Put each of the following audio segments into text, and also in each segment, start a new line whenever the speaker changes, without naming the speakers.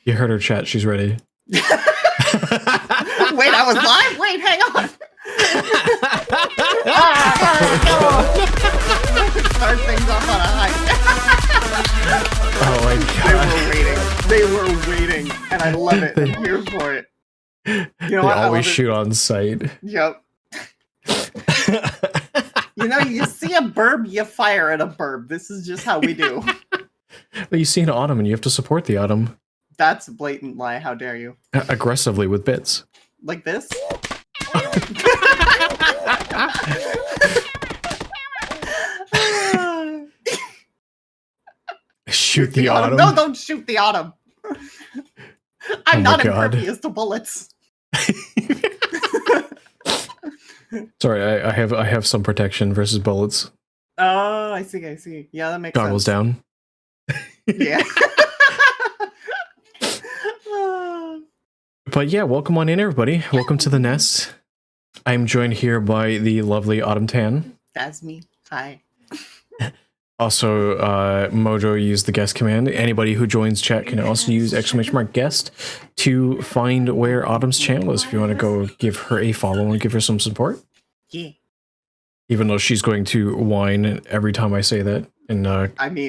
You heard her chat. She's ready.
Wait, I was live? Wait, hang on. Start things off on a high.
Oh my god.
They were waiting, and I love it. I'm here for it. You know
They
what?
always shoot on sight.
Yep. You know, you see a burb, you fire at a burb. This is just how we do.
But you see an Autumn and you have to support the Autumn.
That's a blatant lie. How dare you?
Aggressively with bits.
Like this?
Shoot the Autumn.
No, don't shoot the Autumn. I'm not impervious to bullets.
Sorry, I have some protection versus bullets.
Oh, I see. Yeah, that makes
Goggles
sense.
down.
Yeah.
But yeah, welcome on in, everybody. Welcome to the nest. I'm joined here by the lovely AutumnTeien.
That's me. Hi.
Also, Mojo used the guest command. Anybody who joins chat can also use !guest to find where Autumn's channel is if you want to go give her a follow and give her some support.
Yeah.
Even though she's going to whine every time I say that and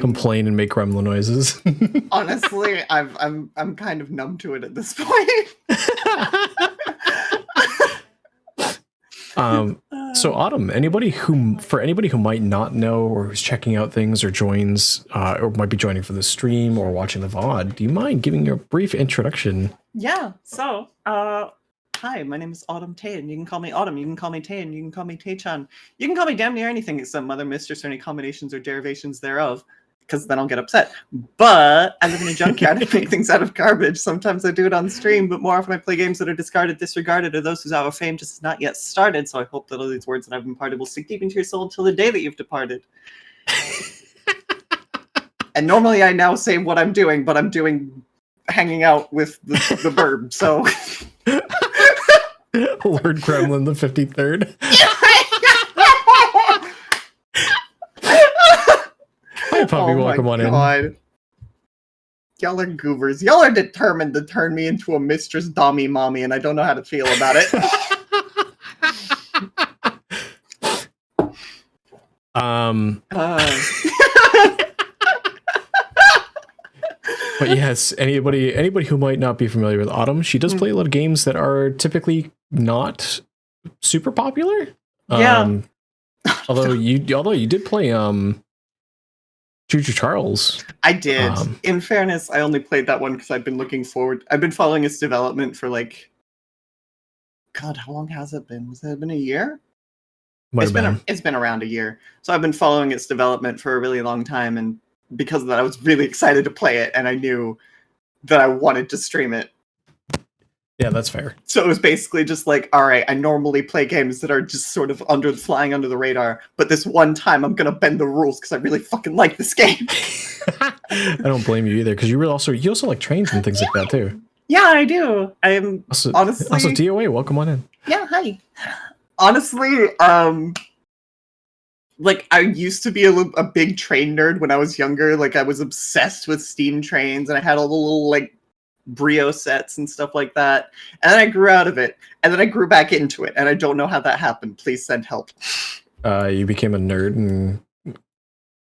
complain and make gremlin noises.
Honestly, I'm kind of numb to it at this point.
So Autumn, for anybody who might not know or who's checking out things or joins or might be joining for the stream or watching the VOD, do you mind giving your brief introduction?
Yeah, so hi, my name is AutumnTeien. You can call me Autumn, you can call me Teien, you can call me Taechan. You can call me damn near anything except Mother, Mistress, or any combinations or derivations thereof, because then I'll get upset. But I live in a junkyard and make things out of garbage. Sometimes I do it on stream, but more often I play games that are discarded, disregarded, or those whose hour of fame just has not yet started. So I hope that all these words that I've imparted will stick deep into your soul until the day that you've departed. And normally I now say what I'm doing, but I'm doing hanging out with the verb, so...
Lord Gremlin the 53rd. Hi, Puppy. Welcome on in.
Y'all are goobers. Y'all are determined to turn me into a Mistress Dommy Mommy, and I don't know how to feel about it.
But yes, anybody who might not be familiar with Autumn, she does play a lot of games that are typically not super popular.
Yeah.
Although you did play Choo-Choo Charles.
I did. In fairness, I only played that one because I've been following its development for like, God, how long has it been? Has it been a year? It's been around a year. So I've been following its development for a really long time, and because of that, I was really excited to play it, and I knew that I wanted to stream it.
Yeah, that's fair.
So it was basically just like, all right, I normally play games that are just sort of flying under the radar, but this one time I'm gonna bend the rules because I really fucking like this game.
I don't blame you either, because you also like trains and things like that too.
Yeah, I do. I'm honestly
also DOA. Welcome on in.
Yeah, hi. Honestly, like, I used to be a big train nerd when I was younger. Like, I was obsessed with steam trains, and I had all the little, like, Brio sets and stuff like that. And then I grew out of it, and then I grew back into it, and I don't know how that happened. Please send help.
You became a nerd and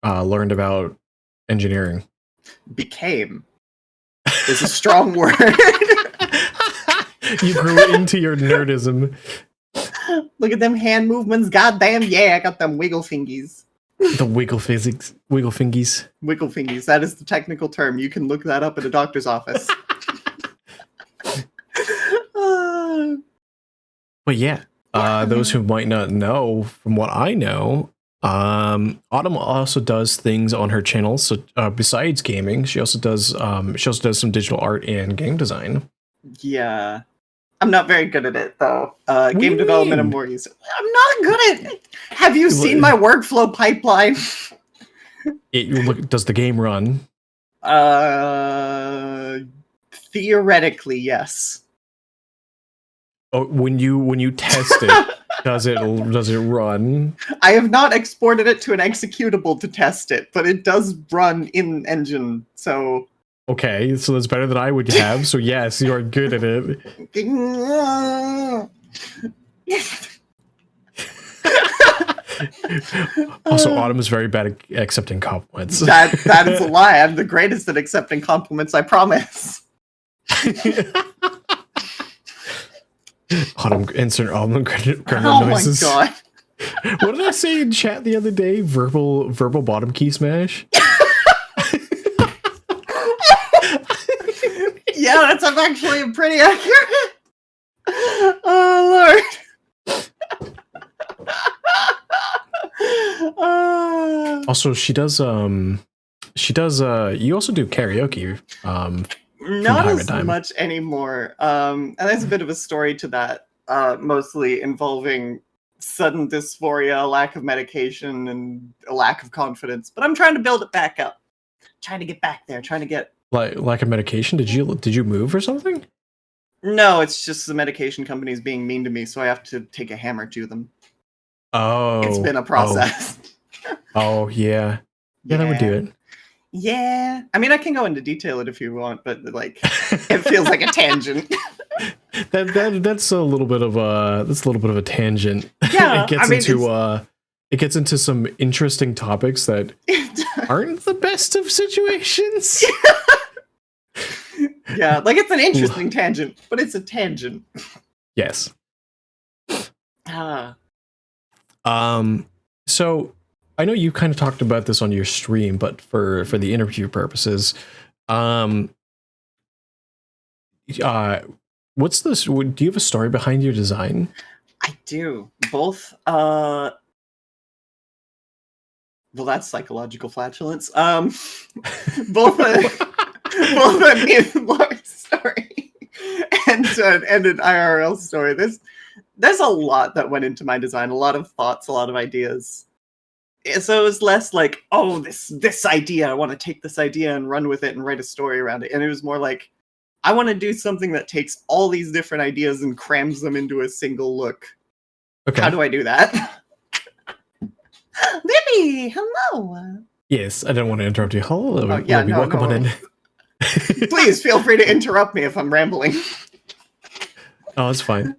learned about engineering.
Became is a strong word.
You grew into your nerdism.
Look at them hand movements. Goddamn, yeah, I got them wiggle fingies.
The wiggle fingies. Wiggle
fingies. That is the technical term. You can look that up at a doctor's office.
But yeah, those who might not know, from what I know, Autumn also does things on her channel. So besides gaming, she also does some digital art and game design. Yeah.
I'm not very good at it, though. Game development, I'm more used to. I'm not good at it. Have you seen my workflow pipeline?
Does the game run?
Theoretically, yes.
Oh, when you test it, does it run?
I have not exported it to an executable to test it, but it does run in engine, so
Okay, so that's better than I would have. So yes, you are good at it. Also, Autumn is very bad at accepting compliments.
That is a lie. I'm the greatest at accepting compliments, I promise.
Autumn, insert Autumn gremlin
Oh
noises.
my god.
What did I say in chat the other day? Verbal bottom key smash.
Yeah, that's actually pretty accurate. Oh Lord.
Also, she does you also do karaoke
Not
time to
as
time.
much anymore. And there's a bit of a story to that, mostly involving sudden dysphoria, a lack of medication, and a lack of confidence. But I'm trying to build it back up. Trying to get back there. Trying to get.
Like lack of medication? Did you move or something?
No, it's just the medication companies being mean to me, so I have to take a hammer to them.
Oh,
It's been a process.
Oh yeah. Yeah, that would do it.
Yeah. I mean, I can go into detail it if you want, but like, it feels like a tangent.
That's a little bit of a tangent.
Yeah,
It gets into some interesting topics that aren't the best of situations.
Yeah, like it's an interesting tangent, but it's a tangent.
Yes.
Ah.
So I know you kind of talked about this on your stream, but for the interview purposes, what's this? Do you have a story behind your design?
I do. Both well, that's psychological flatulence. Both a lore story and an IRL story. There's a lot that went into my design, a lot of thoughts, a lot of ideas. So it was less like, oh, this idea, I want to take this idea and run with it and write a story around it. And it was more like, I want to do something that takes all these different ideas and crams them into a single look. Okay. How do I do that? Libby, hello.
Yes, I didn't want to interrupt you. Hello,
oh, yeah,
Libby, welcome on in.
Please feel free to interrupt me if I'm rambling.
Oh, it's fine.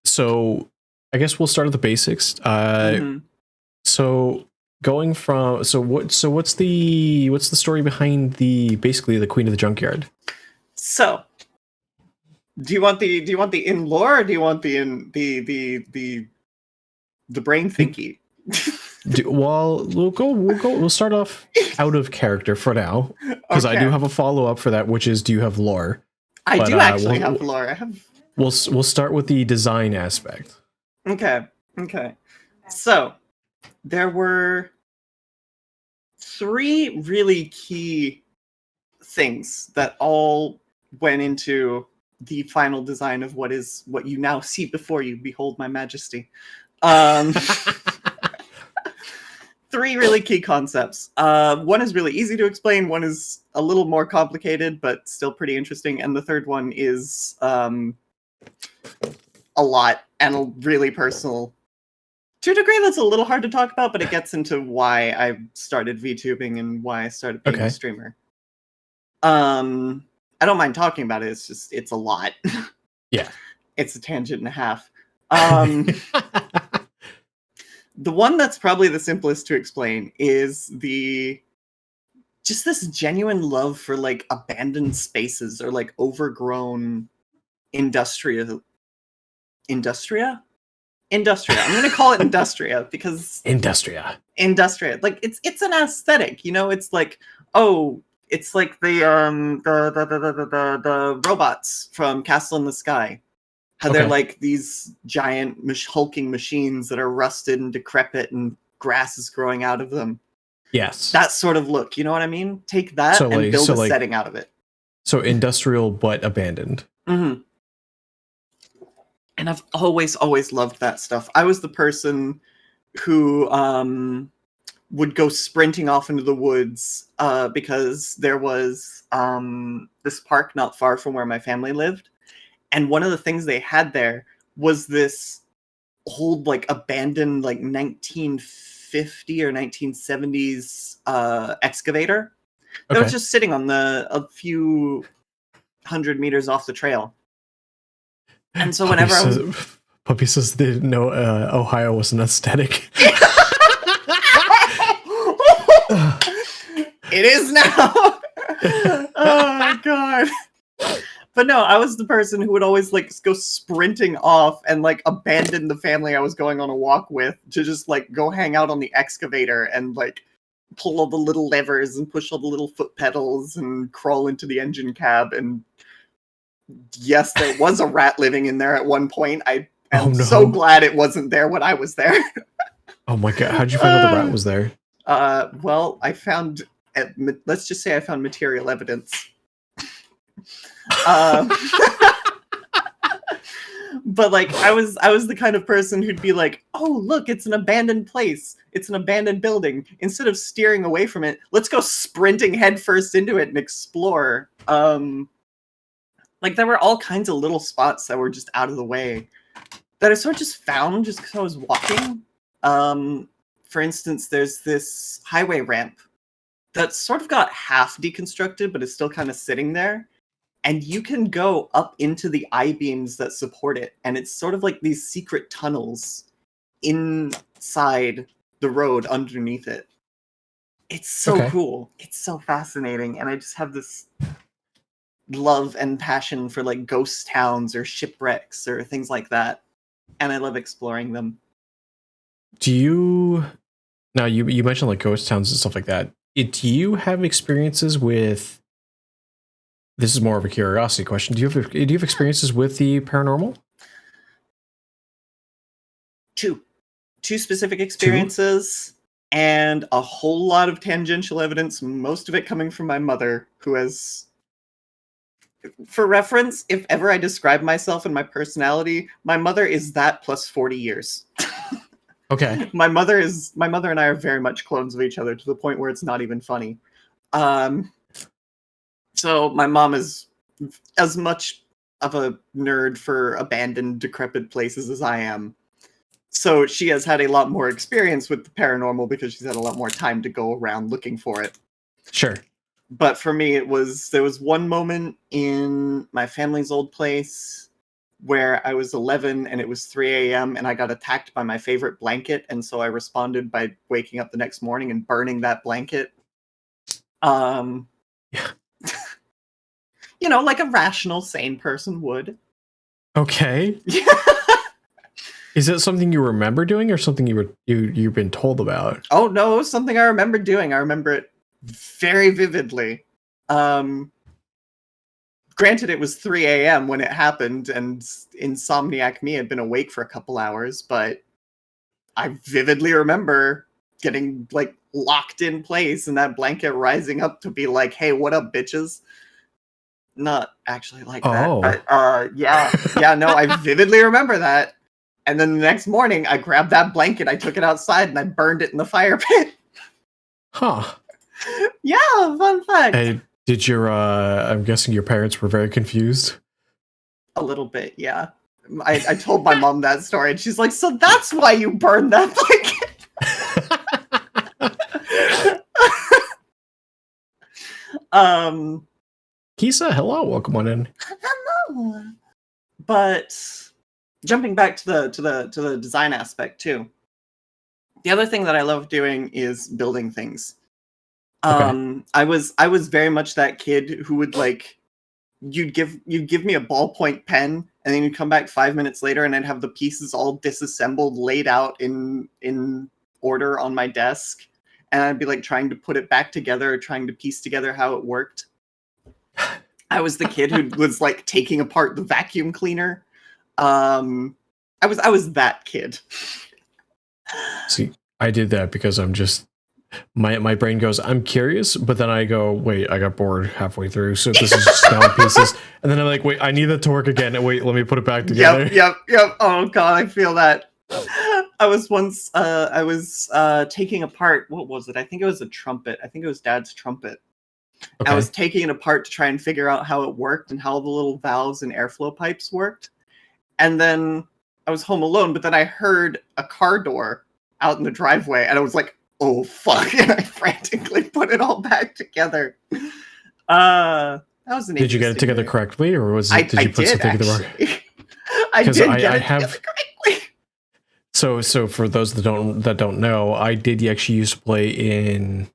So I guess we'll start at the basics. So going from what's the story behind basically the Queen of the Junkyard? So
do you want the in lore, or do you want the brain thinky?
Well, we'll start off out of character for now, because I do have a follow-up for that, which is, do you have lore?
I do actually have lore.
We'll start with the design aspect.
Okay. So there were 3 really key things that all went into the final design of what you now see before you. Behold my majesty. 3 really key concepts. One is really easy to explain, one is a little more complicated, but still pretty interesting, and the third one is a lot and really personal. To a degree that's a little hard to talk about, but it gets into why I started VTubing and why I started being a streamer. I don't mind talking about it, it's a lot.
Yeah.
It's a tangent and a half. The one that's probably the simplest to explain is just this genuine love for like abandoned spaces or like overgrown industria. I'm going to call it industria because industria. Like it's an aesthetic, it's like, oh, it's like the robots from Castle in the Sky. How they're like these giant hulking machines that are rusted and decrepit and grass is growing out of them.
Yes.
That sort of look, you know what I mean? Take that and build a setting out of it.
So industrial but abandoned.
Mm-hmm. And I've always loved that stuff. I was the person who would go sprinting off into the woods because there was this park not far from where my family lived. And one of the things they had there was this old, like, abandoned, like, 1950 or 1970s excavator That was
Okay.
just sitting on a few 100 meters off the trail. And so whenever I was
Puppy says they didn't know Ohio was an aesthetic.
It is now. Oh my god. But no, I was the person who would always like go sprinting off and like abandon the family I was going on a walk with to just like go hang out on the excavator and like pull all the little levers and push all the little foot pedals and crawl into the engine cab. And yes, there was a rat living in there at one point. I am so glad it wasn't there when I was there.
Oh my god, how'd you find out the rat was there?
Well, I found, let's just say I found material evidence. But like I was the kind of person who'd be like, oh look, it's an abandoned place, it's an abandoned building. Instead of steering away from it, let's go sprinting headfirst into it and explore. Like there were all kinds of little spots that were just out of the way that I sort of just found just because I was walking. For instance, there's this highway ramp that's sort of got half deconstructed, but it's still kind of sitting there. And you can go up into the I-beams that support it. And it's sort of like these secret tunnels inside the road underneath it. It's so cool. It's so fascinating. And I just have this love and passion for like ghost towns or shipwrecks or things like that. And I love exploring them.
Do you... Now, you mentioned like ghost towns and stuff like that. Do you have experiences with... This is more of a curiosity question. Do you have experiences with the paranormal? Two
specific experiences, and a whole lot of tangential evidence, most of it coming from my mother, who has... For reference, if ever I describe myself and my personality, my mother is that plus 40 years.
Okay.
My mother and I are very much clones of each other to the point where it's not even funny. So my mom is as much of a nerd for abandoned, decrepit places as I am. So she has had a lot more experience with the paranormal because she's had a lot more time to go around looking for it.
Sure.
But for me, there was one moment in my family's old place where I was 11 and it was 3 a.m. and I got attacked by my favorite blanket. And so I responded by waking up the next morning and burning that blanket.
Yeah.
You know, like a rational, sane person would.
Okay. Is it something you remember doing or something you've been told about?
Oh no, it was something I remember doing. I remember it very vividly. Granted, it was 3 a.m. when it happened, and insomniac me had been awake for a couple hours, but I vividly remember getting like locked in place and that blanket rising up to be like, hey, what up, bitches? Not actually like that, but yeah, no, I vividly remember that. And then the next morning, I grabbed that blanket, I took it outside, and I burned it in the fire pit.
Huh.
Yeah, fun fact.
Hey, did your, I'm guessing your parents were very confused?
A little bit, yeah. I told my mom that story, and she's like, so that's why you burned that blanket?
Kisa, hello, welcome on in.
Hello. But jumping back to the design aspect too. The other thing that I love doing is building things.
Okay.
I was very much that kid who would like you'd give me a ballpoint pen and then you'd come back 5 minutes later and I'd have the pieces all disassembled, laid out in order on my desk, and I'd be like trying to put it back together, trying to piece together how it worked. I was the kid who was like taking apart the vacuum cleaner. I was that kid.
See, I did that because I'm just my brain goes, I'm curious, but then I go, wait, I got bored halfway through, so this is just now in pieces. And then I'm like, wait, I need that to work again. And wait, let me put it back together.
Yep. Oh god, I feel that. I was once taking apart, what was it? I think it was a trumpet. I think it was Dad's trumpet. Okay. I was taking it apart to try and figure out how it worked and how the little valves and airflow pipes worked. And then I was home alone, but then I heard a car door out in the driveway, and I was like, oh fuck, and I frantically put it all back together. That was an
Did you get it together
day.
correctly, or was it? Did you put
did,
something together wrong?
I
'Cause
did
I
get it
have-
together correctly.
So for those that don't know, I did actually used to play in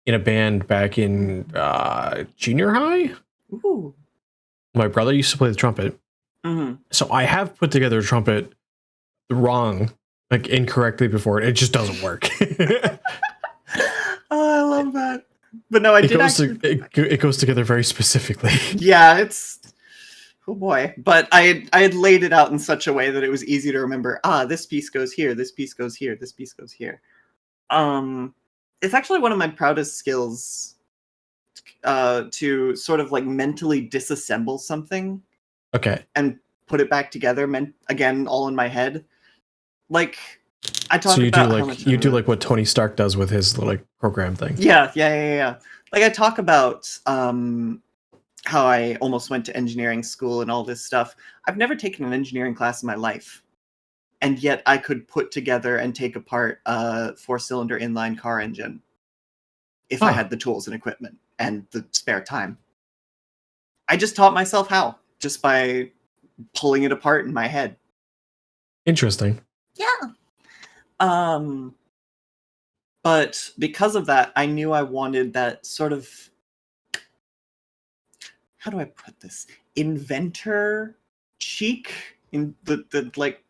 a band back in junior high.
Ooh.
My brother used to play the trumpet, so I have put together a trumpet wrong, like incorrectly before. It just doesn't work.
Oh, I love that. But no, I did actually.
It goes together very specifically.
Yeah, it's. Oh boy. But I had laid it out in such a way that it was easy to remember. This piece goes here. This piece goes here. This piece goes here. It's actually one of my proudest skills. To sort of like mentally disassemble something.
Okay.
And put it back together. Again, all in my head. Like. I talk
so you
about
do like what Tony Stark does with his like program thing.
Yeah. Like I talk about how I almost went to engineering school and all this stuff. I've never taken an engineering class in my life, and yet I could put together and take apart a 4-cylinder inline car engine if I had the tools and equipment and the spare time. I just taught myself how, just by pulling it apart in my head.
Interesting.
Yeah. But because of that, I knew I wanted that sort of, how do I put this? Inventor cheek in the like,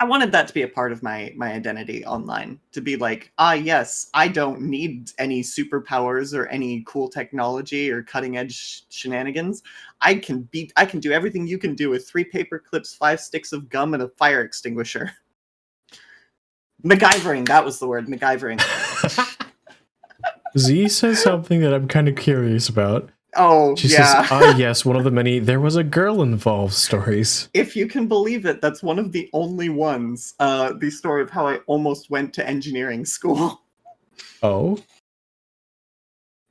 I wanted that to be a part of my identity online, to be like, yes, I don't need any superpowers or any cool technology or cutting edge shenanigans. I can do everything you can do with 3 paper clips, 5 sticks of gum, and a fire extinguisher. MacGyvering, that was the word, MacGyvering.
Z says something that I'm kind of curious about.
Oh,
she
yeah.
says, yes, one of the many "there was a girl involved" stories.
If you can believe it, that's one of the only ones. The story of how I almost went to engineering school.
Oh?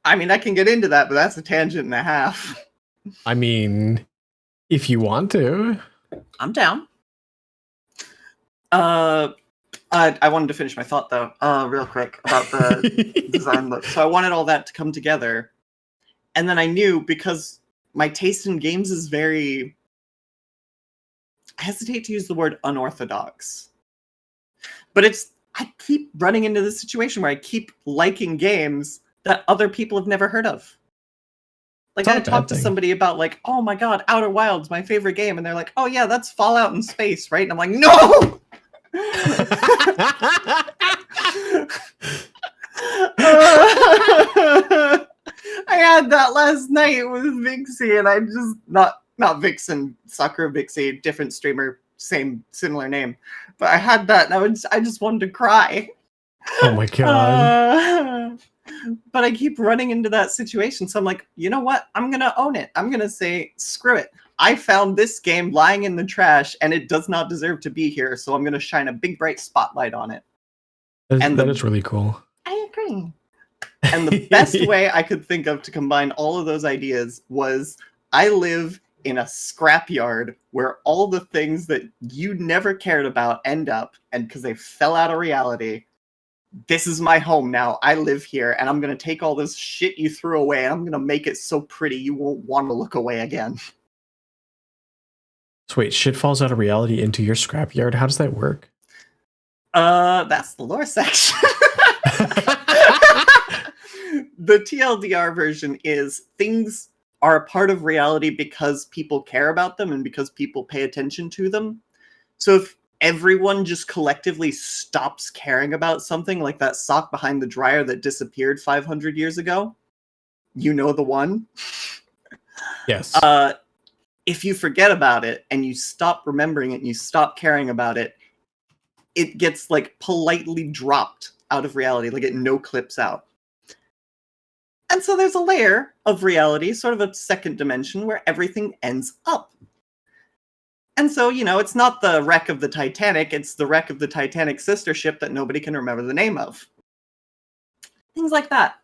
I mean, I can get into that, but that's a tangent and a half.
I mean, if you want to.
I'm down. I wanted to finish my thought, though, real quick, about the design look. So I wanted all that to come together. And then I knew, because my taste in games is very... I hesitate to use the word unorthodox. But I keep running into this situation where I keep liking games that other people have never heard of. Like, I talked to somebody about, like, oh my god, Outer Wilds, my favorite game. And they're like, oh yeah, that's Fallout in space, right? And I'm like, no! I had that last night with Vixie, and I just not Vixen, Sakura Vixie, different streamer, similar name. But I had that, and I just wanted to cry.
Oh my god.
But I keep running into that situation, so I'm like, you know what? I'm gonna own it. I'm gonna say, screw it. I found this game lying in the trash, and it does not deserve to be here, so I'm gonna shine a big bright spotlight on it.
That is really cool.
I agree. And the best way I could think of to combine all of those ideas was, I live in a scrapyard where all the things that you never cared about end up, and because they fell out of reality, this is my home now. I live here, and I'm going to take all this shit you threw away, and I'm going to make it so pretty you won't want to look away again.
So wait, shit falls out of reality into your scrapyard? How does that work?
That's the lore section. The TLDR version is things are a part of reality because people care about them and because people pay attention to them. So if everyone just collectively stops caring about something, like that sock behind the dryer that disappeared 500 years ago, you know the one?
Yes.
If you forget about it and you stop remembering it and you stop caring about it, it gets like politely dropped out of reality, like it no clips out. And so there's a layer of reality, sort of a second dimension, where everything ends up. And so, you know, it's not the wreck of the Titanic, it's the wreck of the Titanic sister ship that nobody can remember the name of. Things like that.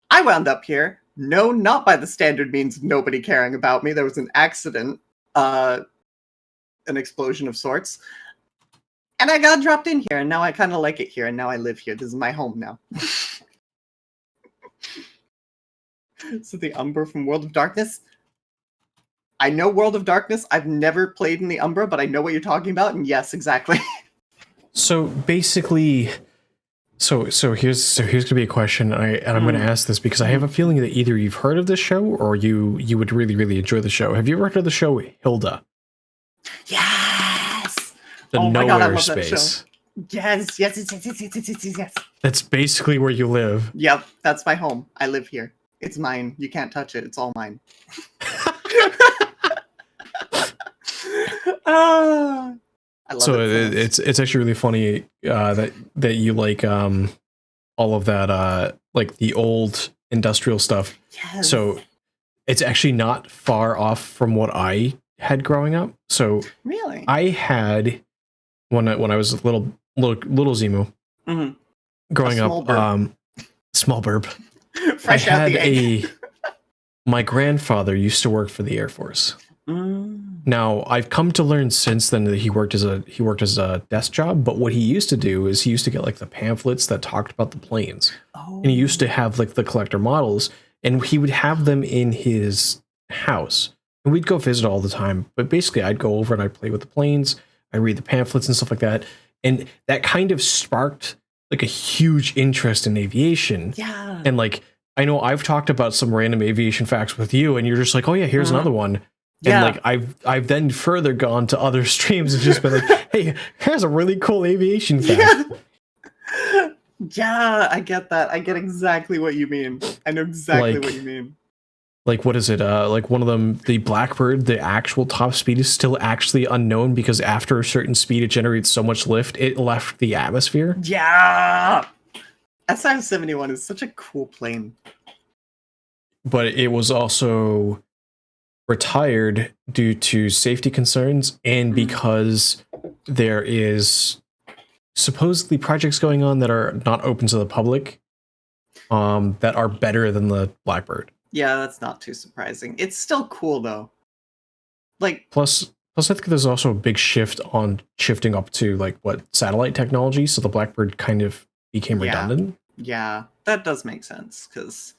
I wound up here, no, not by the standard means of nobody caring about me. There was an accident, an explosion of sorts. And I got dropped in here, and now I kind of like it here, and now I live here. This is my home now. So the Umbra from World of Darkness. I know World of Darkness. I've never played in the Umbra, but I know what you're talking about, and yes, exactly.
So basically, so here's gonna be a question, and I'm gonna ask this because I have a feeling that either you've heard of this show or you would really enjoy the show. Have you ever heard of the show Hilda?
Yes.
The
Oh my God, I
nowhere
love that show.
space.
Yes.
That's basically where you live.
Yep, that's my home. I live here. It's mine. You can't touch it. It's all mine. I love
So
it.
it's actually really funny that you like all of that like the old industrial stuff.
Yes.
So it's actually not far off from what I had growing up. So
really,
I had when I was a little Zemu growing up, small burp.
Fresh out the egg.
My grandfather used to work for the Air Force. Now I've come to learn since then that he worked as a desk job, but what he used to do is he used to get like the pamphlets that talked about the planes. And he used to have like the collector models, and he would have them in his house, and we'd go visit all the time. But basically I'd go over and I'd play with the planes, I read the pamphlets and stuff like that, and that kind of sparked like a huge interest in aviation.
Yeah.
And like I know I've talked about some random aviation facts with you, and you're just like, oh yeah, here's another one.
Yeah.
And like I've then further gone to other streams and just been like, hey, here's a really cool aviation fact.
Yeah, I get that. I get exactly what you mean. I know exactly what you mean.
Like, what is it? Like one of them, the Blackbird, the actual top speed is still actually unknown because after a certain speed, it generates so much lift, it left the atmosphere.
Yeah. SR-71 is such a cool plane.
But it was also retired due to safety concerns and because there is supposedly projects going on that are not open to the public that are better than the Blackbird.
Yeah, that's not too surprising. It's still cool though. Like
plus I think there's also a big shift on shifting up to like satellite technology, so the Blackbird kind of became redundant.
Yeah, that does make sense because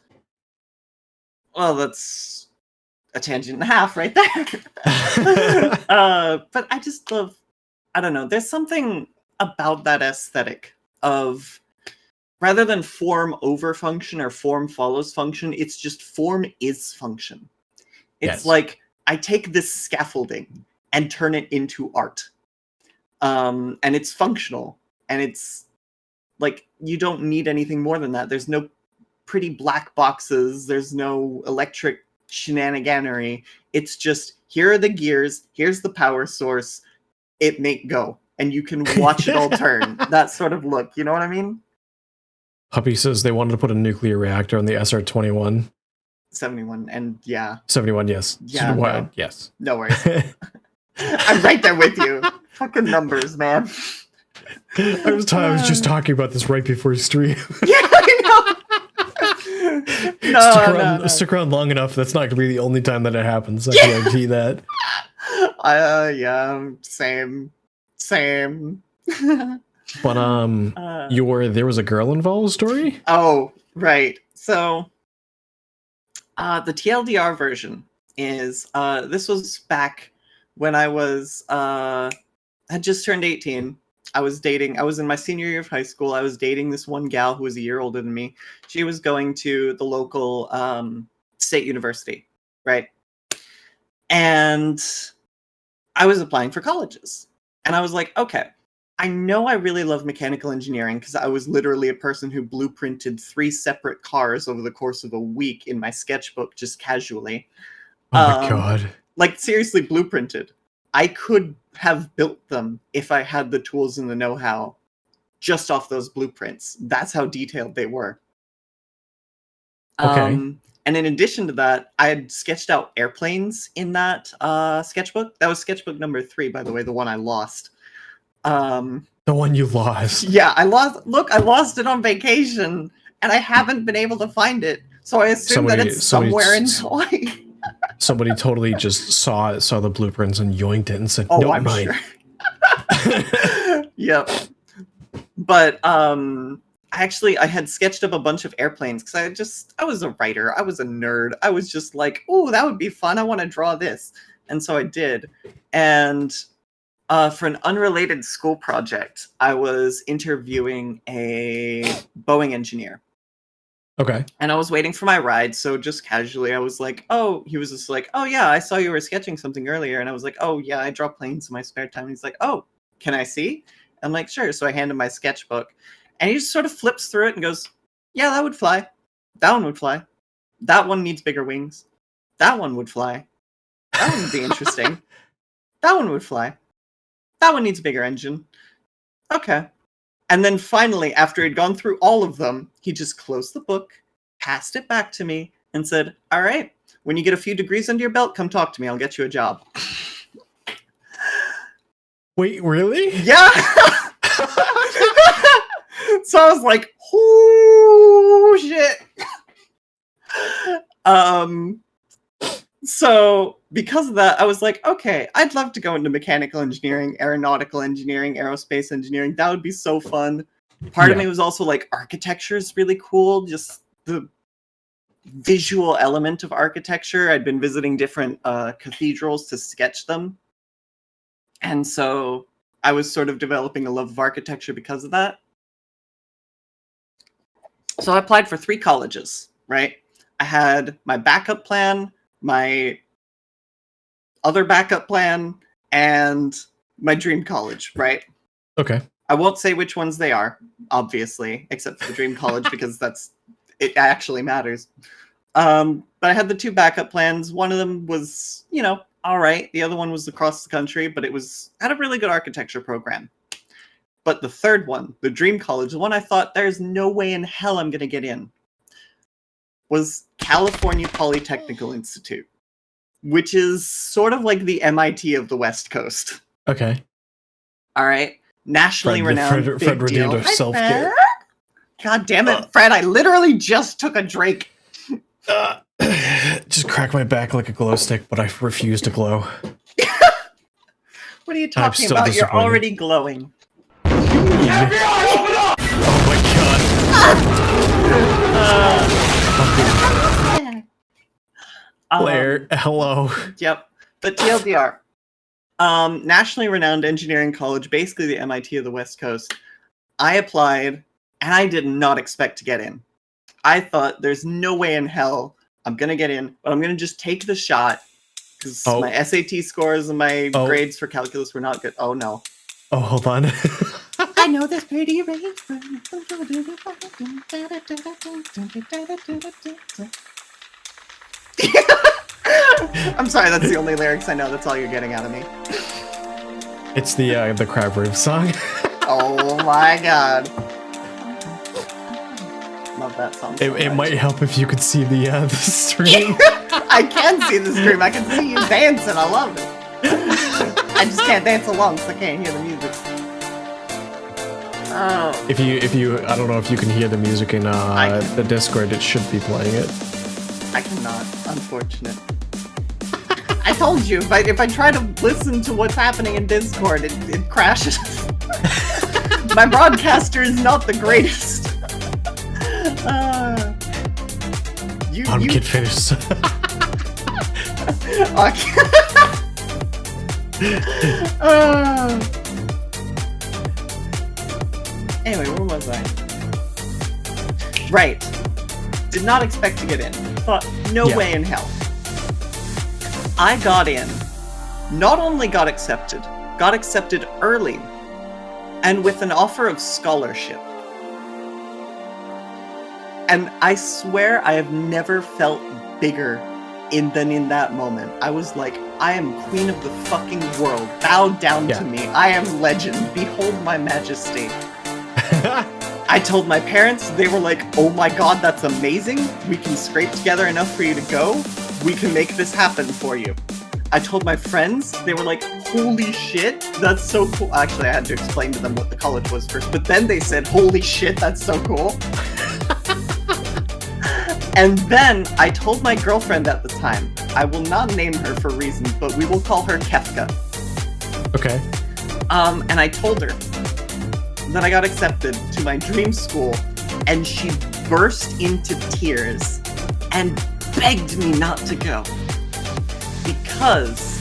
that's a tangent and a half right there. But I just love, I don't know, there's something about that aesthetic of rather than form over function or form follows function, it's just form is function. It's like I take this scaffolding and turn it into art. And it's functional, and it's like you don't need anything more than that. There's no pretty black boxes, there's no electric shenaniganery. It's just here are the gears, here's the power source, it make go, and you can watch it all turn. That sort of look, you know what I mean?
Puppy says they wanted to put a nuclear reactor on the SR-21.
71, and
71, yes.
Yeah, no.
Yes.
No worries. I'm right there with you. Fucking numbers, man.
I was just talking about this right before stream.
Yeah, I know. No.
Stick around long enough. That's not going to be the only time that it happens. I guarantee that.
Yeah, same.
But there was a girl involved story?
Oh, right. So the TLDR version is this was back when I was had just turned 18. I was in my senior year of high school. I was dating this one gal who was a year older than me. She was going to the local state university, right? And I was applying for colleges. And I was like, okay, I know I really love mechanical engineering because I was literally a person who blueprinted 3 separate cars over the course of a week in my sketchbook, just casually.
Oh my God.
Like, seriously, blueprinted. I could have built them if I had the tools and the know-how just off those blueprints. That's how detailed they were.
Okay.
And in addition to that, I had sketched out airplanes in that sketchbook. That was sketchbook number 3, by the way, the one I lost.
The one you lost.
Yeah, I lost it on vacation, and I haven't been able to find it. So I assume that it's somewhere in Hawaii.
Somebody totally just saw the blueprints and yoinked it and said,
"Oh,
no,
I'm
mine."
sure. Yep. But I had sketched up a bunch of airplanes because I was a writer. I was a nerd. I was just like, oh, that would be fun. I want to draw this. And so I did. And for an unrelated school project, I was interviewing a Boeing engineer.
Okay.
And I was waiting for my ride, so just casually I was like, oh, he was just like, oh yeah, I saw you were sketching something earlier. And I was like, oh yeah, I draw planes in my spare time. And he's like, oh, can I see? I'm like, sure. So I hand him my sketchbook. And he just sort of flips through it and goes, yeah, that would fly. That one would fly. That one needs bigger wings. That one would fly. That one would be interesting. That one would fly. That one needs a bigger engine. Okay. And then finally, after he'd gone through all of them, he just closed the book, passed it back to me, and said, all right, when you get a few degrees under your belt, come talk to me. I'll get you a job.
Wait, really?
Yeah! So I was like, oh, shit. So because of that, I was like, okay, I'd love to go into mechanical engineering, aeronautical engineering, aerospace engineering. That would be so fun. Part of me was also like, architecture is really cool. Just the visual element of architecture. I'd been visiting different cathedrals to sketch them. And so I was sort of developing a love of architecture because of that. So I applied for 3 colleges, right? I had my backup plan, my other backup plan, and my dream college, right?
Okay.
I won't say which ones they are, obviously, except for the dream college because it actually matters. But I had the 2 backup plans. One of them was, all right. The other one was across the country, but had a really good architecture program. But the third one, the dream college, the one I thought there's no way in hell I'm going to get in, was California Polytechnical Institute, which is sort of like the MIT of the West Coast.
Okay.
All right. Nationally renowned.
Fred redeemed our self-care.
God damn it, Fred. I literally just took a drink.
Just crack my back like a glow stick, but I refuse to glow.
What are you talking about? You're already glowing.
Oh my god. Blair, hello.
Yep. But TLDR. Nationally renowned engineering college, basically the MIT of the West Coast. I applied, and I did not expect to get in. I thought there's no way in hell I'm going to get in, but I'm going to just take the shot, because my SAT scores and my grades for calculus were not good. Oh, no.
Oh, hold on.
I know this pretty rainbow. I'm sorry, that's the only lyrics I know. That's all you're getting out of me.
It's the Crab Roof song.
Oh my god. Love that song.
It might help if you could see the stream.
I can see the stream. I can see you dancing. I love it. I just can't dance along because I can't hear the music. Oh.
If you, I don't know if you can hear the music in the Discord. It should be playing it.
I cannot. Unfortunate. I told you, if I try to listen to what's happening in Discord, it crashes. My broadcaster is not the greatest. You
kid finish.
Anyway, where was I? Right. Did not expect to get in. Thought, no way in hell. I got in. Not only got accepted early, and with an offer of scholarship. And I swear I have never felt bigger than in that moment. I was like, I am queen of the fucking world. Bow down to me. I am legend. Behold my majesty. I told my parents, they were like, oh my god, that's amazing. We can scrape together enough for you to go. We can make this happen for you. I told my friends, they were like, holy shit, that's so cool. Actually, I had to explain to them what the college was first, but then they said, holy shit, that's so cool. And then I told my girlfriend at the time, I will not name her for reasons, but we will call her Kefka.
Okay.
And I told her, that I got accepted to my dream school, and she burst into tears and begged me not to go. Because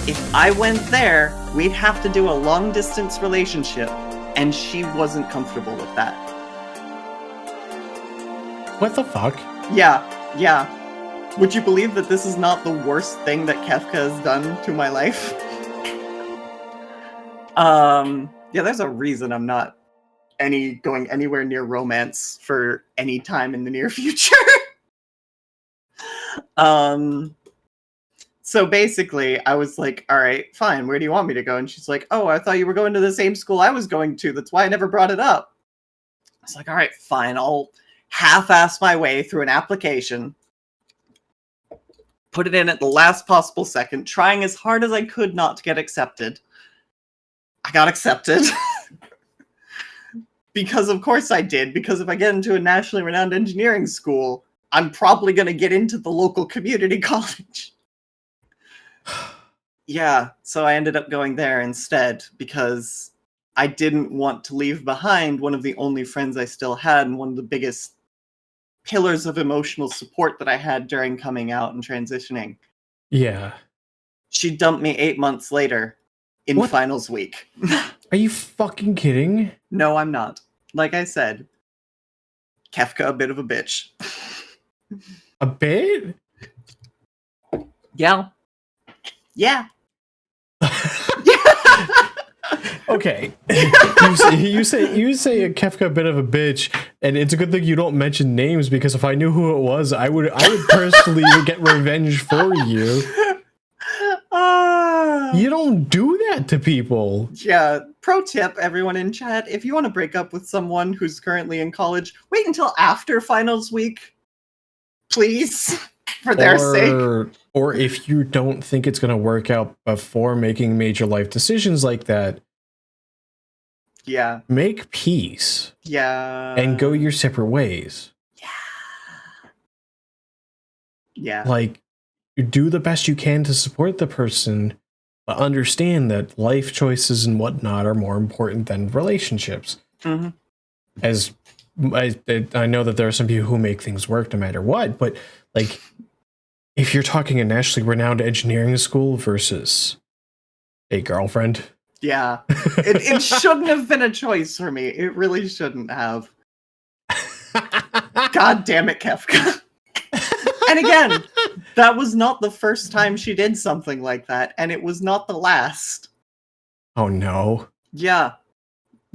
if I went there, we'd have to do a long-distance relationship, and she wasn't comfortable with that.
What the fuck?
Yeah. Would you believe that this is not the worst thing that Kefka has done to my life? Yeah, there's a reason I'm not going anywhere near romance for any time in the near future. So basically, I was like, all right, fine, where do you want me to go? And she's like, oh, I thought you were going to the same school I was going to. That's why I never brought it up. I was like, all right, fine, I'll half-ass my way through an application, put it in at the last possible second, trying as hard as I could not to get accepted. I got accepted. Because of course I did, because if I get into a nationally renowned engineering school, I'm probably going to get into the local community college. Yeah, so I ended up going there instead, because I didn't want to leave behind one of the only friends I still had, and one of the biggest pillars of emotional support that I had during coming out and transitioning.
Yeah.
She dumped me 8 months later in finals week.
Are you fucking kidding?
No, I'm not. Like I said, Kefka a bit of a bitch.
A bit?
Yeah.
Okay. you say a Kefka a bit of a bitch, and it's a good thing you don't mention names, because if I knew who it was, I would personally get revenge for you. You don't do that to people.
Yeah. Pro tip, everyone in chat, if you want to break up with someone who's currently in college, wait until after finals week, please, for their sake.
Or if you don't think it's going to work out before making major life decisions like that,
yeah,
make peace.
Yeah.
And go your separate ways.
Yeah.
Like, you do the best you can to support the person, but understand that life choices and whatnot are more important than relationships.
Mm-hmm.
As I know that there are some people who make things work no matter what, but like, if you're talking a nationally renowned engineering school versus a girlfriend.
Yeah. It shouldn't have been a choice for me. It really shouldn't have. God damn it, Kefka. And again, that was not the first time she did something like that, and it was not the last.
Oh no.
Yeah.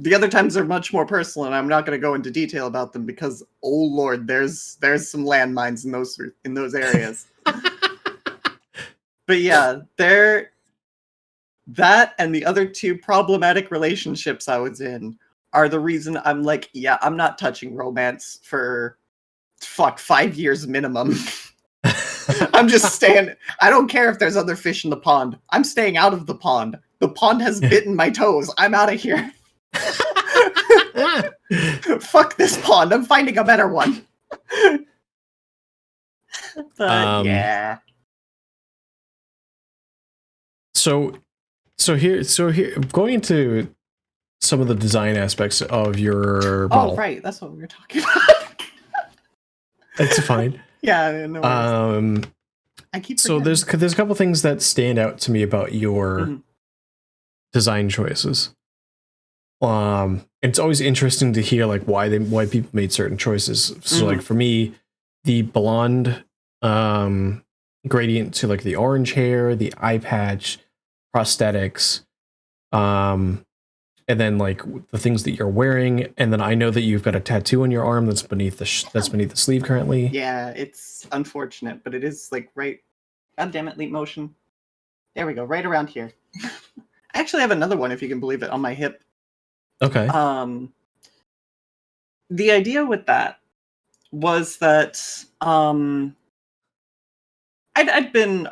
The other times are much more personal, and I'm not going to go into detail about them because, oh lord, there's some landmines in those areas. But yeah, that and the other two problematic relationships I was in are the reason I'm like, yeah, I'm not touching romance for 5 years minimum. I'm just staying. I don't care if there's other fish in the pond. I'm staying out of the pond. The pond has bitten my toes. I'm out of here. Fuck this pond. I'm finding a better one. But yeah.
So here, going into some of the design aspects of your model.
Oh, right. That's what we were talking about.
It's fine.
Yeah, no worries. I keep forgetting.
So there's a couple things that stand out to me about your design choices. It's always interesting to hear like why people made certain choices. So like for me, the blonde gradient to like the orange hair, the eye patch, prosthetics, and then like the things that you're wearing, and then I know that you've got a tattoo on your arm that's beneath the sleeve currently.
Yeah, it's unfortunate, but it is like right. God damn it, leap motion. There we go, right around here. I actually have another one, if you can believe it, on my hip.
Okay.
The idea with that was that I'd been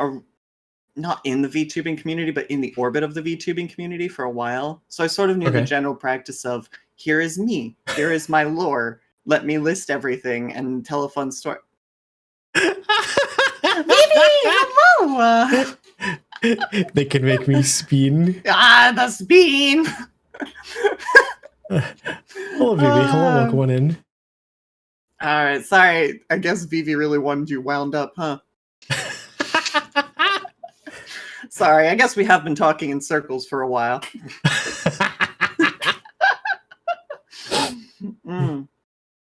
not in the VTubing community, but in the orbit of the VTubing community for a while. So I sort of knew the general practice of, here is me, here is my lore, let me list everything and tell a fun story. Hello!
They can make me spin.
The spin!
Hello, Vivi. Hello, welcome on in.
All right, sorry. I guess Vivi really wanted you wound up, huh? Sorry, I guess we have been talking in circles for a while.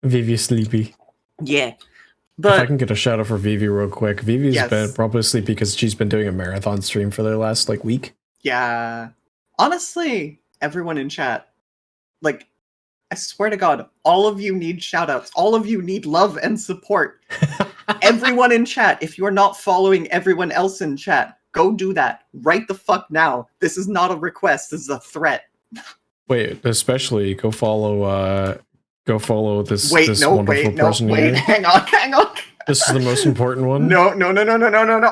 Vivi sleepy.
Yeah.
But if I can get a shout out for Vivi real quick. Vivi's
Yes.
been probably sleepy because she's been doing a marathon stream for the last week.
Yeah. Honestly, everyone in chat, I swear to God, all of you need shout outs. All of you need love and support. Everyone in chat, if you're not following everyone else in chat, go do that right the fuck now. This is not a request, this is a threat.
Wait, especially go follow this
Wait,
this
no,
wonderful
wait,
person
no, wait,
here.
hang on.
This is the most important one.
No.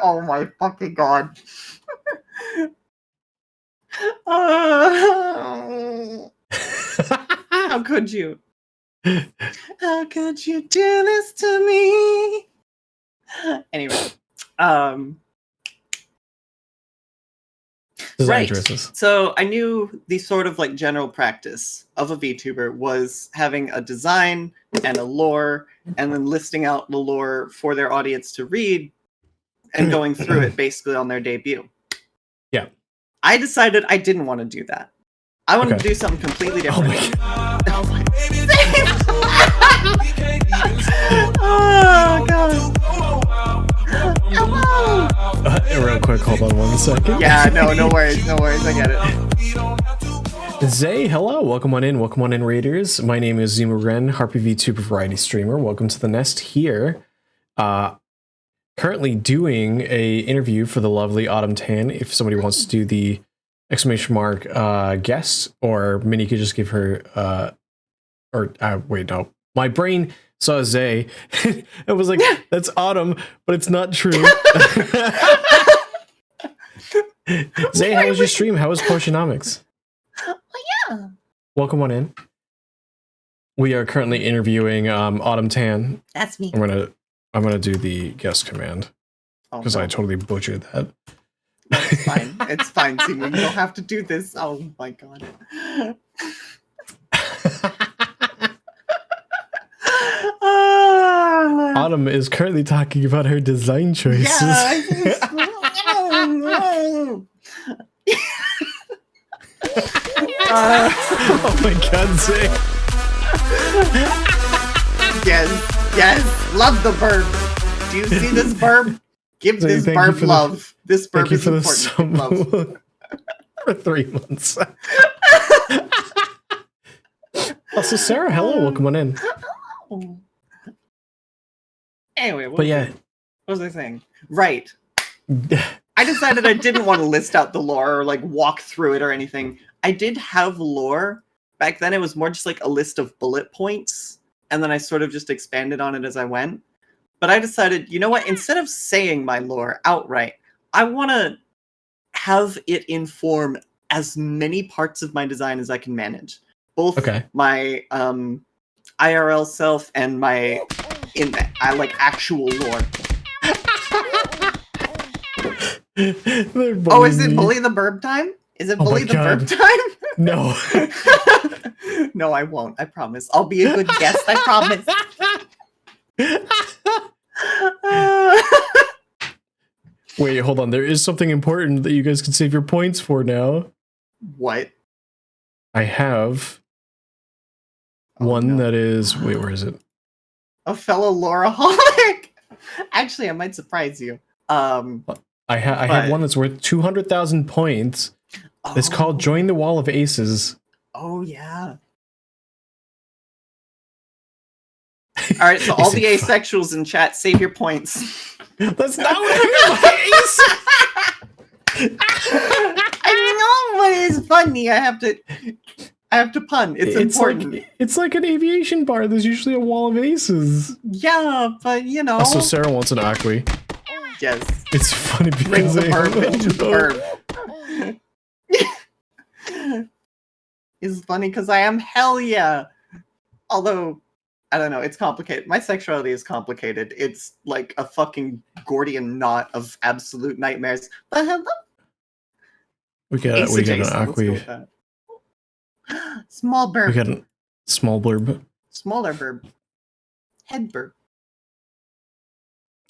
Oh my fucking God. How could you? How could you do this to me? Anyway,
Design
right.
choices.
So I knew the sort of general practice of a VTuber was having a design and a lore, and then listing out the lore for their audience to read and going through it basically on their debut.
Yeah.
I decided I didn't want to do that. I wanted to do something completely different. Oh God. Hello.
Real quick, hold on 1 second.
Yeah, no worries, I get it.
Zay, hello, welcome on in, Raiders. My name is Zima Ren, Harpy VTuber variety streamer. Welcome to the nest here. Currently doing a interview for the lovely AutumnTeien. If somebody wants to do the exclamation mark guess, or Minnie could just give her wait, no. My brain saw Zay. It was like, that's Autumn, but it's not true. Zay, how was your stream? How was Portionomics?
Oh yeah.
Welcome on in. We are currently interviewing AutumnTeien.
That's me.
I'm gonna do the guest command because I totally butchered that.
No, it's fine. It's fine, Zima. You don't have to do this. Oh my God.
Autumn is currently talking about her design choices. Oh my God, Zay.
Yes, love the burb. Do you see this burb? Give
Zay,
this burb love. This burb is important. Love.
For 3 months. Also, Sarah, hello, welcome on in.
Anyway,
but yeah,
what was I saying? Right. I decided I didn't want to list out the lore or walk through it or anything. I did have lore. Back then it was more just a list of bullet points, and then I sort of just expanded on it as I went. But I decided, you know what? Instead of saying my lore outright, I want to have it inform as many parts of my design as I can manage. Both my IRL self and my actual lore. Oh, is it bully the burb time? Is it bully the burb time?
No.
No, I won't. I promise. I'll be a good guest. I promise.
Wait, hold on. There is something important that you guys can save your points for now.
What?
I have one that is... Wait, where is it?
A fellow Loraholic. Actually, I might surprise you. I
have one that's worth 200,000 points. It's called Join the Wall of Aces.
Oh, yeah. All right, so all the asexuals in chat, save your points.
That's not what I mean.
I know, but it's funny. I have to pun. It's important.
It's like an aviation bar. There's usually a wall of aces.
Yeah, but you know.
Also, Sarah wants an Aqui.
Yes.
It's funny because
bring the burb into the burb. It's funny because I am hell yeah. Although, I don't know, it's complicated. My sexuality is complicated. It's like a fucking Gordian knot of absolute nightmares. But hello.
We got an Aqui.
Small
We
burb.
got a small blurb.
Smaller burb. Head burb.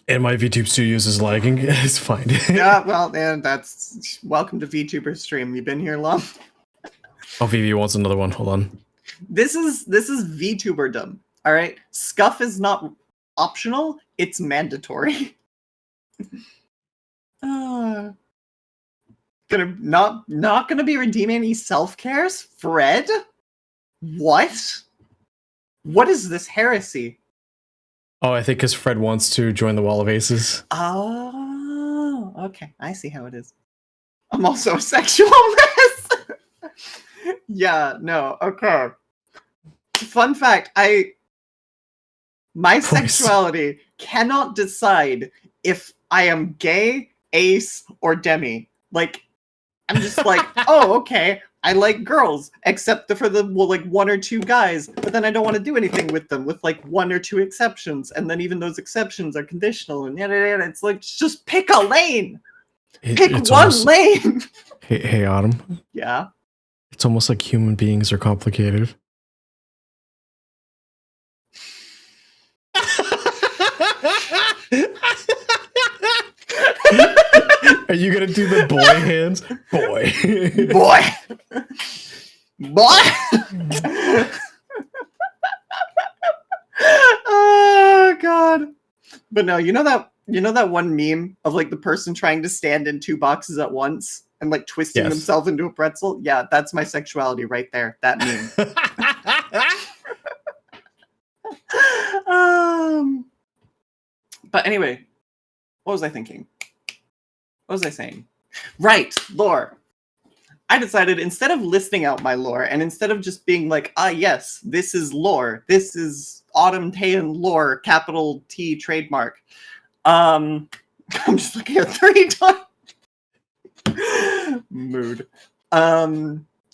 And my VTube Studios is lagging. It's fine.
Yeah, well, and that's welcome to VTuber stream. You been here long?
Oh, Vivi wants another one. Hold on.
This is VTuberdom. All right, scuff is not optional; it's mandatory. Gonna not gonna be redeeming any self-cares, Fred? What? What is this heresy?
Oh, I think because Fred wants to join the Wall of Aces.
Oh, okay. I see how it is. I'm also a sexual mess. Yeah, no, okay. Fun fact, my sexuality cannot decide if I am gay, ace, or demi. Like, I'm just like, oh, okay, I like girls, except for the one or two guys, but then I don't want to do anything with them, with like one or two exceptions, and then even those exceptions are conditional, and it's like, just pick a lane. Pick one lane.
Hey, Autumn.
Yeah.
It's almost like human beings are complicated. Are you gonna do the boy hands? Boy.
Boy. Oh god. But no, you know that one meme of like the person trying to stand in two boxes at once and like twisting themselves into a pretzel? Yeah, that's my sexuality right there. That meme. But anyway, what was I thinking? What was I saying? Right, lore. I decided instead of listing out my lore and instead of just being like, yes, this is lore. This is AutumnTeien lore, capital T trademark. I'm just looking at 3 times. Mood.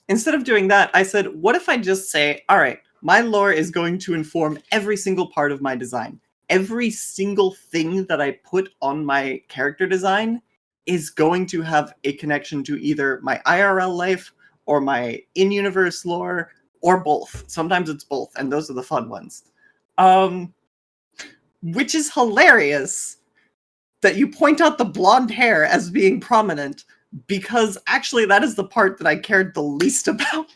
Instead of doing that, I said, what if I just say, all right, my lore is going to inform every single part of my design. Every single thing that I put on my character design is going to have a connection to either my IRL life or my in-universe lore, or both. Sometimes it's both, and those are the fun ones. Which is hilarious that you point out the blonde hair as being prominent, because actually that is the part that I cared the least about.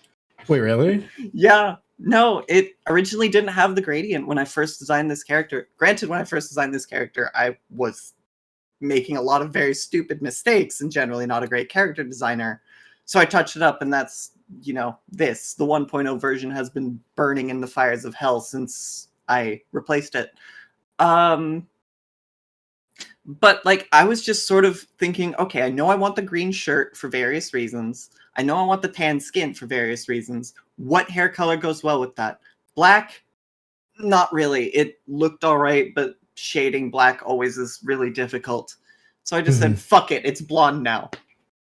Wait, really?
Yeah. No, it originally didn't have the gradient when I first designed this character. Granted, when I first designed this character, I was making a lot of very stupid mistakes and generally not a great character designer. So I touched it up, and that's, the 1.0 version has been burning in the fires of hell since I replaced it. But like, I was just sort of thinking, okay, I know I want the green shirt for various reasons. I know I want the tan skin for various reasons. What hair color goes well with that? Black? Not really. It looked all right, but shading black always is really difficult. So I just said, fuck it, it's blonde now.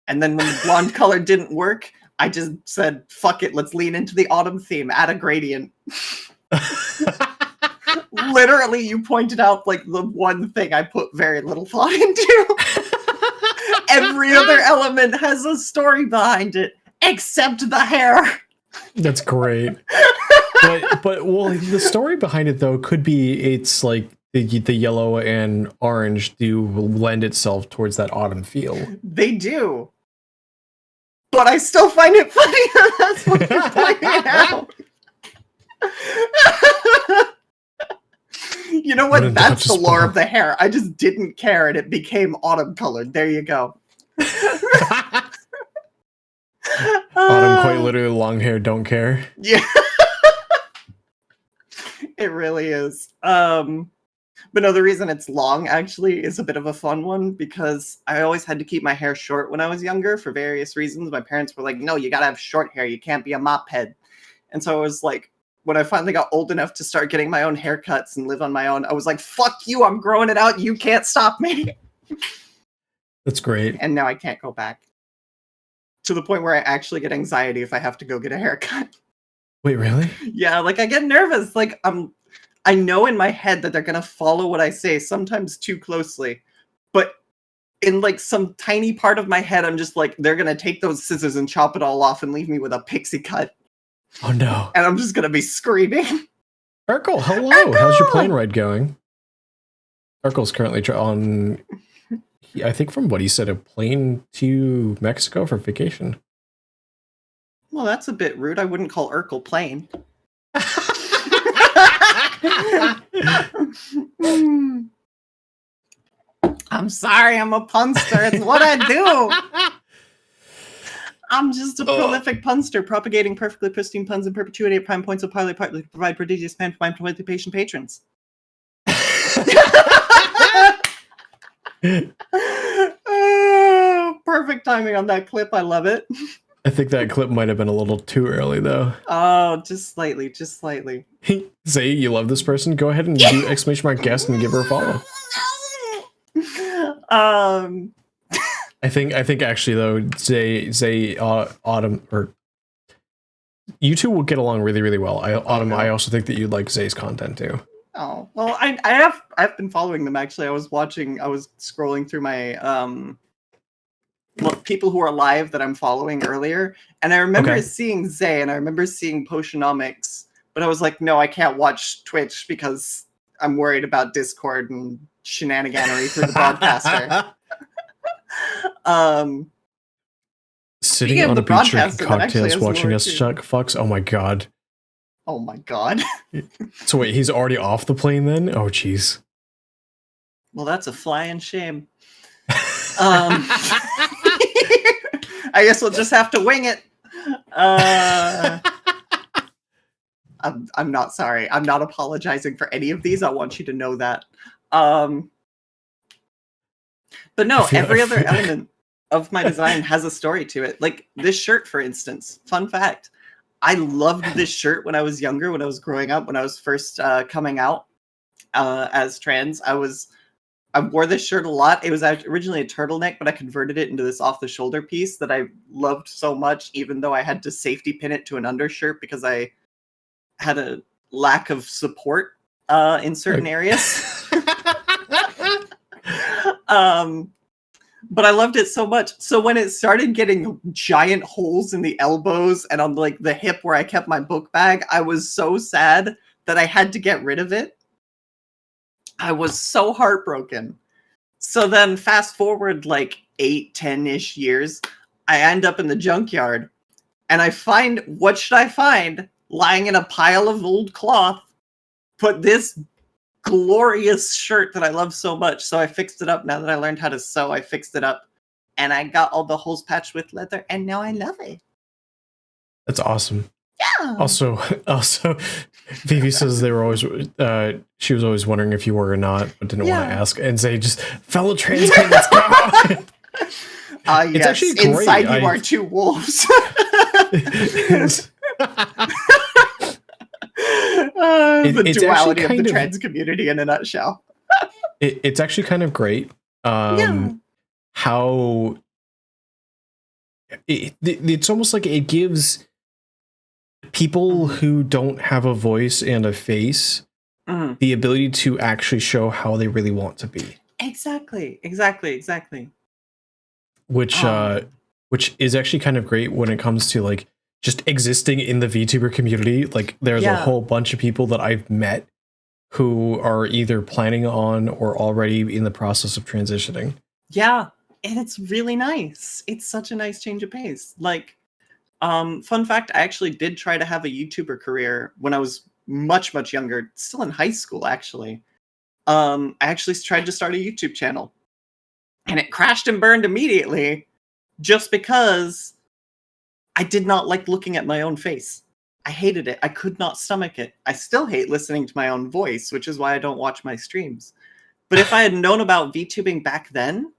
And then when the blonde color didn't work, I just said, fuck it, let's lean into the autumn theme, add a gradient. Literally, you pointed out like the one thing I put very little thought into. Every other element has a story behind it, except the hair.
That's great. but well, the story behind it though could be it's like the yellow and orange do lend itself towards that autumn feel.
They do. But I still find it funny that that's what you're pointing out. You know what? That's the lore of the hair. I just didn't care and it became autumn colored. There you go.
Autumn, quite literally, long hair, don't care.
Yeah. It really is. But no, the reason it's long actually is a bit of a fun one, because I always had to keep my hair short when I was younger for various reasons. My parents were like, no, you gotta have short hair. You can't be a mop head. And so I was like, when I finally got old enough to start getting my own haircuts and live on my own, I was like, fuck you, I'm growing it out. You can't stop me.
That's great.
And now I can't go back. To the point where I actually get anxiety if I have to go get a haircut.
Wait, really?
Yeah, like I get nervous. Like I know in my head that they're gonna follow what I say, sometimes too closely. But in like some tiny part of my head, I'm just like, they're gonna take those scissors and chop it all off and leave me with a pixie cut.
Oh no.
And I'm just gonna be screaming.
Urkel, hello.
Urkel!
How's your plane ride going? Urkel's currently on, I think from what he said, a plane to Mexico for vacation.
Well, that's a bit rude. I wouldn't call Urkel plain. I'm sorry, I'm a punster. It's what I do. I'm just a prolific punster, propagating perfectly pristine puns in perpetuity at prime points of parley, partly to provide prodigious pantomime to patient patrons. Oh, perfect timing on that clip. I love it.
I think that clip might have been a little too early, though.
Oh, just slightly, just slightly.
Say you love this person, go ahead and do exclamation mark guest and give her a follow. I think actually though, Zay, Autumn, or you two will get along really, really well. Autumn, I also think that you'd like Zay's content too.
Oh well, I've been following them actually. I was scrolling through my people who are live that I'm following earlier, and I remember seeing Zay and I remember seeing Potionomics, but I was like, no, I can't watch Twitch because I'm worried about Discord and shenaniganery through the broadcaster.
Sitting on a beach drinking cocktails watching us chuck fucks. Oh my god.
Oh my god.
So wait, he's already off the plane then? Oh jeez.
Well, that's a flying shame. I guess we'll just have to wing it. I'm not sorry. I'm not apologizing for any of these. I want you to know that. But no, every other element of my design has a story to it. Like this shirt, for instance. Fun fact. I loved this shirt when I was younger, when I was growing up, when I was first coming out as trans. I wore this shirt a lot. It was originally a turtleneck, but I converted it into this off-the-shoulder piece that I loved so much, even though I had to safety pin it to an undershirt because I had a lack of support in certain areas. But I loved it so much. So when it started getting giant holes in the elbows and on like the hip where I kept my book bag, I was so sad that I had to get rid of it. I was so heartbroken. So then fast forward like 8-10-ish years, I end up in the junkyard and I find, what should I find? Lying in a pile of old cloth, put this glorious shirt that I love so much. So I fixed it up. Now that I learned how to sew, I fixed it up and I got all the holes patched with leather and now I love it.
That's awesome.
Yeah.
Also, Vivi says they were always, she was always wondering if you were or not, but didn't want to ask. And say, just fellow trans kids, let's go.
Yes, it's actually great. Inside you are two wolves. The duality of the trans community in a nutshell.
It's actually kind of great. How it's almost like it gives people who don't have a voice and a face the ability to actually show how they really want to be.
Exactly.
Which is actually kind of great when it comes to like just existing in the VTuber community. Like there's a whole bunch of people that I've met who are either planning on or already in the process of transitioning.
Yeah, and it's really nice. It's such a nice change of pace. Like, fun fact, I actually did try to have a YouTuber career when I was much, much younger, still in high school, actually. I actually tried to start a YouTube channel. And it crashed and burned immediately just because I did not like looking at my own face. I hated it. I could not stomach it. I still hate listening to my own voice, which is why I don't watch my streams. But if I had known about VTubing back then,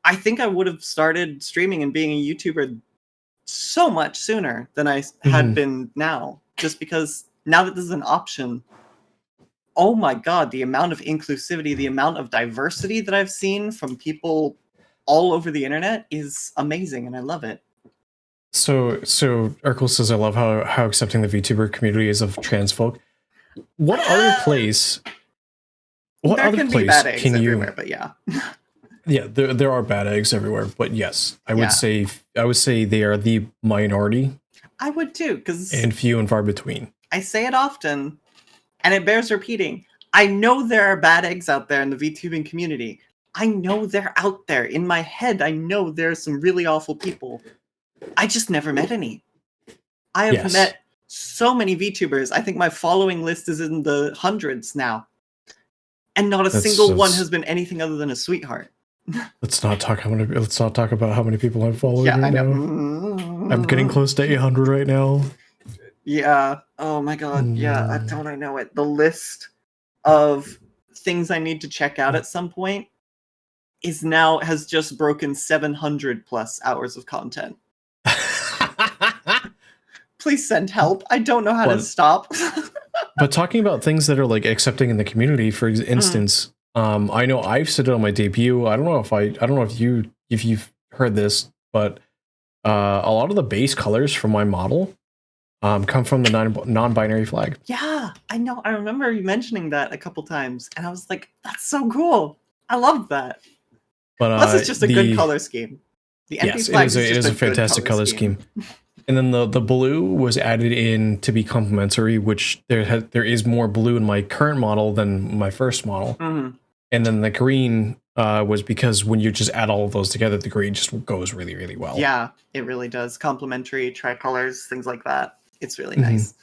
I think I would have started streaming and being a YouTuber so much sooner than I had been now. Just because now that this is an option, oh my god, the amount of inclusivity, the amount of diversity that I've seen from people all over the internet is amazing, and I love it.
So Urkel says, I love how accepting the VTuber community is of trans folk. What other place? What
there
other
can
place
be bad eggs
can
everywhere,
you?
But yeah.
Yeah, there are bad eggs everywhere, but yes, I would say they are the minority.
I would too, because
and few and far between.
I say it often, and it bears repeating. I know there are bad eggs out there in the VTubing community. I know they're out there. In my head, I know there are some really awful people. I just never met any. I have
Yes.
met so many VTubers. I think my following list is in the hundreds now. And not a single one has been anything other than a sweetheart.
Let's not talk about how many people I'm following
Yeah,
right
I know.
now. I'm getting close to 800 right now.
Yeah. Oh my god. Yeah. Don't I know it? The list of things I need to check out at some point has just broken 700 plus hours of content. Please send help. I don't know how to stop.
But talking about things that are like accepting in the community, for instance, I know I've said it on my debut. I don't know if you've heard this, but a lot of the base colors from my model come from the non-binary flag.
Yeah, I know. I remember you mentioning that a couple times, and I was like, "That's so cool! I love that."
But
plus, it's just a good color scheme. The NP flag
it is a fantastic color scheme. And then the blue was added in to be complementary, which there is more blue in my current model than my first model.
Mm-hmm.
And then the green was because when you just add all of those together, the green just goes really, really well.
Yeah, it really does. Complementary, tricolors, things like that. It's really nice.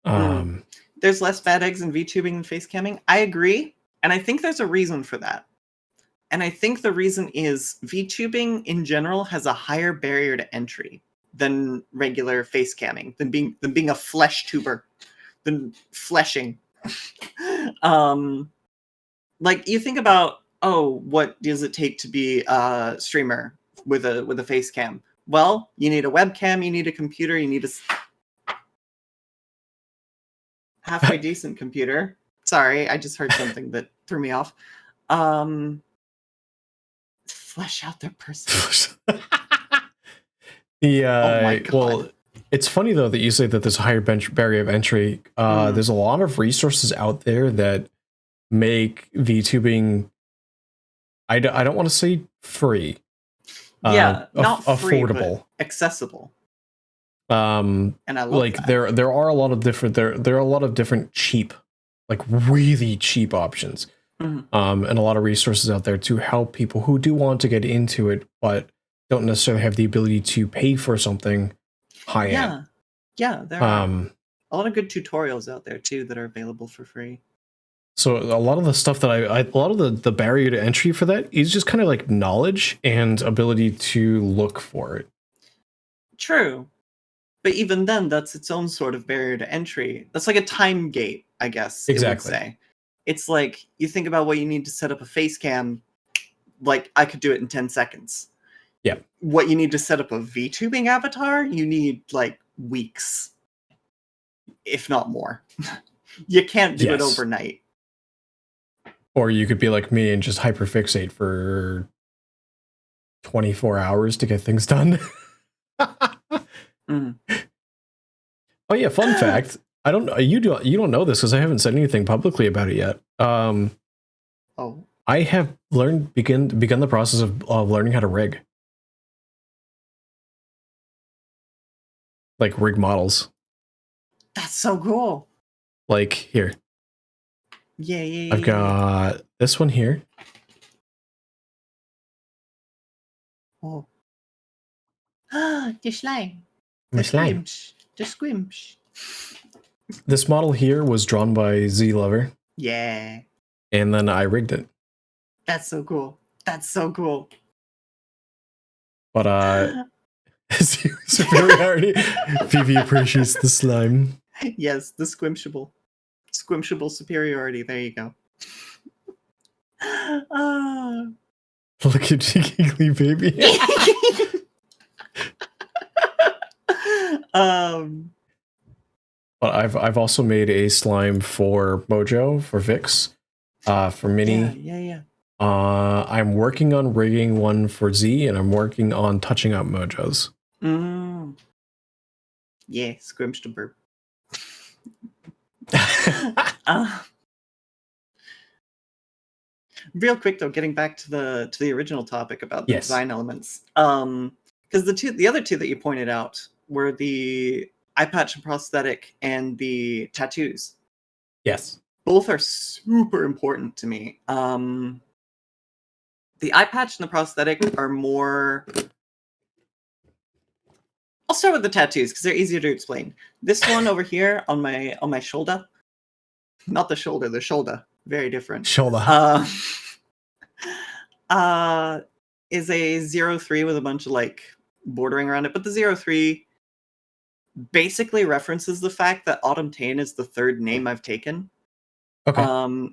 There's less bad eggs in VTubing than face camming. I agree. And I think there's a reason for that. And I think the reason is VTubing in general has a higher barrier to entry than regular face camming, than being a flesh tuber, than fleshing. Like you think about, what does it take to be a streamer with a face cam? Well, you need a webcam, you need a computer, you need a halfway decent computer. Sorry, I just heard something that threw me off. Flesh out their person.
Yeah. Oh my God. Well, it's funny though that you say that there's a higher barrier of entry. There's a lot of resources out there that make VTubing. I don't want to say free.
Yeah, not free,
affordable,
but accessible.
And I love like that. There are a lot of different cheap, like really cheap options. And a lot of resources out there to help people who do want to get into it, but don't necessarily have the ability to pay for something high end.
Yeah, there are a lot of good tutorials out there too that are available for free.
So a lot of the stuff that a lot of the barrier to entry for that is just kind of like knowledge and ability to look for it.
True. But even then, that's its own sort of barrier to entry. That's like a time gate, I guess.
Exactly.
It would say. It's like, you think about what you need to set up a face cam, like, I could do it in 10 seconds.
Yeah.
What you need to set up a VTubing avatar, you need, like, weeks. If not more. You can't do it overnight.
Or you could be like me and just hyperfixate for 24 hours to get things done. Oh yeah, fun fact. I don't know. You don't know this because I haven't said anything publicly about it yet. I have begun the process of learning how to rig. Like rig models.
That's so cool.
Like here.
Yeah.
I've got this one here.
Oh. The slime.
The slime.
The squimsh.
This model here was drawn by Z Lover.
Yeah.
And then I rigged it.
That's so cool. That's so cool.
But superiority. PV appreciates the slime.
Yes, the squimshable superiority. There you go.
Look at you, giggly baby. But I've also made a slime for Mojo, for Vix, for Mini.
Yeah.
I'm working on rigging one for Z, and I'm working on touching up Mojos.
Yeah, squimshable. Real quick though, getting back to the original topic about the design elements. because the other two that you pointed out were the eye patch and prosthetic and the tattoos.
Yes.
Both are super important to me. The eye patch and the prosthetic are more. I'll start with the tattoos because they're easier to explain. This one over here on my shoulder, not the shoulder, very different.
Shoulder.
Is a 03 with a bunch of like bordering around it, but the 03 basically references the fact that AutumnTeien is the third name I've taken.
Okay.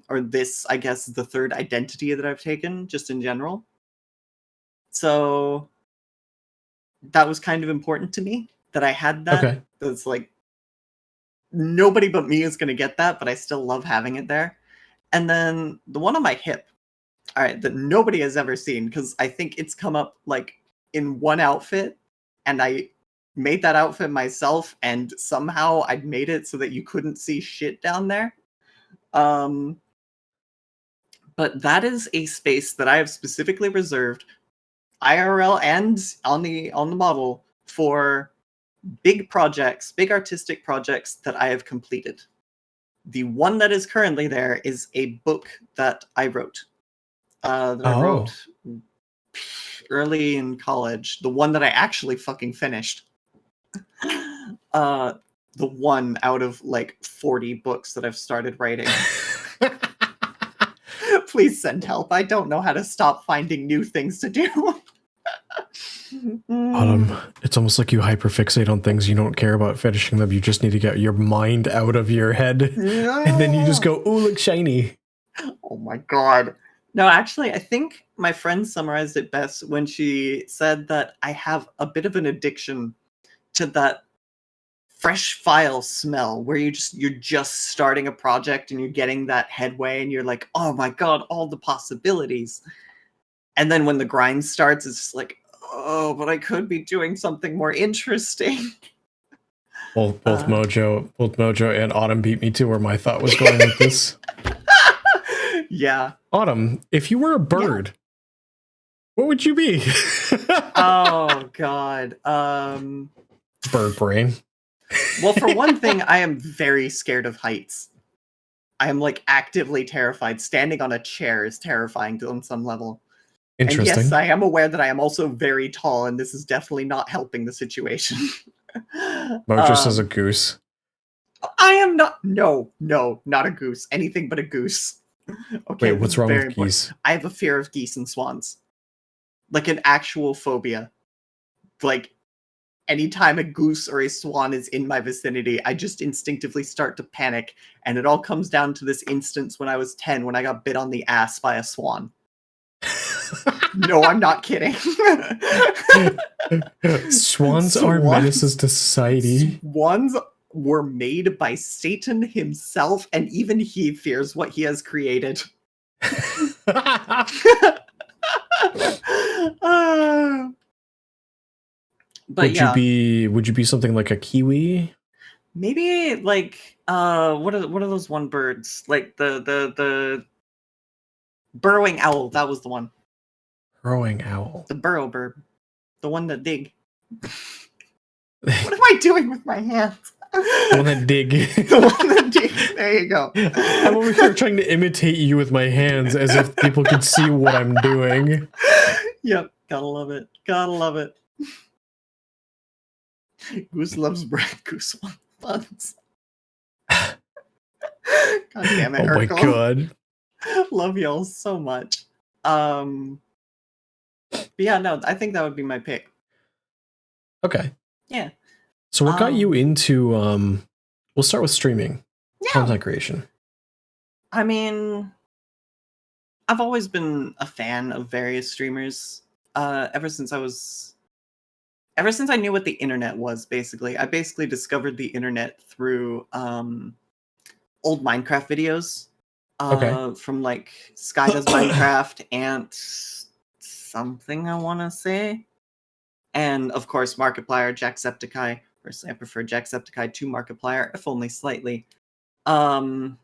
Or this, I guess, is the third identity that I've taken, just in general. So that was kind of important to me that I had that.
Okay.
That's like nobody but me is gonna get that, but I still love having it there. And then the one on my hip, all right, that nobody has ever seen because I think it's come up like in one outfit, and I made that outfit myself, and somehow I made it so that you couldn't see shit down there. But that is a space that I have specifically reserved, IRL and on the model, for big projects, big artistic projects that I have completed. The one that is currently there is a book that I wrote. I wrote early in college. The one that I actually fucking finished. The one out of like 40 books that I've started writing. Please send help. I don't know how to stop finding new things to do.
Autumn, it's almost like you hyperfixate on things you don't care about finishing them. You just need to get your mind out of your head. And then you just go, ooh, look shiny.
Oh my god. No, actually, I think my friend summarized it best when she said that I have a bit of an addiction to that fresh file smell where you're just starting a project and you're getting that headway and you're like, oh my god, all the possibilities. And then when the grind starts, it's just like, oh, but I could be doing something more interesting.
Both Mojo and Autumn beat me to where my thought was going with this.
Yeah.
Autumn, if you were a bird, what would you be?
Oh god.
Bird brain.
Well, for one thing, I am very scared of heights. I am like actively terrified. Standing on a chair is terrifying on some level.
Interesting.
And yes, I am aware that I am also very tall, and this is definitely not helping the situation.
Mojo says a goose.
I am not. No, not a goose. Anything but a goose. Okay.
Wait, what's wrong with geese?
I have a fear of geese and swans. Like an actual phobia. Like, anytime a goose or a swan is in my vicinity, I just instinctively start to panic. And it all comes down to this instance when I was 10, when I got bit on the ass by a swan. No, I'm not kidding.
Swans are menaces to society.
Swans were made by Satan himself, and even he fears what he has created. But
would you be something like a kiwi?
Maybe like what are those one birds? Like the burrowing owl, that was the one.
Burrowing owl.
The burrow bird. The one that dig. What am I doing with my hands?
The one that dig.
The one that dig. There you go.
I'm over here trying to imitate you with my hands as if people could see what I'm doing.
Yep. Gotta love it. Gotta love it. Goose loves bread. Goose wants buns. God damn it,
Oh my god.
Love y'all so much. But yeah, no, I think that would be my pick.
Okay.
Yeah.
So what got you into we'll start with streaming.
Yeah.
Content creation.
I mean, I've always been a fan of various streamers. Ever since I knew what the internet was, basically. I basically discovered the internet through old Minecraft videos. From like Sky Does Minecraft, Ant something, I want to say. And of course, Markiplier, Jacksepticeye. Personally, I prefer Jacksepticeye to Markiplier, if only slightly. But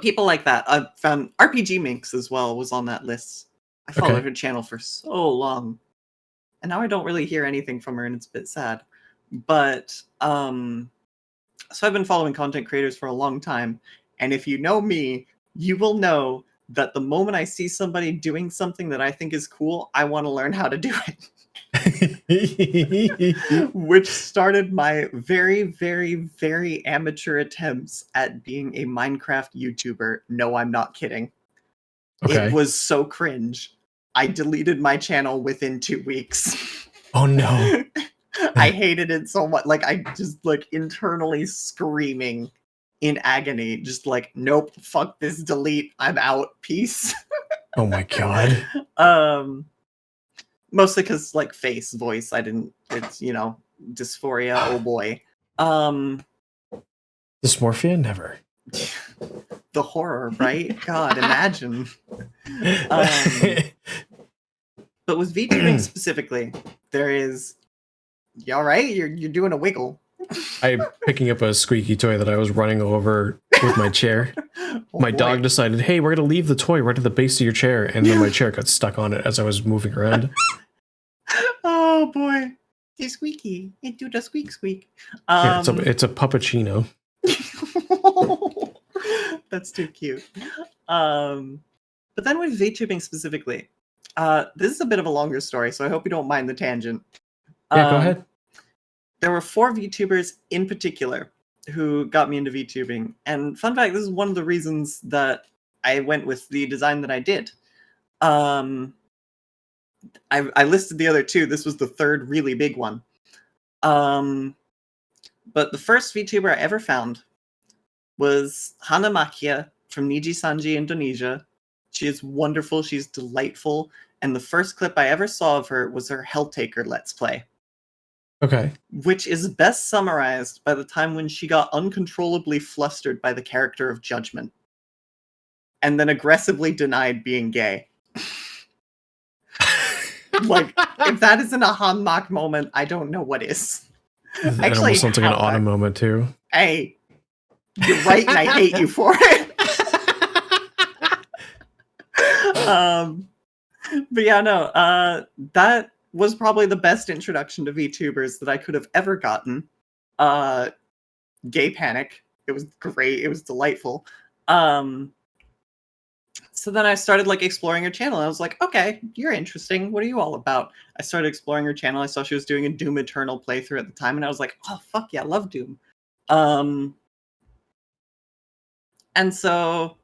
people like that. I found RPG Minx as well was on that list. I followed her channel for so long. And now I don't really hear anything from her, and it's a bit sad. But so I've been following content creators for a long time, and if you know me, you will know that the moment I see somebody doing something that I think is cool, I want to learn how to do it. Which started my very, very, very amateur attempts at being a Minecraft YouTuber. No, I'm not kidding.
Okay.
It was so cringe. I deleted my channel within 2 weeks.
Oh no.
I hated it so much. Like, I just, like, internally screaming in agony. Just like, nope, fuck this, delete, I'm out, peace.
Oh my god.
Mostly because, like, face, voice, it's, you know, dysphoria, oh boy.
Dysmorphia? Never.
The horror, right? God, imagine. But with VTubing specifically, there is... You all right? You're doing a wiggle.
I'm picking up a squeaky toy that I was running over with my chair.
Oh,
My
boy.
dog decided, hey, we're going to leave the toy right at the base of your chair. And then my chair got stuck on it as I was moving around.
Oh, boy. It's squeaky. It do the squeak squeak.
Yeah, it's a puppuccino.
That's too cute. But then with VTubing specifically, this is a bit of a longer story, so I hope you don't mind the tangent.
Yeah, go ahead.
There were 4 VTubers in particular who got me into VTubing. And fun fact, this is one of the reasons that I went with the design that I did. I listed the other 2. This was the third really big one. But the first VTuber I ever found was Hana Makia from Niji Sanji, Indonesia. She is wonderful. She's delightful. And the first clip I ever saw of her was her Helltaker Let's Play.
Okay.
Which is best summarized by the time when she got uncontrollably flustered by the character of Judgment. And then aggressively denied being gay. Like, if that isn't a Hanmak moment, I don't know what is.
It almost sounds like an Autumn moment, too.
Hey, you're right, and I hate you for it. But yeah, no, that was probably the best introduction to VTubers that I could have ever gotten. Gay Panic. It was great. It was delightful. So then I started like exploring her channel. I was like, okay, you're interesting. What are you all about? I started exploring her channel. I saw she was doing a Doom Eternal playthrough at the time, and I was like, oh fuck yeah, I love Doom. And so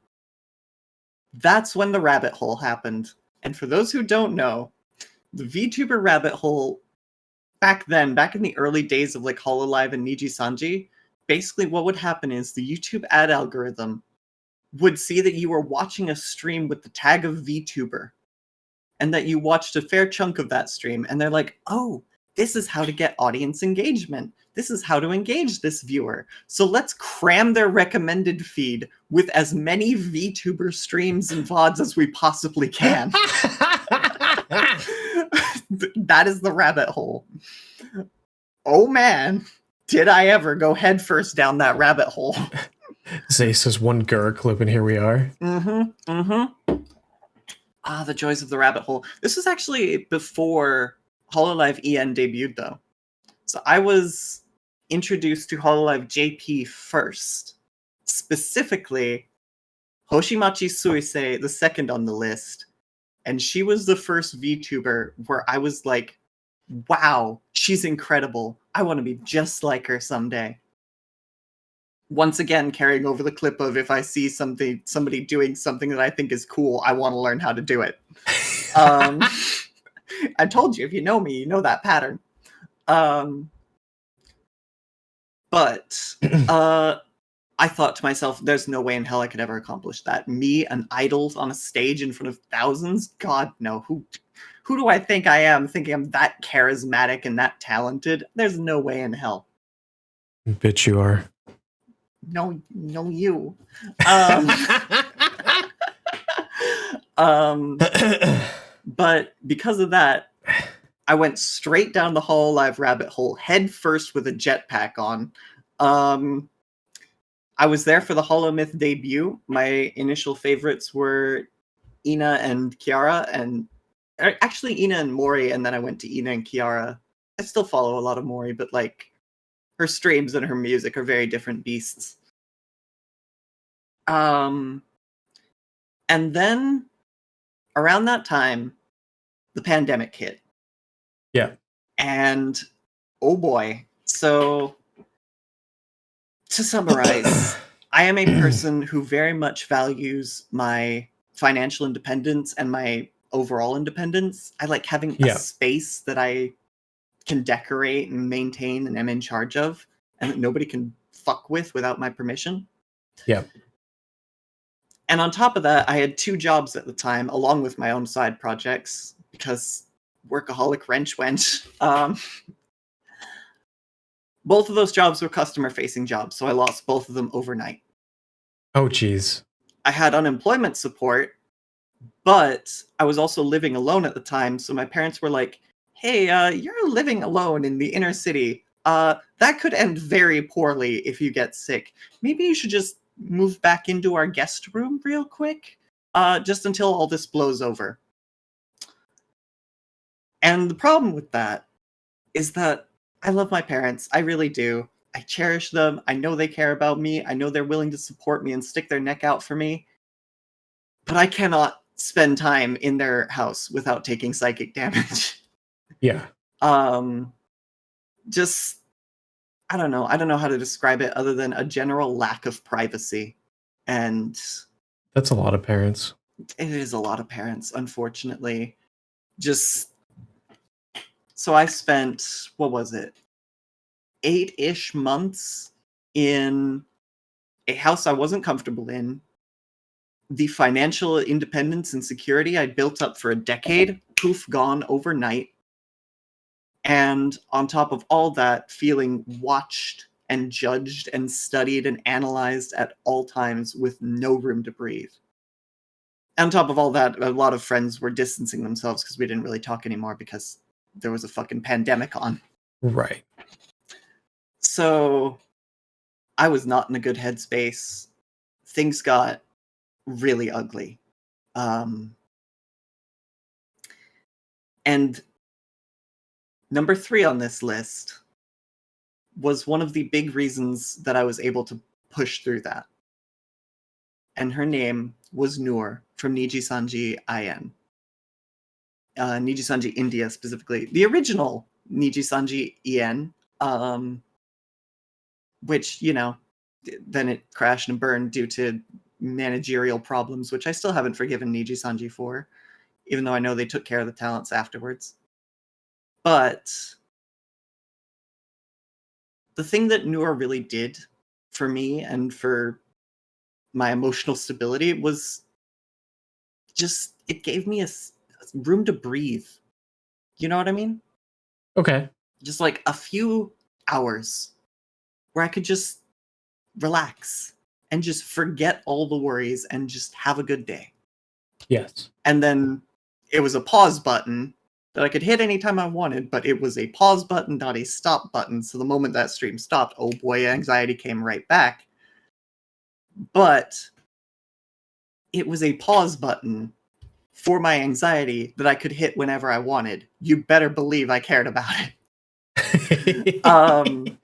that's when the rabbit hole happened. And for those who don't know, the VTuber rabbit hole back then, back in the early days of like Hololive and Niji Sanji, basically what would happen is the YouTube ad algorithm would see that you were watching a stream with the tag of VTuber and that you watched a fair chunk of that stream, and they're like, oh, this is how to get audience engagement. This is how to engage this viewer. So let's cram their recommended feed with as many VTuber streams and VODs as we possibly can. That is the rabbit hole. Oh man, did I ever go headfirst down that rabbit hole.
Zay says one Gurr clip and here we are.
Ah, the joys of the rabbit hole. This was actually before Hololive EN debuted, though. So I was introduced to Hololive JP first. Specifically, Hoshimachi Suisei, the second on the list. And she was the first VTuber where I was like, wow, she's incredible. I want to be just like her someday. Once again, carrying over the clip of if I see somebody doing something that I think is cool, I want to learn how to do it. I told you, if you know me, you know that pattern. But I thought to myself, there's no way in hell I could ever accomplish that. Me, an idol on a stage in front of thousands? God, no. Who do I think I am, thinking I'm that charismatic and that talented? There's no way in hell.
Bitch, you are.
No, you. But because of that, I went straight down the Hololive rabbit hole, head first with a jetpack on. I was there for the Holomyth debut. My initial favorites were Ina and Kiara, and Actually, Ina and Mori, and then I went to Ina and Kiara. I still follow a lot of Mori, but like her streams and her music are very different beasts. And then around that time, the pandemic hit.
Yeah.
And oh boy. So to summarize, I am a person who very much values my financial independence and my overall independence. I like having a space that I can decorate and maintain and am in charge of, and that nobody can fuck with without my permission.
Yeah.
And on top of that, I had 2 jobs at the time, along with my own side projects, because workaholic wrench went. Both of those jobs were customer-facing jobs, so I lost both of them overnight.
Oh, geez.
I had unemployment support, but I was also living alone at the time, so my parents were like, hey, you're living alone in the inner city. That could end very poorly if you get sick. Maybe you should just move back into our guest room real quick, just until all this blows over. And the problem with that is that I love my parents. I really do. I cherish them. I know they care about me. I know they're willing to support me and stick their neck out for me. But I cannot spend time in their house without taking psychic damage.
Yeah.
Just, I don't know. I don't know how to describe it other than a general lack of privacy. And
that's a lot of parents.
It is a lot of parents, unfortunately. Just, so I spent, what was it? 8-ish months in a house I wasn't comfortable in. The financial independence and security I'd built up for a decade, poof, gone overnight. And on top of all that, feeling watched and judged and studied and analyzed at all times with no room to breathe. And on top of all that, a lot of friends were distancing themselves because we didn't really talk anymore because there was a fucking pandemic on.
Right.
So I was not in a good headspace. Things got really ugly. And number 3 on this list was one of the big reasons that I was able to push through that. And her name was Noor from Nijisanji IN. Nijisanji India specifically. The original Nijisanji IN, which, you know, then it crashed and burned due to managerial problems, which I still haven't forgiven Nijisanji for, even though I know they took care of the talents afterwards. But the thing that Noor really did for me and for my emotional stability was just, it gave me a room to breathe. You know what I mean?
Okay.
Just like a few hours where I could just relax and just forget all the worries and just have a good day.
Yes.
And then it was a pause button that I could hit anytime I wanted, but it was a pause button, not a stop button. So the moment that stream stopped, oh boy, anxiety came right back. But it was a pause button for my anxiety that I could hit whenever I wanted. You better believe I cared about it.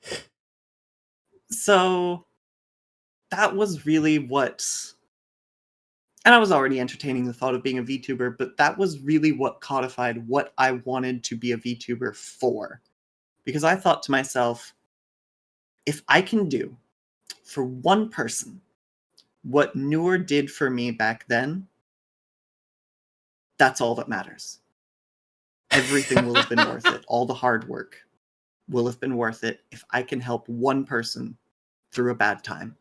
So that was really what, and I was already entertaining the thought of being a VTuber, but that was really what codified what I wanted to be a VTuber for. Because I thought to myself, if I can do for one person what Noor did for me back then, that's all that matters. Everything will have been worth it. All the hard work will have been worth it if I can help one person through a bad time.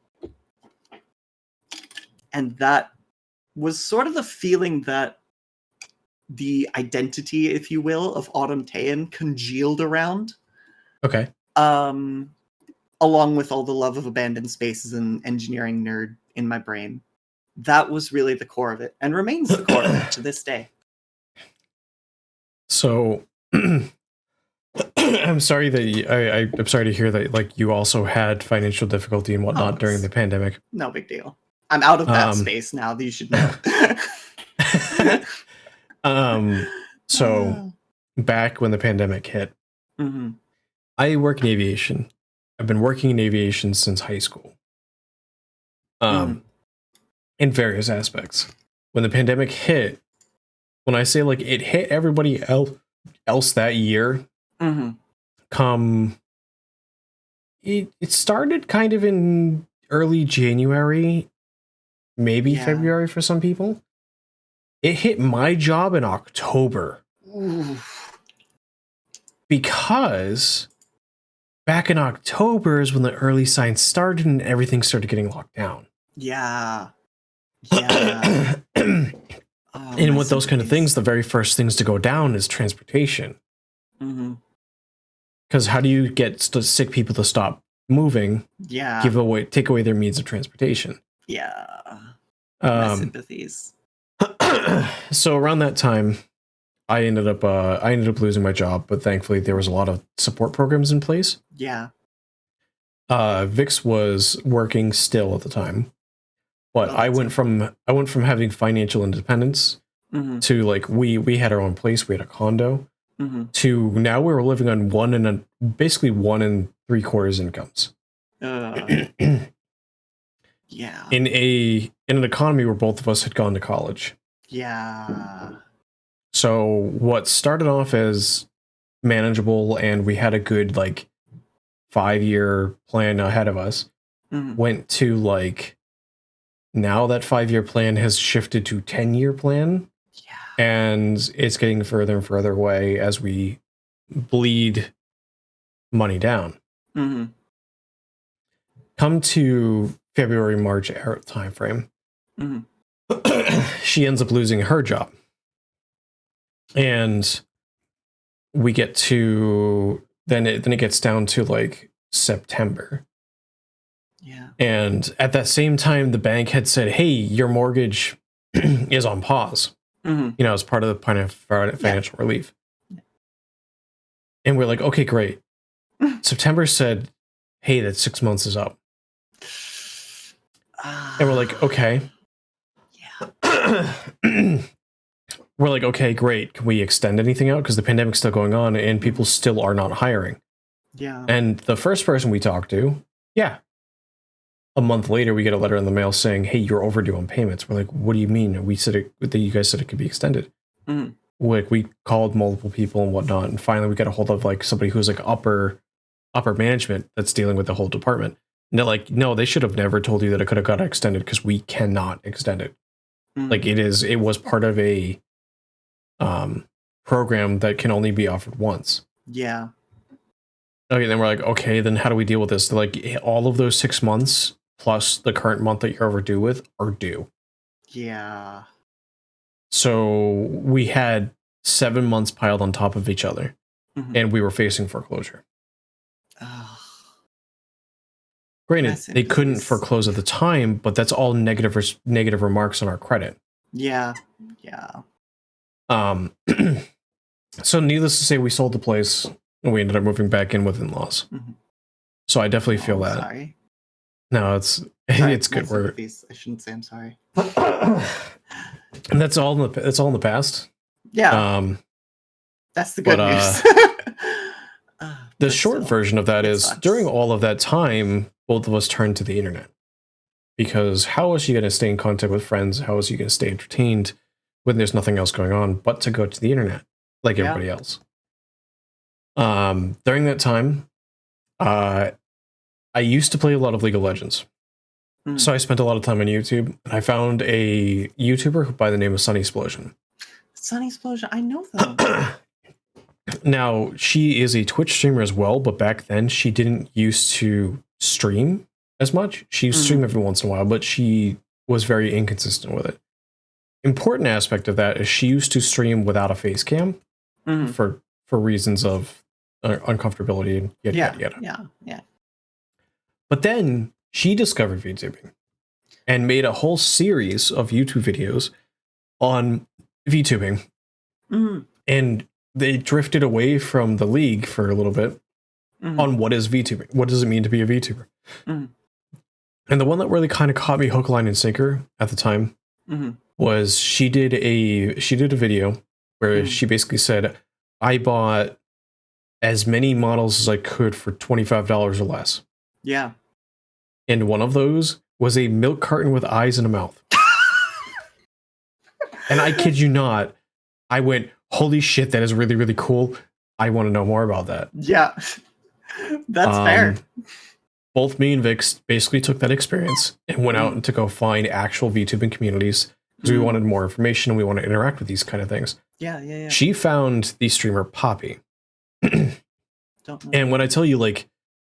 And that was sort of the feeling that the identity, if you will, of AutumnTeien congealed around.
Okay.
Along with all the love of abandoned spaces and engineering nerd in my brain. That was really the core of it, and remains the core of it to this day.
So I'm sorry that I'm sorry to hear that, like, you also had financial difficulty and whatnot during the pandemic.
No big deal. I'm out of that space now. You should know.
So back when the pandemic hit,
Mm-hmm.
I work in aviation. I've been working in aviation since high school. In various aspects. When the pandemic hit, when I say like it hit everybody else that year, it started kind of in early January, maybe February for some people. It hit my job in October. Because back in October is when the early signs started and everything started getting locked down.
Yeah.
And with those kind of things, the very first things to go down is transportation. Because how do you get sick people to stop moving?
Yeah.
Take away their means of transportation.
Yeah. My sympathies.
So around that time, I ended up losing my job, but thankfully there was a lot of support programs in place.
Yeah.
Vix was working still at the time, but I went from having financial independence to like we had our own place, we had a condo, to now we were living on basically 1 3/4 incomes.
Yeah.
In an economy where both of us had gone to college.
Yeah.
So what started off as manageable and we had a good like 5-year plan ahead of us went to like now that 5-year plan has shifted to 10-year plan.
Yeah.
And it's getting further and further away as we bleed money down. Come to February, March time frame. She ends up losing her job. And we get to then it gets down to like September.
Yeah.
And at that same time, the bank had said, "Hey, your mortgage is on pause." You know, as part of the financial relief. And we're like, "Okay, great." September said, "Hey, that 6 months is up." And we're like, "Okay."
Yeah.
We're like, "Okay, great. Can we extend anything out? Because the pandemic's still going on and people still are not hiring."
Yeah.
And the first person we talked to, a month later, we get a letter in the mail saying, "Hey, you're overdue on payments." We're like, "What do you mean?" We said you guys said it could be extended. Like we called multiple people and whatnot, and finally we got a hold of like somebody who's like upper management that's dealing with the whole department. And they're like, "No, they should have never told you that it could have got extended because we cannot extend it. Like it was part of a program that can only be offered once."
Yeah.
Okay, then we're like, "Okay, then how do we deal with this?" They're like, all of those 6 months plus the current month that you're overdue with are due.
Yeah.
So we had 7 months piled on top of each other, and we were facing foreclosure. Granted, they couldn't foreclose at the time, but that's all negative remarks on our credit.
Yeah. Yeah.
So needless to say, we sold the place and we ended up moving back in with in-laws. So I definitely feel that.
Sorry.
No, it's good.
I shouldn't say I'm sorry.
And that's all in the past.
Yeah. That's the good news.
The short version of that is during all of that time, both of us turned to the internet. Because how is you going to stay in contact with friends? How is you going to stay entertained when there's nothing else going on but to go to the internet like everybody else? During that time, I used to play a lot of League of Legends. So I spent a lot of time on YouTube, and I found a YouTuber by the name of Sunny Explosion.
Sunny Explosion, I know them.
Now, she is a Twitch streamer as well, but back then she didn't used to stream as much. She used to stream every once in a while, but she was very inconsistent with it. Important aspect of that is she used to stream without a face cam for reasons of uncomfortability and yada.
Yeah.
But then she discovered VTubing and made a whole series of YouTube videos on VTubing. And they drifted away from the league for a little bit on what is VTubing. What does it mean to be a VTuber? And the one that really kind of caught me hook, line, and sinker at the time was she did a video where she basically said, I bought as many models as I could for $25 or less.
Yeah.
And one of those was a milk carton with eyes and a mouth. And I kid you not, I went, holy shit, that is really, really cool. I want to know more about that.
Yeah. That's fair.
Both me and Vix basically took that experience and went out to go find actual VTubing communities because we wanted more information and we want to interact with these kind of things.
Yeah.
She found the streamer Poppy.
Don't know.
And when I tell you, like,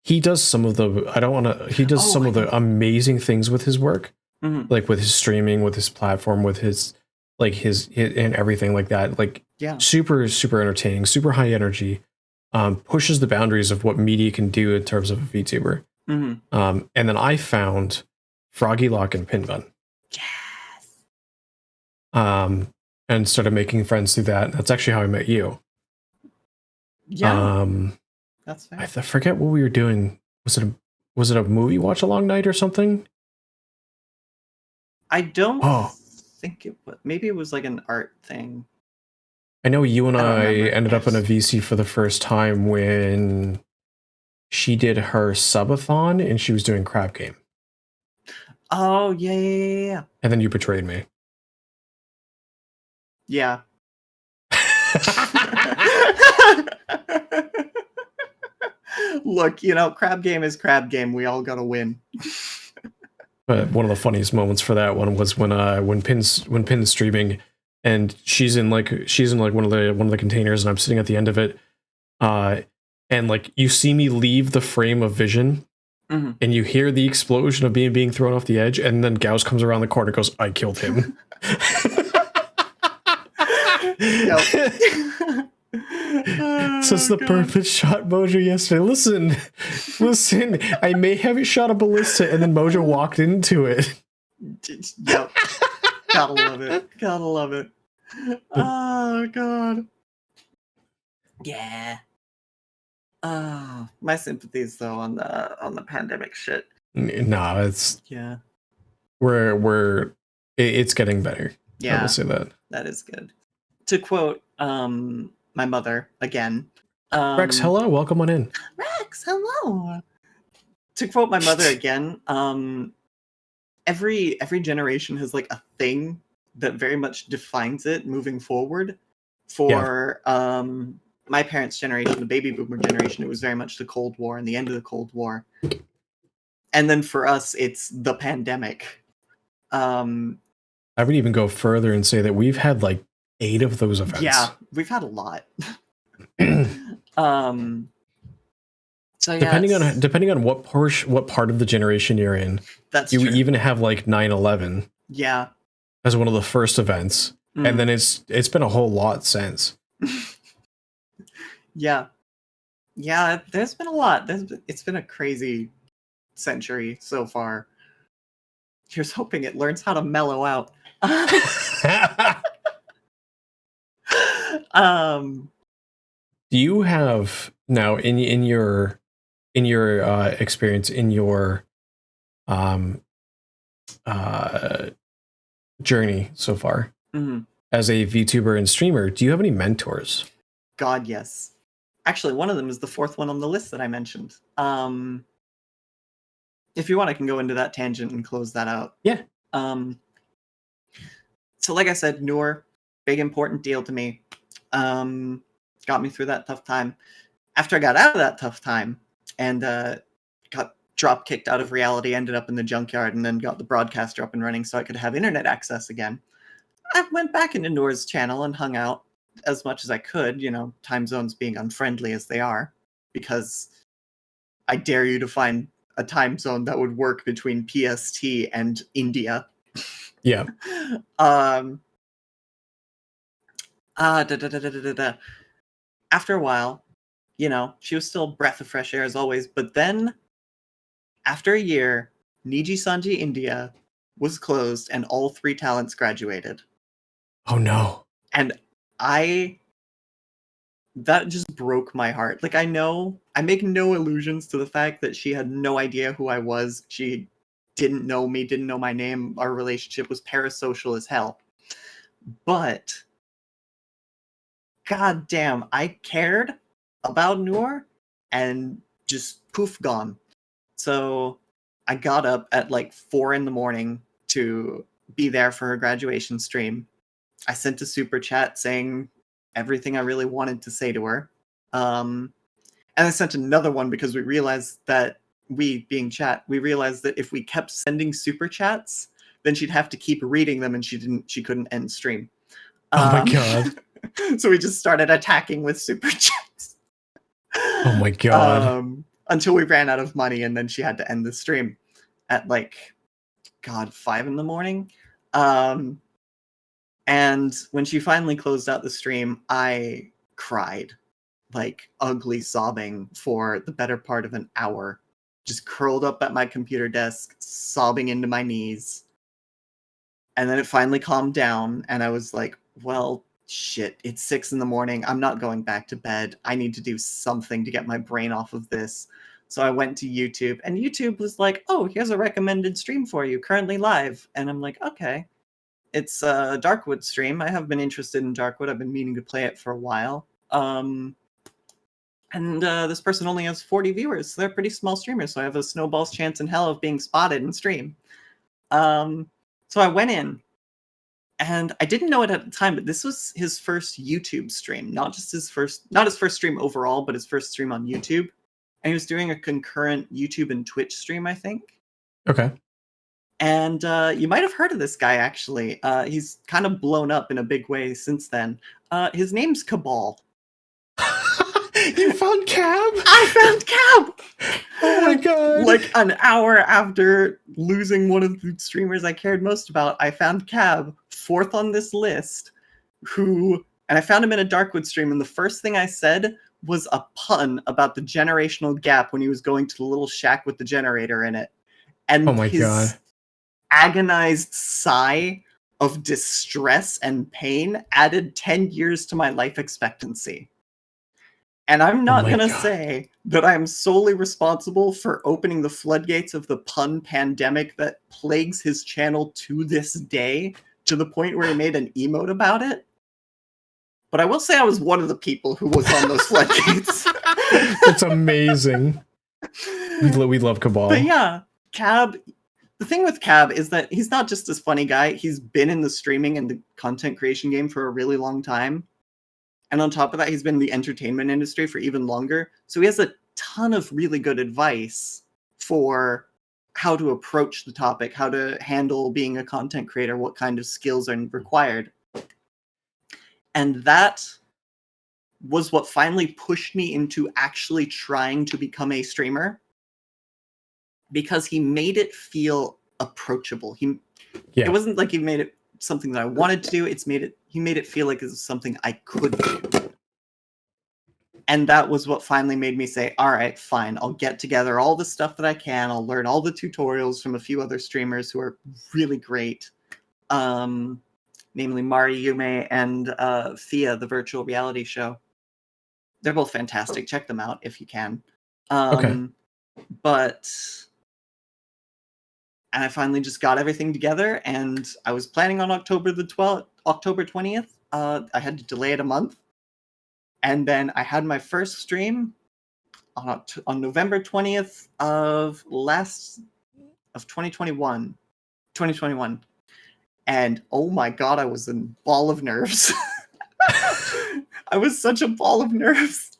he does some of the, I don't want to, he does some of the amazing things with his work, like with his streaming, with his platform, with his, like his and everything like that. Like, super, super entertaining, super high energy, pushes the boundaries of what media can do in terms of a VTuber. And then I found Froggy Lock and Pinbun.
Yes.
And started making friends through that. That's actually how I met you.
Yeah. That's fair.
I forget what we were doing. Was it a movie watch along night or something?
I don't think it was. Maybe it was like an art thing.
I know you and I ended up in a VC for the first time when she did her subathon and she was doing Crab Game.
Oh, yeah.
And then you betrayed me.
Yeah. Look, Crab Game is Crab Game. We all gotta win.
But one of the funniest moments for that one was when Pin's streaming and she's in like one of the containers and I'm sitting at the end of it, and like you see me leave the frame of vision, and you hear the explosion of being thrown off the edge, and then Gauss comes around the corner and goes, "I killed him." So it's the perfect shot Mojo yesterday. Listen, I may have shot a ballista and then Mojo walked into it.
Yep. Gotta love it. Oh god. Yeah. My sympathies though on the pandemic shit.
Nah, it's
yeah.
It's getting better.
Yeah.
I will say that.
That is good. To quote my mother again.
Rex, hello, welcome on in.
Rex, hello. To quote my mother again, every generation has like a thing that very much defines it moving forward. For my parents' generation, the baby boomer generation, it was very much the Cold War and the end of the Cold War. And then for us, it's the pandemic.
I would even go further and say that we've had like 8 of those events.
Yeah, we've had a lot. So
depending on what part of the generation you're in,
that's
you
true.
even have like 9/11.
Yeah,
as one of the first events, and then it's been a whole lot since.
Yeah, there's been a lot. It's been a crazy century so far. Here's hoping it learns how to mellow out.
Do you have now in your experience in your journey so far as a VTuber and streamer, do you have any mentors?
God, yes. Actually, one of them is the 4th one on the list that I mentioned. If you want, I can go into that tangent and close that out.
Yeah.
So like I said, Noor, big important deal to me. Got me through that tough time. After I got out of that tough time and got drop kicked out of reality, ended up in the junkyard, and then got the broadcaster up and running so I could have internet access again, I went back into Noor's channel and hung out as much as I could, time zones being unfriendly as they are, because I dare you to find a time zone that would work between PST and India.
Yeah.
After a while, she was still a breath of fresh air as always, but then after a year, Niji Sanji India was closed and all 3 talents graduated.
Oh no.
And that just broke my heart. Like, I make no illusions to the fact that she had no idea who I was. She didn't know me, didn't know my name. Our relationship was parasocial as hell. But god damn, I cared about Noor, and just poof, gone. So I got up at like 4 in the morning to be there for her graduation stream. I sent a super chat saying everything I really wanted to say to her. And I sent another one because we realized that being chat, we realized that if we kept sending super chats, then she'd have to keep reading them and she couldn't end stream.
Oh my god.
So we just started attacking with super chats.
Oh my god.
Until we ran out of money, and then she had to end the stream at like, God, 5 in the morning. And when she finally closed out the stream, I cried, like ugly sobbing for the better part of an hour, just curled up at my computer desk, sobbing into my knees. And then it finally calmed down, and I was like, well, shit, it's 6 in the morning. I'm not going back to bed. I need to do something to get my brain off of this. So I went to YouTube, and YouTube was like, oh, here's a recommended stream for you, currently live. And I'm like, okay. It's a Darkwood stream. I have been interested in Darkwood. I've been meaning to play it for a while. And this person only has 40 viewers, so they're pretty small streamers, so I have a snowball's chance in hell of being spotted in stream. So I went in, and I didn't know it at the time, but this was his first YouTube stream, not his first stream overall, but his first stream on YouTube. And he was doing a concurrent YouTube and Twitch stream, I think.
Okay.
And you might have heard of this guy, actually. He's kind of blown up in a big way since then. His name's Cabal.
You found Cab?
I found Cab!
Oh my god.
Like an hour after losing one of the streamers I cared most about, I found Cab, 4th on this list, and I found him in a Darkwood stream, and the first thing I said was a pun about the generational gap when he was going to the little shack with the generator in it. And
oh my god.
Agonized sigh of distress and pain added 10 years to my life expectancy. And I'm not going to say that I'm solely responsible for opening the floodgates of the pun pandemic that plagues his channel to this day, to the point where he made an emote about it. But I will say I was one of the people who was on those floodgates.
That's amazing. We love Cabal.
But yeah, Cab... The thing with Cab is that he's not just this funny guy. He's been in the streaming and the content creation game for a really long time. And on top of that, he's been in the entertainment industry for even longer. So he has a ton of really good advice for how to approach the topic, how to handle being a content creator, what kind of skills are required. And that was what finally pushed me into actually trying to become a streamer. Because he made it feel approachable. It wasn't like he made it something that I wanted to do. He made it feel like it was something I could do. And that was what finally made me say, all right, fine. I'll get together all the stuff that I can. I'll learn all the tutorials from a few other streamers who are really great. Namely Mari Yume and Thea, the virtual reality show. They're both fantastic. Check them out if you can.
Okay.
And I finally just got everything together, and I was planning on October 20th. I had to delay it a month. And then I had my first stream on November 20th of 2021. And oh my god, I was a ball of nerves. I was such a ball of nerves.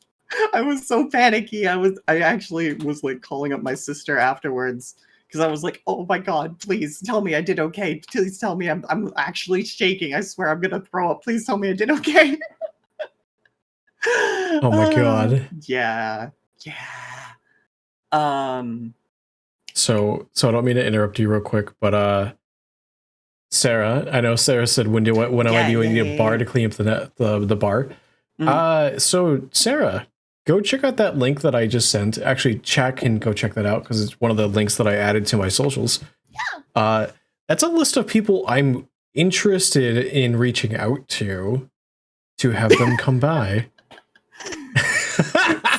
I was so panicky. I actually was like calling up my sister afterwards. Because I was like, oh my god, please tell me I did okay. Please tell me I'm actually shaking. I swear I'm going to throw up. Please tell me I did okay.
Oh my god.
Yeah.
So I don't mean to interrupt you real quick, but Sarah, I know Sarah said when am I doing a bar to clean up the bar?
Mm.
So Sarah, go check out that link that I just sent. Actually, chat can go check that out because it's one of the links that I added to my socials. Yeah. That's a list of people I'm interested in reaching out to have them come by.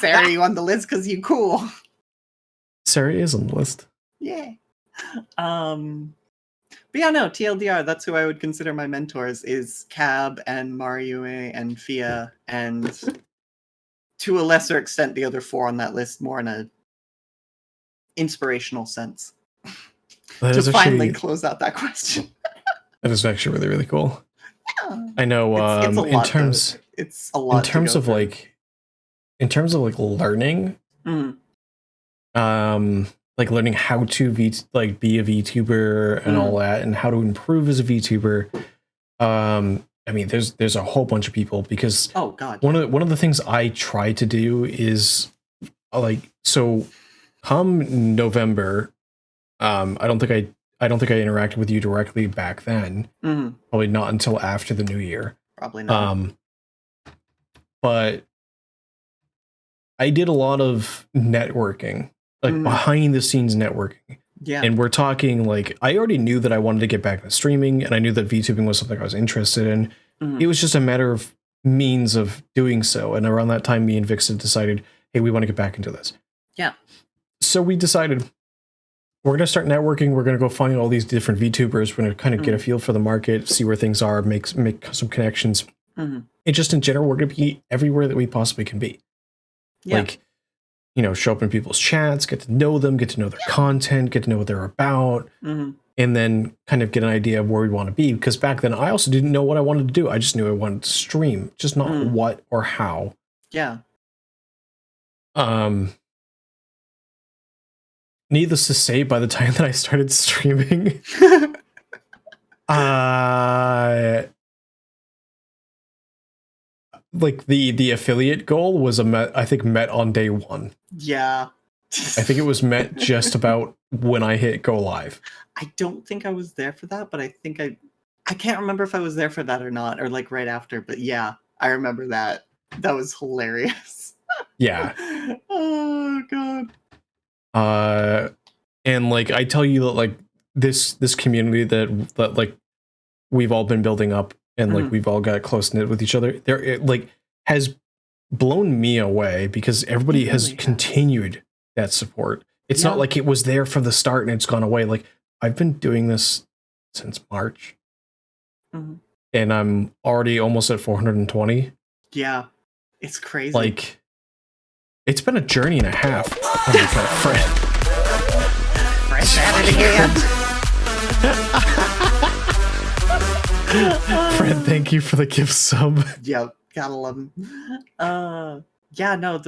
Sarah, you on the list because you cool.
Sarah is on the list.
Yeah. But But yeah, no, TLDR, that's who I would consider my mentors, is Cab and Mariue and Fia, and to a lesser extent the other four on that list, more in a inspirational sense.
That
To
is
finally
actually
close out that question.
that is actually really, really cool.
Yeah.
I know
It's a
in
lot,
terms
it's a lot to go
of
through.
in terms of like learning, like learning how to be a VTuber and all that, and how to improve as a VTuber. I mean, there's a whole bunch of people, because
oh god,
one of the things I try to do is like, so come November, I don't think I interacted with you directly back then. Probably not until after the new year.
Probably not.
But I did a lot of networking, like behind the scenes networking.
Yeah.
And we're talking like, I already knew that I wanted to get back into streaming, and I knew that VTubing was something I was interested in. It was just a matter of means of doing so. And around that time, me and Vixen decided, hey, we want to get back into this.
Yeah.
So we decided we're going to start networking. We're going to go find all these different VTubers. We're going to kind of get a feel for the market, see where things are, make some connections. And just in general, we're going to be everywhere that we possibly can be. Yeah. Like, you know, show up in people's chats, get to know them, get to know their content, get to know what they're about, and then kind of get an idea of where we want to be. Because back then, I also didn't know what I wanted to do. I just knew I wanted to stream, just not what or how.
Yeah.
Needless to say, by the time that I started streaming, like the affiliate goal was I think met on day one.
Yeah.
I think it was met just about when I hit go live.
I don't think I was there for that, but I think I can't remember if I was there for that or not, or like right after, but yeah, I remember that. That was hilarious.
Yeah.
Oh god.
And like, I tell you that like this community that like we've all been building up, and like we've all got close knit with each other, it like has blown me away, because everybody has continued that support. It's not like it was there from the start and it's gone away. Like, I've been doing this since March, and I'm already almost at 420.
Yeah, it's crazy.
Like, it's been a journey and a half. Oh my god, Fred.
Fred's at it again.
Fred, thank you for the gift sub.
Yep, gotta love him. Yeah, no,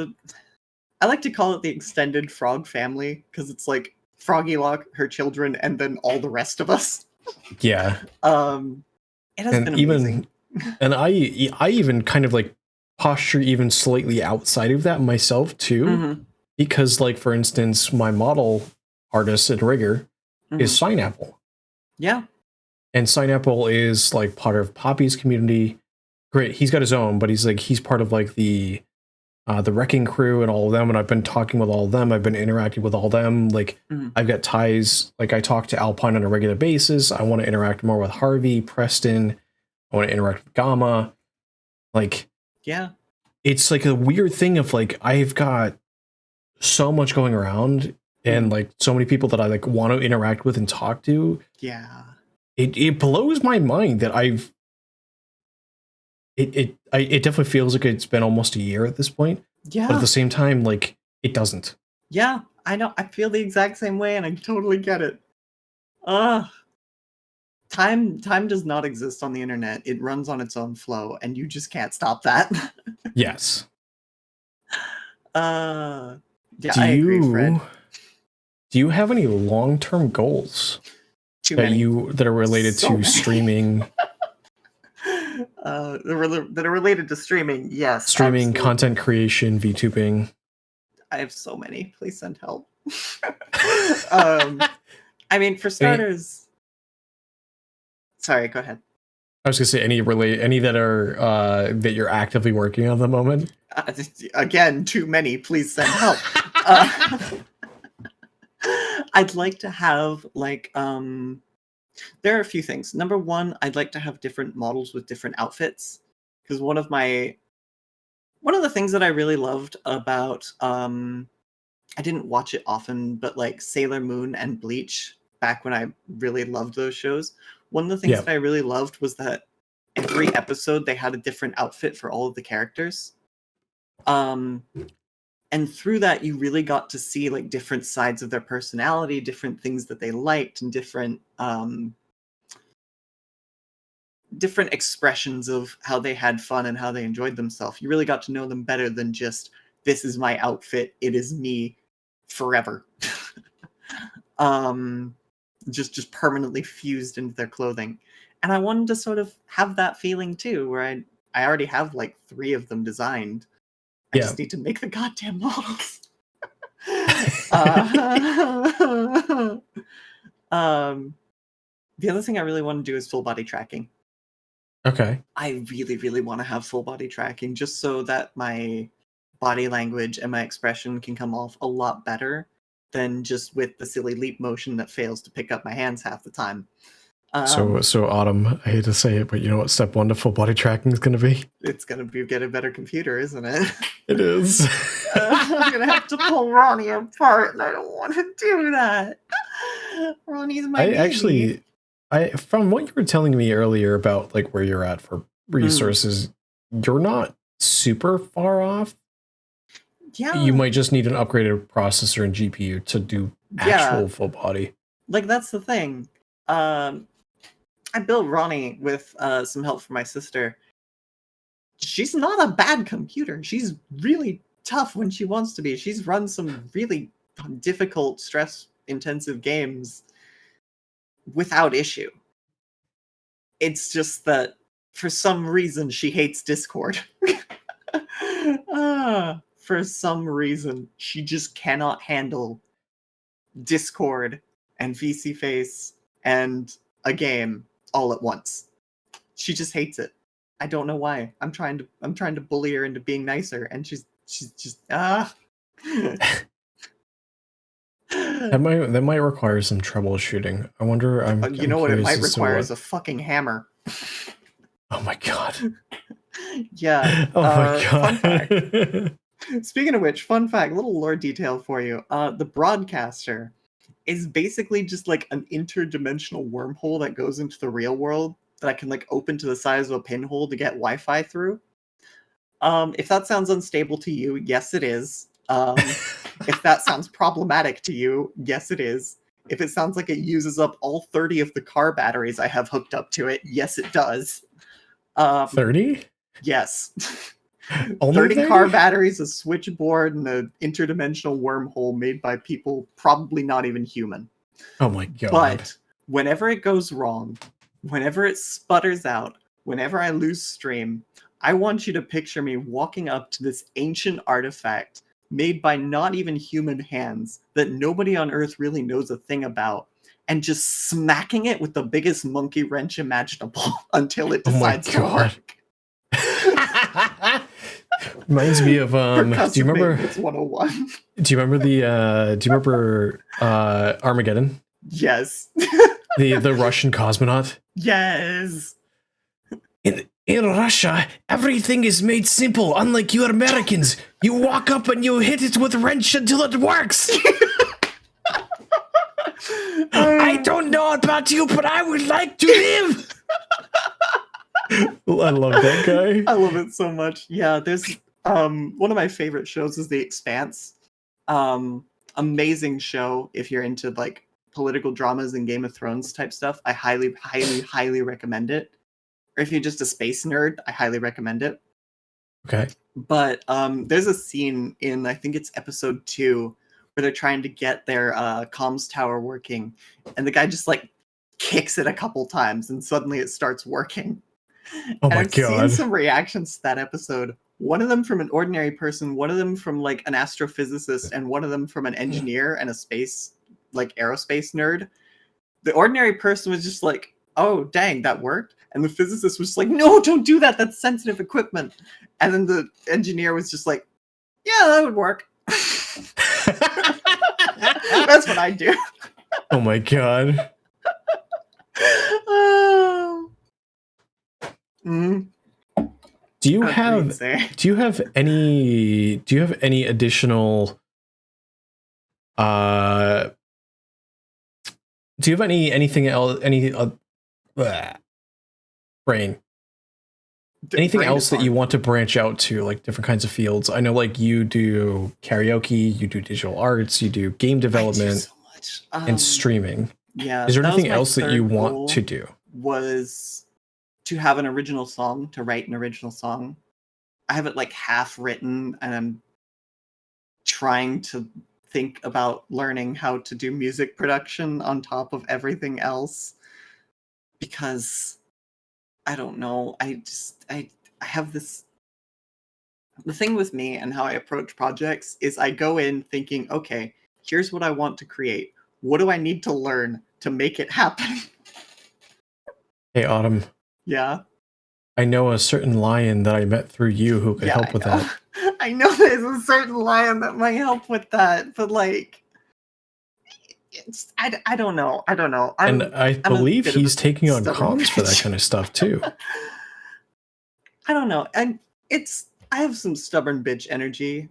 I like to call it the extended Frog family, because it's like Froggy Lock, her children, and then all the rest of us.
Yeah.
It has been amazing.
And I even kind of like posture even slightly outside of that myself too, because like, for instance, my model artist and rigger is Signapple.
Yeah.
And Signapple is like part of Poppy's community. Great, he's got his own, but he's part of like the Wrecking Crew and all of them, and I've been talking with all of them. I've been interacting with all of them. Like, I've got ties. Like, I talk to Alpine on a regular basis. I want to interact more with Harvey, Preston. I want to interact with Gamma. Like,
yeah,
it's like a weird thing of like, I've got so much going around, and like so many people that I like want to interact with and talk to.
Yeah,
it blows my mind that it definitely feels like it's been almost a year at this point.
Yeah.
But at the same time, like, it doesn't.
Yeah, I know. I feel the exact same way, and I totally get it. Time does not exist on the internet. It runs on its own flow, and you just can't stop that.
Yes.
Yeah, I agree, Fred.
Do you have any long-term goals that are related to streaming?
That are related to streaming, yes.
Streaming,
absolutely.
Content creation, VTubing.
I have so many. Please send help. I mean, for starters... Sorry, go ahead.
I was gonna say any that are that you're actively working on at the moment.
Again, too many. Please send help. I'd like to have like there are a few things. Number one, I'd like to have different models with different outfits, because one of the things that I really loved about I didn't watch it often, but like Sailor Moon and Bleach, back when I really loved those shows. One of the things that I really loved was that every episode they had a different outfit for all of the characters. And through that, you really got to see like different sides of their personality, different things that they liked, and different expressions of how they had fun and how they enjoyed themselves. You really got to know them better than just, this is my outfit, it is me forever. Just permanently fused into their clothing. And I wanted to sort of have that feeling too, where I already have like 3 of them designed. I just need to make the goddamn models. The other thing I really want to do is full body tracking.
Okay.
I really, really want to have full body tracking just so that my body language and my expression can come off a lot better than just with the silly leap motion that fails to pick up my hands half the time.
So Autumn, I hate to say it, but you know what step 1 to full body tracking is going to be?
It's going to be get a better computer, isn't it?
It is.
I'm going to have to pull Ronnie apart, and I don't want to do that. Ronnie's my baby.
From what you were telling me earlier about like where you're at for resources, you're not super far off.
Yeah.
You might just need an upgraded processor and GPU to do actual full body.
Like, that's the thing. I built Ronnie with some help from my sister. She's not a bad computer. She's really tough when she wants to be. She's run some really difficult, stress-intensive games without issue. It's just that for some reason she hates Discord. For some reason she just cannot handle Discord and VC Face and a game all at once. She just hates it. I don't know why. I'm trying to bully her into being nicer, and she's just That
might require some troubleshooting. I wonder.
You know what it might require is a fucking hammer.
Oh my god.
Yeah.
Oh my god.
Fun fact. Speaking of which, fun fact, little lore detail for you. The broadcaster is basically just like an interdimensional wormhole that goes into the real world that I can like open to the size of a pinhole to get Wi-Fi through. If that sounds unstable to you, yes it is. If that sounds problematic to you, yes it is. If it sounds like it uses up all 30 of the car batteries I have hooked up to it, yes it does.
30?
Yes.
Only
30 car batteries, a switchboard, and an interdimensional wormhole made by people probably not even human.
Oh my god.
But whenever it goes wrong, whenever it sputters out, whenever I lose stream, I want you to picture me walking up to this ancient artifact made by not even human hands that nobody on Earth really knows a thing about, and just smacking it with the biggest monkey wrench imaginable until it decides to work.
Reminds me of do you remember
it's 101?
Do you remember Armageddon?
Yes.
the Russian cosmonaut?
Yes.
In Russia, everything is made simple, unlike you Americans. You walk up and you hit it with a wrench until it works. I don't know about you, but I would like to live. I love that guy.
I love it so much. Yeah, there's one of my favorite shows is The Expanse. Amazing show if you're into like political dramas and Game of Thrones type stuff. I highly, highly, highly recommend it. Or if you're just a space nerd, I highly recommend it.
Okay.
But there's a scene in, I think it's episode 2, where they're trying to get their comms tower working, and the guy just like kicks it a couple times, and suddenly it starts working.
Oh my
I've
god!
seen some reactions to that episode. One of them from an ordinary person, one of them from like an astrophysicist, and one of them from an engineer and a space, like aerospace nerd. The ordinary person was just like, "Oh, dang, that worked." And the physicist was like, "No, don't do that. That's sensitive equipment." And then the engineer was just like, "Yeah, that would work." That's what I do.
Oh my god.
Mm.
Do you have any additional Do you have anything else? Brain? Anything
Brain is
else that you
hard.
want to branch out to, like different kinds of fields? I know, like you do karaoke, you do digital arts, you do game
I do
development
so much.
and streaming.
Yeah,
Is there
that was
anything
my
else that you
third
want to
goal,
do?
was to have an original song, to write an original song. I have it like half written, and I'm trying to think about learning how to do music production on top of everything else, because I don't know. I have this, the thing with me and how I approach projects is I go in thinking, okay, here's what I want to create. What do I need to learn to make it happen?
Hey, Autumn,
Yeah.
I know a certain lion that I met through you who could
Yeah,
help
I
with
know.
that.
I know there's a certain lion that might help with that, but like, I don't know. I don't know.
And I
I'm a
believe
bit of a
he's taking on
stubborn
cons for that
bitch.
kind of stuff too.
I don't know. And I have some stubborn bitch energy.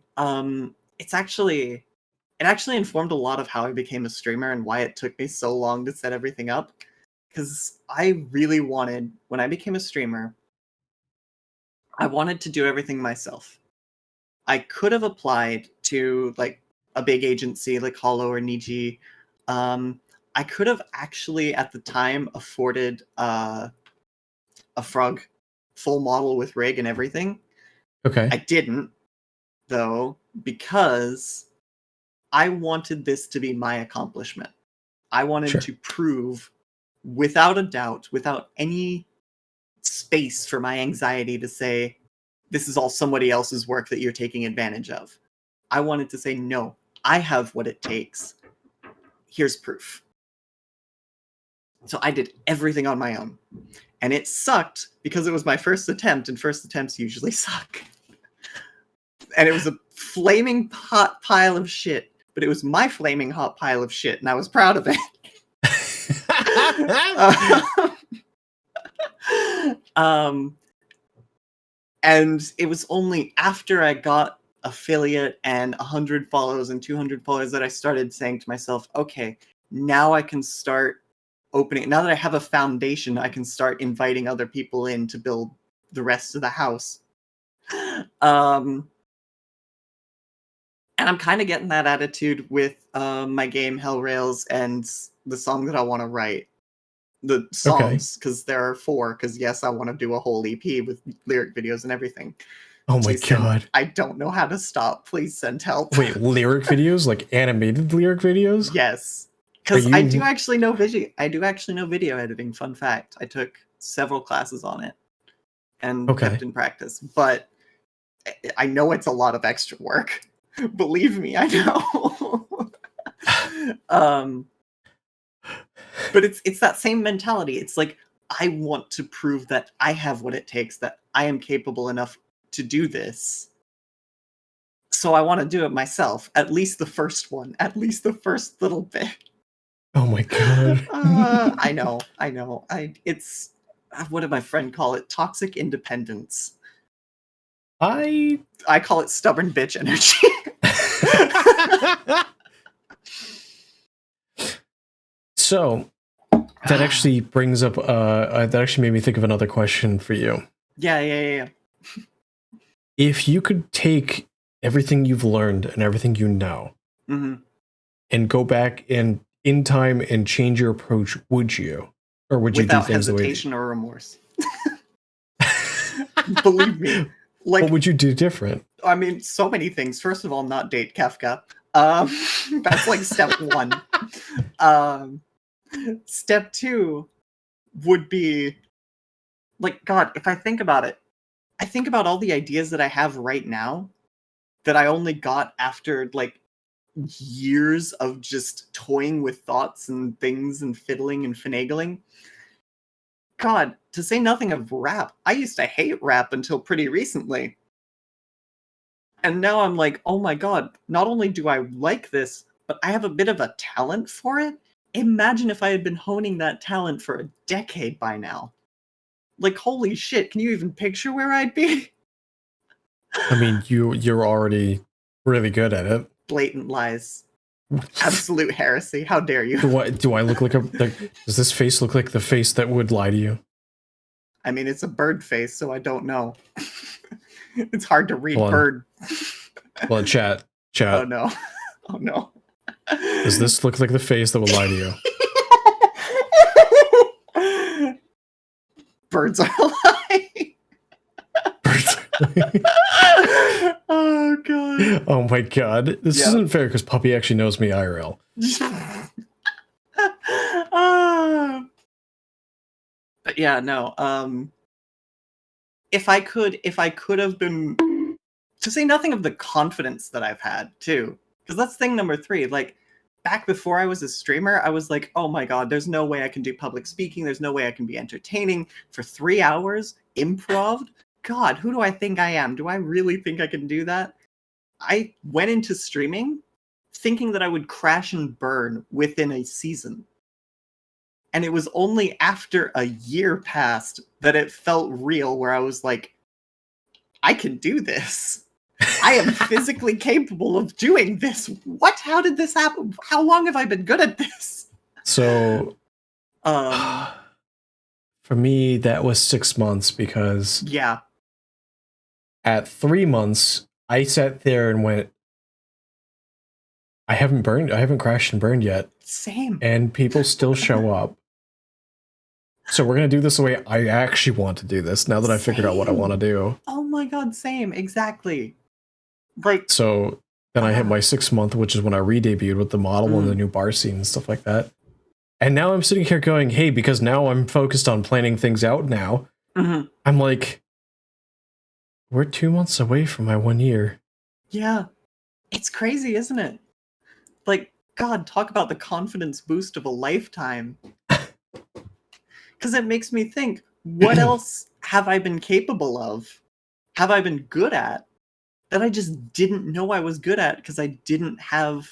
It's actually, it actually informed a lot of how I became a streamer and why it took me so long to set everything up. Because I really wanted, when I became a streamer, I wanted to do everything myself. I could have applied to like a big agency like Hollow or Niji. I could have actually at the time afforded a frog full model with rig and everything.
Okay.
I didn't, though, because I wanted this to be my accomplishment. I wanted
Sure.
to prove, without a doubt, without any space for my anxiety to say, this is all somebody else's work that you're taking advantage of. I wanted to say, no, I have what it takes. Here's proof. So I did everything on my own. And it sucked because it was my first attempt, and first attempts usually suck. And it was a flaming hot pile of shit, but it was my flaming hot pile of shit, and I was proud of it. And it was only after I got affiliate and 100 follows and 200 followers that I started saying to myself, okay, now I can start opening. Now that I have a foundation, I can start inviting other people in to build the rest of the house. And I'm kind of getting that attitude with my game Hell Rails and the song that I want to write. The songs, because there are 4, because yes, I want to do a whole EP with lyric videos and everything.
Oh my
Please send,
god.
I don't know how to stop. Please send help.
Wait, lyric videos? Like animated lyric videos?
Yes. Because
Are
I
you-
do actually know video editing. Fun fact. I took several classes on it and
Okay.
kept in practice. But I know it's a lot of extra work. Believe me, I know. But it's that same mentality. It's like, I want to prove that I have what it takes, that I am capable enough to do this. So I want to do it myself. At least the first one. At least the first little bit.
Oh my god.
I know. It's, what did my friend call it? Toxic independence. I call it stubborn bitch energy.
So that actually brings up that actually made me think of another question for you.
Yeah.
If you could take everything you've learned and everything you know and go back in time and change your approach, would you? Or would you do
Without
things
hesitation or remorse. Believe me. Like,
what would you do different?
I mean, so many things. First of all, not date Kafka. That's like step 1. Step 2 would be, like, God, if I think about it, I think about all the ideas that I have right now that I only got after, like, years of just toying with thoughts and things and fiddling and finagling. God, to say nothing of rap. I used to hate rap until pretty recently. And now I'm like, oh my god, not only do I like this, but I have a bit of a talent for it. Imagine if I had been honing that talent for a decade by now. Like, holy shit, can you even picture where I'd be?
I mean, you're already really good at it.
Blatant lies. Absolute heresy. How dare you?
Do I look like does this face look like the face that would lie to you?
I mean, it's a bird face, so I don't know. It's hard to read
Hold on.
bird.
Well, chat.
Oh no. Oh no.
Does this look like the face that would lie to you?
Birds are lying. Oh god.
Oh my god. This isn't fair because Puppy actually knows me IRL.
But yeah, no. If I could have been, to say nothing of the confidence that I've had too, because that's thing number 3. Like back before I was a streamer, I was like, oh my god, there's no way I can do public speaking. There's no way I can be entertaining for 3 hours. Improv. God, who do I think I am? Do I really think I can do that? I went into streaming thinking that I would crash and burn within a season. And it was only after a year passed that it felt real, where I was like, I can do this. I am physically capable of doing this. What? How did this happen? How long have I been good at this?
So, for me, that was 6 months because at 3 months, I sat there and went, I haven't crashed and burned yet.
Same.
And people still show up. So we're going to do this the way I actually want to do this, now that I figured out what I want to do.
Oh my god, same. Exactly. Like,
so then I hit my 6th month, which is when I re-debuted with the model and the new bar scene and stuff like that. And now I'm sitting here going, hey, because now I'm focused on planning things out now. I'm like, we're 2 months away from my 1 year.
Yeah. It's crazy, isn't it? Like, God, talk about the confidence boost of a lifetime. Because it makes me think, what else have I been capable of? Have I been good at? That I just didn't know I was good at because I didn't have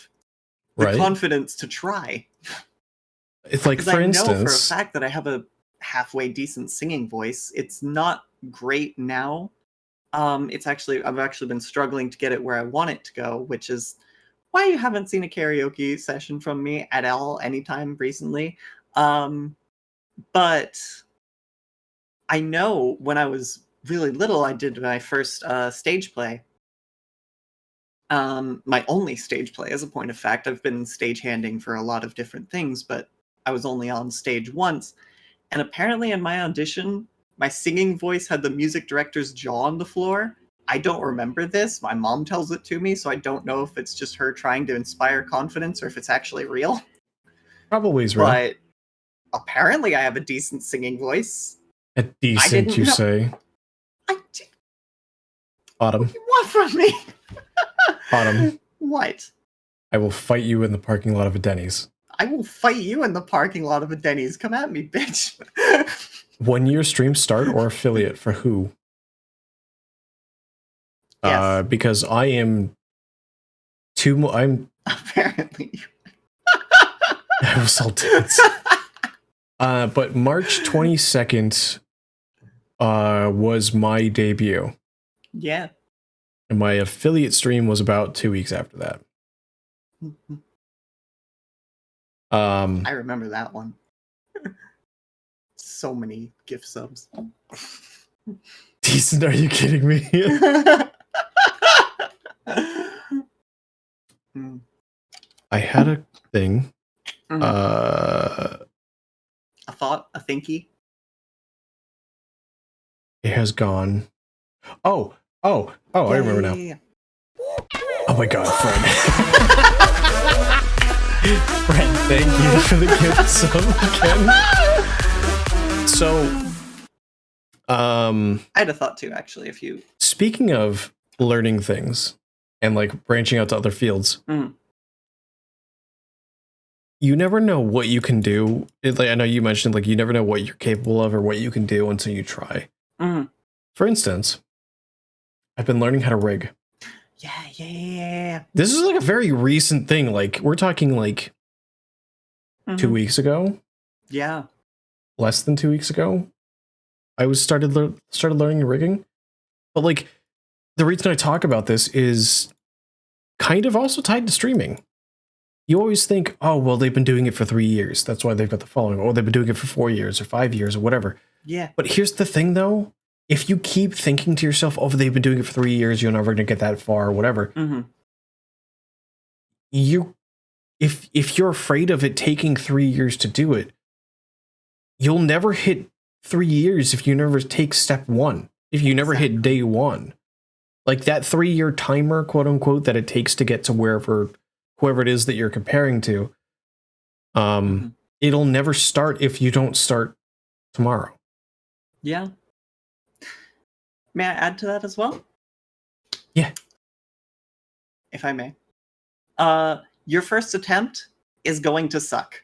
the confidence to try.
It's like, for instance, I know
for a fact that I have a halfway decent singing voice. It's not great now. I've actually been struggling to get it where I want it to go, which is why you haven't seen a karaoke session from me at all anytime recently. But I know when I was really little, I did my first stage play. My only stage play, as a point of fact. I've been stagehanding for a lot of different things, but I was only on stage once. And apparently in my audition, my singing voice had the music director's jaw on the floor. I don't remember this. My mom tells it to me, so I don't know if it's just her trying to inspire confidence or if it's actually real.
Probably is real.
But apparently I have a decent singing voice.
A decent, you say? Autumn.
What do you want from me?
Autumn.
What?
I will fight you in the parking lot of a Denny's.
I will fight you in the parking lot of a Denny's. Come at me, bitch.
1 year stream start or affiliate for who?
Yes.
Because I am I'm
apparently.
I was all tense. But March 22nd was my debut.
Yeah.
And my affiliate stream was about 2 weeks after that.
I remember that one. So many gift subs.
Decent, are you kidding me? I had a thing.
A thought? A thinky?
It has gone. Oh, I remember now. Oh my god, Fred. Fred, thank you for the gift sub again. So,
I had a thought too, actually.
Speaking of learning things and like branching out to other fields, you never know what you can do. I know you mentioned like you never know what you're capable of or what you can do until you try. For instance, I've been learning how to rig.
Yeah.
This is like a very recent thing. Like we're talking like 2 weeks ago.
Yeah.
Less than 2 weeks ago, I started learning rigging. But like the reason I talk about this is kind of also tied to streaming. you always think, oh, well, they've been doing it for 3 years. That's why they've got the following. Or they've been doing it for 4 years or 5 years or whatever.
Yeah.
But here's the thing, though. If you keep thinking to yourself, oh, they've been doing it for 3 years, you're never going to get that far or whatever.
Mm-hmm.
If you're afraid of it taking 3 years to do it, you'll never hit 3 years if you never take step 1. If you never hit day 1. Like that 3-year timer, quote unquote, that it takes to get to whoever it is that you're comparing to, it'll never start if you don't start tomorrow.
Yeah. May I add to that as well?
Yeah.
If I may. Your first attempt is going to suck.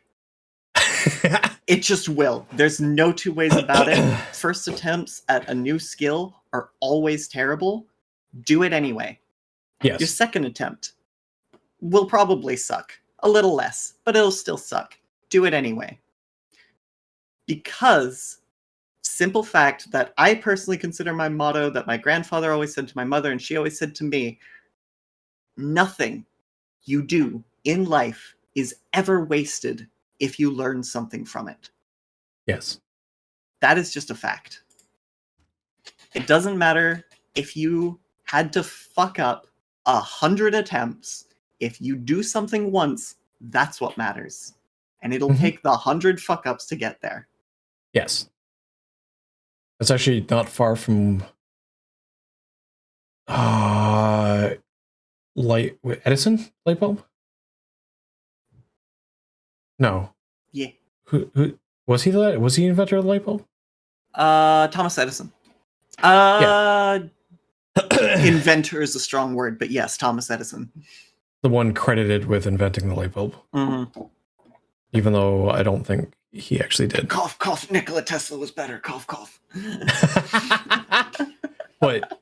It just will. There's no two ways about it. First attempts at a new skill are always terrible. Do it anyway.
Yes.
Your second attempt will probably suck. A little less, but it'll still suck. Do it anyway. Because, simple fact that I personally consider my motto, that my grandfather always said to my mother and she always said to me, nothing you do in life is ever wasted if you learn something from it.
Yes.
That is just a fact. It doesn't matter if you had to fuck up 100 attempts. If you do something once, that's what matters. And it'll take the 100 fuck ups to get there.
Yes. That's actually not far from Edison light bulb? No.
Yeah.
Who was he the inventor of the light bulb?
Thomas Edison. Inventor is a strong word, but yes, Thomas Edison.
The one credited with inventing the light bulb.
Mm-hmm.
Even though I don't think he actually did.
Cough, cough. Nikola Tesla was better. Cough, cough.
But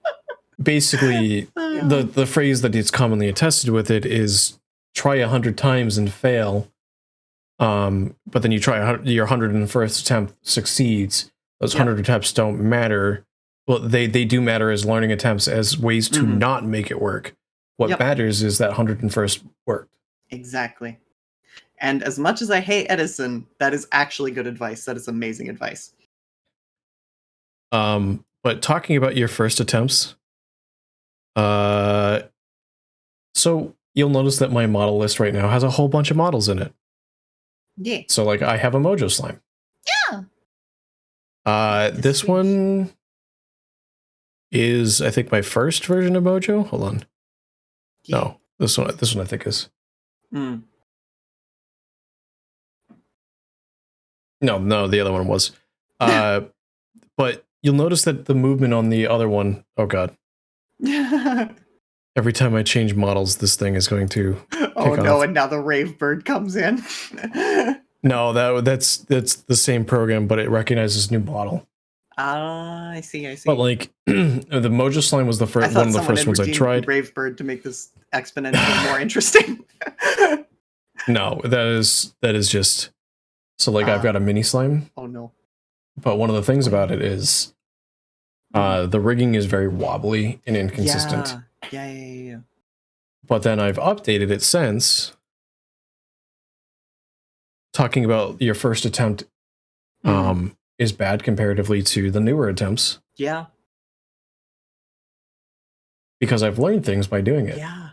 basically, the phrase that is commonly attested with it is try 100 times and fail. But then you try your 101st attempt succeeds. Those 100 attempts don't matter. Well, they do matter as learning attempts, as ways to not make it work. What matters is that 101st worked.
Exactly. And as much as I hate Edison, that is actually good advice. That is amazing advice.
But talking about your first attempts, so you'll notice that my model list right now has a whole bunch of models in it.
Yeah.
So like I have a Mojo slime.
Yeah.
This one is, I think, my first version of Mojo. Hold on. Yeah. No, this one I think is. No, the other one was. But you'll notice that the movement on the other one, oh god. Every time I change models, this thing is going to
oh no, off. And now the rave bird comes in.
No, that's the same program, but it recognizes new model.
I see.
But like the Mojo slime was the first one of the first ones I tried.
Rave bird to make this exponentially more interesting.
No, that is just so like I've got a mini slime.
Oh no.
But one of the things about it is the rigging is very wobbly and inconsistent.
Yeah.
But then I've updated it since. Talking about your first attempt is bad comparatively to the newer attempts.
Yeah.
Because I've learned things by doing it.
Yeah.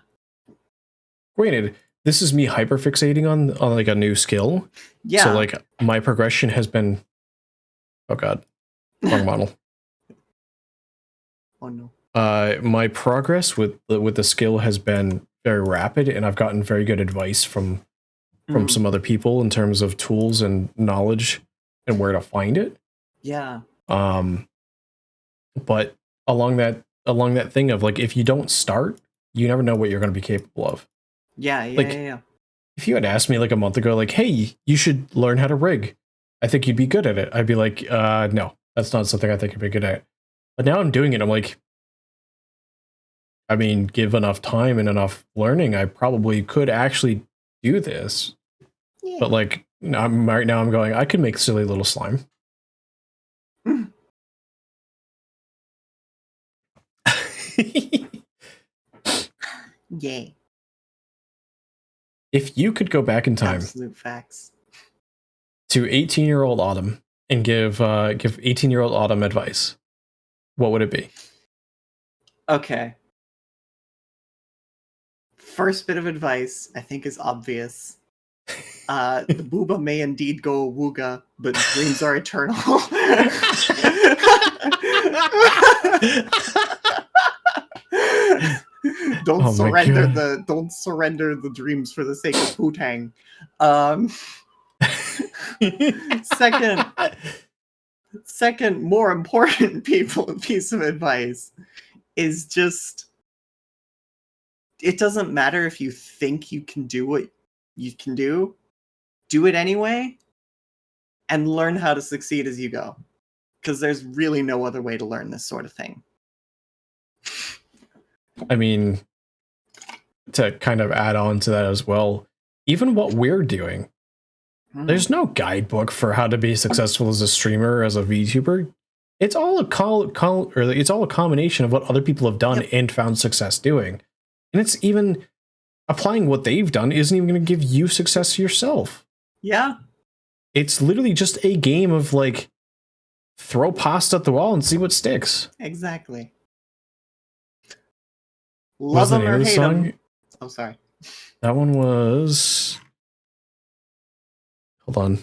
Granted, this is me hyperfixating on like a new skill.
Yeah.
So like my progression has been, oh god, wrong model.
Oh no.
My progress with the skill has been very rapid, and I've gotten very good advice from some other people in terms of tools and knowledge and where to find it.
Yeah.
But along that thing of like, if you don't start, you never know what you're going to be capable of.
Yeah.
If you had asked me like a month ago, like, hey, you should learn how to rig, I think you'd be good at it. I'd be like, no, that's not something I think you'd be good at. But now I'm doing it. I'm like, I mean, give enough time and enough learning, I probably could actually do this. Yeah. But like, right now I'm going, I could make silly little slime.
Yay.
If you could go back in time
Absolute facts.
to 18-year-old Autumn and give 18-year-old Autumn advice, what would it be?
Okay. First bit of advice, I think, is obvious. The booba may indeed go awooga, but dreams are eternal. Don't surrender the dreams for the sake of Putang. Second, more important piece of advice is just, it doesn't matter if you think you can do what you can do it anyway, and learn how to succeed as you go. Because there's really no other way to learn this sort of thing.
I mean, to kind of add on to that as well, even what we're doing, there's no guidebook for how to be successful as a streamer, as a VTuber. It's all a it's all a combination of what other people have done and found success doing. And it's even applying what they've done isn't even going to give you success yourself.
Yeah.
It's literally just a game of like, throw pasta at the wall and see what sticks.
Exactly. Love them or hate them. Oh, sorry.
That one was... Hold on.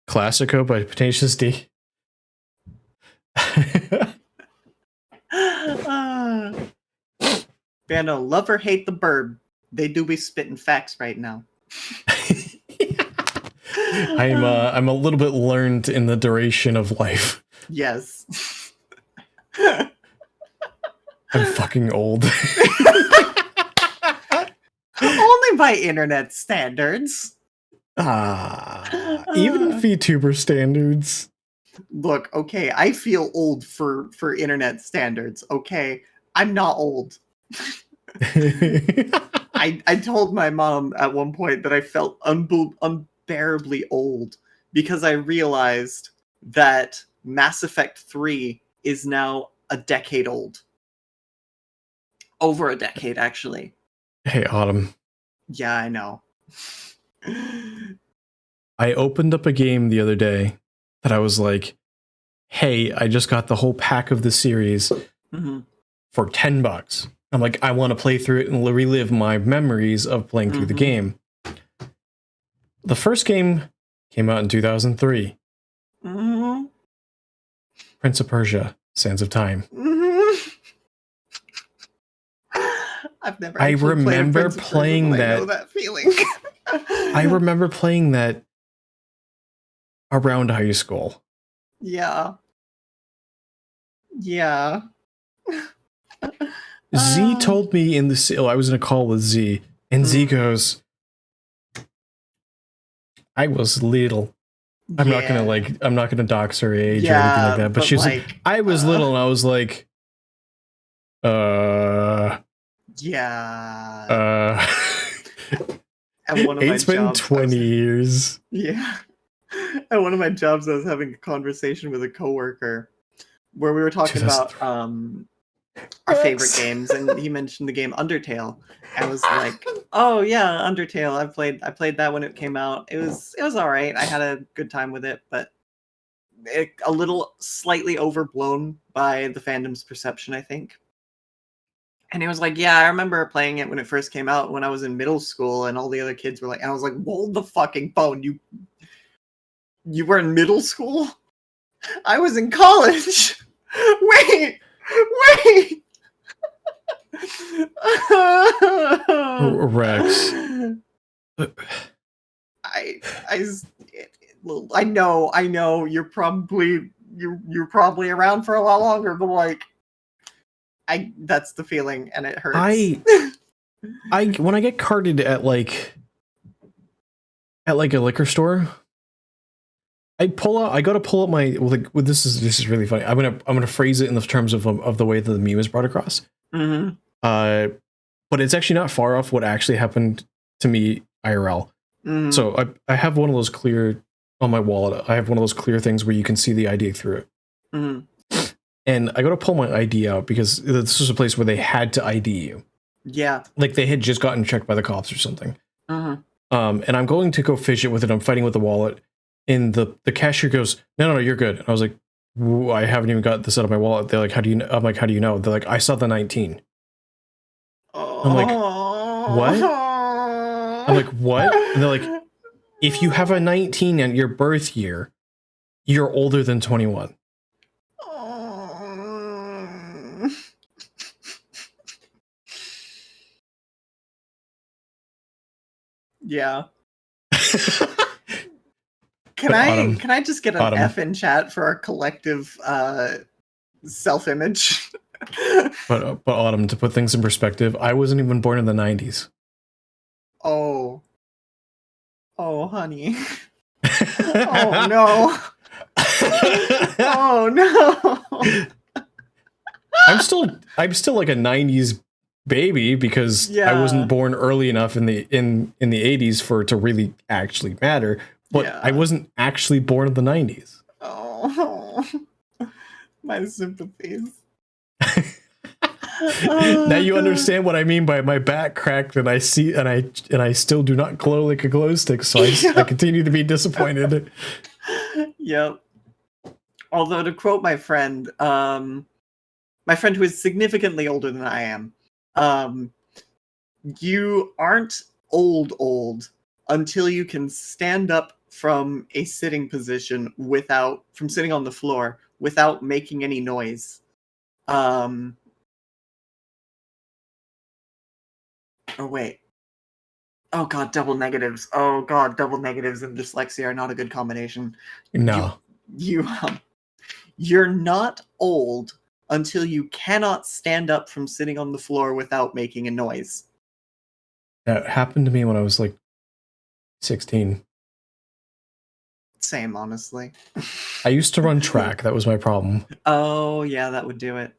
Classico by Tenacious D.
Bando, love or hate the bird. They do be spitting facts right now.
I'm a little bit learned in the duration of life.
Yes.
I'm fucking old.
Only by internet standards.
Even VTuber standards.
Look, okay, I feel old for internet standards, okay? I'm not old. I told my mom at one point that I felt unbearably old because I realized that Mass Effect 3 is now a decade old. Over a decade, actually.
Hey, Autumn.
Yeah, I know.
I opened up a game the other day that I was like, hey, I just got the whole pack of the series for $10. I'm like, I want to play through it and relive my memories of playing through the game. The first game came out in 2003. Prince of Persia, Sands of Time.
I've never.
I remember playing that.
I know that feeling.
I remember playing that around high school.
Yeah. Yeah.
Z told me in the... I was in a call with Z, and Z goes, I was little. I'm not gonna dox her age or anything like that, but she's like, I was little, and I was like,
yeah. At one of
it's
my
been
jobs,
20 years.
Yeah. At one of my jobs, I was having a conversation with a coworker where we were talking about our favorite games, and he mentioned the game Undertale. I was like, "Oh yeah, Undertale. I played that when it came out. It was all right. I had a good time with it, but a little slightly overblown by the fandom's perception, I think." And he was like, "Yeah, I remember playing it when it first came out when I was in middle school, and all the other kids were like," and I was like, "Hold the fucking phone! You were in middle school? I was in college. Wait."
Rex.
I know you're probably around for a lot longer, but like, that's the feeling, and it hurts.
When I get carded at like a liquor store, I go to pull up my this is really funny. I'm gonna phrase it in the terms of the way that the meme is brought across. But it's actually not far off what actually happened to me IRL. So I have one of those clear on my wallet. I have one of those clear things where you can see the ID through it. And I go to pull my ID out because this was a place where they had to ID you.
Yeah.
Like they had just gotten checked by the cops or something.
Mm-hmm.
And I'm going to go fish it with it. I'm fighting with the wallet. And the cashier goes, no, you're good. And I was like, I haven't even got this out of my wallet. They're like, how do you know? I'm like, how do you know? They're like, I saw the 19. I'm like, what? I'm like, what? And they're like, if you have a 19 at your birth year, you're older than 21.
Yeah.
But Autumn,
Can I just get an
Autumn.
F in chat for our collective self-image?
But Autumn, to put things in perspective, I wasn't even born in the 90s.
Oh, honey. Oh no. Oh no.
I'm still like a 90s baby because I wasn't born early enough in the 80s for it to really actually matter. But I wasn't actually born in the 90s.
Oh, my sympathies.
Now you understand what I mean by my back cracked, and I still do not glow like a glow stick, so I continue to be disappointed.
Yep. Although to quote my friend who is significantly older than I am, you aren't old until you can stand up from a sitting position from sitting on the floor without making any noise. Or wait. Oh god, double negatives. Oh god, double negatives and dyslexia are not a good combination.
No.
You're not old until you cannot stand up from sitting on the floor without making a noise.
That happened to me when I was like 16.
Same, honestly.
I used to run track. That was my problem.
Oh, yeah, that would do it.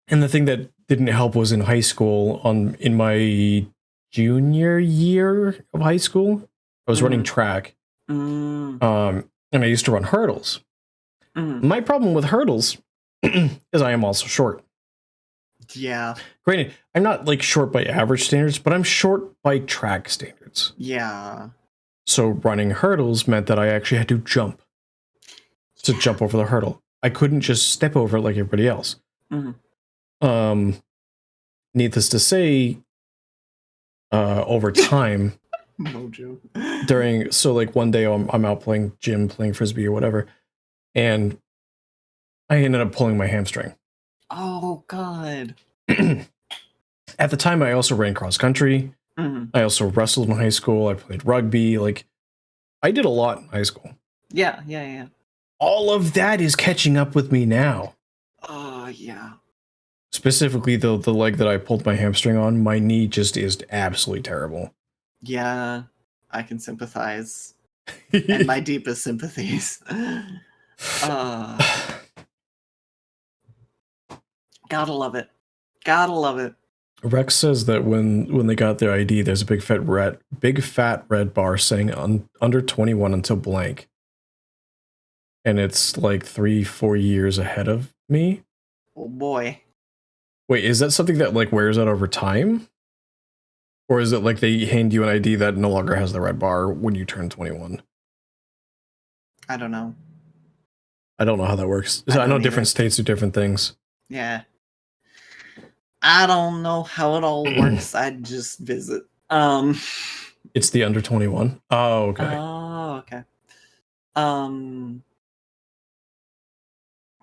And the thing that didn't help was in high school, in my junior year of high school, I was running track. And I used to run hurdles. My problem with hurdles is I am also short.
Yeah.
Granted, I'm not like short by average standards, but I'm short by track standards.
Yeah.
So running hurdles meant that I actually had to jump over the hurdle. I couldn't just step over it like everybody else. Needless to say, over time,
Mojo.
So like one day I'm out playing frisbee or whatever, and I ended up pulling my hamstring.
Oh god.
At the time, I also ran cross country. I also wrestled in high school. I played rugby. Like, I did a lot in high school.
Yeah.
All of that is catching up with me now.
Oh, yeah.
Specifically, the leg that I pulled my hamstring on, my knee just is absolutely terrible.
Yeah, I can sympathize. And my deepest sympathies. Gotta love it. Gotta love it.
Rex says that when they got their ID, there's a big fat red bar saying under 21 until blank. And it's like 3-4 years ahead of me.
Oh boy.
Wait, is that something that like wears out over time? Or is it like they hand you an ID that no longer has the red bar when you turn 21?
I don't know.
I don't know how that works. I know different states do different things.
Yeah. I don't know how it all works. I just visit.
It's the under 21. Oh, okay.
Oh, okay.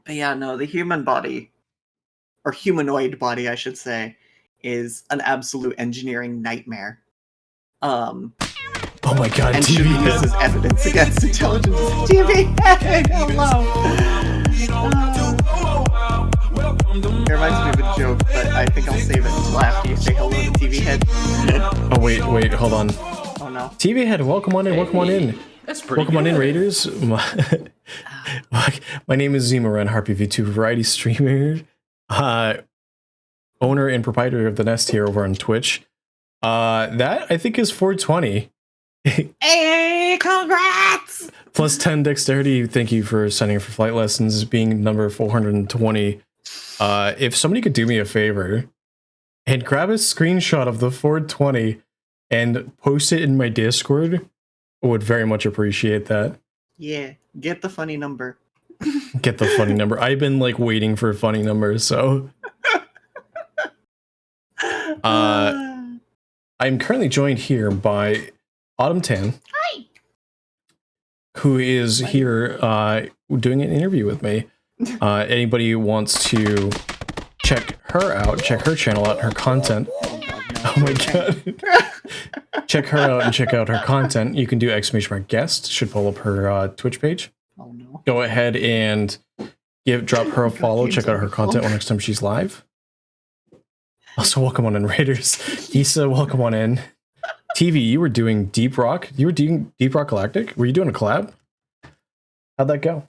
But yeah, no, the human body, or humanoid body, I should say, is an absolute engineering nightmare.
Oh my god,
and
TV
should be used as evidence against intelligence. TV head, hello. It reminds me of a joke, but I think I'll save it until after you say hello to TV head.
Oh wait, hold on.
Oh no.
TV head, welcome on in.
That's pretty
welcome
good.
on in, Raiders. My name is Zima Ren, Harpy V2 variety streamer, owner and proprietor of the Nest here over on Twitch. That I think is 420.
Hey, congrats!
Plus 10 dexterity. Thank you for signing for flight lessons, being number 420. If somebody could do me a favor and grab a screenshot of the 420 and post it in my Discord. I would very much appreciate that.
Yeah, get the funny number.
Get the funny number. I've been like waiting for a funny number, so I'm currently joined here by AutumnTeien.
Hi.
Who is here doing an interview with me. Anybody who wants to check her out, check her channel out, her content. Oh my god. Check her out and check out her content. You can do !guest. Should pull up her Twitch page.
Oh no.
Go ahead and drop her a follow. Check out her content next time she's live. Also, welcome on in, Raiders. Issa, welcome on in. TV, you were doing Deep Rock. You were doing Deep Rock Galactic. Were you doing a collab? How'd that go?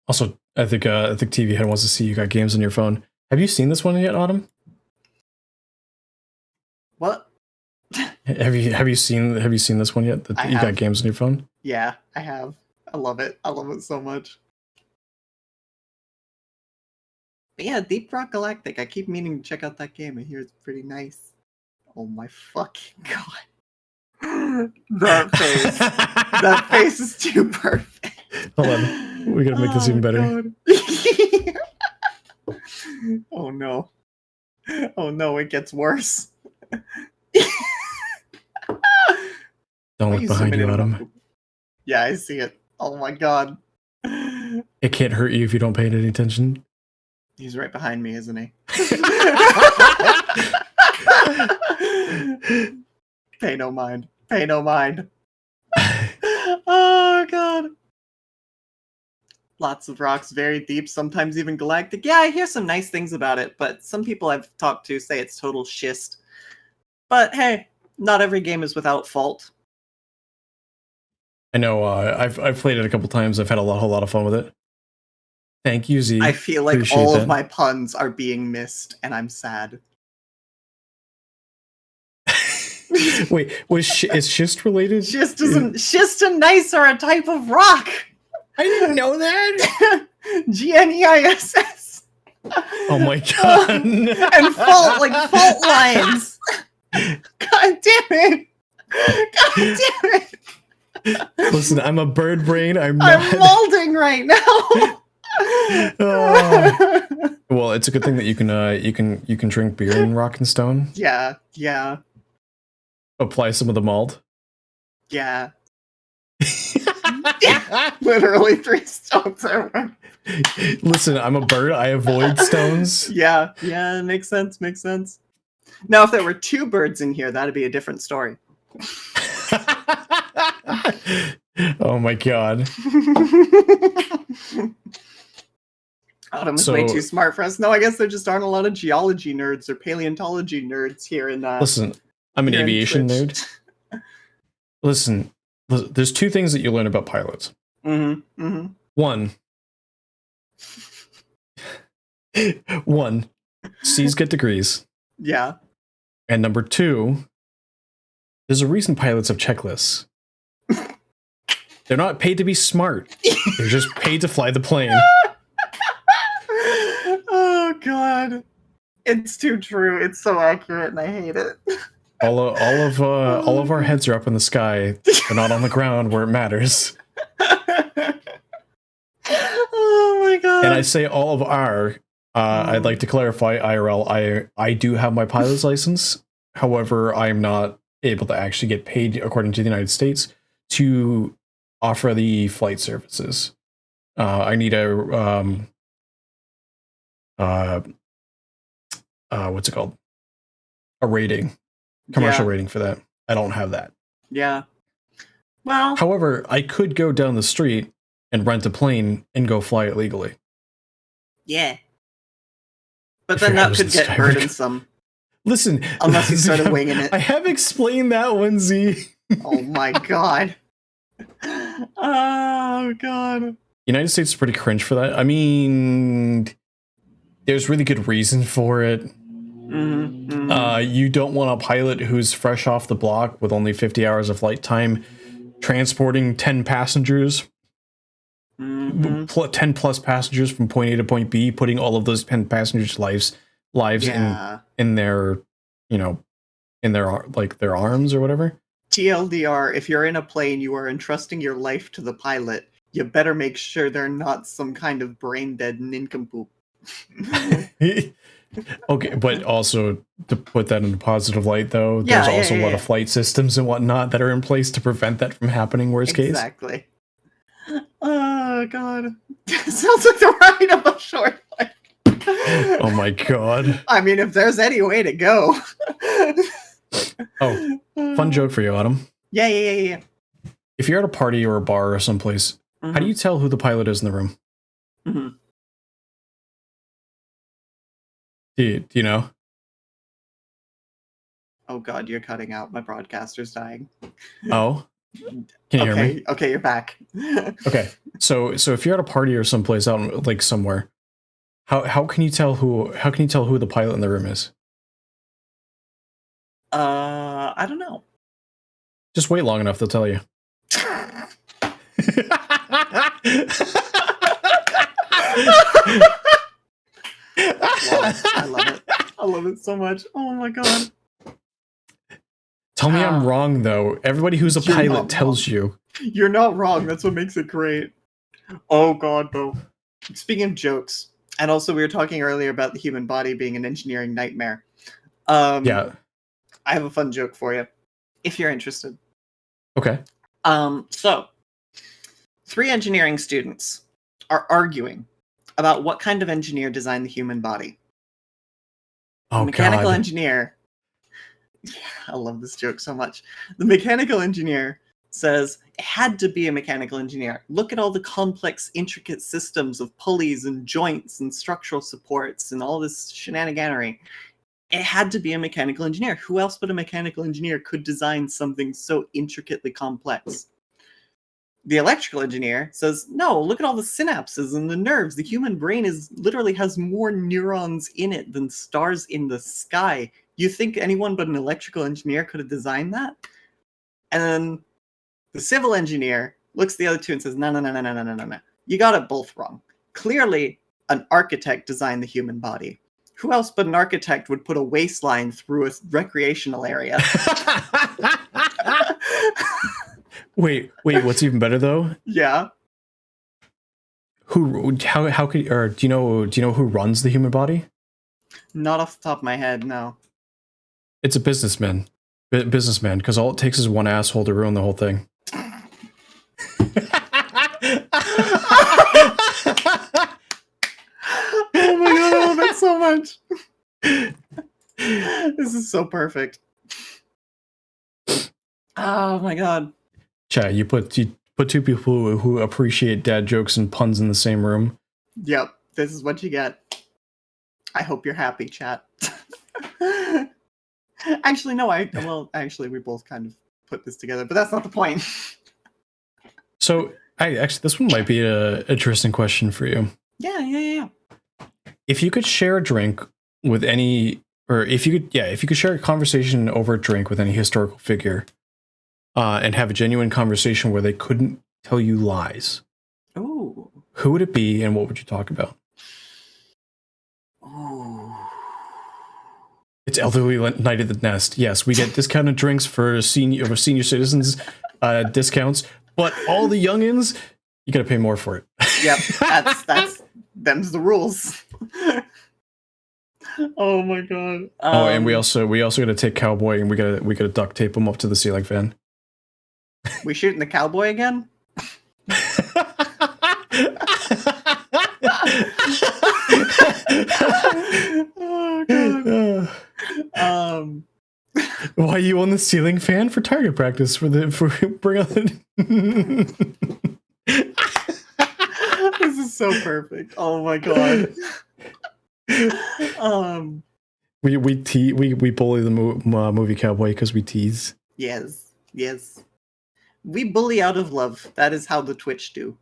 Also, I think TV Head wants to see you got games on your phone. Have you seen this one yet, Autumn?
What?
Have you seen this one yet? That you got games on your phone?
Yeah, I have. I love it. I love it so much. But yeah, Deep Rock Galactic. I keep meaning to check out that game. I hear it's pretty nice. Oh my fucking god. That face. That face is too perfect.
Hold on. We gotta make this even better.
Oh no. Oh no, it gets worse.
Don't look behind you, Autumn.
Yeah, I see it. Oh my god.
It can't hurt you if you don't pay any attention.
He's right behind me, isn't he? Pay no mind. Pay no mind. Oh god. Lots of rocks, very deep, sometimes even galactic. Yeah, I hear some nice things about it, but some people I've talked to say it's total schist. But hey, not every game is without fault.
I know. I've played it a couple times. I've had a whole lot of fun with it. Thank you, Z.
I feel like
Appreciate
all
that.
of my puns are being missed, and I'm sad.
Wait, is schist related?
Schist isn't. Schist and gneiss are a type of rock.
I didn't know that.
GNEISS.
Oh my god.
And fault, like fault lines. God damn it. God damn it.
Listen, I'm a bird brain. I'm
molding right now.
Well, it's a good thing that you can drink beer in Rock and Stone.
Yeah, yeah,
Apply some of the malt.
yeah. Literally 3 stones over.
Listen, I'm a bird. I avoid stones.
Yeah, yeah, makes sense, makes sense. Now, if there were 2 birds in here, that'd be a different story.
Oh my god.
Autumn is way too smart for us. No, I guess there just aren't a lot of geology nerds or paleontology nerds here in
Listen, I'm an aviation nerd. Listen, there's 2 things that you learn about pilots.
Mm-hmm.
1, C's get degrees.
Yeah.
And number 2, there's a reason pilots have checklists. They're not paid to be smart. They're just paid to fly the plane.
Oh god. It's too true. It's so accurate and I hate it.
All of our heads are up in the sky. They're not on the ground where it matters.
Oh my god.
And I say all of our. I'd like to clarify, IRL. I do have my pilot's license. However, I'm not able to actually get paid according to the United States to offer the flight services. I need a what's it called? A rating, commercial rating for that. I don't have that.
Yeah. Well.
However, I could go down the street and rent a plane and go fly it legally.
Yeah. But then that could get burdensome.
Listen,
unless you started winging it.
I have explained that one, Z.
Oh my god. Oh god.
United States is pretty cringe for that. I mean, there's really good reason for it.
Mm-hmm, mm-hmm.
You don't want a pilot who's fresh off the block with only 50 hours of flight time, transporting 10 passengers, 10 plus passengers from point A to point B, putting all of those 10 passengers' lives lives
Yeah.
in their, you know, in their like their arms or whatever.
TLDR, if you're in a plane, you are entrusting your life to the pilot. You better make sure they're not some kind of brain dead nincompoop.
Okay, but also to put that in a positive light, though, there's
Yeah,
also a lot of flight systems and whatnot that are in place to prevent that from happening. Worst case.
Exactly. Oh god. Sounds like the ride of a short flight.
Oh my god.
I mean, if there's any way to go.
Oh, fun joke for you, Autumn.
Yeah.
If you're at a party or a bar or someplace, how do you tell who the pilot is in the room?
Mm-hmm.
Do you know?
Oh god, you're cutting out. My broadcaster's dying.
Oh, can you hear me?
Okay, you're back.
Okay, so if you're at a party or someplace out like somewhere, how can you tell who the pilot in the room is?
I don't know.
Just wait long enough, they'll tell you.
I love it. I love it so much. Oh my god.
Tell me I'm wrong, though. Everybody who's a pilot tells you.
You're not wrong. That's what makes it great. Oh god, bro. Speaking of jokes, and also we were talking earlier about the human body being an engineering nightmare.
Yeah.
I have a fun joke for you, if you're interested.
Okay.
So 3 engineering students are arguing about what kind of engineer designed the human body.
Oh,
the mechanical
God.
engineer. I love this joke so much. The mechanical engineer says it had to be a mechanical engineer. Look at all the complex, intricate systems of pulleys and joints and structural supports and all this shenaniganery. It had to be a mechanical engineer. Who else but a mechanical engineer could design something so intricately complex? The electrical engineer says, no, look at all the synapses and the nerves. The human brain literally has more neurons in it than stars in the sky. You think anyone but an electrical engineer could have designed that? And then the civil engineer looks at the other two and says, no. You got it both wrong. Clearly, an architect designed the human body. Who else but an architect would put a waistline through a recreational area?
Wait, what's even better though?
Yeah.
How could, or do you know who runs the human body?
Not off the top of my head, no.
It's a businessman. Businessman, because all it takes is one asshole to ruin the whole thing.
Oh my god, I love it so much. This is so perfect. Oh my god.
Chat, you put 2 people who appreciate dad jokes and puns in the same room.
Yep, this is what you get. I hope you're happy, chat. Actually, no, actually, we both kind of put this together, but that's not the point.
So, this one might be an interesting question for you.
Yeah.
If you could share a drink with any, or if you could share a conversation over a drink with any historical figure, and have a genuine conversation where they couldn't tell you lies,
Ooh.
who would it be, and what would you talk about?
Ooh.
It's Elderly Night at the Nest. Yes, we get discounted drinks for senior citizens, discounts, but all the youngins, you gotta pay more for it.
Yep, that's them's the rules. Oh my god.
And we also gotta take Cowboy, and we gotta duct tape him up to the ceiling fan.
We shooting the cowboy again? Oh god.
Why are you on the ceiling fan for target practice for bring on the
This is so perfect. Oh my god.
we bully the movie Cowboy because we tease.
Yes. We bully out of love. That is how the Twitch do.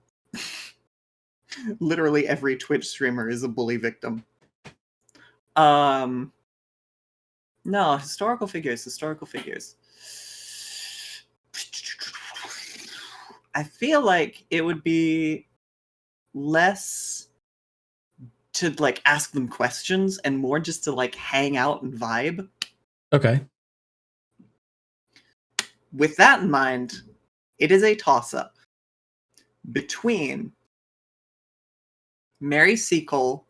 Literally every Twitch streamer is a bully victim. No, historical figures. I feel like it would be less to like ask them questions and more just to like hang out and vibe.
Okay.
With that in mind, it is a toss-up between Mary Seacole,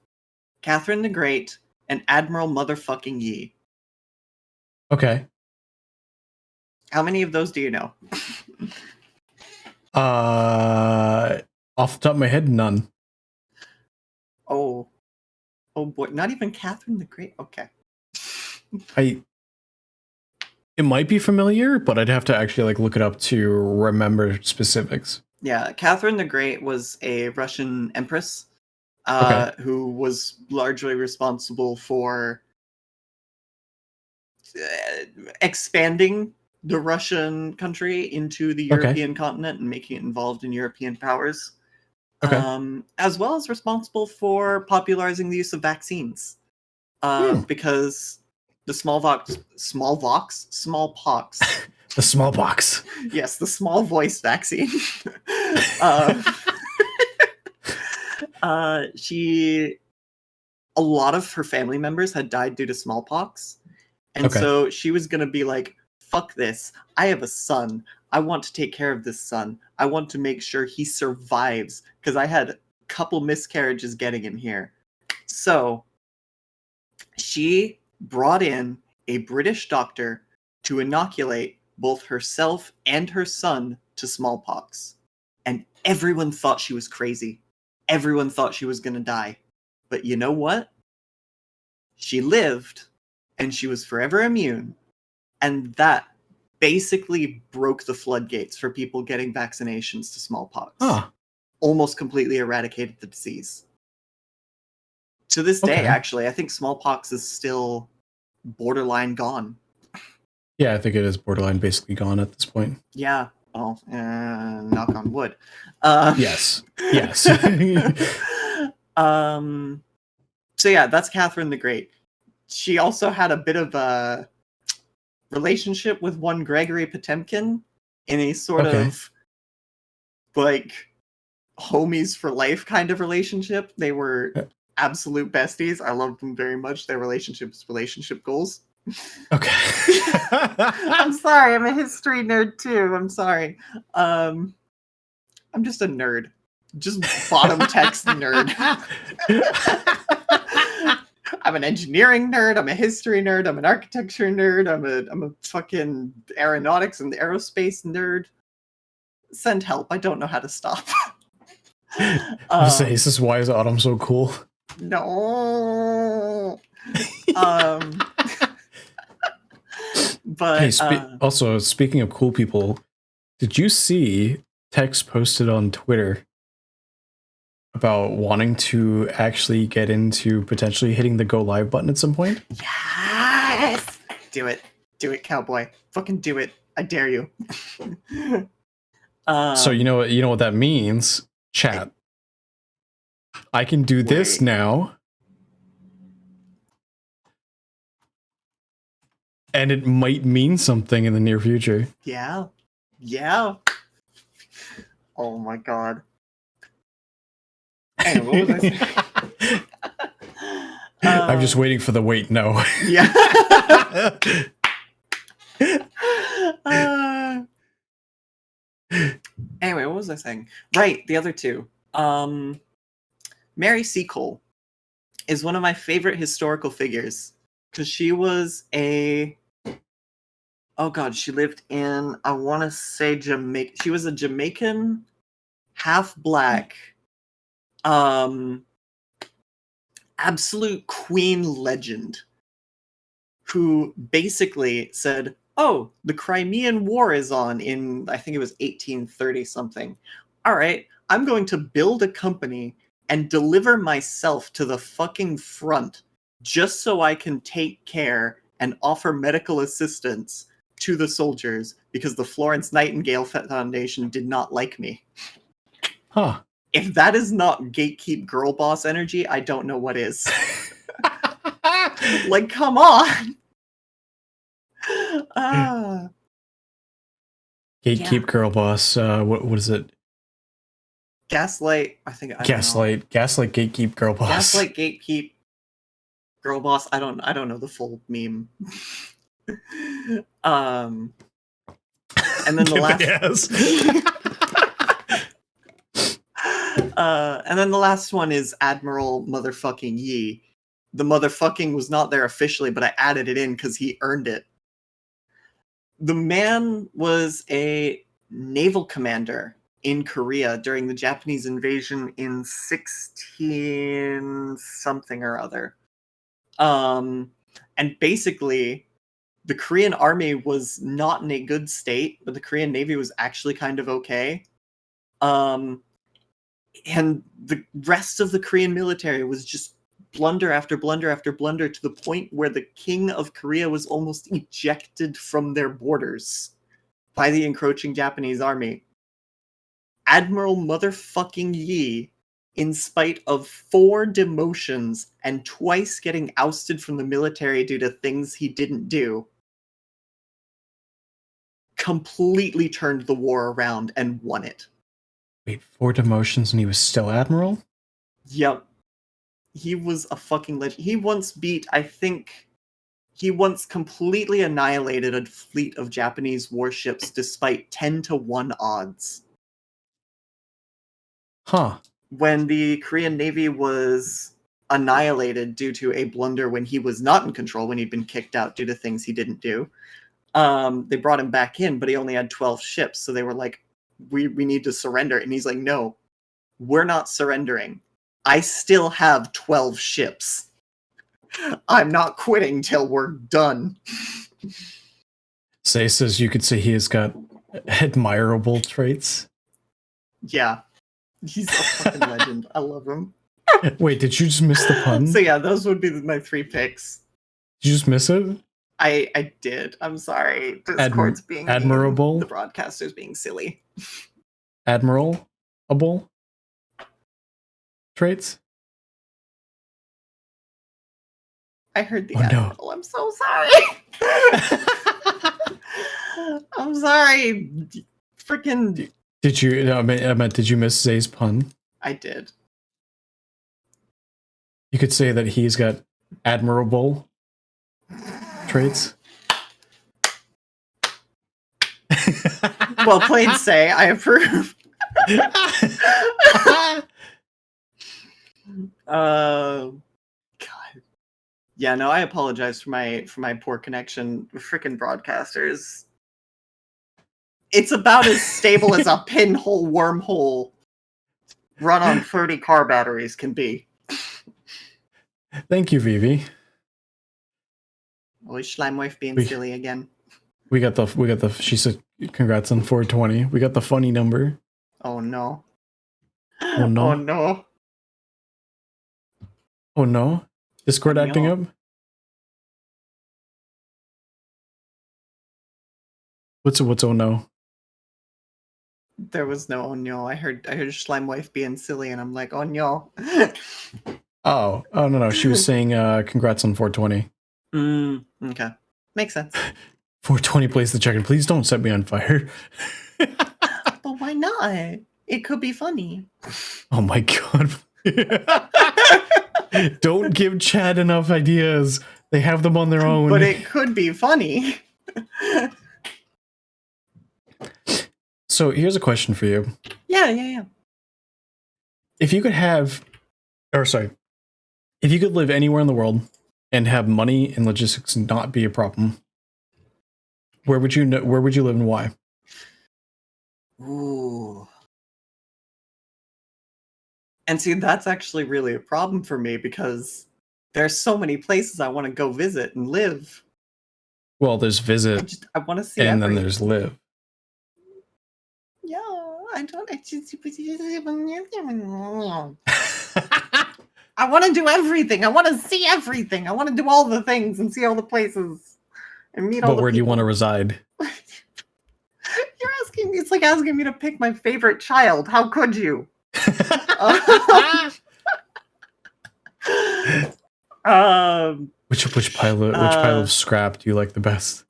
Catherine the Great, and Admiral motherfucking Yi.
Okay.
How many of those do you know?
Off the top of my head, none.
Oh boy, not even Catherine the Great. Okay.
It might be familiar, but I'd have to actually like look it up to remember specifics.
Yeah, Catherine the Great was a Russian empress who was largely responsible for expanding the Russian country into the European continent and making it involved in European powers. As well as responsible for popularizing the use of vaccines. Because the smallpox.
The smallpox.
Yes, the small voice vaccine. A lot of her family members had died due to smallpox. And so she was going to be like, fuck this. I have a son. I want to take care of this son. I want to make sure he survives because I had a couple miscarriages getting him here. So she brought in a British doctor to inoculate both herself and her son to smallpox. And everyone thought she was crazy. Everyone thought she was going to die. But you know what? She lived, and she was forever immune. And that basically broke the floodgates for people getting vaccinations to smallpox. Almost completely eradicated the disease. To this day, actually, I think smallpox is still borderline gone.
Yeah, I think it is borderline basically gone at this point.
Yeah. Well, knock on wood.
Yes.
So yeah, that's Catherine the Great. She also had a bit of a relationship with one Gregory Potemkin in a sort of like homies for life kind of relationship. They were absolute besties. I loved them very much. Their relationship goals.
Okay.
I'm sorry, I'm a history nerd too. I'm sorry. I'm just a nerd. Just bottom text nerd. I'm an engineering nerd, I'm a history nerd, I'm an architecture nerd, I'm a fucking aeronautics and aerospace nerd. Send help, I don't know how to stop.
I'm saying, is this why is Autumn so cool?
No. But
hey, also speaking of cool people, did you see text posted on Twitter about wanting to actually get into potentially hitting the go live button at some point?
Yes! Do it, cowboy. Fucking do it. I dare you.
So you know what that means, chat. I can do this now. And it might mean something in the near future.
Yeah. Oh my god. Anyway, what was I saying?
I'm just waiting for the wait no.
Yeah. Anyway, what was I saying? Right, the other two. Mary Seacole is one of my favorite historical figures because she was she lived in, I want to say Jamaica. She was a Jamaican, half black, absolute queen legend who basically said, oh, the Crimean War is on in, I think it was 1830 something. All right, I'm going to build a company and deliver myself to the fucking front just so I can take care and offer medical assistance to the soldiers because the Florence Nightingale Foundation did not like me.
Huh.
If that is not gatekeep girl boss energy, I don't know what is. Like, come on.
Gatekeep girl boss. What is it?
Gaslight. I think I don't know.
Gaslight, gatekeep, girl boss.
Gaslight, gatekeep, girl boss. I don't know the full meme. And then the last.
Yes.
And then the last one is Admiral motherfucking Yi. The motherfucking was not there officially, but I added it in because he earned it. The man was a naval commander in Korea during the Japanese invasion in 16 something or other. And basically, the Korean army was not in a good state, but the Korean Navy was actually kind of okay. And the rest of the Korean military was just blunder after blunder after blunder to the point where the king of Korea was almost ejected from their borders by the encroaching Japanese army. Admiral motherfucking Yi, in spite of 4 demotions and twice getting ousted from the military due to things he didn't do, completely turned the war around and won it.
Wait, 4 demotions and he was still admiral?
Yep. He was a fucking legend. He once completely annihilated a fleet of Japanese warships despite 10-1 odds.
Huh.
When the Korean Navy was annihilated due to a blunder when he was not in control, when he'd been kicked out due to things he didn't do, they brought him back in, but he only had 12 ships, so they were like, we need to surrender. And he's like, no, we're not surrendering. I still have 12 ships. I'm not quitting till we're done.
Say says you could say he has got admirable traits.
Yeah. He's a fucking legend. I love him.
Wait, did you just miss the pun?
So yeah, those would be my 3 picks.
Did you just miss it?
I did. I'm sorry. Discord's being
admirable.
Mean. The broadcaster's being silly.
Admirable traits?
I heard the
Oh,
admiral.
no.
I'm so sorry. I'm sorry. Freaking.
Did you? No, I meant, did you miss Zay's pun?
I did.
You could say that he's got admirable traits.
Well played, Say. I approve. God. Yeah, no, I apologize for my poor connection. Freaking broadcasters. It's about as stable as a pinhole wormhole run on 30 car batteries can be.
Thank you, Vivi.
Always Schleim wife being silly again.
We got the she said congrats on 420. We got the funny number.
Oh no.
Oh no.
Oh no.
Oh no. Discord acting up? What's oh no?
There was no oh no. I heard Schleim wife being silly and I'm like, oh no.
Oh no. She was saying congrats on 420.
Okay. Makes sense.
420 plays the check-in. Please don't set me on fire.
But why not? It could be funny.
Oh my god. Don't give Chad enough ideas. They have them on their own.
But it could be funny.
So here's a question for you.
Yeah.
If you could live anywhere in the world and have money and logistics not be a problem, where would you live and why?
Ooh. And see, that's actually really a problem for me because there's so many places I want to go visit and live.
Well, there's visit.
I want to see
and
everything.
then there's live.
Yeah, I want to do everything. I want to see everything. I want to do all the things and see all the places and meet all the people.
But where do you want to reside?
You're asking me. It's like asking me to pick my favorite child. How could you?
Which pile of scrap do you like the best?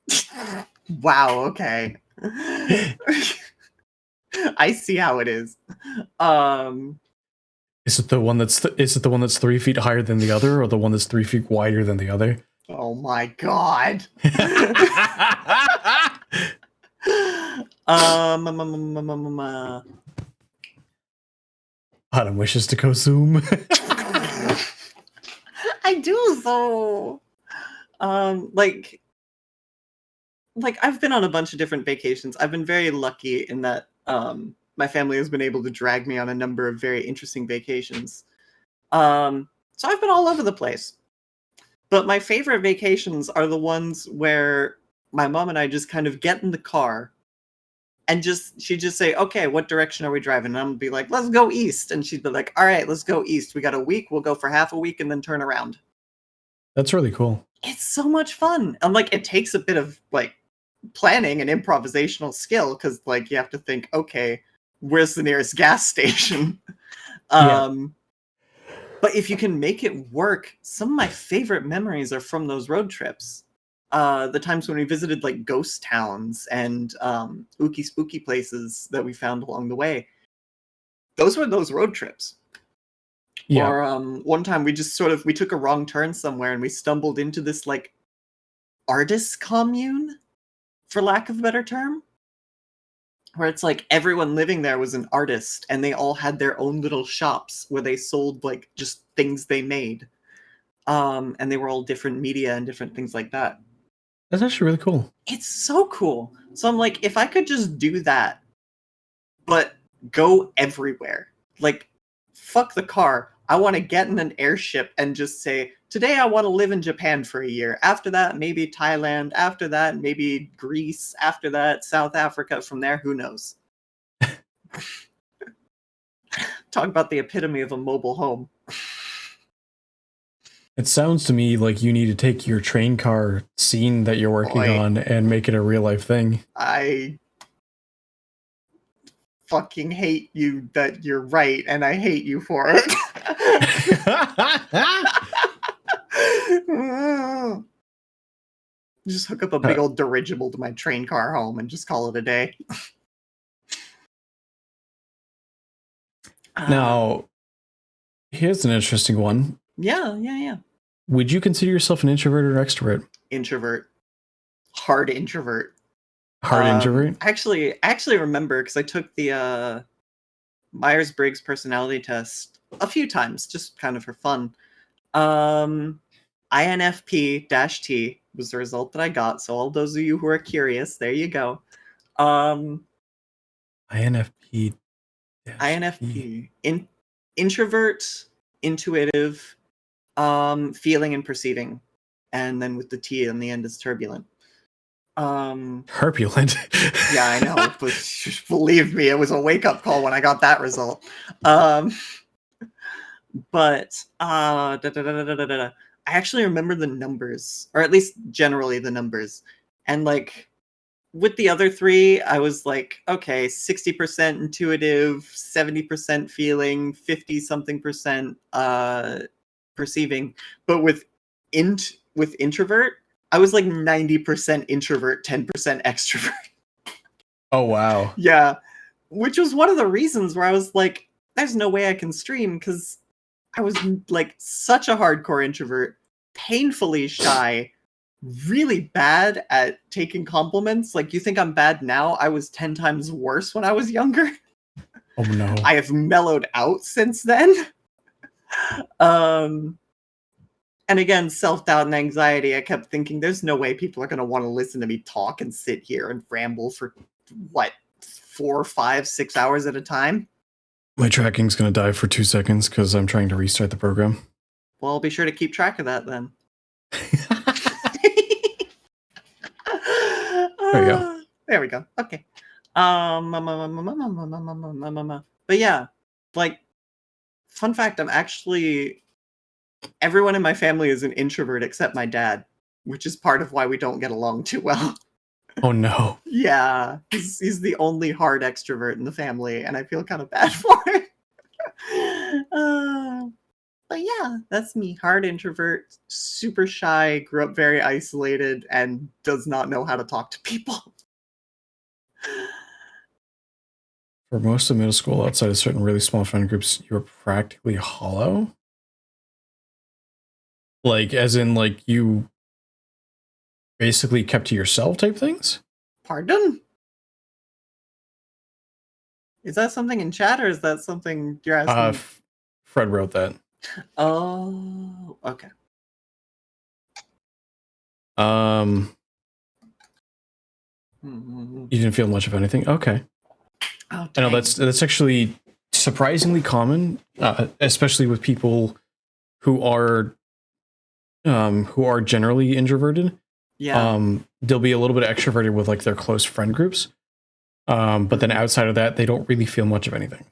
Wow. Okay. I see how it is. Um,
Is it the one that's 3 feet higher than the other, or the one that's 3 feet wider than the other?
oh my god.
Autumn wishes to go Zoom.
I do so. Like I've been on a bunch of different vacations. I've been very lucky in that my family has been able to drag me on a number of very interesting vacations. So I've been all over the place. But my favorite vacations are the ones where my mom and I just kind of get in the car and she'd just say, okay, what direction are we driving? And I'm gonna be like, let's go east. And she'd be like, all right, let's go east. We got a week. We'll go for half a week and then turn around.
That's really cool.
It's so much fun. And like, it takes a bit of like planning and improvisational skill because like you have to think, okay, where's the nearest gas station? But if you can make it work, some of my favorite memories are from those road trips. The times when we visited like ghost towns and ooky spooky places that we found along the way. Those were those road trips.
Yeah.
Or one time we just we took a wrong turn somewhere and we stumbled into this like artist commune, for lack of a better term, where it's like everyone living there was an artist and they all had their own little shops where they sold like just things they made. And they were all different media and different things like that.
That's actually really cool.
It's so cool. So I'm like, if I could just do that, but go everywhere, like fuck the car. I want to get in an airship and just say, today I want to live in Japan for a year. After that, maybe Thailand. After that, maybe Greece. After that, South Africa. From there, who knows? Talk about the epitome of a mobile home.
It sounds to me like you need to take your train car scene that you're working on and make it a real life thing.
I fucking hate you that you're right, and I hate you for it. Just hook up a big old dirigible to my train car home and just call it a day.
Now, here's an interesting one.
Yeah.
Would you consider yourself an introvert or extrovert?
Introvert. Hard introvert.
Hard introvert?
I actually remember because I took the Myers-Briggs personality test a few times, just kind of for fun. INFP-T was the result that I got. So all those of you who are curious, there you go.
INFP.
INFP. Introvert, intuitive, feeling and perceiving. And then with the T on the end is turbulent.
Turbulent.
Yeah, I know, but believe me, it was a wake-up call when I got that result. But I actually remember the numbers, or at least generally the numbers. And like with the other three, I was like, okay, 60% intuitive, 70% feeling, 50-something% perceiving. But with introvert, I was like 90% introvert, 10% extrovert.
Oh, wow.
Yeah, which was one of the reasons where I was like, there's no way I can stream because I was like such a hardcore introvert, painfully shy, really bad at taking compliments. Like, you think I'm bad now? I was 10 times worse when I was younger.
Oh, no.
I have mellowed out since then. And again, self-doubt and anxiety. I kept thinking, there's no way people are going to want to listen to me talk and sit here and ramble for, 4, 5, 6 hours at a time?
My tracking's going to die for 2 seconds because I'm trying to restart the program.
Well, I'll be sure to keep track of that then.
There you go.
There we go. Okay. But yeah, like, fun fact, everyone in my family is an introvert except my dad, which is part of why we don't get along too well.
Oh, no.
Yeah, he's the only hard extrovert in the family, and I feel kind of bad for it. But yeah, that's me. Hard introvert, super shy, grew up very isolated, and does not know how to talk to people.
For most of middle school, outside of certain really small friend groups, you were practically hollow. Like, as in, like, you basically kept to yourself type things?
Pardon? Is that something in chat, or is that something you're asking?
Fred wrote that.
Oh, okay.
You didn't feel much of anything? Okay.
Oh,
I know that's actually surprisingly common, especially with people who are generally introverted.
yeah.
They'll be a little bit extroverted with like their close friend groups. But then outside of that, they don't really feel much of anything.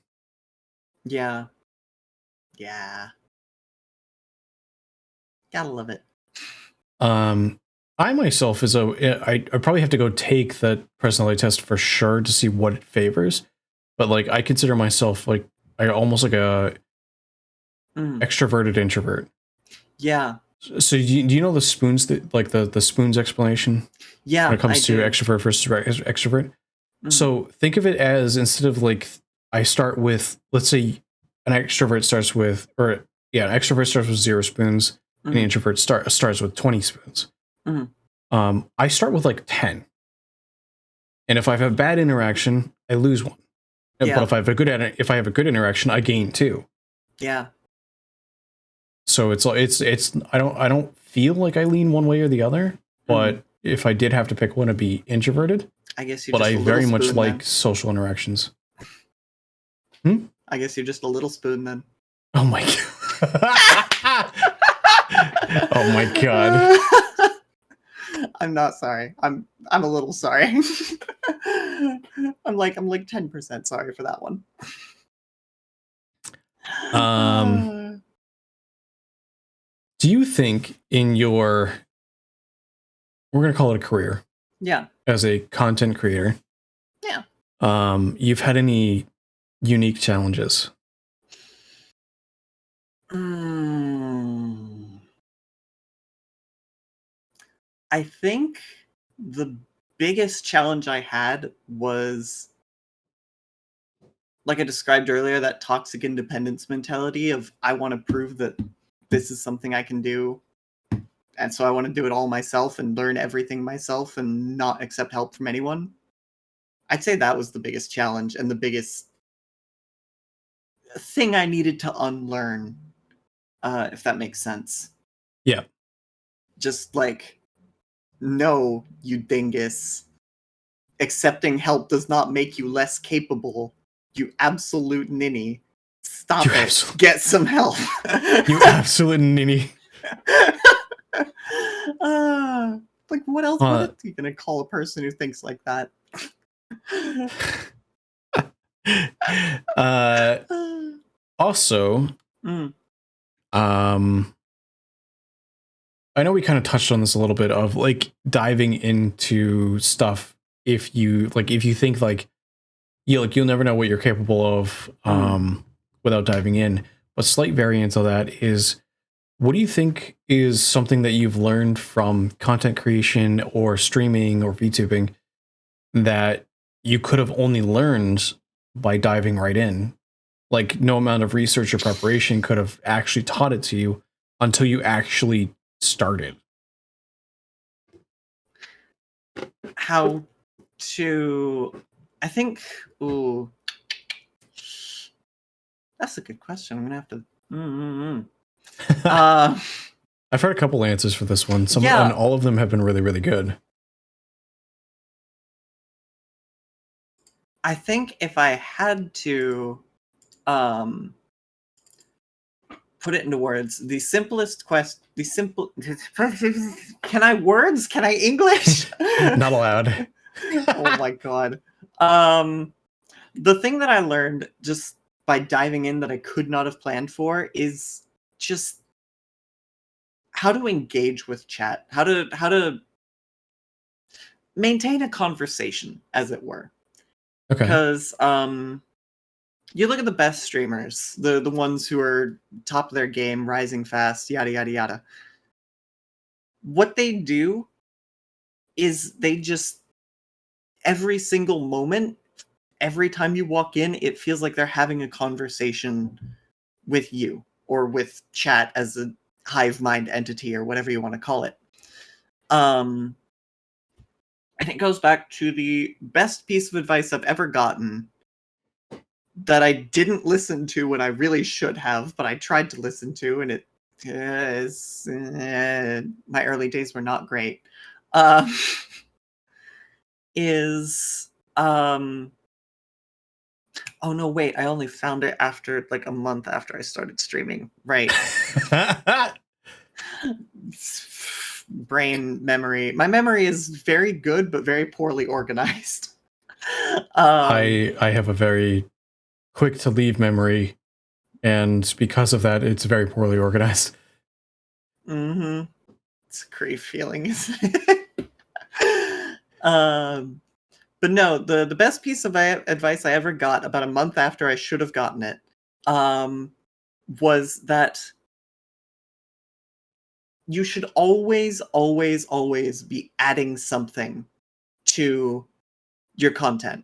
Yeah. Yeah. Gotta love it.
I myself I probably have to go take that personality test for sure to see what it favors. But like I consider myself like I almost like a extroverted introvert.
Yeah.
So do you know the spoons that like the spoons explanation?
Yeah.
When it comes to extrovert versus extrovert. So think of it as instead of like I start with, let's say an extrovert starts with, an extrovert starts with 0 spoons, and an introvert starts with 20 spoons. I start with like 10, and if I have a bad interaction, I lose 1.
Yeah.
But if I have a good interaction, I gain 2.
Yeah.
So it's I don't feel like I lean one way or the other, but if I did have to pick one, it'd be introverted.
I guess you.
But
just
I very much like social interactions.
I guess you're just a little spoon then.
Oh my god. Oh my god.
I'm not sorry. I'm a little sorry. I'm like 10% sorry for that one.
Do you think in your, we're going to call it a career.
Yeah.
As a content creator.
Yeah.
You've had any unique challenges?
I think the biggest challenge I had was, like I described earlier, that toxic independence mentality of I want to prove that this is something I can do. And so I want to do it all myself and learn everything myself and not accept help from anyone. I'd say that was the biggest challenge and the biggest thing I needed to unlearn, if that makes sense.
Yeah.
Just like, no, you dingus. Accepting help does not make you less capable. You absolute ninny. Stop it. Get some help.
You absolute ninny.
Like, what else? What are you gonna call a person who thinks like that?
Also, I know we kind of touched on this a little bit of like diving into stuff. If you think like you'll never know what you're capable of without diving in. But slight variant of that is, what do you think is something that you've learned from content creation or streaming or VTubing that you could have only learned by diving right in? Like no amount of research or preparation could have actually taught it to you until you actually started.
How to, I think, that's a good question. I'm gonna have to.
I've heard a couple answers for this one. And all of them have been really, really good.
I think if I had to put it into words, the simplest can I words? Can I English?
Not allowed.
Oh my god. The thing that I learned just by diving in that I could not have planned for is just how to engage with chat, how to maintain a conversation, as it were.
Okay.
Because you look at the best streamers, the ones who are top of their game, rising fast, yada yada yada. What they do is they just every single moment every time you walk in, it feels like they're having a conversation with you or with chat as a hive mind entity or whatever you want to call it. And it goes back to the best piece of advice I've ever gotten that I didn't listen to when I really should have, but I tried to listen to, and it is my early days were not great. Is oh no, wait, I only found it after like a month after I started streaming. Right. Brain memory. My memory is very good, but very poorly organized.
I have a very quick to leave memory, and because of that, it's very poorly organized.
Mm-hmm. It's a great feeling, isn't it? But no, the best piece of advice I ever got about a month after I should have gotten it was that you should always, always, always be adding something to your content.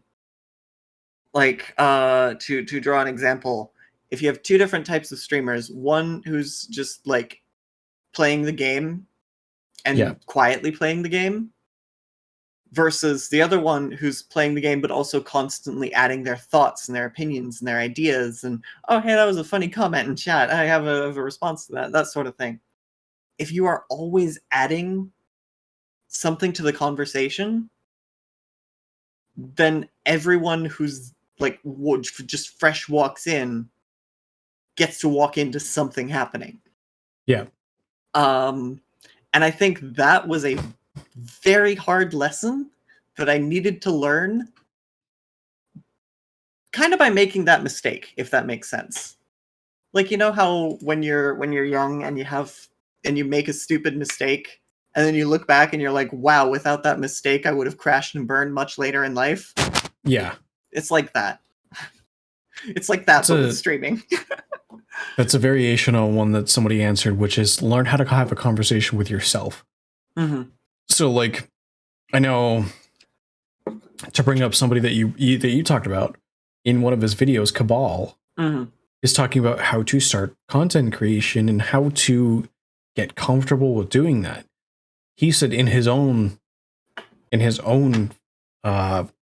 Like, to draw an example, if you have two different types of streamers, one who's just like playing the game and quietly playing the game, versus the other one who's playing the game but also constantly adding their thoughts and their opinions and their ideas, and oh hey, that was a funny comment in chat, I have a response to that sort of thing. If you are always adding something to the conversation, then everyone who's like just fresh walks in gets to walk into something happening.
Yeah.
And I think that was a very hard lesson that I needed to learn kind of by making that mistake, if that makes sense. Like, you know how when you're young and you make a stupid mistake and then you look back and you're like, wow, without that mistake I would have crashed and burned much later in life?
Yeah.
It's like that. It's like that, but with streaming.
That's a variation on one that somebody answered, which is learn how to have a conversation with yourself.
Mm-hmm.
So, like, I know, to bring up somebody that you talked about in one of his videos, Cabal, is talking about how to start content creation and how to get comfortable with doing that. He said in his own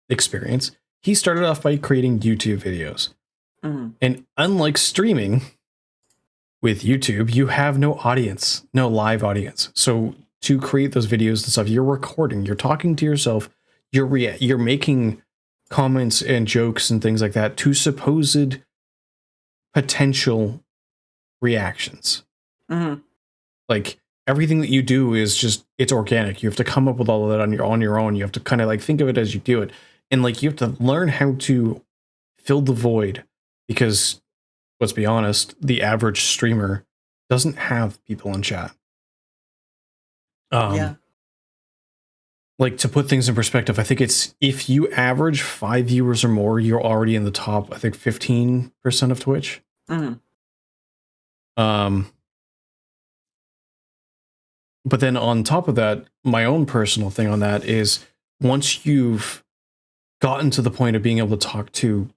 experience, he started off by creating YouTube videos. And unlike streaming with YouTube, you have no audience, no live audience. So to create those videos and stuff, you're recording, you're talking to yourself, you're making comments and jokes and things like that to supposed potential reactions. Like, everything that you do is just, it's organic. You have to come up with all of that on your own. You have to kind of like think of it as you do it. And like, you have to learn how to fill the void, because let's be honest, the average streamer doesn't have people in chat.
Yeah.
Like, to put things in perspective, I think it's, if you average 5 viewers or more, you're already in the top, I think 15% of Twitch. But then on top of that, my own personal thing on that is, once you've gotten to the point of being able to talk to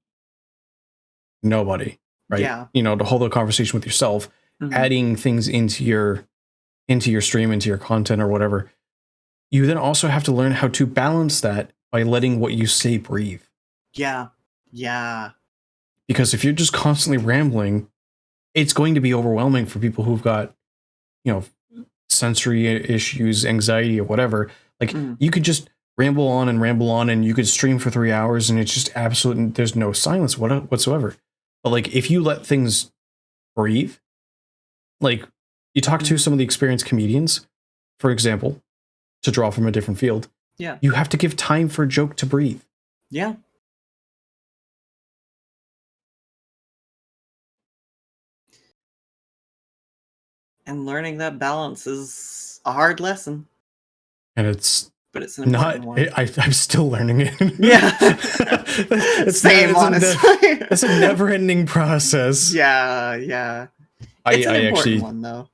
nobody, right?
Yeah.
You know, to hold a conversation with yourself, adding things into your stream, into your content or whatever, you then also have to learn how to balance that by letting what you say breathe.
Yeah. Yeah.
Because if you're just constantly rambling, it's going to be overwhelming for people who've got, you know, sensory issues, anxiety, or whatever. Like, you could just ramble on, and you could stream for 3 hours, and it's just absolute, there's no silence whatsoever. But like, if you let things breathe, like, you talk to some of the experienced comedians, for example, to draw from a different field.
Yeah.
You have to give time for a joke to breathe.
Yeah. And learning that balance is a hard lesson.
And it's
but it's an important one.
I'm still learning it.
Yeah.
Same,
honestly.
It's a never-ending process.
Yeah, yeah.
It's
an important one, though.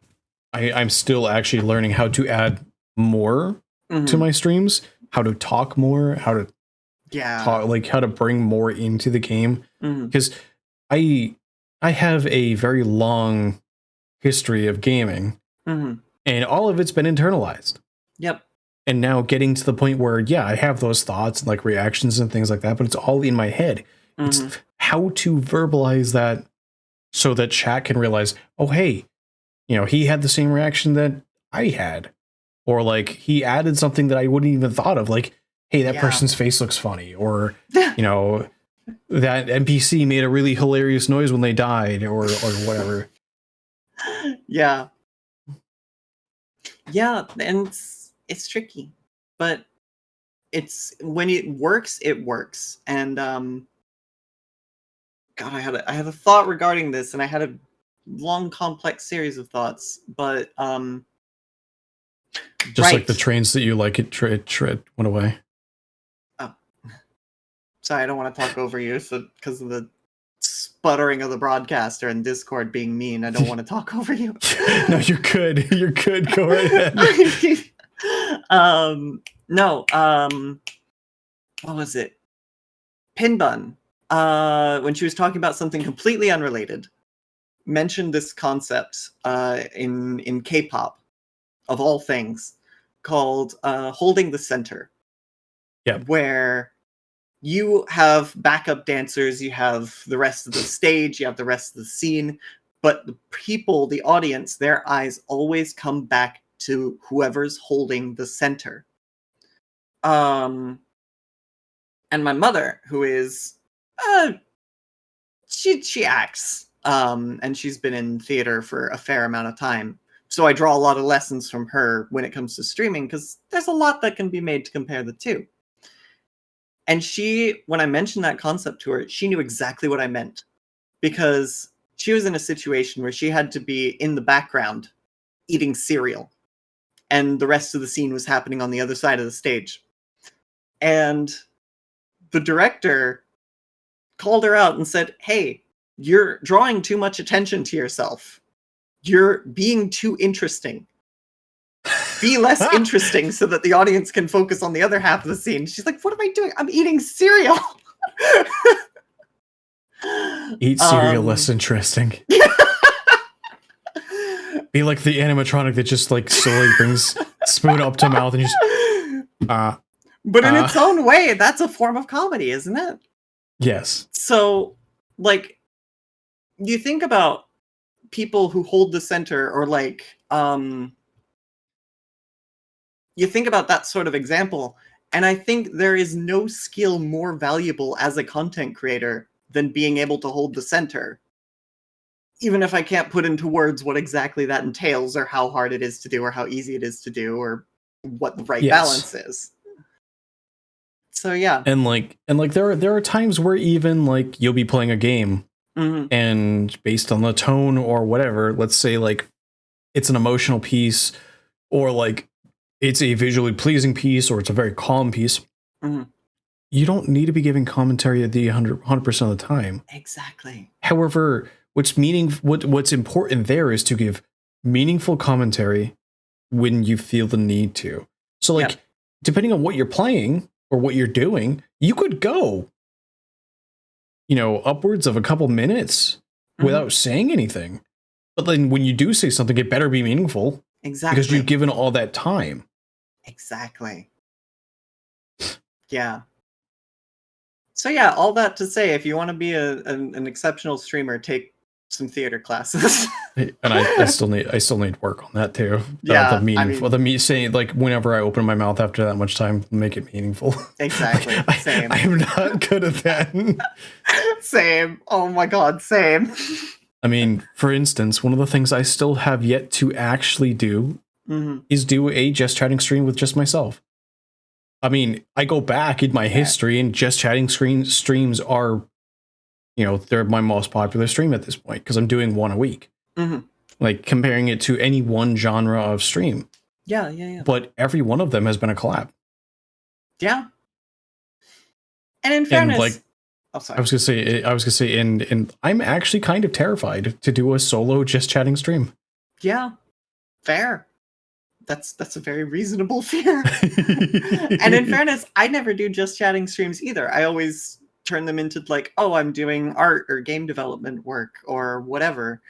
I'm still actually learning how to add more to my streams, how to talk more, how to
Yeah.
like how to bring more into the game,
Mhm.
because I have a very long history of gaming,
Mhm.
and all of it's been internalized.
Yep.
And now getting to the point where, yeah, I have those thoughts and like reactions and things like that, but it's all in my head. It's
Mhm.
how to verbalize that so that chat can realize, oh, hey, he had the same reaction that I had. Or like he added something that I wouldn't even thought of. Like, hey, that
Yeah.
person's face looks funny. Or, that NPC made a really hilarious noise when they died or whatever.
Yeah. Yeah, and it's tricky. But it's when it works, And God, I had a thought regarding this, and I had a long, complex series of thoughts. But
Just like the
right.
trains that you like, it went away.
Oh, sorry, I don't want to talk over you. So because of the sputtering of the broadcaster and Discord being mean, I don't want to talk over you.
No, you're good. You're good. Go right ahead.
No. What was it? Pinbun. When she was talking about something completely unrelated, mentioned this concept in K-pop, of all things, called holding the center.
Yep.
Where you have backup dancers, you have the rest of the stage, you have the rest of the scene, but the people, the audience, their eyes always come back to whoever's holding the center. And my mother, who is she acts, and she's been in theater for a fair amount of time. So I draw a lot of lessons from her when it comes to streaming, because there's a lot that can be made to compare the two. And when I mentioned that concept to her, she knew exactly what I meant, because she was in a situation where she had to be in the background eating cereal, and the rest of the scene was happening on the other side of the stage. And the director called her out and said, "Hey, you're drawing too much attention to yourself. You're being too interesting. Be less interesting so that the audience can focus on the other half of the scene." She's like, "What am I doing? I'm eating cereal."
Eat cereal less interesting. Be like the animatronic that just like slowly brings spoon up to mouth and just
But in its own way, that's a form of comedy, isn't it?
Yes.
So, like, you think about people who hold the center, or like, you think about that sort of example, and I think there is no skill more valuable as a content creator than being able to hold the center. Even if I can't put into words what exactly that entails, or how hard it is to do, or how easy it is to do, or what the right balance is. So yeah.
And there are times where even like you'll be playing a game, and based on the tone or whatever, let's say like it's an emotional piece, or like it's a visually pleasing piece, or it's a very calm piece. You don't need to be giving commentary at the 100% of the time.
Exactly.
However, what's important there is to give meaningful commentary when you feel the need to. So like, depending on what you're playing or what you're doing, you could go, upwards of a couple minutes without saying anything. But then when you do say something, it better be meaningful.
Exactly.
Because you've given all that time.
Exactly. Yeah. So yeah, all that to say, if you want to be an exceptional streamer, take some theater classes.
And I still need work on that too.
Yeah,
the meaningful, saying like whenever I open my mouth after that much time, make it meaningful.
Exactly. Same.
I'm not good at that.
Same. Oh my god, same.
I mean, for instance, one of the things I still have yet to actually do is do a just chatting stream with just myself. I mean, I go back in my history, and just chatting streams are, they're my most popular stream at this point, because I'm doing one a week. Like comparing it to any one genre of stream.
Yeah.
But every one of them has been a collab.
Yeah. And in fairness,
and I was gonna say, and I'm actually kind of terrified to do a solo just chatting stream.
Yeah. Fair. that's a very reasonable fear. And in fairness, I never do just chatting streams either. I always turn them into like, oh, I'm doing art or game development work or whatever,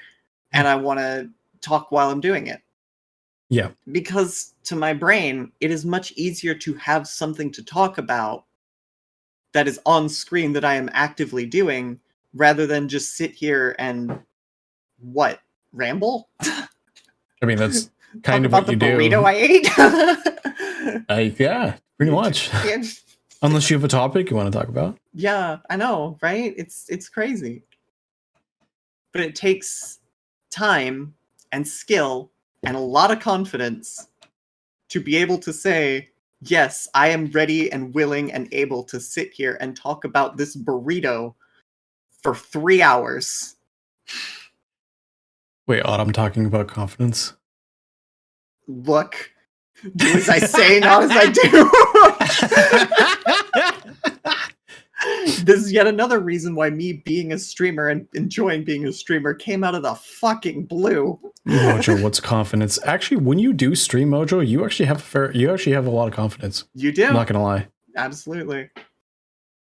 and I want to talk while I'm doing it.
Yeah.
Because to my brain, it is much easier to have something to talk about that is on screen that I am actively doing rather than just sit here and ramble?
I mean, that's kind of
about
what you
the
do.
burrito I ate.
Yeah, pretty much. Unless you have a topic you want to talk about.
Yeah, I know, right? It's crazy. But it takes time and skill and a lot of confidence to be able to say, yes, I am ready and willing and able to sit here and talk about this burrito for 3 hours.
Wait, Autumn talking about confidence?
Look, do as I say, not as I do. This is yet another reason why me being a streamer and enjoying being a streamer came out of the fucking blue.
Mojo, what's confidence? Actually, when you do stream, Mojo, you actually have a lot of confidence.
You do.
I'm not gonna lie.
Absolutely.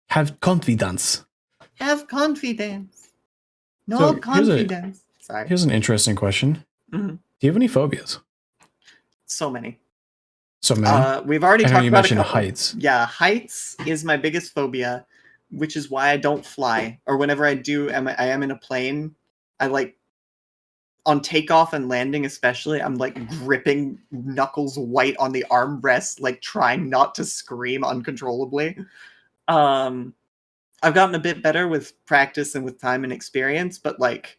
Have confidence.
Have confidence. No
So,
confidence. Sorry.
Here's an interesting question.
Mhm.
Do you have any phobias?
So many.
So many.
We've already
I know
talked
you
about
mentioned
a couple.
heights.
Yeah, heights is my biggest phobia, which is why I don't fly. Or whenever I do, I am in a plane, I like on takeoff and landing especially, I'm like gripping knuckles white on the armrest, like trying not to scream uncontrollably. I've gotten a bit better with practice and with time and experience, but like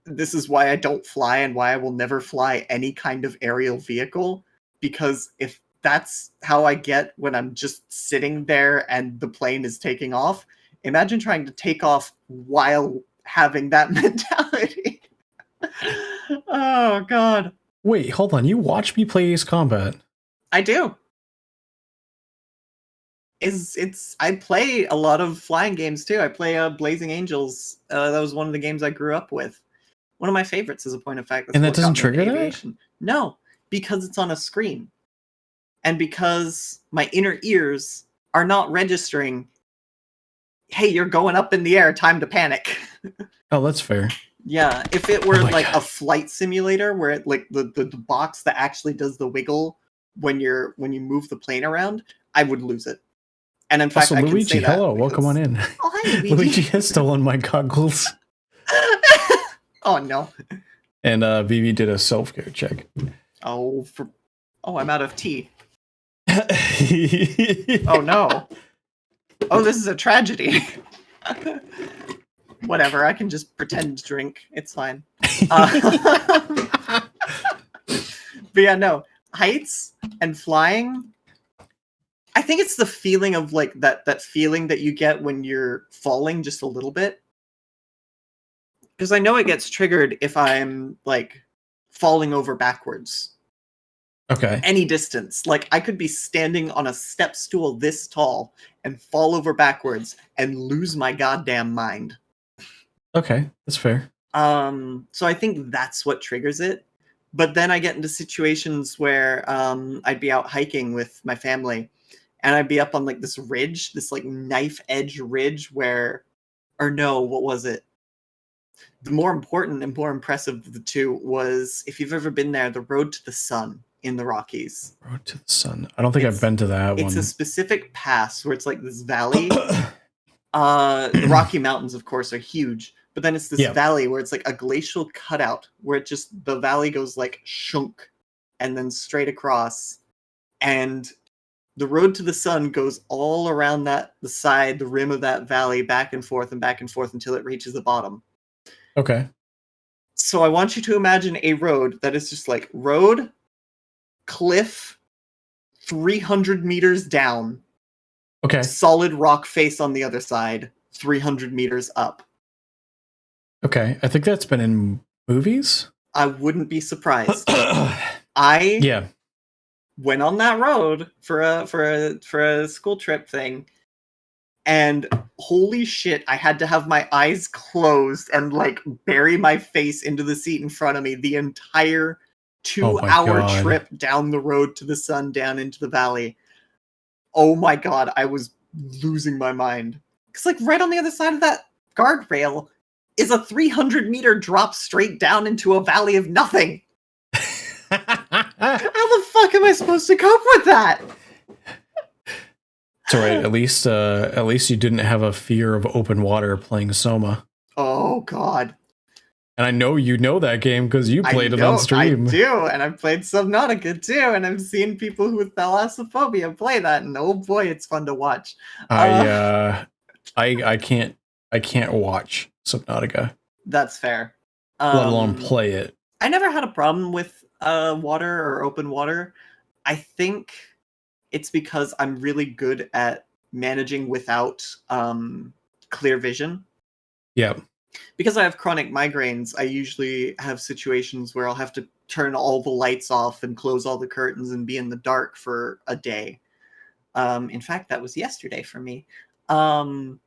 this is why I don't fly and why I will never fly any kind of aerial vehicle, because if that's how I get when I'm just sitting there and the plane is taking off, imagine trying to take off while having that mentality. Oh god.
Wait, hold on. You watch me play Ace Combat.
I do. I play a lot of flying games too. I play Blazing Angels. That was one of the games I grew up with. One of my favorites, as a point of fact.
And that doesn't trigger that?
No, because it's on a screen. And because my inner ears are not registering, hey, you're going up in the air, time to panic.
Oh, that's fair.
Yeah, if it were like
God.
a flight simulator where it like the box that actually does the wiggle when you move the plane around, I would lose it. And in fact,
also,
I can
Luigi,
say that
hello, welcome on in.
Oh, hi, Luigi.
Luigi has stolen my goggles.
Oh no.
And Vivi did a self-care check.
Oh, I'm out of tea. Oh no. Oh, this is a tragedy. Whatever, I can just pretend to drink. It's fine. But yeah, no. Heights and flying. I think it's the feeling of like that feeling that you get when you're falling just a little bit. Because I know it gets triggered if I'm like falling over backwards.
Okay.
Any distance. Like I could be standing on a step stool this tall and fall over backwards and lose my goddamn mind.
Okay, that's fair.
So I think that's what triggers it. But then I get into situations where I'd be out hiking with my family and I'd be up on like this ridge, this like knife edge ridge where, or no, what was it? The more important and more impressive of the two was, if you've ever been there, the Road to the Sun in the Rockies.
Road to the Sun. I don't think I've been to that one.
It's a specific pass where it's like this valley. The Rocky Mountains, of course, are huge. But then it's this valley where it's like a glacial cutout where the valley goes like shunk and then straight across. And the Road to the Sun goes all around the rim of that valley, back and forth until it reaches the bottom.
Okay.
So I want you to imagine a road that is just like road, cliff, 300 meters down.
Okay.
Solid rock face on the other side, 300 meters up.
Okay. I think that's been in movies.
I wouldn't be surprised. I went on that road for a school trip thing, and holy shit, I had to have my eyes closed and like bury my face into the seat in front of me the entire
Oh my
2-hour
God.
trip down the road to the sun, down into the valley. Oh my God, I was losing my mind. Because, like, right on the other side of that guardrail is a 300-meter drop straight down into a valley of nothing. How the fuck am I supposed to cope with that?
It's all right. At least you didn't have a fear of open water playing Soma.
Oh God.
And I know you know that game because you played it on stream.
I do, and I've played Subnautica too, and I've seen people who with thalassophobia play that, and oh boy, it's fun to watch.
I can't watch Subnautica,
That's fair.
let alone play it.
I never had a problem with water or open water. I think it's because I'm really good at managing without clear vision.
Yeah.
Because I have chronic migraines, I usually have situations where I'll have to turn all the lights off and close all the curtains and be in the dark for a day. In fact, that was yesterday for me. And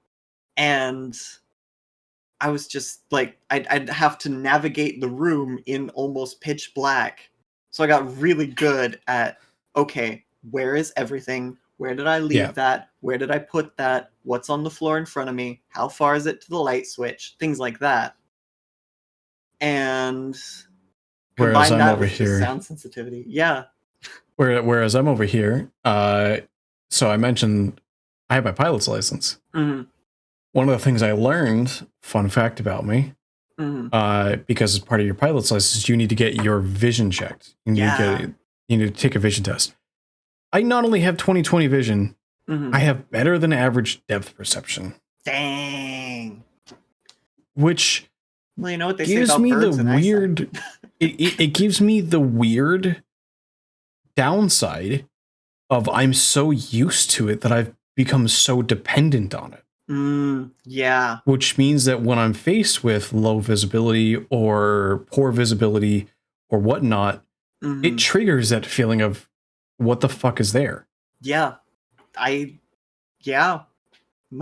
I was just like, I'd have to navigate the room in almost pitch black. So I got really good at, okay, where is everything? Where did I leave that? Where did I put that? What's on the floor in front of me? How far is it to the light switch? Things like that. And
Whereas
combine
I'm
that
over
with just
here.
sound sensitivity. Yeah.
Whereas I'm over here. So I mentioned I have my pilot's license.
Mhm.
One of the things I learned, fun fact about me, because as part of your pilot's license, you need to get your vision checked. You need to take a vision test. I not only have 20/20 vision, I have better than average depth perception.
Dang.
Which
Well, you know what they say
gives
about
me
birds
the
and
weird. It gives me the weird downside of I'm so used to it that I've become so dependent on it.
Yeah.
Which means that when I'm faced with low visibility or poor visibility or whatnot, it triggers that feeling of what the fuck is there.
Yeah. My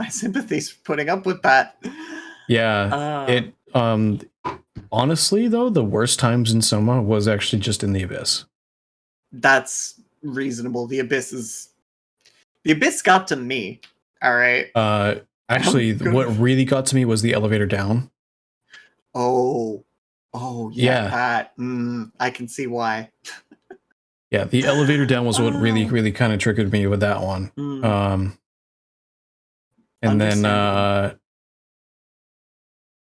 sympathies for putting up with that.
Yeah. Honestly though, the worst times in Soma was actually just in the Abyss.
That's reasonable. The Abyss got to me. All right.
Actually, what really got to me was the elevator down.
Oh yeah. That. I can see why.
Yeah, the elevator down was what really kind of triggered me with that one. And then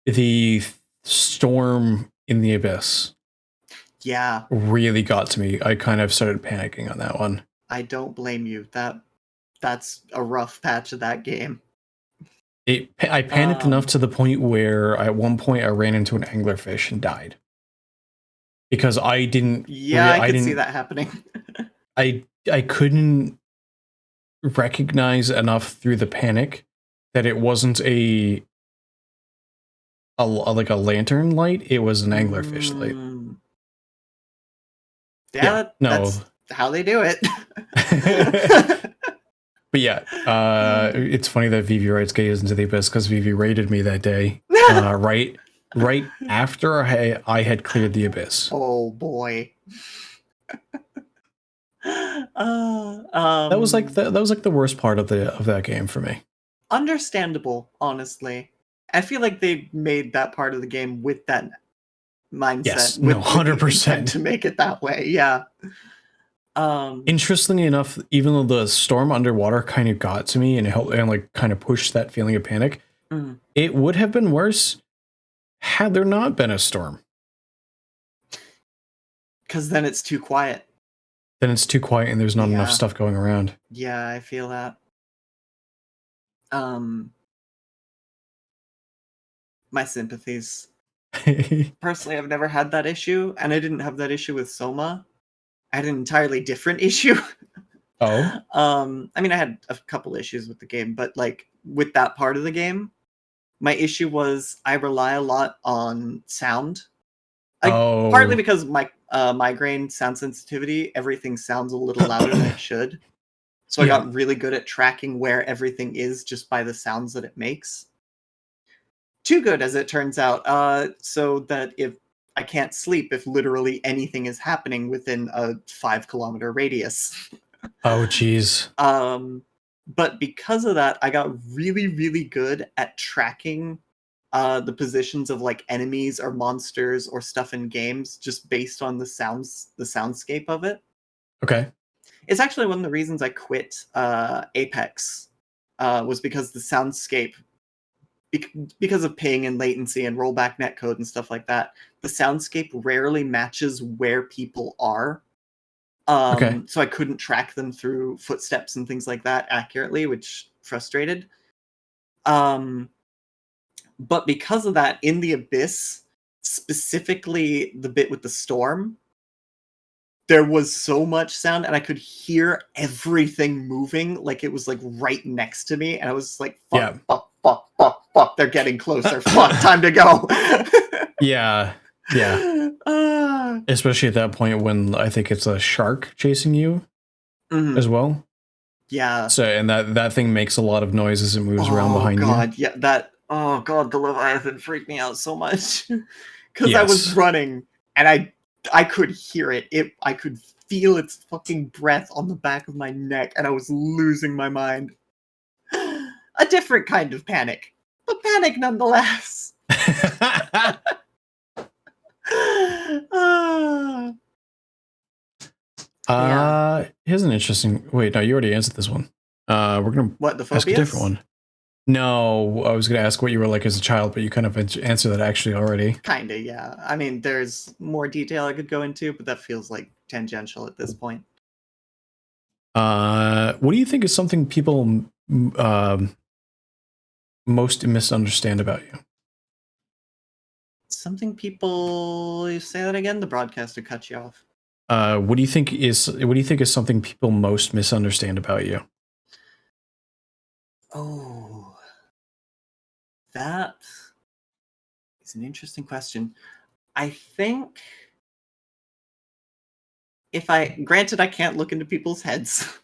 the storm in the Abyss.
Yeah.
Really got to me. I kind of started panicking on that one.
I don't blame you. That's a rough patch of that game.
I panicked enough to the point where at one point I ran into an anglerfish and died. Because I didn't...
Yeah, I could see that happening.
I couldn't recognize enough through the panic that it wasn't a like a lantern light. It was an anglerfish light.
Yeah, that's how they do it.
But yeah, it's funny that Vivi writes Gaze into the Abyss because Vivi raided me that day, right after I had cleared the Abyss.
Oh boy.
That was like the worst part of that game for me.
Understandable, honestly. I feel like they made that part of the game with that mindset.
Yes, 100%
to make it that way. Yeah.
Interestingly enough, even though the storm underwater kind of got to me and helped and like kind of pushed that feeling of panic, it would have been worse had there not been a storm.
Because then it's too quiet.
Then it's too quiet and there's not enough stuff going around.
Yeah, I feel that. My sympathies. Personally, I've never had that issue, and I didn't have that issue with Soma. I had an entirely different issue.
Oh?
I mean, I had a couple issues with the game, but like with that part of the game, my issue was I rely a lot on sound. Partly because my migraine sound sensitivity, everything sounds a little louder than it should. So I got really good at tracking where everything is just by the sounds that it makes. Too good, as it turns out. So that if I can't sleep if literally anything is happening within a 5-kilometer radius.
Oh, geez.
But because of that, I got really, really good at tracking the positions of like enemies or monsters or stuff in games just based on the soundscape of it.
Okay.
It's actually one of the reasons I quit Apex, was because the soundscape, because of ping and latency and rollback netcode and stuff like that, the soundscape rarely matches where people are.
Okay.
So I couldn't track them through footsteps and things like that accurately, which frustrated. But because of that, in the Abyss, specifically the bit with the storm, there was so much sound and I could hear everything moving like it was like right next to me. And I was like, fuck,
Yeah.
fuck, fuck, fuck, fuck. They're getting closer. Fuck, time to go.
Yeah. Especially at that point when I think it's a shark chasing you as well.
Yeah.
So, and that thing makes a lot of noise as it moves around behind you.
Yeah, oh god, the Leviathan freaked me out so much. Because I was running and I could hear it. I could feel its fucking breath on the back of my neck, and I was losing my mind. A different kind of panic, but panic nonetheless.
Here's an interesting. Wait, no, you already answered this one. We're gonna
the
ask a different one. No, I was gonna ask what you were like as a child, but you kind of answered that actually already.
Kinda, yeah. I mean, there's more detail I could go into, but that feels like tangential at this point.
What do you think is something people most misunderstand about you?
Something people say that again? The broadcaster cut you off.
What do you think is something people most misunderstand about you?
Oh, that is an interesting question. I think granted I can't look into people's heads.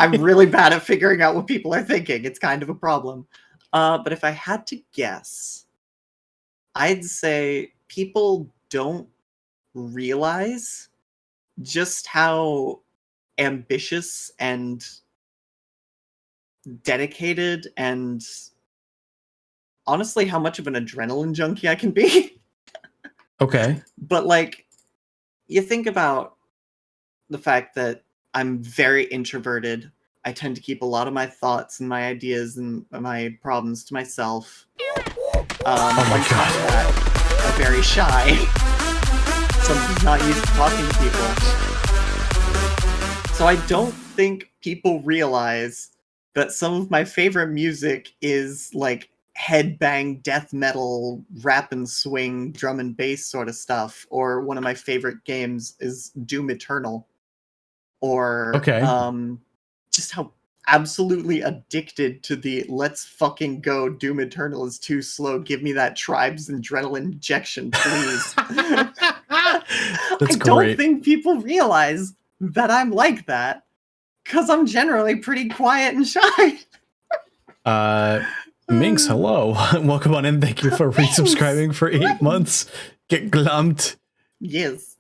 I'm really bad at figuring out what people are thinking. It's kind of a problem. But if I had to guess, I'd say people don't realize just how ambitious and dedicated and honestly how much of an adrenaline junkie I can be.
Okay.
But like, you think about the fact that I'm very introverted. I tend to keep a lot of my thoughts and my ideas and my problems to myself.
Oh my god.
That, I'm very shy. So I'm just not used to talking to people. So I don't think people realize that some of my favorite music is like headbang death metal, rap and swing, drum and bass sort of stuff. Or one of my favorite games is Doom Eternal. Or just how absolutely addicted to the let's fucking go, Doom Eternal is too slow, give me that Tribes adrenaline injection, please.
That's
I don't think people realize that I'm like that, because I'm generally pretty quiet and shy.
Minx, hello. Welcome on in. Thank you for resubscribing for 8 months. Get glumped.
Yes.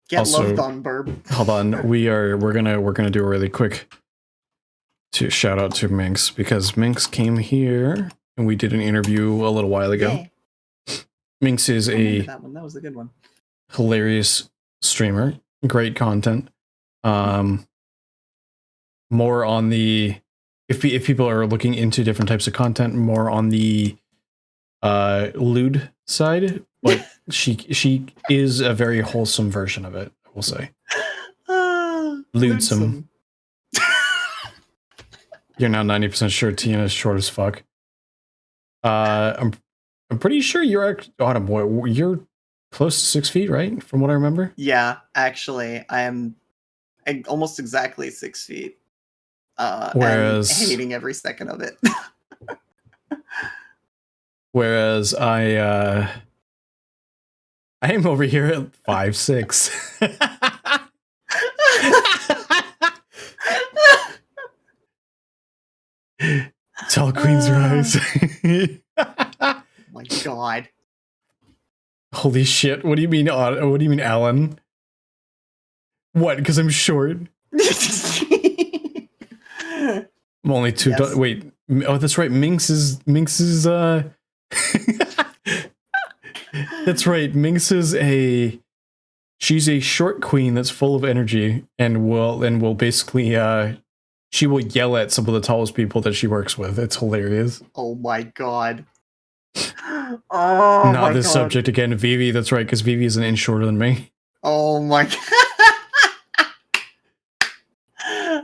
Get
Also,
loved on, Burb.
Hold on. We're gonna do a really quick shout out to Minx, because Minx came here and we did an interview a little while ago.
Yay.
Minx is
that one. That was a good one.
Hilarious streamer, great content. More on the if people are looking into different types of content, more on the lewd side, but she is a very wholesome version of it, I will say. Lewdsome. You're now 90% sure Tina is short as fuck. I'm pretty sure you're Autumn. You're close to 6 feet, right? From what I remember.
Yeah, actually, I am almost exactly 6 feet. Whereas and hating every second of it.
Whereas I am over here at 5'6". Tall Queen's Rise.
My god.
Holy shit! What do you mean? What do you mean, Alan? What? Because I'm short. I'm only two.
Yes.
Wait. Oh, that's right. Minx is. That's right. Minx is a. She's a short queen that's full of energy and will basically. She will yell at some of the tallest people that she works with. It's hilarious.
Oh my god. Oh
Not
my
this
god.
subject again. Vivi. That's right. Because Vivi is an inch shorter than me.
Oh my god.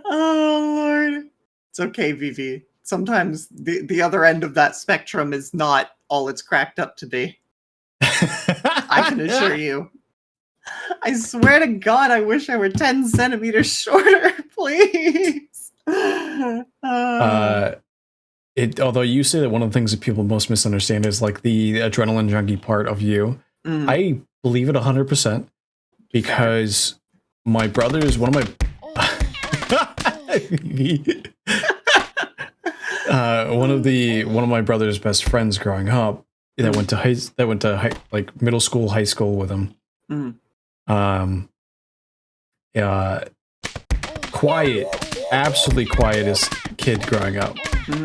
Oh lord. It's okay, Vivi. Sometimes the other end of that spectrum is not all it's cracked up to be. I can assure you. I swear to God, I wish I were 10 centimeters shorter, please.
Although you say that one of the things that people most misunderstand is like the adrenaline junkie part of you. I believe it 100% because my brother's one of my one of my brother's best friends growing up that went to like middle school, high school with him. Quiet, absolutely quietest kid growing up.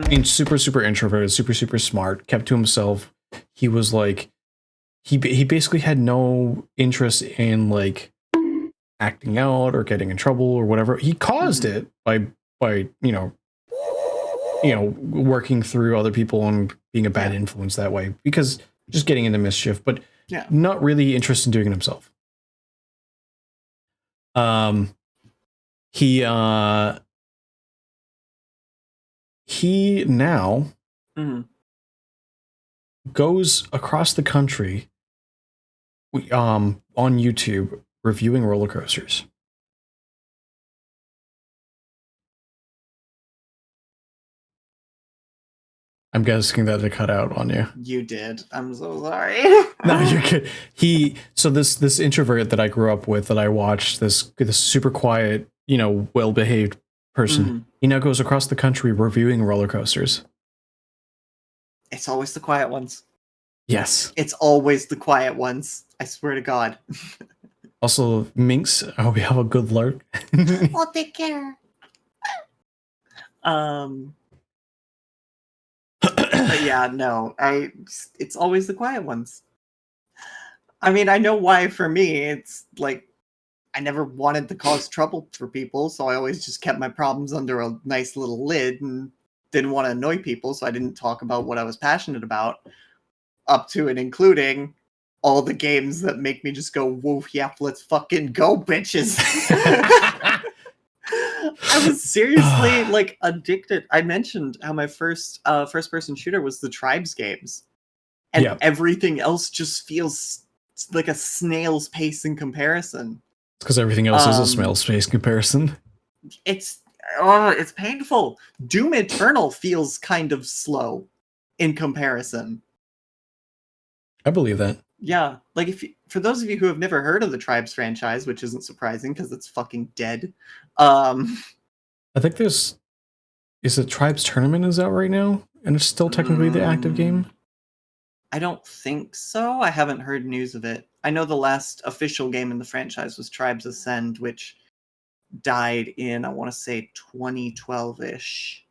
Being super introverted, super smart, kept to himself. He was like, he basically had no interest in like acting out or getting in trouble or whatever. He caused it by working through other people and being a bad influence that way, because just getting into mischief, but not really interested in doing it himself. He now goes across the country on YouTube reviewing roller coasters. I'm guessing that it cut out on you.
You did. I'm so sorry.
No, you're good. This introvert that I grew up with, that I watched, this super quiet, well-behaved person, he now goes across the country reviewing roller coasters.
It's always the quiet ones.
Yes.
It's always the quiet ones. I swear to God.
Also, Minx, I hope you have a good lurk.
Oh, take care. But yeah, no, it's always the quiet ones. I mean, I know why for me. It's like, I never wanted to cause trouble for people, so I always just kept my problems under a nice little lid and didn't want to annoy people, so I didn't talk about what I was passionate about, up to and including all the games that make me just go, woof, yeah, let's fucking go, bitches. I was seriously like addicted. I mentioned how my first person shooter was the Tribes games, and everything else just feels like a snail's pace in comparison.
It's because everything else is a snail's pace comparison.
It's painful. Doom Eternal feels kind of slow in comparison.
I believe that.
Yeah, like for those of you who have never heard of the Tribes franchise, which isn't surprising because it's fucking dead.
I think is it Tribes Tournament is out right now, and it's still technically the active game?
I don't think so. I haven't heard news of it. I know the last official game in the franchise was Tribes Ascend, which died in, I want to say, 2012-ish.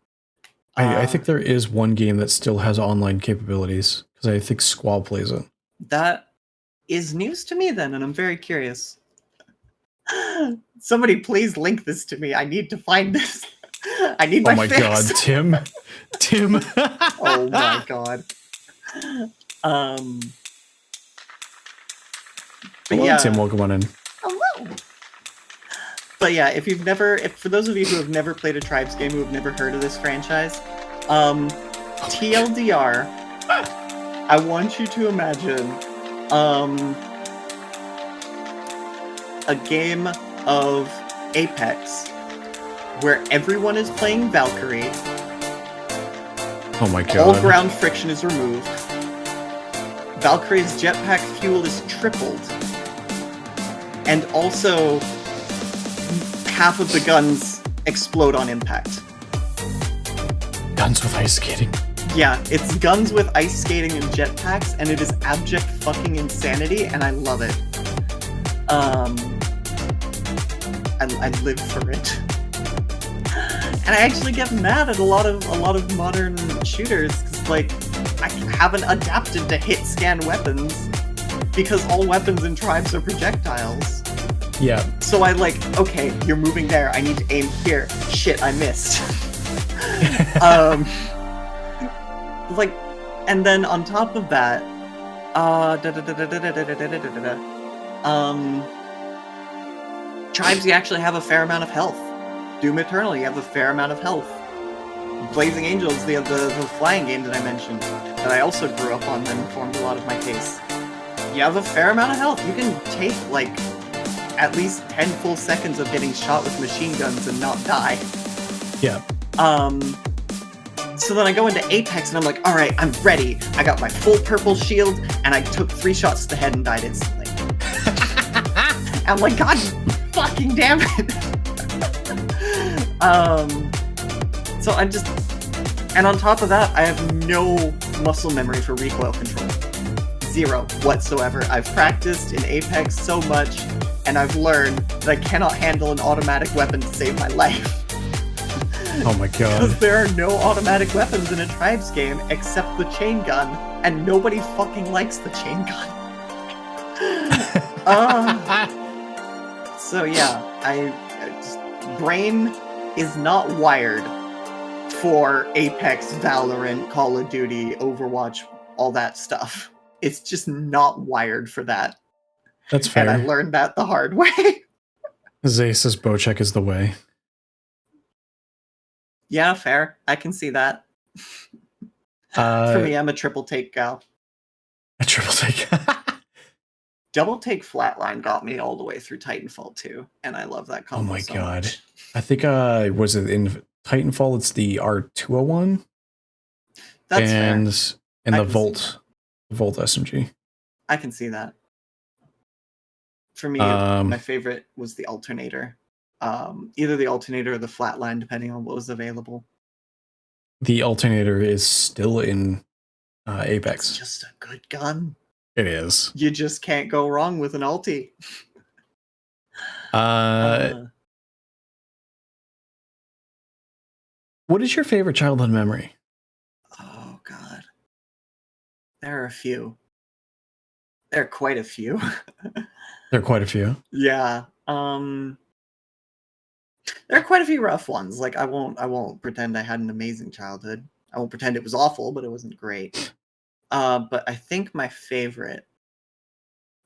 I think there is one game that still has online capabilities, because I think Squall plays it.
That is news to me then, and I'm very curious. Somebody please link this to me. I need to find this. I need my fix.
God, Tim.
Oh my god.
Hello, yeah. Tim, welcome on in.
Hello. But yeah, for those of you who have never played a Tribes game, who have never heard of this franchise, TLDR, I want you to imagine a game of Apex where everyone is playing Valkyrie.
Oh my god.
All ground friction is removed. Valkyrie's jetpack fuel is tripled. And also, half of the guns explode on impact.
Guns with ice skating.
Yeah, it's guns with ice skating and jetpacks, and it is abject fucking insanity, and I love it. I live for it. And I actually get mad at a lot of modern shooters because, like, I haven't adapted to hit scan weapons because all weapons in Tribes are projectiles.
Yeah.
So I like, okay, you're moving there. I need to aim here. Shit, I missed. Like, and then on top of that, Tribes, you actually have a fair amount of health. Doom Eternal, you have a fair amount of health. Blazing Angels, the flying game that I mentioned, that I also grew up on, that informed a lot of my taste. You have a fair amount of health. You can take, like, at least 10 full seconds of getting shot with machine guns and not die.
Yeah.
So then I go into Apex and I'm like, alright, I'm ready. I got my full purple shield, and I took 3 shots to the head and died instantly. I'm like, God fucking damn it! So I just... And on top of that, I have no muscle memory for recoil control. 0 whatsoever. I've practiced in Apex so much, and I've learned that I cannot handle an automatic weapon to save my life.
Oh my god.
Because there are no automatic weapons in a Tribes game except the chain gun, and nobody fucking likes the chain gun. So yeah, brain is not wired for Apex, Valorant, Call of Duty, Overwatch, all that stuff. It's just not wired for that.
That's fair.
And I learned that the hard way.
Zay says Bocek is the way.
Yeah, fair. I can see that. For me, I'm a triple take gal.
A triple take.
Double take flatline got me all the way through Titanfall 2, and I love that combo.
Oh my
so
god.
much.
I think was it in Titanfall it's the R201?
That's
and
fair.
And
I
the
can see
Volt SMG.
I can see that. For me, my favorite was the alternator. Either the alternator or the flatline, depending on what was available.
The alternator is still in Apex.
It's just a good gun.
It is.
You just can't go wrong with an ulti.
What is your favorite childhood memory?
Oh god, there are a few. There are quite a few.
There are quite a few.
Yeah. There are quite a few rough ones. Like I won't pretend I had an amazing childhood. I won't pretend it was awful, but it wasn't great. But I think my favorite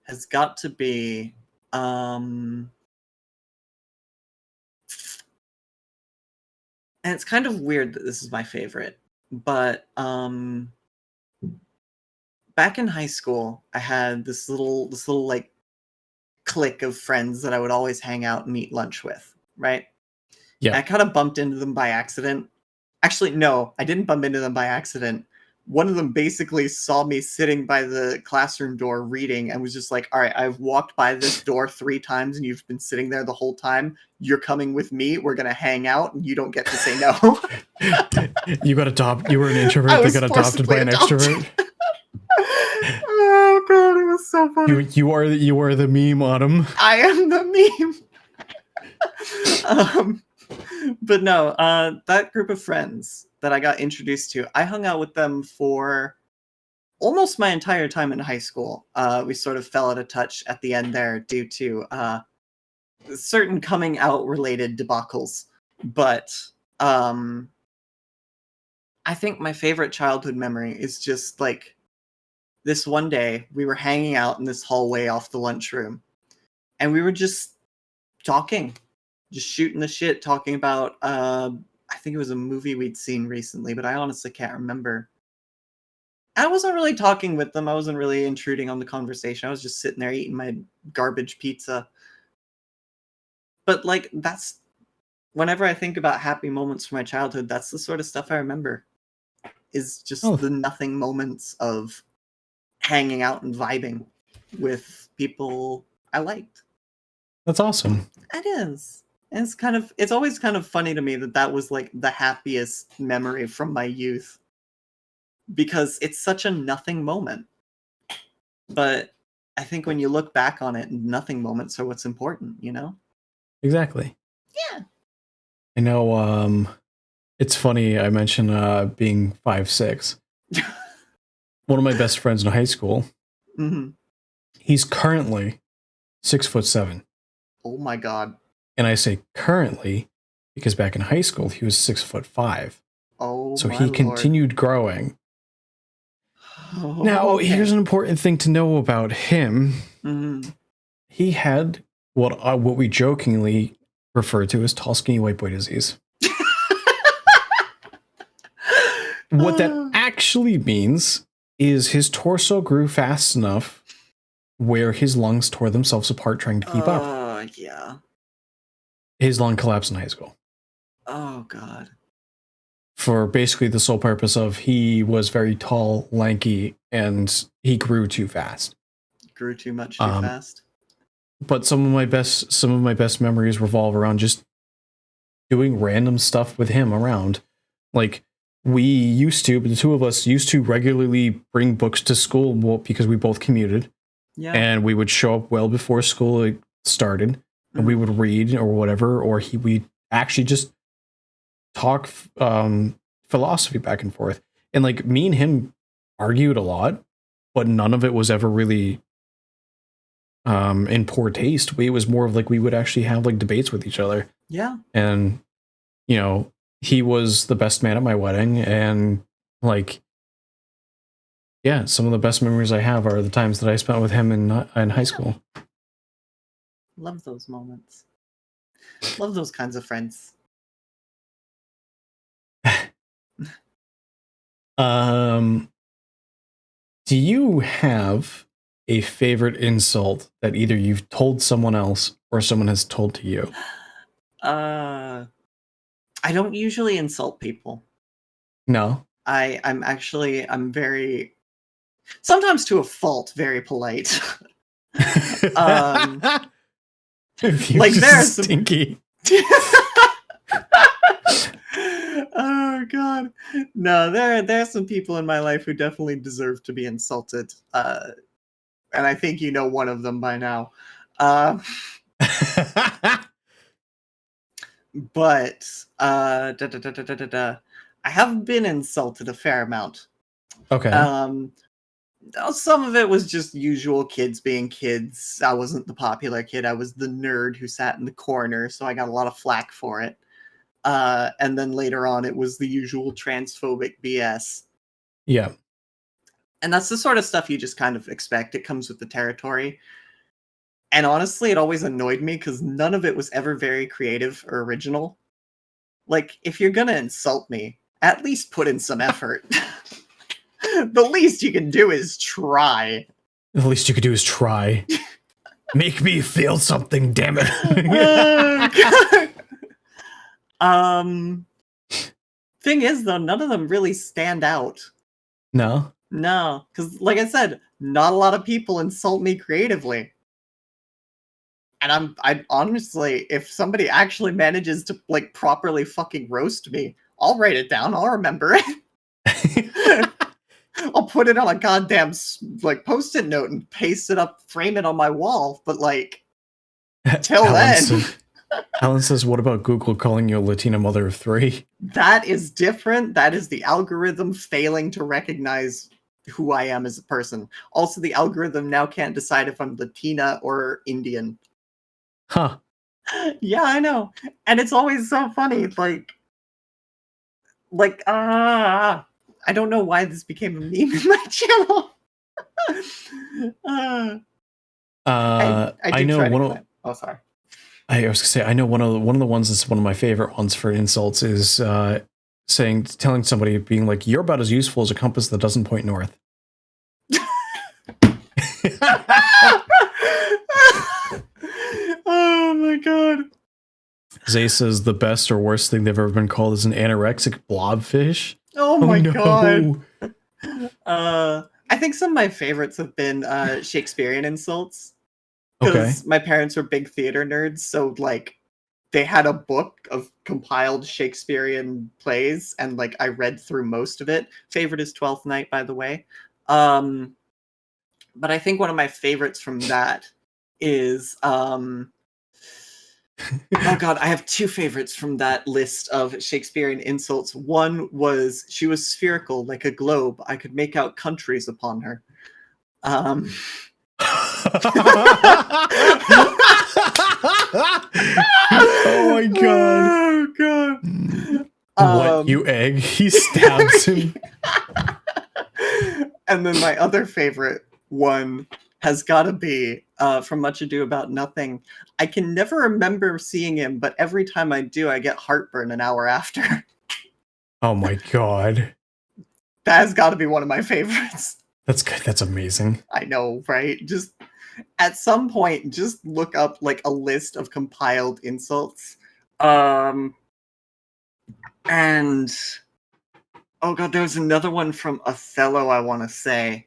has got to be and it's kind of weird that this is my favorite, but back in high school, I had this little like clique of friends that I would always hang out and eat lunch with, right?
Yeah.
And I kind of bumped into them by accident. Actually, no, I didn't bump into them by accident. One of them basically saw me sitting by the classroom door reading and was just like, all right, I've walked by this door 3 times and you've been sitting there the whole time. You're coming with me. We're going to hang out and you don't get to say no.
You got adopted. You were an introvert that got adopted by an extrovert.
Oh god, it was so funny.
You are the meme, Autumn.
I am the meme. But no, that group of friends that I got introduced to, I hung out with them for almost my entire time in high school. We sort of fell out of touch at the end there due to certain coming out related debacles. But I think my favorite childhood memory is just like this one day we were hanging out in this hallway off the lunchroom and we were just talking, just shooting the shit, talking about I think it was a movie we'd seen recently, but I honestly can't remember. I wasn't really talking with them. I wasn't really intruding on the conversation. I was just sitting there eating my garbage pizza. But like, that's whenever I think about happy moments from my childhood, that's the sort of stuff I remember. Is just the nothing moments of hanging out and vibing with people I liked.
That's awesome.
It is. And it's always kind of funny to me that was like the happiest memory from my youth. because it's such a nothing moment. But I think when you look back on it, nothing moments are what's important, you know?
Exactly.
Yeah.
I know. It's funny. I mentioned being 5'6". One of my best friends in high school.
Mm-hmm.
He's currently 6'7".
Oh my god.
And I say currently because back in high school he was 6'5".
Oh
So
my
he
lord.
continued growing.
Oh,
Now,
okay.
here's an important thing to know about him.
Mm-hmm.
He had what we jokingly refer to as tall, skinny white boy disease. What that actually means is his torso grew fast enough where his lungs tore themselves apart trying to keep up.
Yeah.
His lung collapsed in high school.
Oh god.
For basically the sole purpose of he was very tall, lanky, and he grew too fast.
Grew too much too fast.
But some of my best memories revolve around just doing random stuff with him around. Like the two of us used to regularly bring books to school because we both commuted.
Yeah.
And we would show up well before school started, and we would read or whatever, or we actually just talk philosophy back and forth. And like me and him argued a lot, but none of it was ever really in poor taste. It was more of like we would actually have like debates with each other.
Yeah.
And you know, he was the best man at my wedding, and like yeah, some of the best memories I have are the times that I spent with him in high school.
Love those moments. Love those kinds of friends.
Do you have a favorite insult that either you've told someone else or someone has told to you?
I don't usually insult people.
No.
I'm very, sometimes to a fault, very polite. Like there's
stinky.
Oh god. No, there's some people in my life who definitely deserve to be insulted. And I think you know one of them by now. But I have been insulted a fair amount.
Okay.
Some of it was just usual kids being kids. I wasn't the popular kid. I was the nerd who sat in the corner, so I got a lot of flack for it. And then later on, it was the usual transphobic BS.
Yeah.
And that's the sort of stuff you just kind of expect. It comes with the territory. And honestly, it always annoyed me because none of it was ever very creative or original. Like, if you're gonna insult me, at least put in some effort. The least you can do is try.
The least you could do is try. Make me feel something, damn it.
Thing is, though, none of them really stand out.
No?
No, because like I said, not a lot of people insult me creatively. And I honestly, if somebody actually manages to like properly fucking roast me, I'll write it down. I'll remember it. I'll put it on a goddamn like post-it note and paste it up, frame it on my wall. But like, till then.
Alan says, what about Google calling you a Latina mother of three?
That is different. That is the algorithm failing to recognize who I am as a person. Also, the algorithm now can't decide if I'm Latina or Indian.
Huh.
Yeah, I know. And it's always so funny. I don't know why this became a meme in my channel.
I know one of.
Oh, sorry.
I was gonna say I know one of the ones that's one of my favorite ones for insults is telling somebody being like, you're about as useful as a compass that doesn't point north.
Oh my god.
Zay says the best or worst thing they've ever been called is an anorexic blobfish.
Oh my god. I think some of my favorites have been Shakespearean insults. Because my parents were big theater nerds, so like they had a book of compiled Shakespearean plays, and like I read through most of it. Favorite is Twelfth Night, by the way. But I think one of my favorites from that is oh god, I have two favorites from that list of Shakespearean insults. One was she was spherical like a globe. I could make out countries upon her. Oh
my god.
Oh god.
What, you egg? He stabs him.
And then my other favorite one has got to be from Much Ado About Nothing. I can never remember seeing him, but every time I do, I get heartburn an hour after.
Oh my god.
That has got to be one of my favorites.
That's good. That's amazing.
I know, right? Just at some point, just look up like a list of compiled insults. And oh god, there was another one from Othello, I want to say,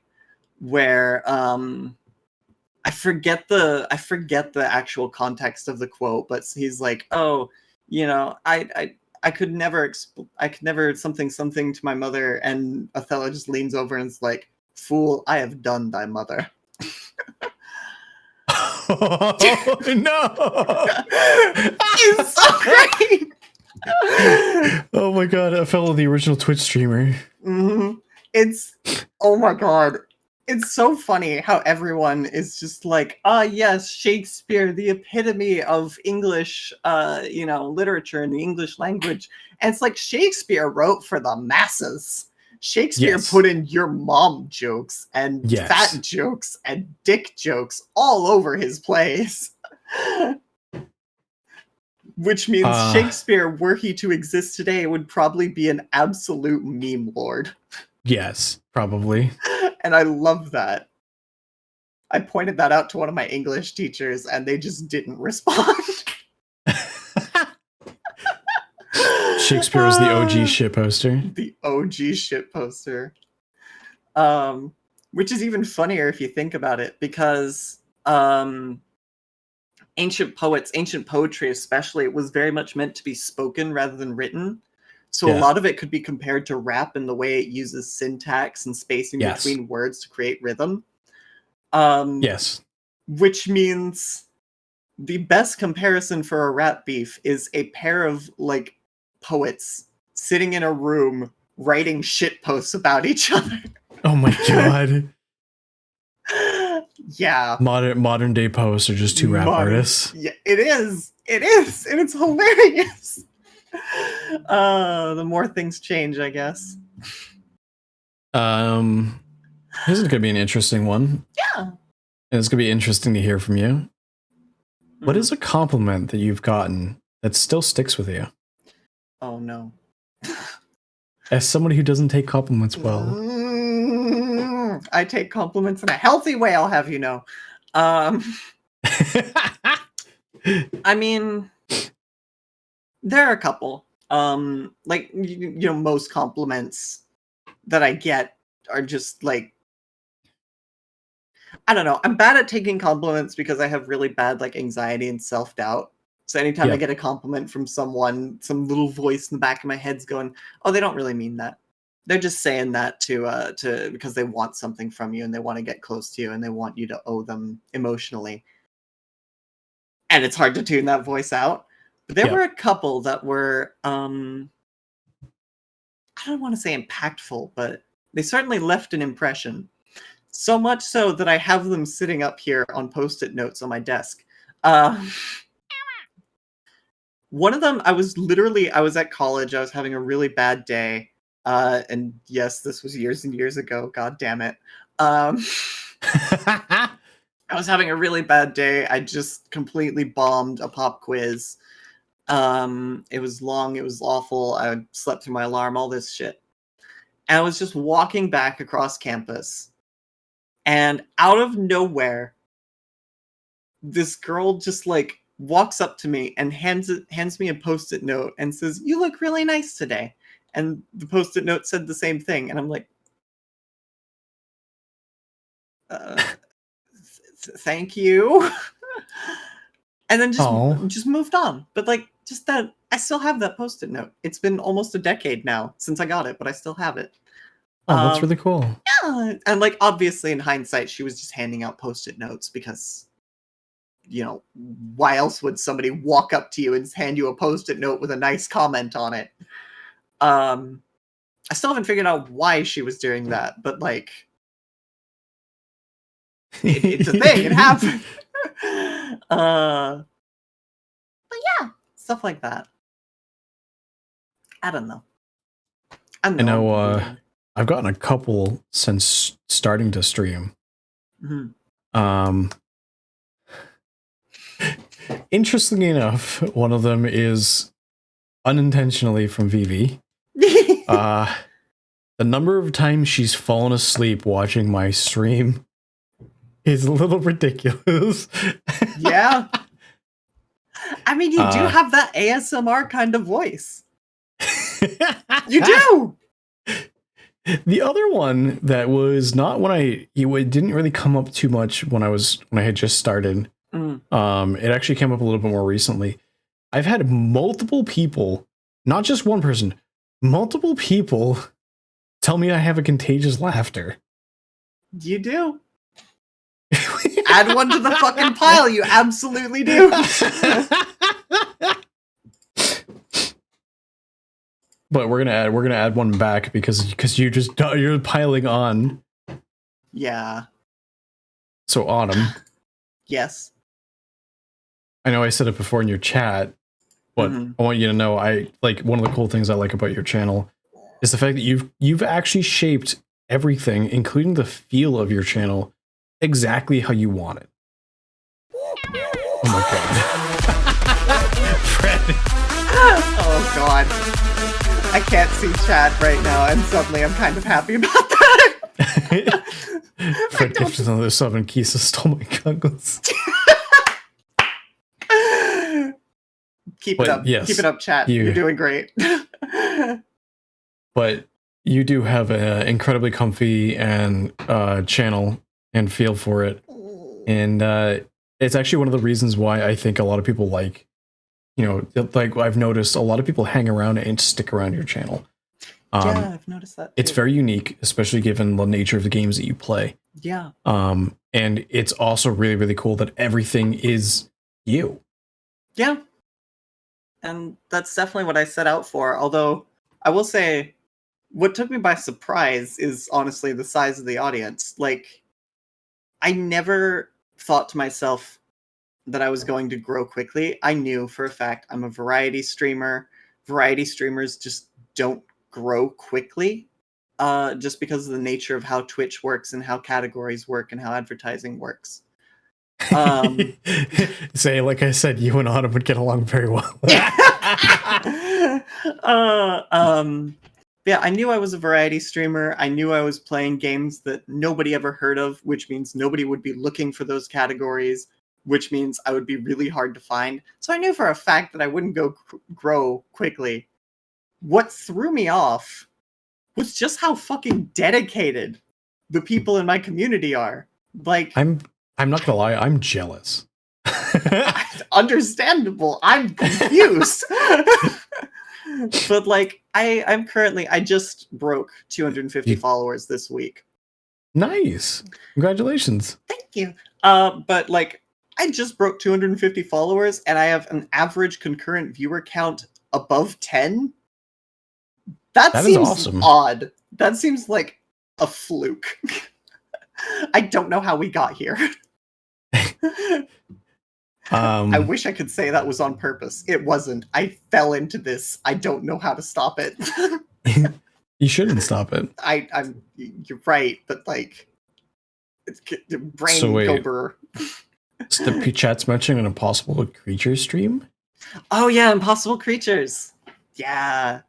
where I forget the actual context of the quote, but he's like, "Oh, you know, I could never something to my mother," and Othello just leans over and is like, "Fool, I have done thy mother."
Oh, no!
It's so great.
Oh my god, Othello, the original Twitch streamer.
Mm-hmm. It's oh my god. It's so funny how everyone is just like, yes, Shakespeare, the epitome of English, literature and the English language. And it's like Shakespeare wrote for the masses. Shakespeare put in your mom jokes and fat jokes and dick jokes all over his plays. Which means Shakespeare, were he to exist today, would probably be an absolute meme lord.
Yes, probably.
And I love that. I pointed that out to one of my English teachers, and they just didn't respond.
Shakespeare was the OG shit poster.
The OG shit poster. Which is even funnier if you think about it, because ancient poetry especially, it was very much meant to be spoken rather than written. So a lot of it could be compared to rap in the way it uses syntax and spacing between words to create rhythm. Which means the best comparison for a rap beef is a pair of like poets sitting in a room writing shit posts about each other.
Oh my god.
Yeah.
Modern day poets are just two rap artists.
Yeah, it is. It is. And it's hilarious. The more things change, I guess.
This is gonna be an interesting one.
Yeah.
And it's gonna be interesting to hear from you. What is a compliment that you've gotten that still sticks with you?
Oh no.
As somebody who doesn't take compliments well.
I take compliments in a healthy way, I'll have you know. I mean, there are a couple. Like, most compliments that I get are just like, I don't know. I'm bad at taking compliments because I have really bad like anxiety and self-doubt. So anytime I get a compliment from someone, some little voice in the back of my head's going, "Oh, they don't really mean that. They're just saying that to because they want something from you and they want to get close to you and they want you to owe them emotionally." And it's hard to tune that voice out. But there were a couple that were I don't want to say impactful, but they certainly left an impression. So much so that I have them sitting up here on Post-it notes on my desk. One of them, I was at college. I was having a really bad day. And yes, this was years and years ago. God damn it. I was having a really bad day. I just completely bombed a pop quiz. It was long. It was awful. I slept through my alarm, all this shit. And I was just walking back across campus. And out of nowhere, this girl just like walks up to me and hands me a Post-it note and says, "You look really nice today." And the Post-it note said the same thing. And I'm like, thank you. And then just moved on. But like, just that I still have that Post-it note. It's been almost a decade now since I got it, but I still have it.
Oh, that's really cool.
Yeah, and like obviously in hindsight, she was just handing out Post-it notes because, you know, why else would somebody walk up to you and hand you a Post-it note with a nice comment on it? I still haven't figured out why she was doing that, but like, it's a thing. It happened. But yeah, stuff like that. I don't know.
I know. I've gotten a couple since starting to stream.
Mm-hmm.
Interestingly enough, one of them is unintentionally from Vivi. The number of times she's fallen asleep watching my stream is a little ridiculous.
Yeah. I mean, you do have that ASMR kind of voice. You do!
The other one that was not when it didn't really come up too much when I had just started. It actually came up a little bit more recently. I've had multiple people, not just one person, multiple people tell me I have a contagious laughter.
You do. Add one to the fucking pile. You absolutely do.
But we're gonna add one back because you're piling on.
Yeah.
So Autumn.
Yes.
I know I said it before in your chat, but I want you to know one of the cool things I like about your channel is the fact that you've actually shaped everything, including the feel of your channel, exactly how you want it. Oh my god. Fred.
Oh god. I can't see chat right now, and suddenly I'm kind of happy about that.
Fred gifted another sub and Kisa stole my goggles.
Keep it up.
Yes,
keep it up, chat. You're doing great.
But you do have an incredibly comfy and channel and feel for it, and it's actually one of the reasons why I think a lot of people like I've noticed a lot of people hang around and stick around your channel.
Yeah, I've noticed that too.
It's very unique, especially given the nature of the games that you play.
Yeah.
And it's also really, really cool that everything is you.
Yeah. And that's definitely what I set out for. Although I will say what took me by surprise is honestly the size of the audience. Like, I never thought to myself that I was going to grow quickly. I knew for a fact I'm a variety streamer. Variety streamers just don't grow quickly, just because of the nature of how Twitch works and how categories work and how advertising works.
Say, like I said, you and Autumn would get along very well.
Yeah, I knew I was a variety streamer. I knew I was playing games that nobody ever heard of, which means nobody would be looking for those categories, which means I would be really hard to find. So I knew for a fact that I wouldn't grow quickly. What threw me off was just how fucking dedicated the people in my community are. Like, I'm
not gonna lie, I'm jealous.
Understandable. I'm confused. But like, I just broke 250 followers this week.
Nice. Congratulations.
Thank you. But like, I just broke 250 followers and I have an average concurrent viewer count above 10. That seems
awesome.
Odd. That seems like a fluke. I don't know how we got here. I wish I could say that was on purpose. It wasn't. I fell into this. I don't know how to stop it.
You shouldn't stop it.
You're right, but like, it's brain
so wait,
gober.
So the chat's mentioning an Impossible Creatures stream?
Oh yeah, Impossible Creatures. Yeah.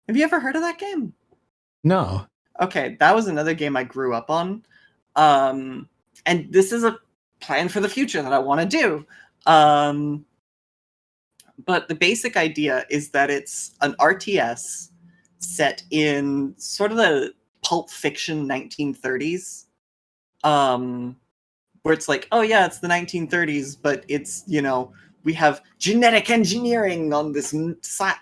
Have you ever heard of that game?
No.
Okay, that was another game I grew up on. And this is a plan for the future that I want to do. But the basic idea is that it's an RTS set in sort of the Pulp Fiction 1930s. Where it's like, oh yeah, it's the 1930s, but it's, we have genetic engineering on this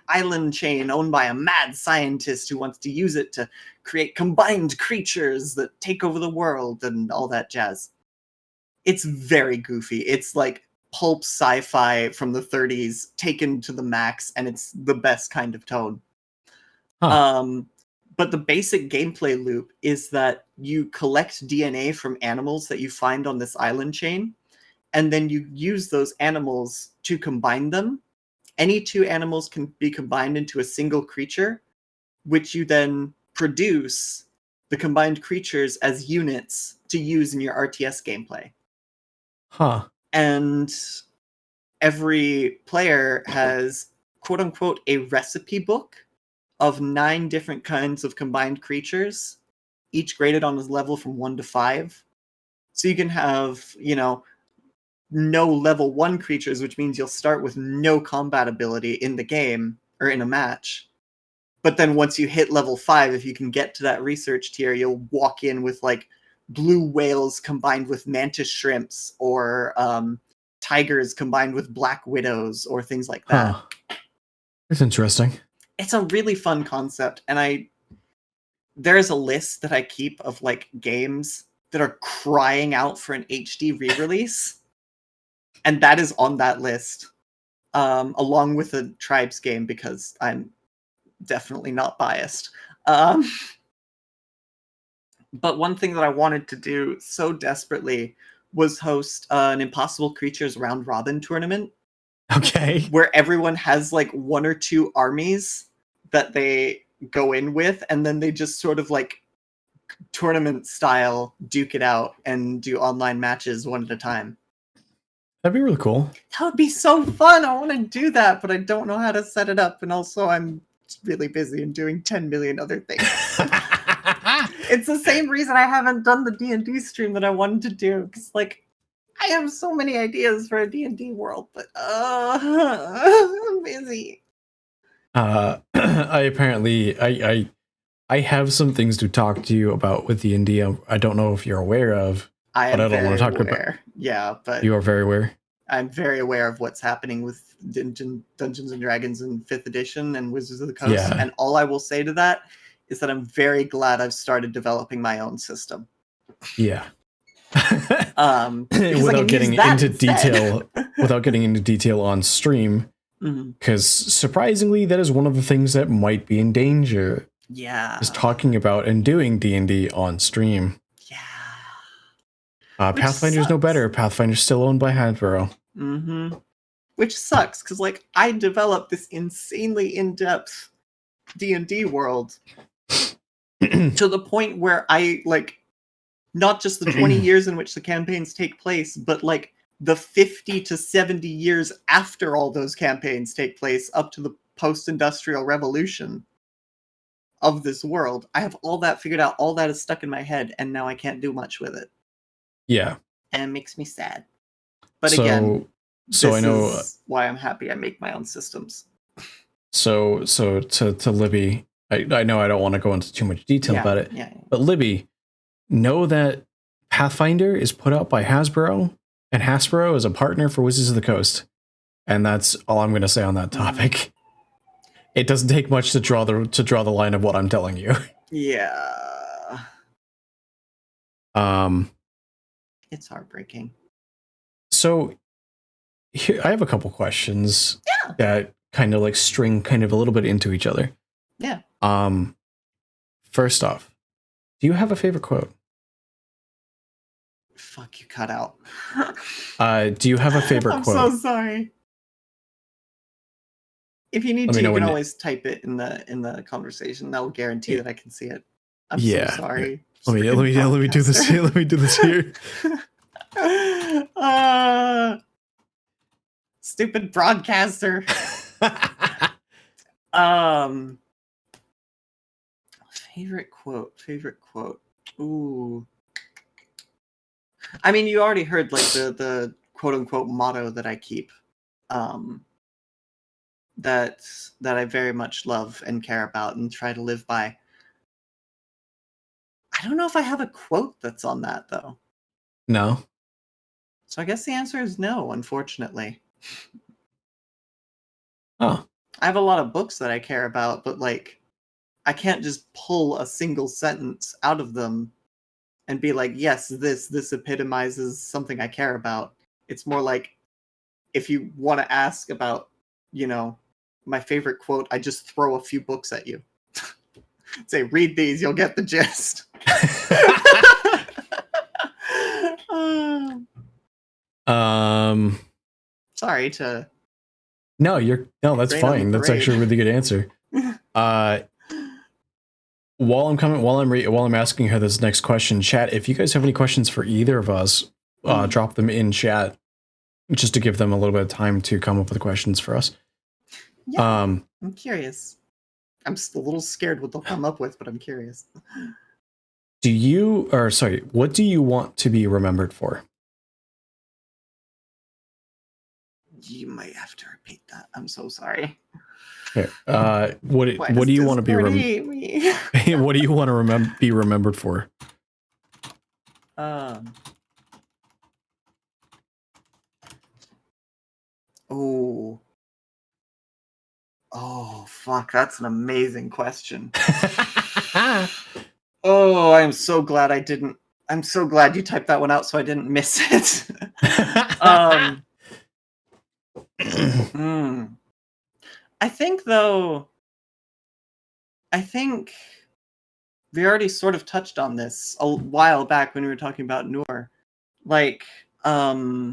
island chain owned by a mad scientist who wants to use it to create combined creatures that take over the world and all that jazz. It's very goofy. It's like pulp sci-fi from the 30s taken to the max, and it's the best kind of tone. But the basic gameplay loop is that you collect DNA from animals that you find on this island chain, and then you use those animals to combine them. Any two animals can be combined into a single creature, which you then produce the combined creatures as units to use in your RTS gameplay. And every player has, quote unquote, a recipe book of 9 different kinds of combined creatures, each graded on a level from 1 to 5. So you can have, no level 1 creatures, which means you'll start with no combat ability in the game or in a match. But then once you hit level 5, if you can get to that research tier, you'll walk in with like blue whales combined with mantis shrimps, or tigers combined with black widows, or things like that.
That's interesting.
It's a really fun concept, and there's a list that I keep of like games that are crying out for an HD re-release, and that is on that list, along with a Tribes game, because I'm definitely not biased. But one thing that I wanted to do so desperately was host an Impossible Creatures round robin tournament.
Okay.
Where everyone has like 1 or 2 armies that they go in with, and then they just sort of like tournament style duke it out and do online matches one at a time.
That'd be really cool.
That would be so fun. I want to do that, but I don't know how to set it up. And also I'm really busy and doing 10 million other things. It's the same reason I haven't done the D&D stream that I wanted to do, because like I have so many ideas for a D&D world, but I'm busy.
I have some things to talk to you about with D&D. I don't know if you're aware of,
but I don't want to talk
about.
Yeah, but
you are very aware.
I'm very aware of what's happening with Dungeons and Dragons in 5th edition and Wizards of the Coast.
Yeah.
And all I will say to that is that I'm very glad I've started developing my own system.
Yeah.
Without
getting into detail, without getting into detail on stream, because surprisingly, that is one of the things that might be in danger.
Yeah,
is talking about and doing D&D on stream.
Yeah,
Pathfinder's no better. Pathfinder's still owned by Hasbro.
Which sucks, because like I developed this insanely in-depth D&D world to the point where I like not just the 20 years in which the campaigns take place, but like the 50 to 70 years after all those campaigns take place, up to the post-industrial revolution of this world. I have all that figured out. All that is stuck in my head, and now I can't do much with it.
Yeah.
And it makes me sad. But again,
I know
is why I'm happy I make my own systems.
So to Libby, I know I don't want to go into too much detail about it, but Libby, know that Pathfinder is put out by Hasbro, and Hasbro is a partner for Wizards of the Coast. And that's all I'm going to say on that topic. It doesn't take much to draw the line of what I'm telling you.
Yeah. It's heartbreaking.
So here, I have a couple questions that kind of like string kind of a little bit into each other.
Yeah.
First off, do you have a favorite quote?
Fuck, you cut out.
Do you have a favorite
I'm
quote?
I'm so sorry. If you need to, you can always type it in the conversation. That will guarantee that I can see it. I'm so sorry.
Let me do this here. Let me do this here.
Stupid broadcaster. Favorite quote. Ooh. I mean, you already heard like the quote unquote motto that I keep. That I very much love and care about and try to live by. I don't know if I have a quote that's on that though.
No.
So I guess the answer is no, unfortunately.
Oh,
I have a lot of books that I care about, but like I can't just pull a single sentence out of them and be like, yes, this epitomizes something I care about. It's more like if you want to ask about, you know, my favorite quote, I just throw a few books at you. Say, read these, you'll get the gist. Sorry to.
No, that's
rain on the
fine. That's
parade.
actually a really good answer. While I'm asking her this next question, chat, if you guys have any questions for either of us, drop them in chat, just to give them a little bit of time to come up with questions for us.
Yeah, I'm curious. I'm just a little scared what they'll come up with, but I'm curious.
What do you want to be remembered for?
You might have to repeat that. I'm so sorry.
Okay. What do you want to be what do you want to be remembered for?
Oh, fuck, that's an amazing question. Oh, I'm so glad I didn't. I'm so glad you typed that one out so I didn't miss it. I think, though, we already sort of touched on this a while back when we were talking about Noor. Like, I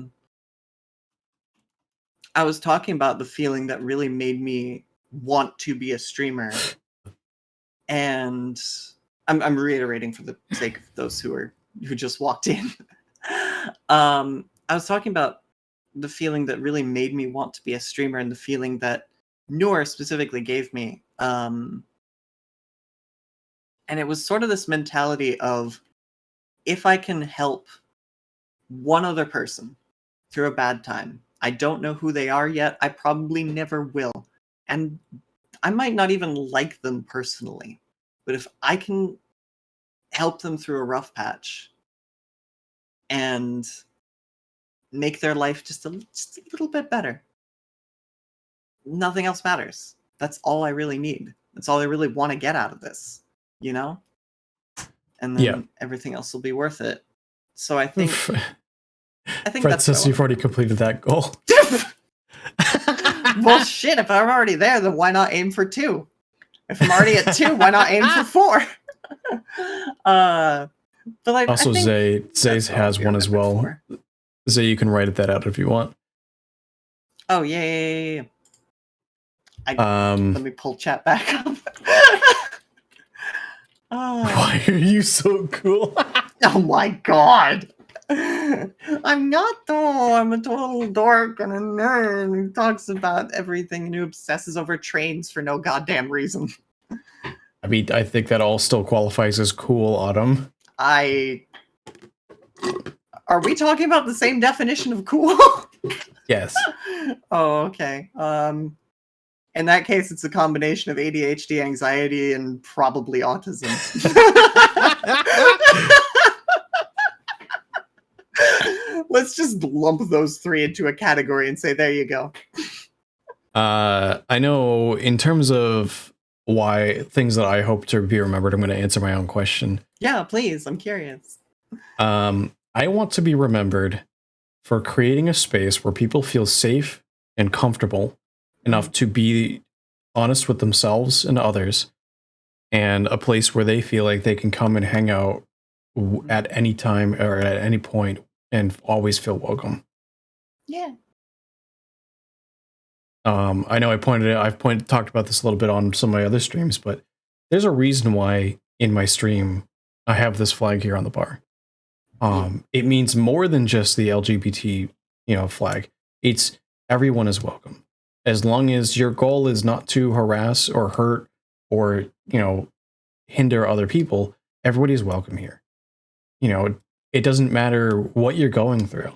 was talking about the feeling that really made me want to be a streamer. And I'm reiterating for the sake of those who just walked in. I was talking about the feeling that really made me want to be a streamer and the feeling that Noor specifically gave me. And it was sort of this mentality of, if I can help one other person through a bad time, I don't know who they are yet. I probably never will. And I might not even like them personally. But if I can help them through a rough patch and make their life just a little bit better, nothing else matters. That's all I really need. That's all I really want to get out of this, you know? And then everything else will be worth it. So I think
Fred says you've already completed that goal.
Well, shit, if I'm already there, then why not aim for 2? If I'm already at 2, why not aim for 4? But like,
also, Zay has one as well. Zay, you can write that out if you want.
Oh, yeah. Let me pull chat back up.
Why are you so cool?
Oh my god. I'm not, though. I'm a total dork and a nerd who talks about everything and who obsesses over trains for no goddamn reason.
I mean, I think that all still qualifies as cool, Autumn.
Are we talking about the same definition of cool?
Yes.
Oh, okay. In that case, it's a combination of ADHD, anxiety, and probably autism. Let's just lump those 3 into a category and say, there you go.
I know in terms of why things that I hope to be remembered, I'm going to answer my own question.
Yeah, please. I'm curious.
I want to be remembered for creating a space where people feel safe and comfortable enough to be honest with themselves and others, and a place where they feel like they can come and hang out at any time or at any point and always feel welcome.
Yeah.
I know I've talked about this a little bit on some of my other streams, but there's a reason why in my stream I have this flag here on the bar. It means more than just the LGBT, flag. It's everyone is welcome. As long as your goal is not to harass or hurt or, hinder other people, everybody is welcome here. It doesn't matter what you're going through.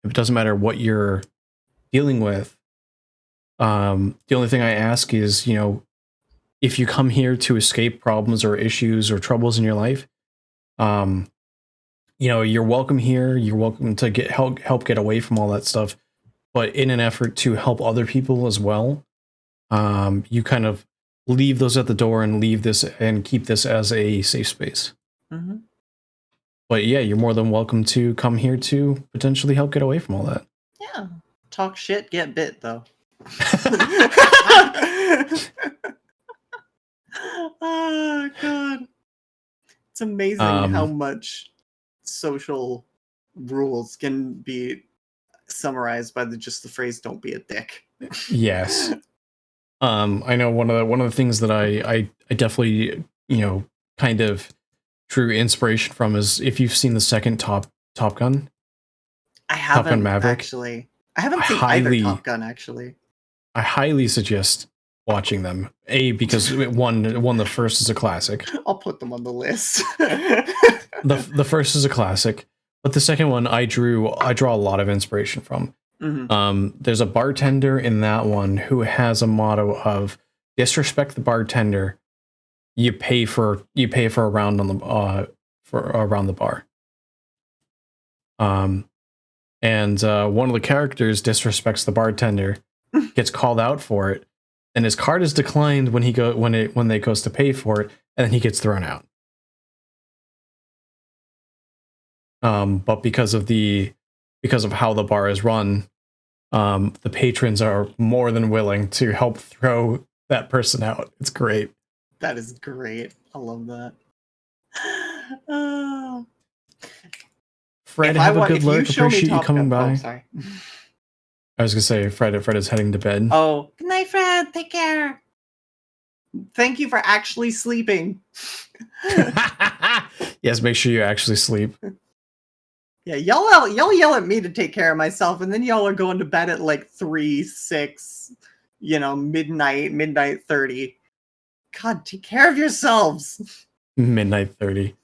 It doesn't matter what you're dealing with. The only thing I ask is, if you come here to escape problems or issues or troubles in your life, you're welcome here. You're welcome to help get away from all that stuff, but in an effort to help other people as well. you kind of leave those at the door and leave this and keep this as a safe space.
Mm-hmm.
But yeah, you're more than welcome to come here to potentially help get away from all that.
Yeah. Talk shit, get bit, though. Oh, God. It's amazing how much social rules can be summarized by just the phrase "don't be a dick."
Yes. I know one of the things that I definitely, kind of drew inspiration from is if you've seen the second Top Gun.
I haven't,
Top Gun Maverick.
Actually. I haven't seen either Top Gun, actually.
I highly suggest watching them. Because one, the first is a classic.
I'll put them on the list.
the first is a classic, but the second one I draw a lot of inspiration from.
Mm-hmm.
There's a bartender in that one who has a motto of disrespect the bartender, you pay for a round on the around the bar. And one of the characters disrespects the bartender, gets called out for it, and his card is declined when they goes to pay for it, and then he gets thrown out. But because of how the bar is run, the patrons are more than willing to help throw that person out. It's great.
That is great. I love that.
Fred, have a good lurk. Appreciate you coming by.
Oh, sorry.
I was gonna say Fred is heading to bed.
Oh, good night, Fred. Take care. Thank you for actually sleeping.
Yes, make sure you actually sleep.
Yeah, y'all yell at me to take care of myself, and then y'all are going to bed at like 3, 6, midnight 30. God, take care of yourselves.
Midnight 30.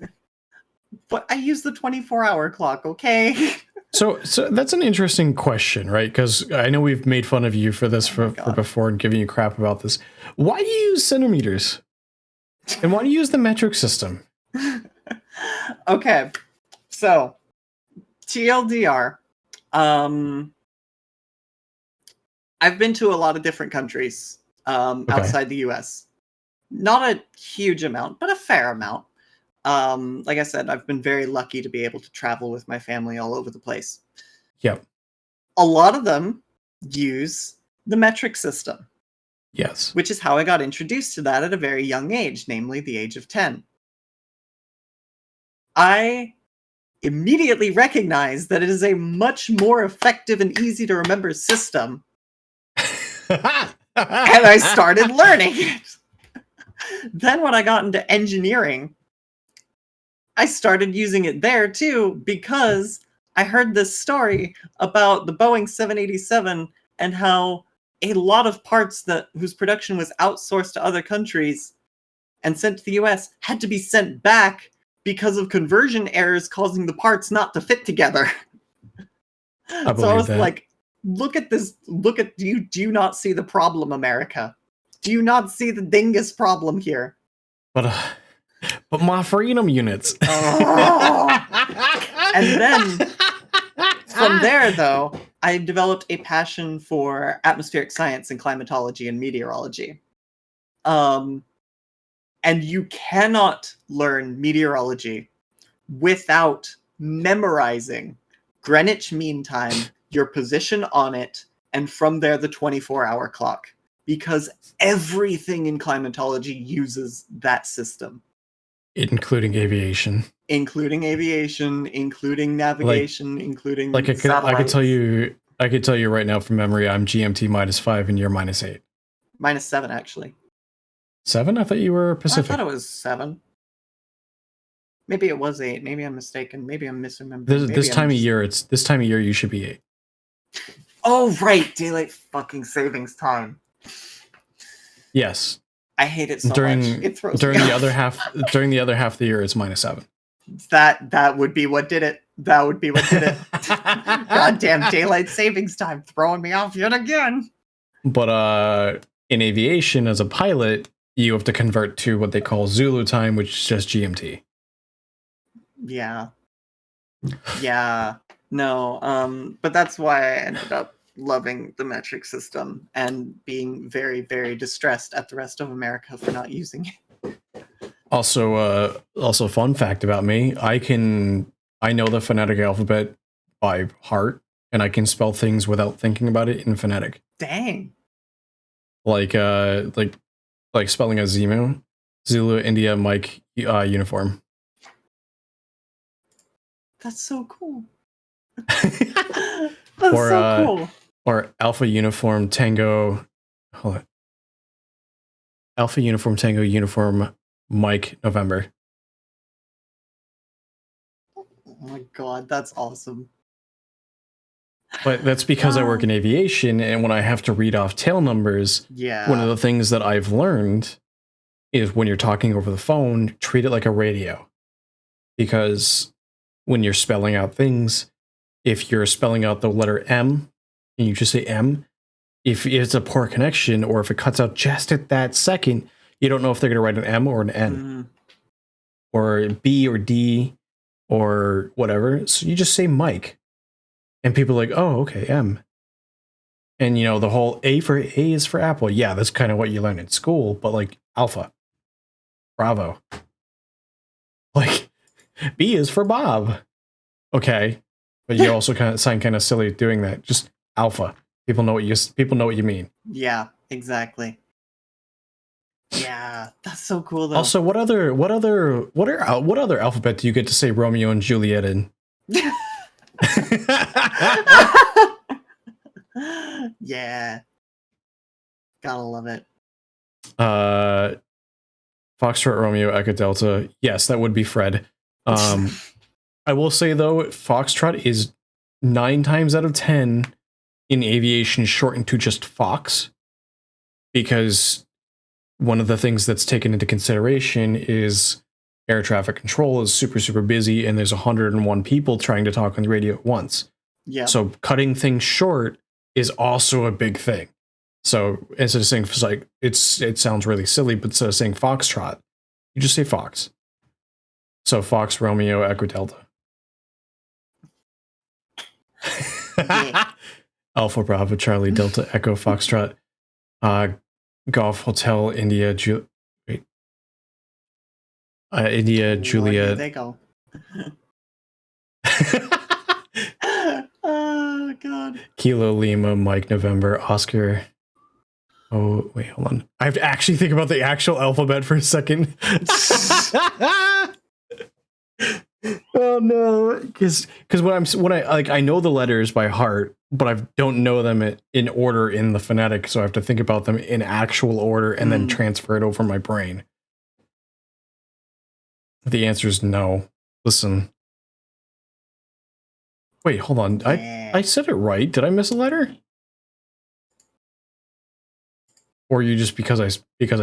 But I use the 24-hour clock, okay?
So that's an interesting question, right? Because I know we've made fun of you for this for before and giving you crap about this. Why do you use centimeters? And why do you use the metric system?
Okay, so TLDR. I've been to a lot of different countries outside the US. Not a huge amount, but a fair amount. Like I said, I've been very lucky to be able to travel with my family all over the place.
Yep.
A lot of them use the metric system.
Yes.
Which is how I got introduced to that at a very young age, namely the age of 10. I immediately recognized that it is a much more effective and easy to remember system. And I started learning it. Then when I got into engineering, I started using it there too, because I heard this story about the Boeing 787 and how a lot of parts whose production was outsourced to other countries and sent to the US had to be sent back because of conversion errors causing the parts not to fit together. So I was like, look at this. Do you not see the problem, America? Do you not see the dingus problem here?
But my freedom units.
Oh. And then from there, though, I developed a passion for atmospheric science and climatology and meteorology. And you cannot learn meteorology without memorizing Greenwich Mean Time, your position on it, and from there the 24-hour clock. Because everything in climatology uses that system.
Including aviation.
Including navigation, including satellites.
I could tell you right now from memory, I'm GMT -5 and you're -8.
-7, actually.
7? I thought you were Pacific.
I thought it was 7. Maybe it was 8. Maybe I'm mistaken. Maybe I'm misremembering.
This time of year you should be 8.
Oh right, daylight fucking savings time.
Yes.
I hate it so much. It throws
during
me
the
off.
other half during the other half of the year it's -7.
That would be what did it. Goddamn daylight savings time throwing me off yet again.
But in aviation as a pilot, you have to convert to what they call Zulu time, which is just GMT.
Yeah. Yeah. No, but that's why I ended up loving the metric system and being very, very distressed at the rest of America for not using it.
Also fun fact about me, I know the phonetic alphabet by heart, and I can spell things without thinking about it in phonetic.
Dang.
Like spelling a Zemu, Zulu, India, Mike, uniform.
That's so cool. That's so cool.
Or Alpha Uniform Tango. Hold on. Alpha Uniform Tango Uniform Mike November.
Oh my god, that's awesome.
But that's because I work in aviation, and when I have to read off tail numbers, one of the things that I've learned is when you're talking over the phone, treat it like a radio. Because when you're spelling out things, if you're spelling out the letter M and you just say M, if it's a poor connection or if it cuts out just at that second, you don't know if they're going to write an M or an N or B or D or whatever. So you just say Mike. And people are like, oh, okay, M. And, you know, the whole A is for Apple. Yeah, that's kind of what you learn in school, but like Alpha, Bravo. Like B is for Bob. Okay. But you also sound kind of silly doing that. Just Alpha. People know what you mean.
Yeah, exactly. Yeah, that's so cool though.
Also, what other alphabet do you get to say Romeo and Juliet in?
Yeah. Gotta love it.
Foxtrot, Romeo, Echo, Delta. Yes, that would be Fred. I will say though, Foxtrot is 9 times out of 10 in aviation shortened to just Fox, because one of the things that's taken into consideration is air traffic control is super, super busy, and there's 101 people trying to talk on the radio at once.
Yeah.
So cutting things short is also a big thing. So instead of saying, like, it sounds really silly, but instead of saying Foxtrot, you just say Fox. So Fox, Romeo, Echo, Delta.
Yeah.
Alpha, Bravo, Charlie, Delta, Echo, Foxtrot, Golf, Hotel, India, India, Juliet.
There they go. Oh god.
Kilo, Lima, Mike, November, Oscar. Oh wait, hold on. I have to actually think about the actual alphabet for a second. Oh no, because I know the letters by heart, but I don't know them in order in the phonetic, so I have to think about them in actual order and then transfer it over my brain. The answer is no. Listen. Wait, hold on.
Yeah.
I said it right. Did I miss a letter? Or you just because I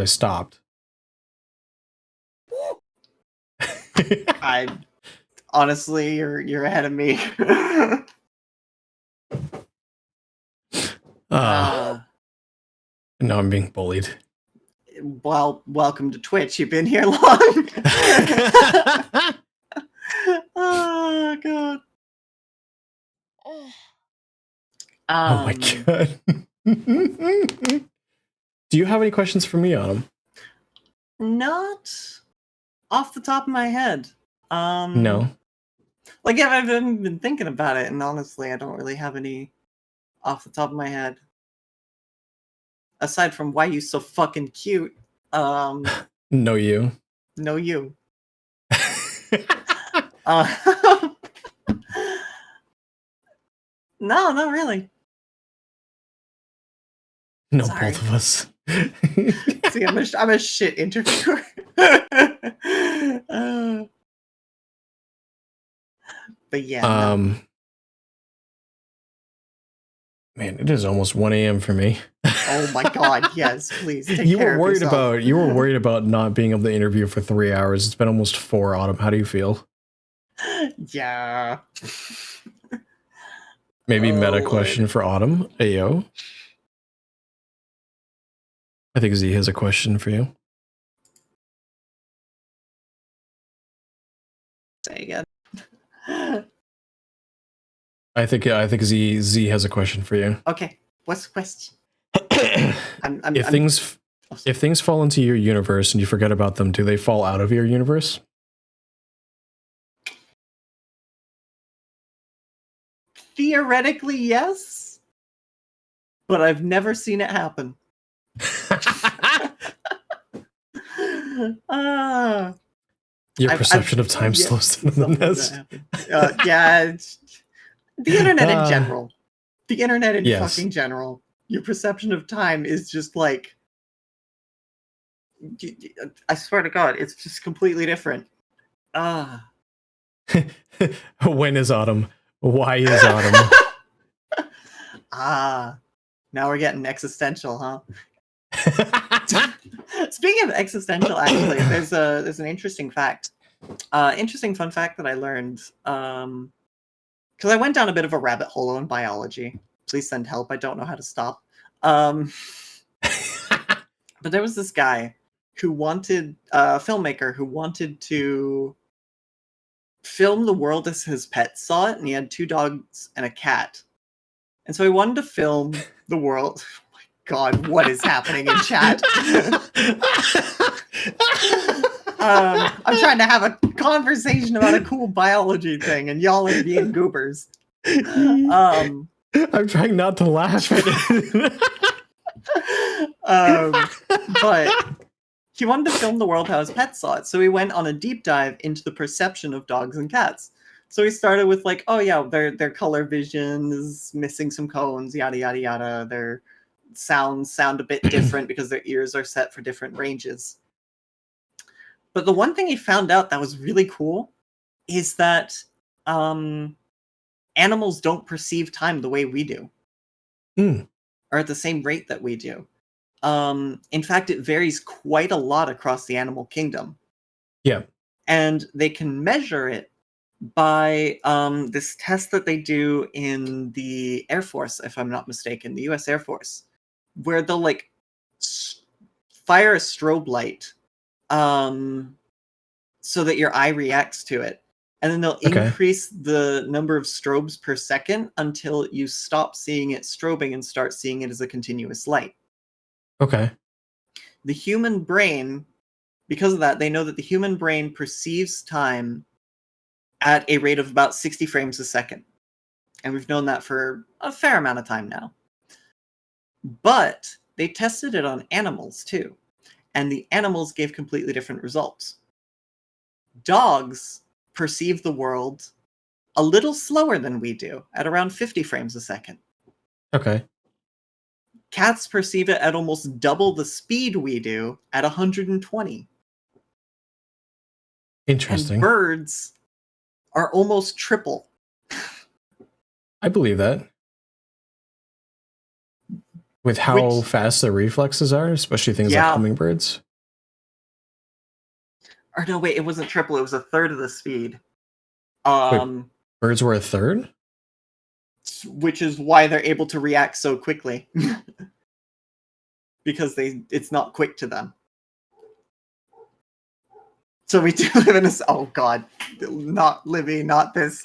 stopped?
I honestly, you're ahead of me.
No, I'm being bullied.
Well, welcome to Twitch. You've been here long. Oh god.
Oh my god. Do you have any questions for me, Autumn?
Not off the top of my head.
No.
Like, yeah, I've been thinking about it, and honestly, I don't really have any off the top of my head. Aside from why you so fucking cute.
No, you.
No, you. No, not really.
No,
Sorry.
both of us.
See, I'm a shit interviewer. But yeah. No.
Man, it is almost 1 a.m. for me.
Oh my god, yes, please. Take
You
care
were worried
of yourself.
about not being able to interview for 3 hours. It's been almost 4, Autumn. How do you feel?
Yeah.
Maybe meta question for Autumn. Ayo. I think Z has a question for you.
Say again.
I think Z has a question for you.
Okay, what's the question?
If things fall into your universe and you forget about them, do they fall out of your universe?
Theoretically, yes, but I've never seen it happen.
Your perception of time slows down the nest.
Yeah, it's, the internet in general. The internet in
Yes.
fucking general. Your perception of time is just like, I swear to God, it's just completely different.
When is autumn? Why is autumn?
Now we're getting existential, huh? Speaking of existential, actually, there's an interesting fact. Interesting fun fact that I learned. Because I went down a bit of a rabbit hole in biology. Please send help. I don't know how to stop. But there was this guy who wanted, a filmmaker who wanted to film the world as his pets saw it, and he had 2 dogs and a cat. And so he wanted to film the world. Oh my God, what is happening in chat? I'm trying to have a conversation about a cool biology thing, and y'all are being goobers.
I'm trying not to laugh at it.
But he wanted to film the world how his pets saw it, so he went on a deep dive into the perception of dogs and cats. So he started with like, oh yeah, their color vision is missing some cones, yada yada yada. Their sounds sound a bit different because their ears are set for different ranges. But the one thing he found out that was really cool is that animals don't perceive time the way we do, or at the same rate that we do. In fact, it varies quite a lot across the animal kingdom.
Yeah.
And they can measure it by this test that they do in the Air Force, if I'm not mistaken, the US Air Force, where they'll like fire a strobe light so that your eye reacts to it. And then they'll increase the number of strobes per second until you stop seeing it strobing and start seeing it as a continuous light.
Okay.
The human brain, because of that, they know that the human brain perceives time at a rate of about 60 frames a second. And we've known that for a fair amount of time now. But they tested it on animals too. And the animals gave completely different results. Dogs perceive the world a little slower than we do, at around 50 frames a second.
Okay.
Cats perceive it at almost double the speed we do, at 120.
Interesting.
And birds are almost triple.
I believe that. With how fast their reflexes are, especially things like hummingbirds.
Or no, wait, it wasn't triple, it was a third of the speed.
Wait, birds were a third?
Which is why they're able to react so quickly. Because it's not quick to them. So we do live in a... Oh god. Not Libby, not this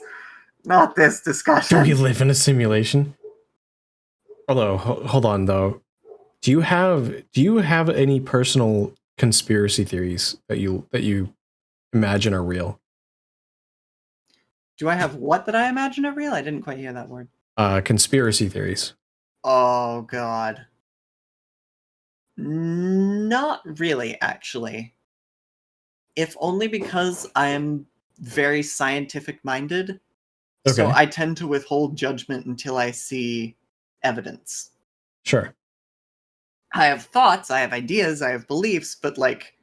discussion.
Do we live in a simulation? Although, hold on though. Do you have any personal conspiracy theories that you imagine are real?
Do I have what that I imagine are real? I didn't quite hear that word.
Conspiracy theories.
Oh god. Not really, actually. If only because I'm very scientific minded. Okay. So I tend to withhold judgment until I see evidence.
Sure.
I have thoughts, I have ideas, I have beliefs, but like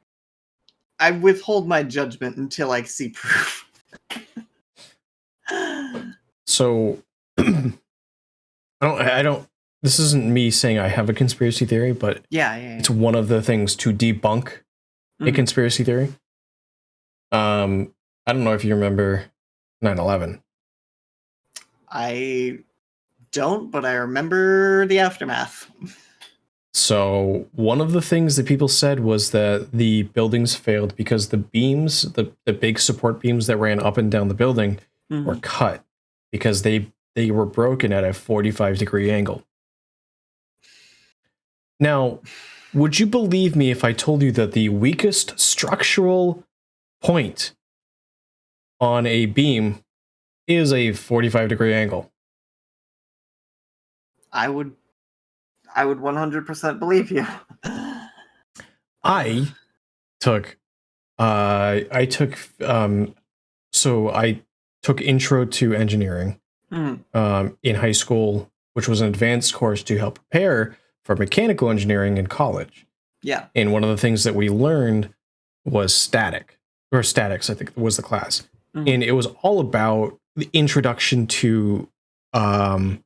I withhold my judgment until I see proof.
So I don't this isn't me saying I have a conspiracy theory, but
yeah.
It's one of the things to debunk a conspiracy theory. I don't know if you remember 9/11.
I don't, but I remember the aftermath.
So one of the things that people said was that the buildings failed because the beams, the big support beams that ran up and down the building were cut because they they were broken at a 45-degree angle. Now, would you believe me if I told you that the weakest structural point on a beam is a 45-degree angle?
I would 100% believe you.
I took so I took intro to engineering in high school, which was an advanced course to help prepare for mechanical engineering in college.
Yeah.
And one of the things that we learned was statics, I think was the class. And it was all about the introduction to I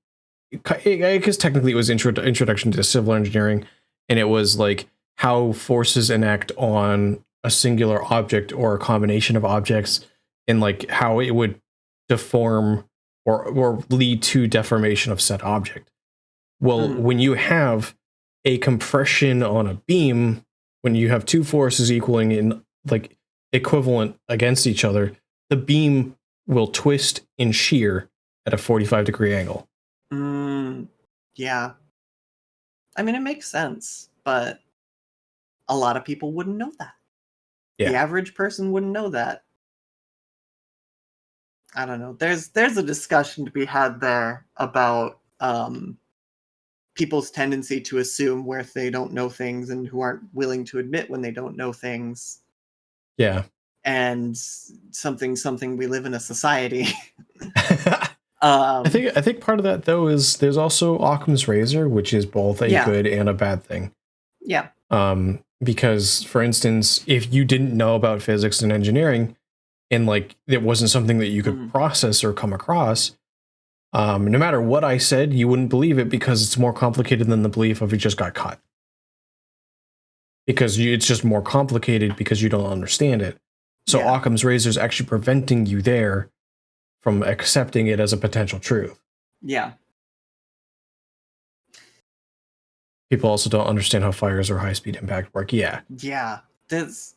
guess technically it was introduction to civil engineering, and it was like how forces enact on a singular object or a combination of objects, and like how it would deform or lead to deformation of said object. Well, when you have a compression on a beam, when you have two forces equaling in like equivalent against each other, the beam will twist and shear at a 45-degree angle.
Yeah. I mean, it makes sense, but a lot of people wouldn't know that.
Yeah.
The average person wouldn't know that. I don't know. There's a discussion to be had there about people's tendency to assume where they don't know things and who aren't willing to admit when they don't know things.
Yeah.
And something we live in a society.
I think part of that though is there's also Occam's razor, which is both a good and a bad thing.
Yeah.
Because for instance, if you didn't know about physics and engineering, and like it wasn't something that you could process or come across, no matter what I said, you wouldn't believe it because it's more complicated than the belief of it just got cut. Because it's just more complicated because you don't understand it. So Occam's razor is actually preventing you there from accepting it as a potential truth.
Yeah.
People also don't understand how fires or high-speed impact work. Yeah.
Yeah. It's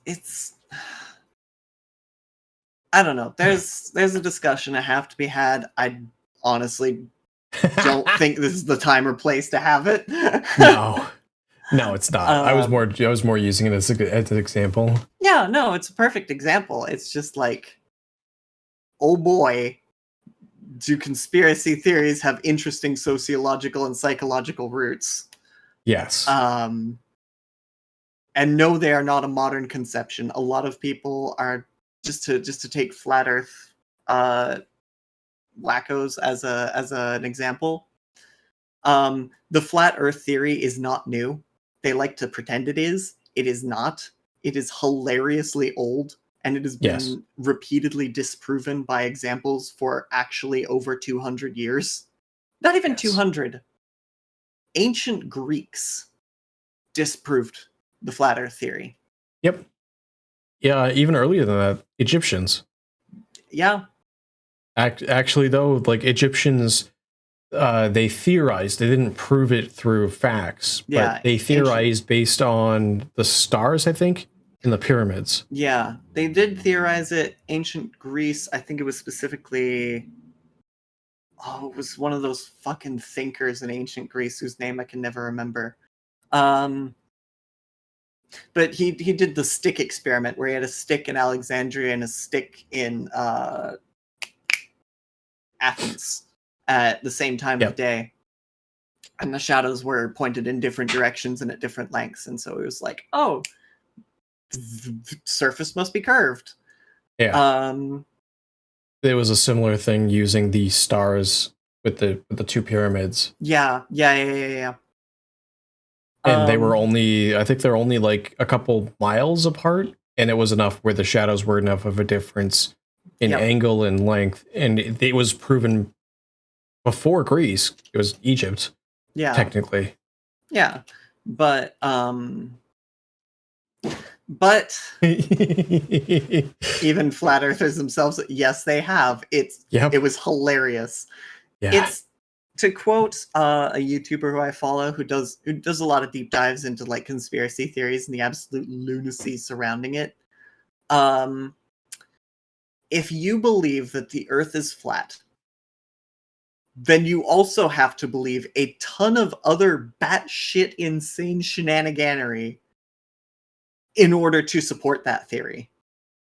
I don't know. There's a discussion that have to be had. I honestly don't think this is the time or place to have it.
No, it's not. I was more using it as an example.
Yeah, no, it's a perfect example. It's just like, oh boy, do conspiracy theories have interesting sociological and psychological roots?
Yes.
And no, they are not a modern conception. A lot of people are just to take flat Earth wackos as an example. The flat Earth theory is not new. They like to pretend it is. It is not. It is hilariously old, and it has been repeatedly disproven by examples for actually over 200 years. Not even 200. Ancient Greeks disproved the flat Earth theory.
Yep. Yeah, even earlier than that, Egyptians.
Yeah.
Actually, though, like Egyptians, they theorized. They didn't prove it through facts, but they theorized based on the stars, I think, in the pyramids.
Yeah, they did theorize it. Ancient Greece, I think it was specifically... Oh, it was one of those fucking thinkers in ancient Greece whose name I can never remember. But he did the stick experiment where he had a stick in Alexandria and a stick in Athens at the same time of day. And the shadows were pointed in different directions and at different lengths. And so it was like, oh, the surface must be curved.
Yeah. There was a similar thing using the stars with the two pyramids.
Yeah.
And they were only, I think they're only like a couple miles apart, and it was enough where the shadows were enough of a difference in angle and length, and it was proven before Greece. It was Egypt, technically.
Yeah, but even flat earthers themselves, yes, they have. It was hilarious.
Yeah.
It's, to quote a YouTuber who I follow who does a lot of deep dives into like conspiracy theories and the absolute lunacy surrounding it. If you believe that the Earth is flat, then you also have to believe a ton of other batshit insane shenaniganery in order to support that theory.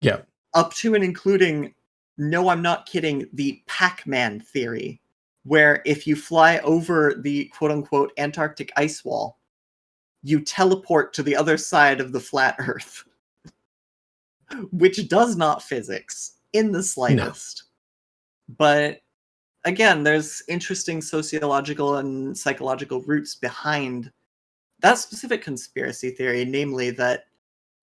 Yeah.
Up to and including, no, I'm not kidding, the Pac-Man theory, where if you fly over the quote-unquote Antarctic ice wall, you teleport to the other side of the flat Earth, which does not physics in the slightest. No. But again, there's interesting sociological and psychological roots behind that specific conspiracy theory, namely that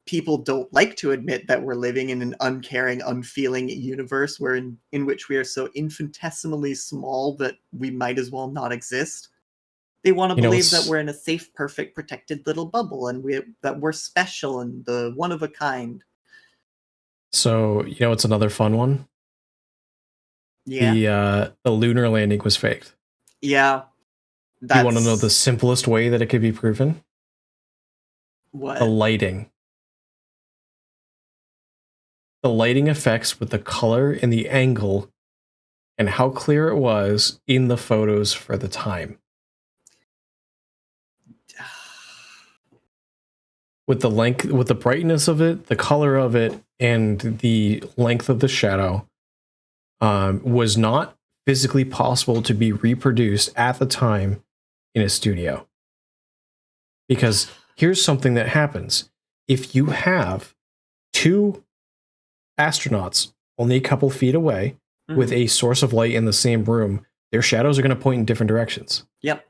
people don't like to admit that we're living in an uncaring, unfeeling universe in which we are so infinitesimally small that we might as well not exist. They want to believe that we're in a safe, perfect, protected little bubble, and that we're special and the one of a kind.
So, it's another fun one.
Yeah.
The lunar landing was faked.
Yeah.
You want to know the simplest way that it could be proven?
What?
The lighting. The lighting effects with the color and the angle and how clear it was in the photos for the time. With the length, with the brightness of it, the color of it, and the length of the shadow, was not physically possible to be reproduced at the time in a studio. Because here's something that happens. If you have two astronauts only a couple feet away with a source of light in the same room, their shadows are going to point in different directions.
Yep.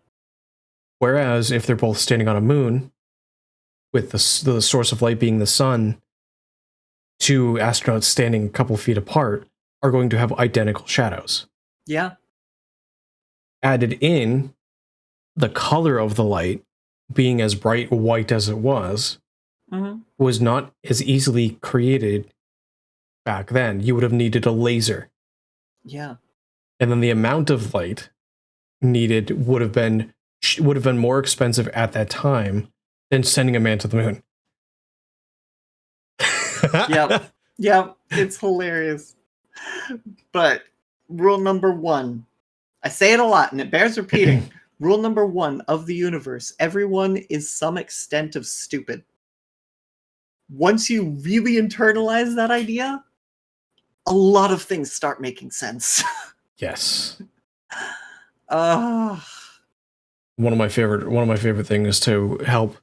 Whereas if they're both standing on a moon, with the source of light being the sun, two astronauts standing a couple feet apart are going to have identical shadows.
Yeah.
Added in the color of the light being as bright white as it was not as easily created back then. You would have needed a laser.
Yeah.
And then the amount of light needed would have been more expensive at that time than sending a man to the moon.
Yep. Yep. It's hilarious. But rule number 1, I say it a lot and it bears repeating. Rule number 1 of the universe: everyone is some extent of stupid. Once you really internalize that idea, a lot of things start making sense.
Yes.
One
of my favorite things to help.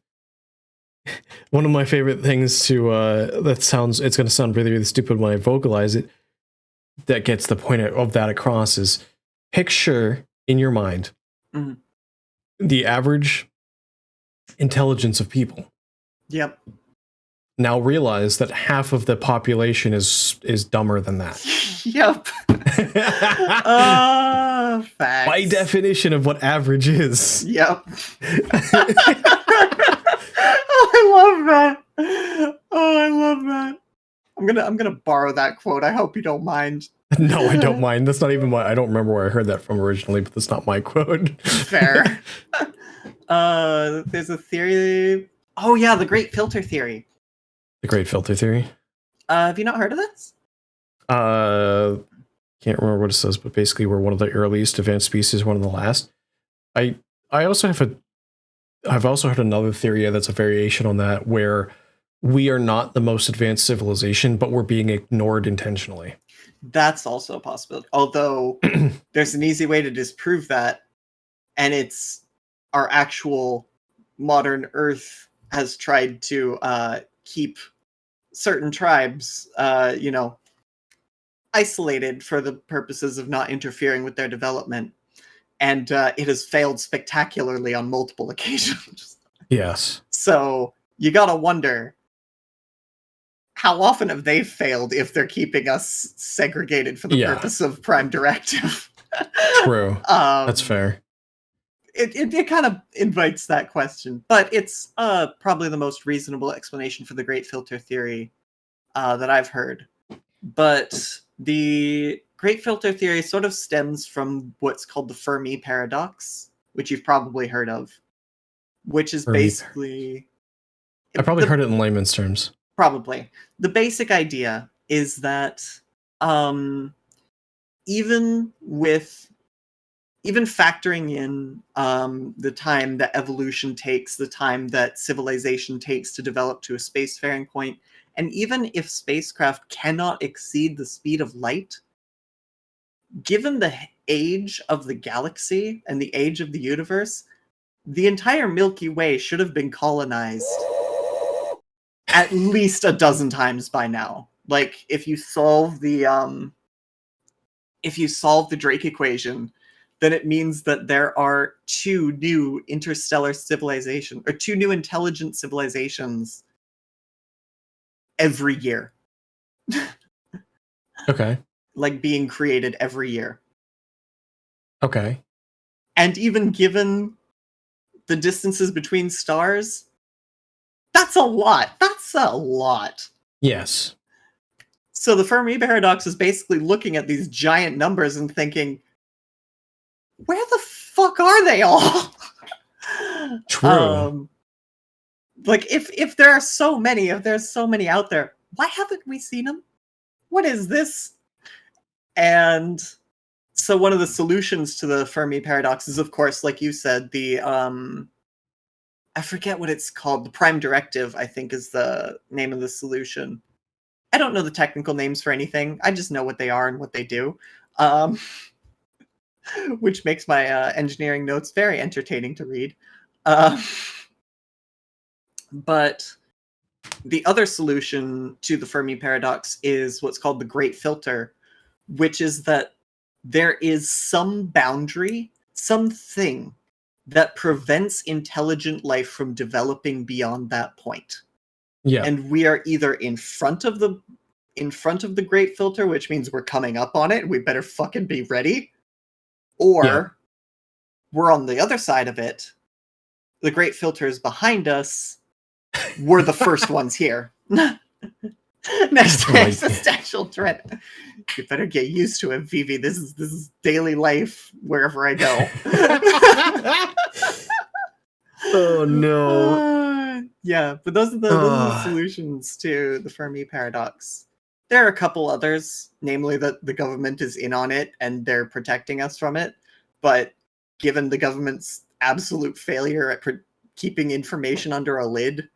One of my favorite things to it's going to sound really, really stupid when I vocalize it. That gets the point of that across is picture in your mind the average intelligence of people.
Yep.
Now realize that half of the population is dumber than that.
Yep. Facts.
By definition of what average is.
Yep. I love that. Oh, I love that. I'm gonna borrow that quote. I hope you don't mind.
No, I don't mind. That's not even I don't remember where I heard that from originally, but that's not my quote.
Fair. There's a theory. Oh yeah, the Great Filter Theory.
The Great Filter Theory.
Have you not heard of this?
Can't remember what it says, but basically we're one of the earliest advanced species, one of the last. I've also heard another theory that's a variation on that, where we are not the most advanced civilization, but we're being ignored intentionally.
That's also a possibility. Although there's an easy way to disprove that, and it's our actual modern Earth has tried to keep certain tribes, isolated for the purposes of not interfering with their development. And it has failed spectacularly on multiple occasions.
Yes.
So you gotta wonder, how often have they failed if they're keeping us segregated for the purpose of Prime Directive?
True. That's fair.
It kind of invites that question, but it's probably the most reasonable explanation for the Great Filter Theory that I've heard. But the Great Filter Theory sort of stems from what's called the Fermi Paradox, which you've probably heard of, which is basically...
I probably heard it in layman's terms.
Probably. The basic idea is that even with even factoring in the time that evolution takes, the time that civilization takes to develop to a spacefaring point, and even if spacecraft cannot exceed the speed of light, given the age of the galaxy and the age of the universe, the entire Milky Way should have been colonized at least a dozen times by now. Like, if you solve the Drake equation, then it means that there are 2 new interstellar civilizations, or 2 new intelligent civilizations every year.
Okay.
Like, being created every year.
Okay.
And even given the distances between stars, that's a lot. That's a lot.
Yes.
So the Fermi paradox is basically looking at these giant numbers and thinking, where the fuck are they all?
True.
Like, if there are so many, if there's so many out there, why haven't we seen them? What is this? And so one of the solutions to the Fermi paradox is, of course, like you said, the I forget what it's called. The prime directive, I think, is the name of the solution. I don't know the technical names for anything. I just know what they are and what they do. Which makes my engineering notes very entertaining to read. But the other solution to the Fermi paradox is what's called the Great Filter, which is that there is some boundary, something that prevents intelligent life from developing beyond that point.
Yeah.
And we are either in front of the Great Filter, which means we're coming up on it, we better fucking be ready, or we're on the other side of it. The Great Filter is behind us. We're the first ones here. Next to existential threat. You better get used to it, Vivi. This is daily life wherever I go.
Oh no.
Yeah, but those are the solutions to the Fermi paradox. There are a couple others, namely that the government is in on it and they're protecting us from it. But given the government's absolute failure at keeping information under a lid,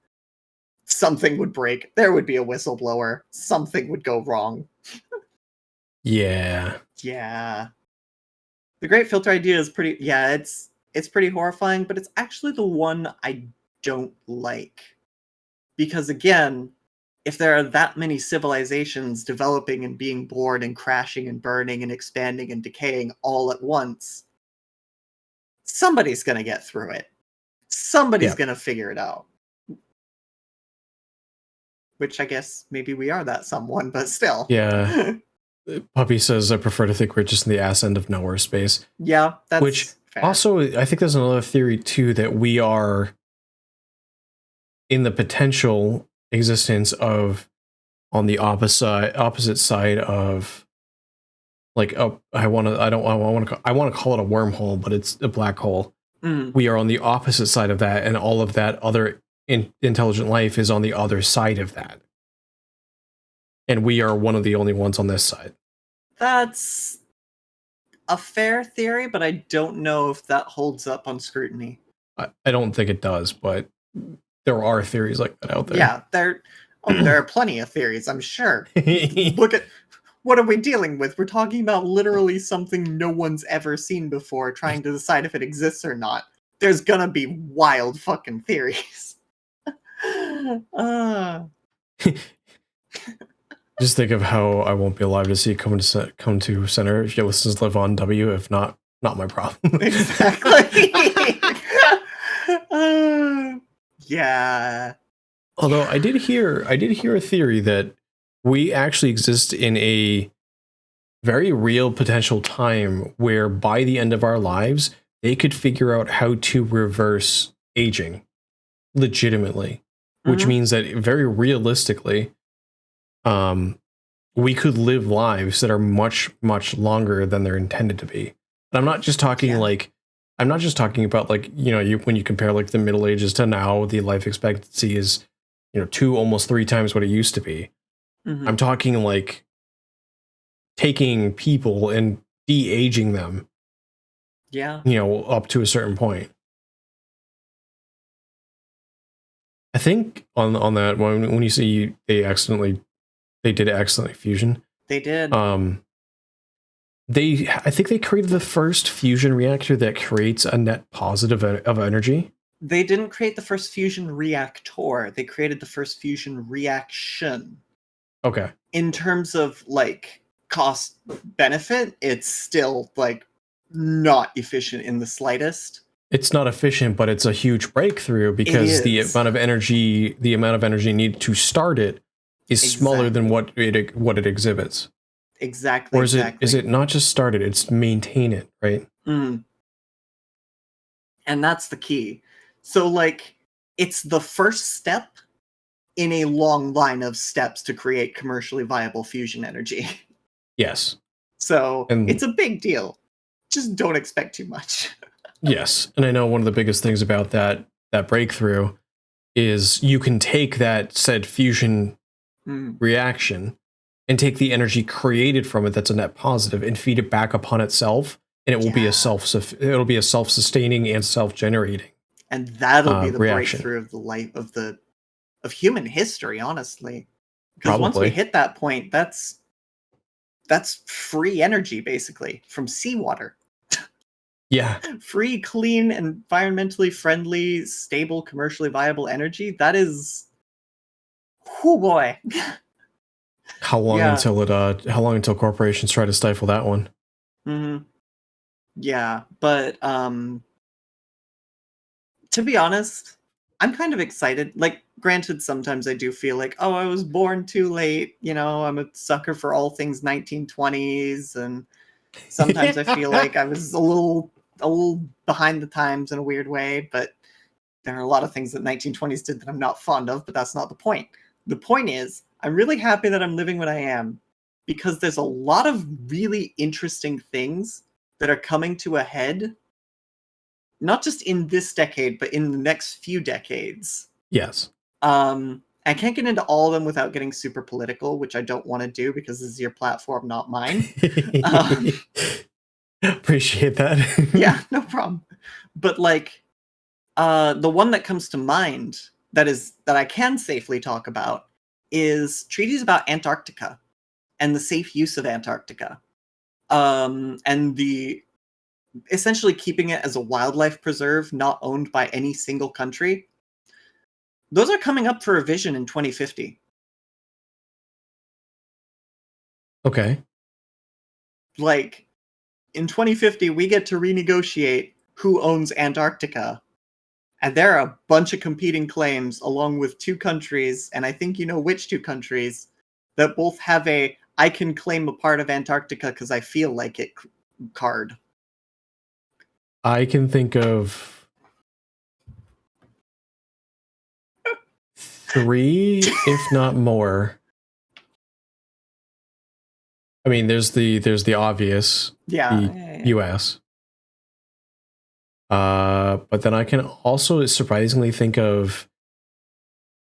something would break. There would be a whistleblower. Something would go wrong.
Yeah.
Yeah. The Great Filter idea is pretty... Yeah, it's pretty horrifying, but it's actually the one I don't like. Because again, if there are that many civilizations developing and being born and crashing and burning and expanding and decaying all at once, somebody's going to get through it. Somebody's going to figure it out. Which I guess maybe we are that someone, but still.
Yeah. Puppy says, I prefer to think we're just in the ass end of nowhere space.
Yeah, that's
Which
fair.
Also, I think there's another theory too, that we are in the potential existence of on the opposite side of, like, I want to call it a wormhole, but it's a black hole. We are on the opposite side of that, and all of that other intelligent life is on the other side of that. And we are one of the only ones on this side.
That's a fair theory, but I don't know if that holds up on scrutiny.
I don't think it does, but there are theories like that out there.
Yeah, there are plenty of theories, I'm sure. Look at... What are we dealing with? We're talking about literally something no one's ever seen before, trying to decide if it exists or not. There's gonna be wild fucking theories.
Just think of how I won't be alive to see it come to center if your listeners live on W. If not my problem.
Exactly. Yeah.
Although I did hear a theory that we actually exist in a very real potential time where by the end of our lives, they could figure out how to reverse aging legitimately, which means that very realistically, we could live lives that are much, much longer than they're intended to be. And I'm not just talking I'm not just talking about, like, when you compare like the Middle Ages to now, the life expectancy is, 2, almost 3 times what it used to be. I'm talking like taking people and de-aging them
Yeah.
Up to a certain point. I think on that when you see they did accidentally fusion.
They did.
I think they created the first fusion reactor that creates a net positive of energy.
They didn't create the first fusion reactor. They created the first fusion reaction.
Okay.
In terms of like cost benefit, it's still like not efficient in the slightest.
It's not efficient, but it's a huge breakthrough because the amount of energy needed to start it is smaller than what it exhibits.
Exactly.
Or is it not just start it, it's maintain it, right?
Mm. And that's the key. So like it's the first step in a long line of steps to create commercially viable fusion energy.
Yes.
So it's a big deal. Just don't expect too much.
Yes. And I know one of the biggest things about that breakthrough is you can take that said fusion reaction and take the energy created from it that's a net positive and feed it back upon itself, and it will be a self-sustaining and self-generating.
And that'll be the
reaction.
breakthrough of the life of human history, honestly. Because once we hit that point, that's free energy basically from seawater.
Yeah.
Free, clean, environmentally friendly, stable, commercially viable energy. That is, oh boy.
How long until corporations try to stifle that one?
Mm-hmm. Yeah, but to be honest, I'm kind of excited. Like, granted, sometimes I do feel like, oh, I was born too late. I'm a sucker for all things 1920s, and sometimes I feel like I was a little behind the times in a weird way. But there are a lot of things that 1920s did that I'm not fond of. But that's not the point. The point is, I'm really happy that I'm living what I am, because there's a lot of really interesting things that are coming to a head. Not just in this decade, but in the next few decades.
Yes.
I can't get into all of them without getting super political, which I don't want to do because this is your platform, not mine.
Appreciate that.
Yeah, no problem. But like, the one that comes to mind that I can safely talk about is treaties about Antarctica and the safe use of Antarctica, and the essentially keeping it as a wildlife preserve not owned by any single country. Those are coming up for revision in 2050.
Okay.
Like, in 2050, we get to renegotiate who owns Antarctica. And there are a bunch of competing claims along with two countries, and I think you know which two countries, that both have a I can claim a part of Antarctica because I feel like it card.
I can think of 3, if not more. I mean, there's the obvious, the US. But then I can also surprisingly think of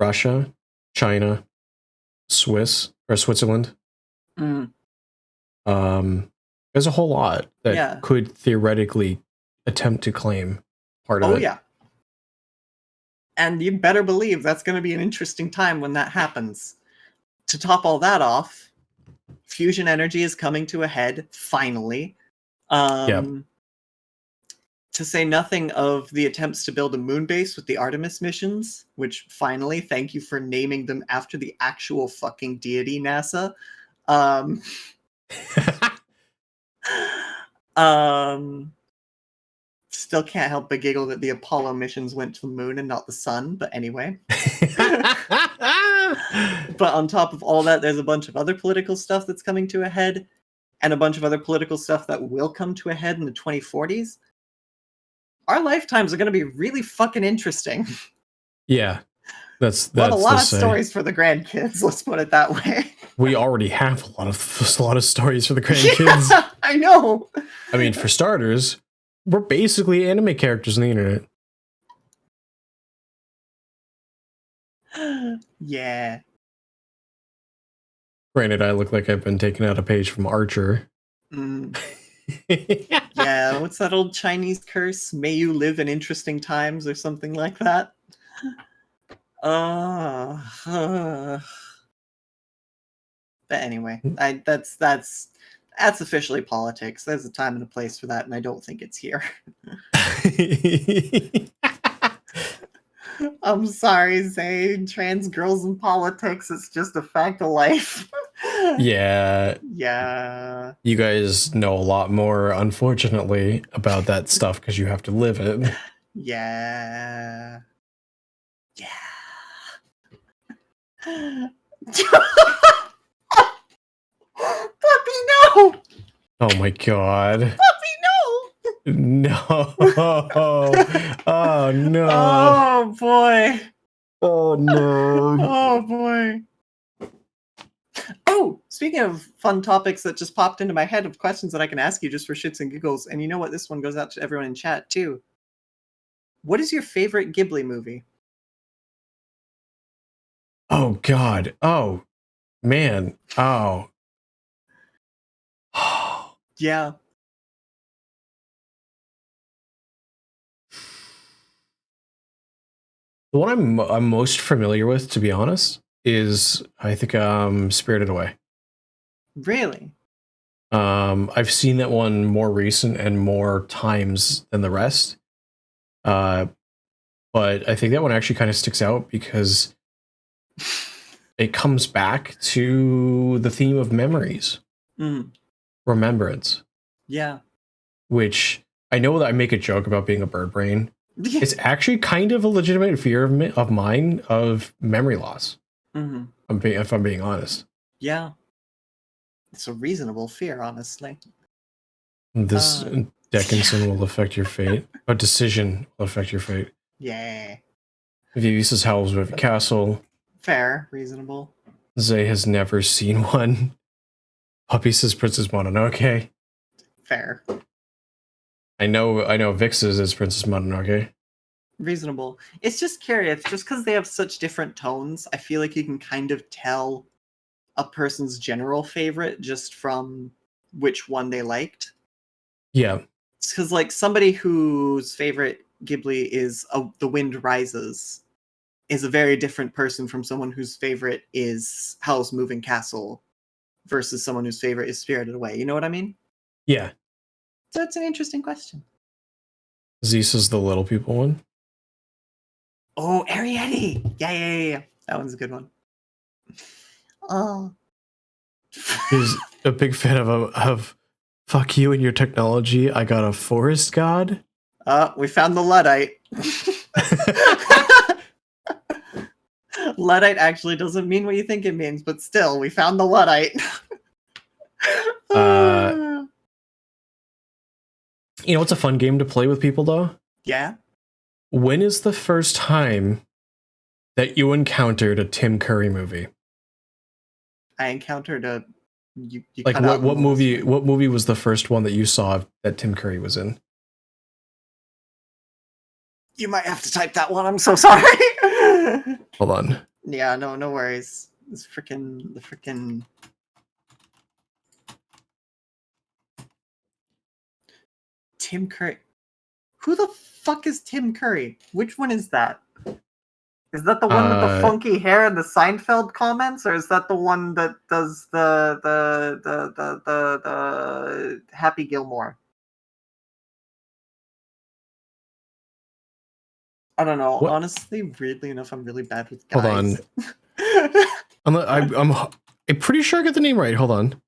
Russia, China, Switzerland.
Mm.
There's a whole lot that could theoretically attempt to claim part of it. Oh yeah.
And you better believe that's going to be an interesting time when that happens. To top all that off, fusion energy is coming to a head, finally. To say nothing of the attempts to build a moon base with the Artemis missions, which finally, thank you for naming them after the actual fucking deity, NASA. Still can't help but giggle that the Apollo missions went to the moon and not the sun, but anyway. But on top of all that, there's a bunch of other political stuff that's coming to a head, and a bunch of other political stuff that will come to a head in the 2040s. Our lifetimes are going to be really fucking interesting.
Yeah. That's
a lot of stories for the grandkids, let's put it that way.
We already have a lot of stories for the grandkids.
Yeah, I know.
I mean, for starters, we're basically anime characters on the internet.
Yeah.
Granted, I look like I've been taking out a page from Archer.
Mm. Yeah, what's that old Chinese curse? May you live in interesting times or something like that. Uh, but anyway, that's officially politics. There's a time and a place for that, and I don't think it's here. I'm sorry, Zane. Trans girls in politics, it's just a fact of life.
Yeah,
Yeah.
you guys know a lot more, unfortunately, about that stuff because you have to live it.
Yeah. Yeah. Puppy, no!
Oh my god.
Puppy, no!
No. Oh no.
Oh boy.
Oh no.
Oh boy. Oh, speaking of fun topics that just popped into my head of questions that I can ask you just for shits and giggles, and you know what? This one goes out to everyone in chat too. What is your favorite Ghibli movie?
Oh god. Oh man. Oh.
Yeah.
The one I'm most familiar with, to be honest, is I think Spirited Away.
Really?
I've seen that one more recent and more times than the rest. But I think that one actually kind of sticks out because it comes back to the theme of memories,
Mm.
remembrance,
Yeah.
which I know that I make a joke about being a bird brain. It's actually kind of a legitimate fear of mine of memory loss.
Mm-hmm.
If I'm being honest.
Yeah. It's a reasonable fear, honestly.
This Dickinson will affect your fate. A decision will affect your fate.
Yeah.
Vivis's howls with castle.
Fair. Reasonable.
Zay has never seen one. Puppy says Princess Mononoke.
Fair.
I know Vix's is Princess Mononoke.
Reasonable. It's just curious, just because they have such different tones, I feel like you can kind of tell a person's general favorite just from which one they liked.
Yeah.
Because, like, somebody whose favorite Ghibli is The Wind Rises is a very different person from someone whose favorite is Howl's Moving Castle versus someone whose favorite is Spirited Away. You know what I mean?
Yeah.
So it's an interesting question.
Zeus the little people one.
Oh, Arietti! Yeah. That one's a good one. Oh.
He's a big fan of fuck you and your technology. I got a forest god.
We found the Luddite. Luddite actually doesn't mean what you think it means, but still, we found the Luddite.
You know, it's a fun game to play with people, though.
Yeah.
When is the first time that you encountered a Tim Curry movie?
I encountered a. You
like what movie? What movie was the first one that you saw that Tim Curry was in?
You might have to type that one. I'm so sorry.
Hold on.
Yeah, no worries. The freaking. Tim Curry. Who the fuck is Tim Curry? Which one is that? Is that the one with the funky hair and the Seinfeld comments, or is that the one that does the Happy Gilmore? I don't know.
What?
Honestly, weirdly enough, I'm really bad with guys.
Hold on. I'm pretty sure I got the name right. Hold on.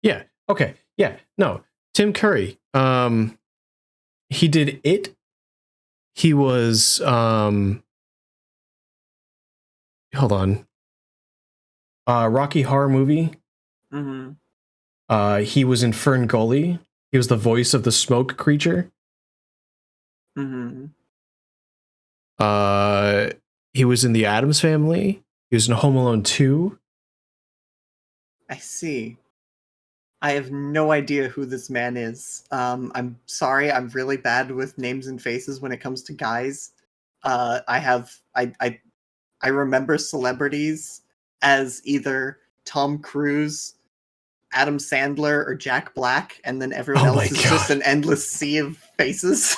Yeah. Okay. Yeah. No. Tim Curry. He did It. He was hold on. Rocky Horror Movie.
Mm-hmm.
He was in Fern Gully. He was the voice of the smoke creature.
Mm-hmm.
He was in The Addams Family. He was in Home Alone 2.
I see. I have no idea who this man is. I'm sorry, I'm really bad with names and faces when it comes to guys. I remember celebrities as either Tom Cruise, Adam Sandler or Jack Black, and then everyone
Oh my
else is
God.
just an endless sea of faces.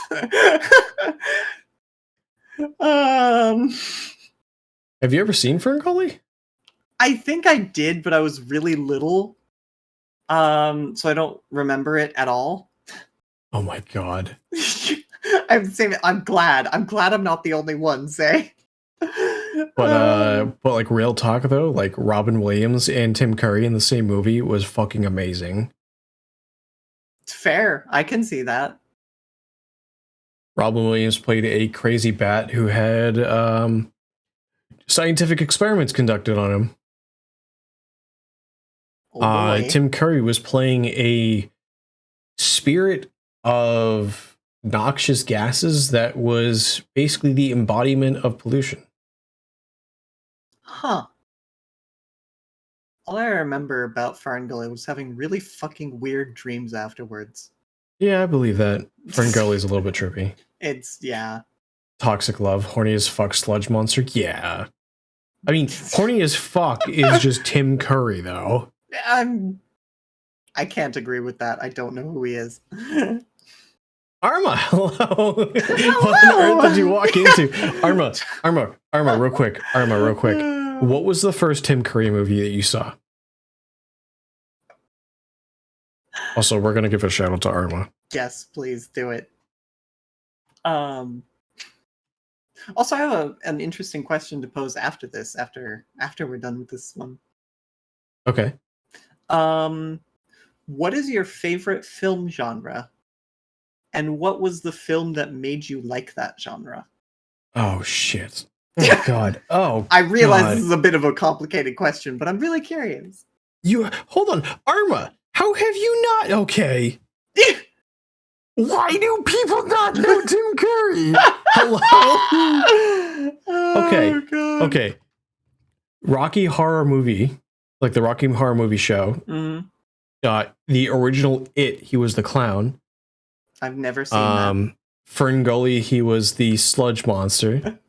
um,
Have you ever seen Ferngully?
I think I did, but I was really little, so I don't remember it at all.
Oh my God.
I'm saying I'm glad. I'm glad I'm not the only one. Say.
But like real talk though, like Robin Williams and Tim Curry in the same movie was fucking amazing.
It's fair. I can see that.
Robin Williams played a crazy bat who had scientific experiments conducted on him.
Oh boy.
Tim Curry was playing a spirit of noxious gases that was basically the embodiment of pollution.
Huh. All I remember about Ferngully was having really fucking weird dreams afterwards.
Yeah, I believe that. Ferngully is a little bit trippy.
It's, yeah.
Toxic Love, horny as fuck sludge monster. Yeah. I mean, horny as fuck is just Tim Curry, though.
I can't agree with that. I don't know who he is.
Arma, hello. What on earth did you walk into? Arma, real quick. What was the first Tim Curry movie that you saw? Also, we're gonna give a shout out to Arma.
Yes, please do it. Also, I have an interesting question to pose after this. After we're done with this one.
Okay.
What is your favorite film genre? And what was the film that made you like that genre?
Oh shit. Oh god. Oh,
I realize
God.
this is a bit of a complicated question, but I'm really curious.
You hold on, Arma. How have you not? Okay. Why do people not know Tim Curry? Hello. Okay.
Oh, God.
Okay. Rocky Horror Movie, like the Rocky Horror Movie show.
Mhm.
The original It, he was the clown.
I've never seen that.
Ferngully, he was the sludge monster.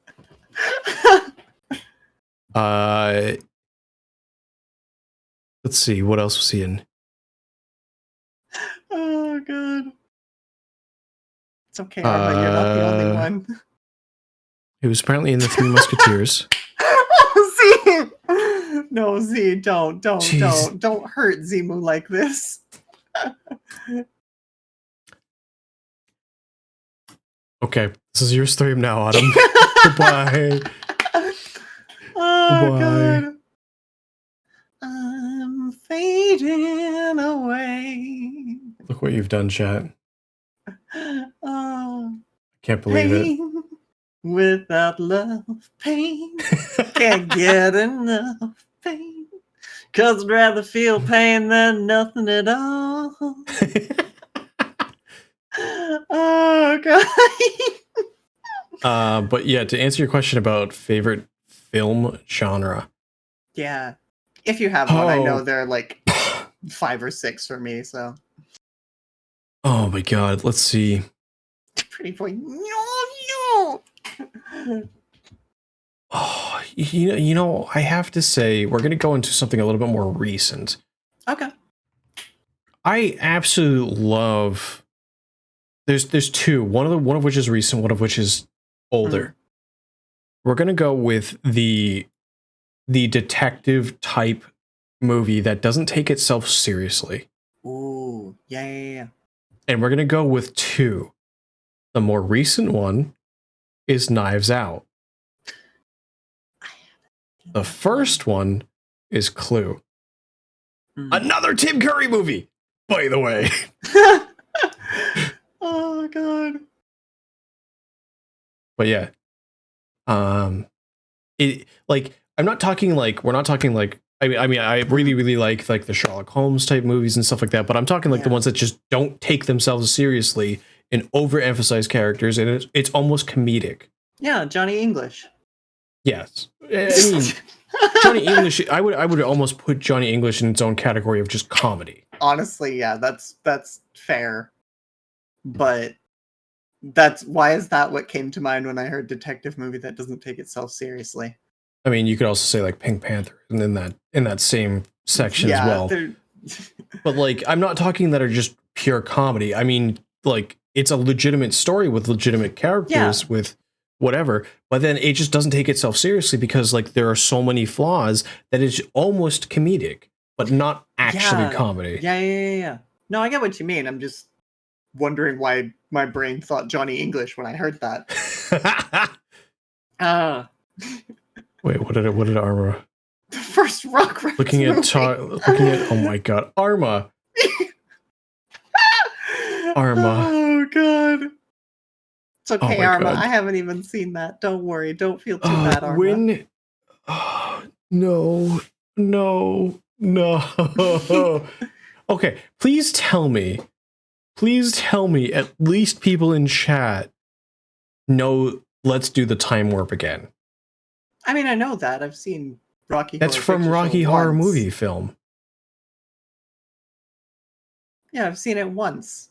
Let's see, what else was he in?
Oh, God. It's okay, Arma, you're not the only one.
He was apparently in the Three Musketeers.
Z! No, Z, don't
Jeez.
don't hurt Zimu like this.
Okay, this is your stream now, Autumn. Goodbye.
Oh,
Goodbye.
God. I'm fading away.
Look what you've done, chat.
Oh,
Can't believe it.
pain without love, pain. Can't get enough pain. 'Cause I'd rather feel pain than nothing at all. Oh, God.
But yeah, to answer your question about favorite film genre.
Yeah. If you have one, I know
Oh.
there are like 5 or 6 for me, so.
Oh my god, let's see.
Pretty boy. No.
Oh, you know, I have to say, we're gonna go into something a little bit more recent.
Okay.
I absolutely love. There's two. One of which is recent. One of which is older. We're gonna go with the detective type movie that doesn't take itself seriously,
Ooh. Yeah.
and we're gonna go with two. The more recent one is Knives Out. The first one is Clue. Another Tim Curry movie, by the way.
Oh, God.
But yeah, it like we're not talking like I mean I really like the Sherlock Holmes type movies and stuff like that, but I'm talking like the ones that just don't take themselves seriously and overemphasize characters, and it's almost comedic.
Yeah, Johnny English.
Yes, I mean Johnny English. I would almost put Johnny English in its own category of just comedy.
Honestly, yeah, that's fair. But why is that what came to mind when I heard detective movie that doesn't take itself seriously?
I mean, you could also say like Pink Panther, and in that same section as well. But like, I'm not talking that are just pure comedy. I mean, like, it's a legitimate story with legitimate characters with whatever, but then it just doesn't take itself seriously because like there are so many flaws that it's almost comedic, but not actually comedy.
Yeah. No, I get what you mean. I'm just wondering why my brain thought Johnny English when I heard that.
Wait, what did Arma?
The first Rugrats
Looking at oh my god, Arma. Arma.
Oh god. It's okay, Arma.
God.
I haven't even seen that. Don't worry. Don't feel too bad, Arma.
No. Okay, please tell me, at least people in chat know Let's Do the Time Warp Again.
I mean, I know that. I've seen Rocky
That's
Horror
from
Picture
Rocky
Show
Horror
once.
Movie Film.
Yeah, I've seen it once.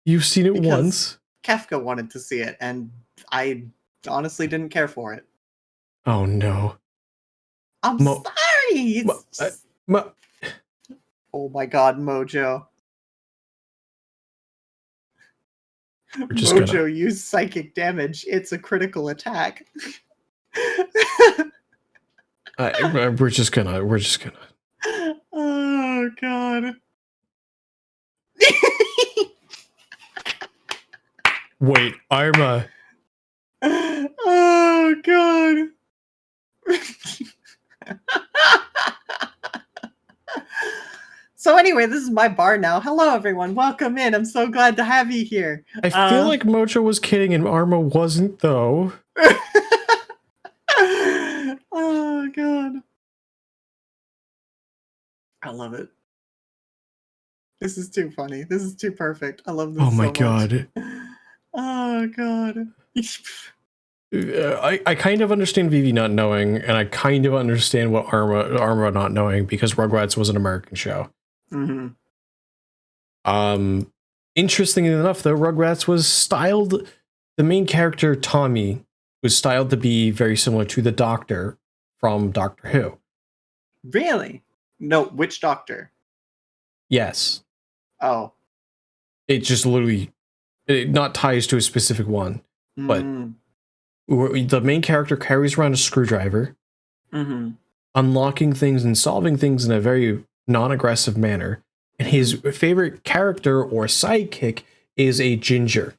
You've seen it once?
Kefka wanted to see it, and I honestly didn't care for it.
Oh no.
I'm sorry! Oh my god, Mojo. Mojo used psychic damage. It's a critical attack.
We're just gonna.
Oh god.
Wait, Arma.
Oh god. So anyway, this is my bar now. Hello everyone, welcome in. I'm so glad to have you here.
I feel like Mojo was kidding and Arma wasn't though.
Oh god. I love it. This is too funny. This is too perfect. I love this so much.
Oh my god.
Oh god.
I kind of understand Vivi not knowing, and I kind of understand what Arma not knowing because Rugrats was an American show.
Mm-hmm.
Interestingly enough, though, Rugrats was styled. The main character Tommy was styled to be very similar to the Doctor from Doctor Who.
Really? No, which Doctor?
Yes.
Oh.
It just literally, not ties to a specific one, but the main character carries around a screwdriver, unlocking things and solving things in a very non-aggressive manner. And his favorite character or sidekick is a ginger.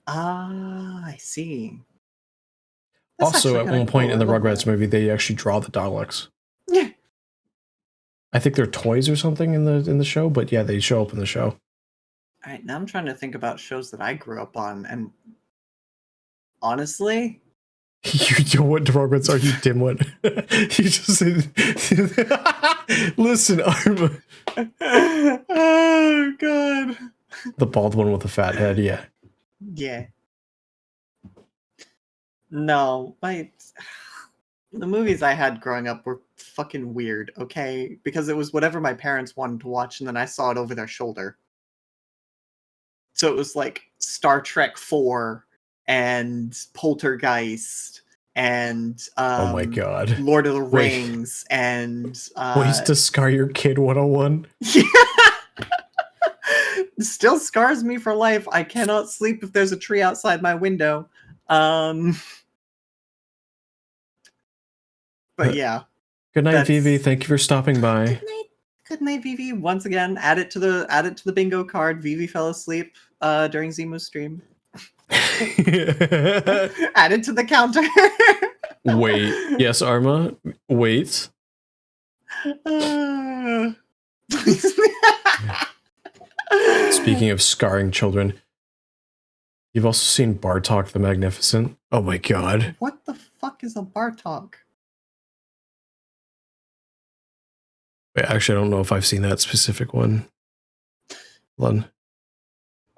Ah, I see. That's
also, at one point in the Rugrats
that.
movie, they actually draw the Daleks.
Yeah.
I think they're toys or something in the show, but yeah, they show up in the show.
All right, now I'm trying to think about shows that I grew up on, and honestly,
you what Rugrats are, you dimwit? You just listen, Arma.
Oh god.
The bald one with the fat head, yeah.
Yeah. No, the movies I had growing up were fucking weird, okay? Because it was whatever my parents wanted to watch, and then I saw it over their shoulder. So it was like Star Trek 4 and Poltergeist and
oh my god,
Lord of the Rings and
Ways to Scar Your Kid 101.
Yeah. Still scars me for life. I cannot sleep if there's a tree outside my window. But yeah.
Good night, Vivi. Thank you for stopping by.
Good night, Vivi. Once again, add it to the bingo card. Vivi fell asleep during Zimu's stream. Add it to the counter.
Wait. Yes, Arma. Wait. Speaking of scarring children, you've also seen Bartok the Magnificent. Oh my god.
What the fuck is a Bartok?
Wait, actually, I don't know if I've seen that specific one. Hold on.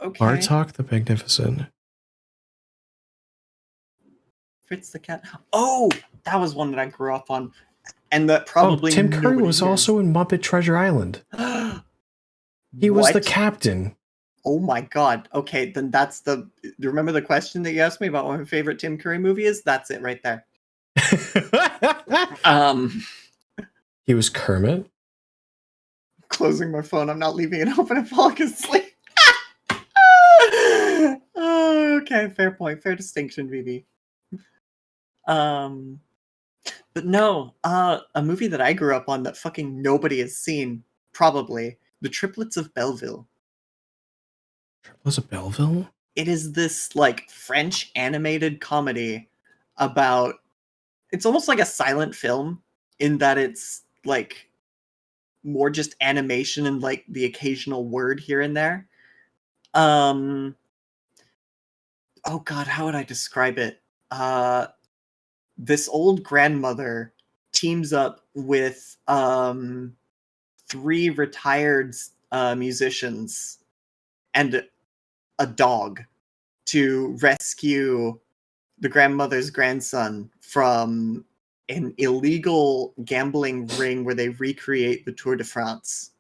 Okay.
Bartok the Magnificent.
Fritz the Cat. Oh, that was one that I grew up on. And that probably
Tim Curry was also in Muppet Treasure Island. He was the captain.
Oh my god. Okay, then that's the... Remember the question that you asked me about what my favorite Tim Curry movie is? That's it right there.
He was Kermit?
closing my phone. I'm not leaving it open if Paul can sleep. Oh, okay, fair point. Fair distinction, BB. But no, a movie that I grew up on that fucking nobody has seen, probably, The Triplets of Belleville.
Was it Belleville?
It is this, like, French animated comedy about... It's almost like a silent film, in that it's, like, more just animation and, like, the occasional word here and there. Oh god, how would I describe it? This old grandmother teams up with 3 retired musicians and a dog to rescue the grandmother's grandson from an illegal gambling ring where they recreate the Tour de France.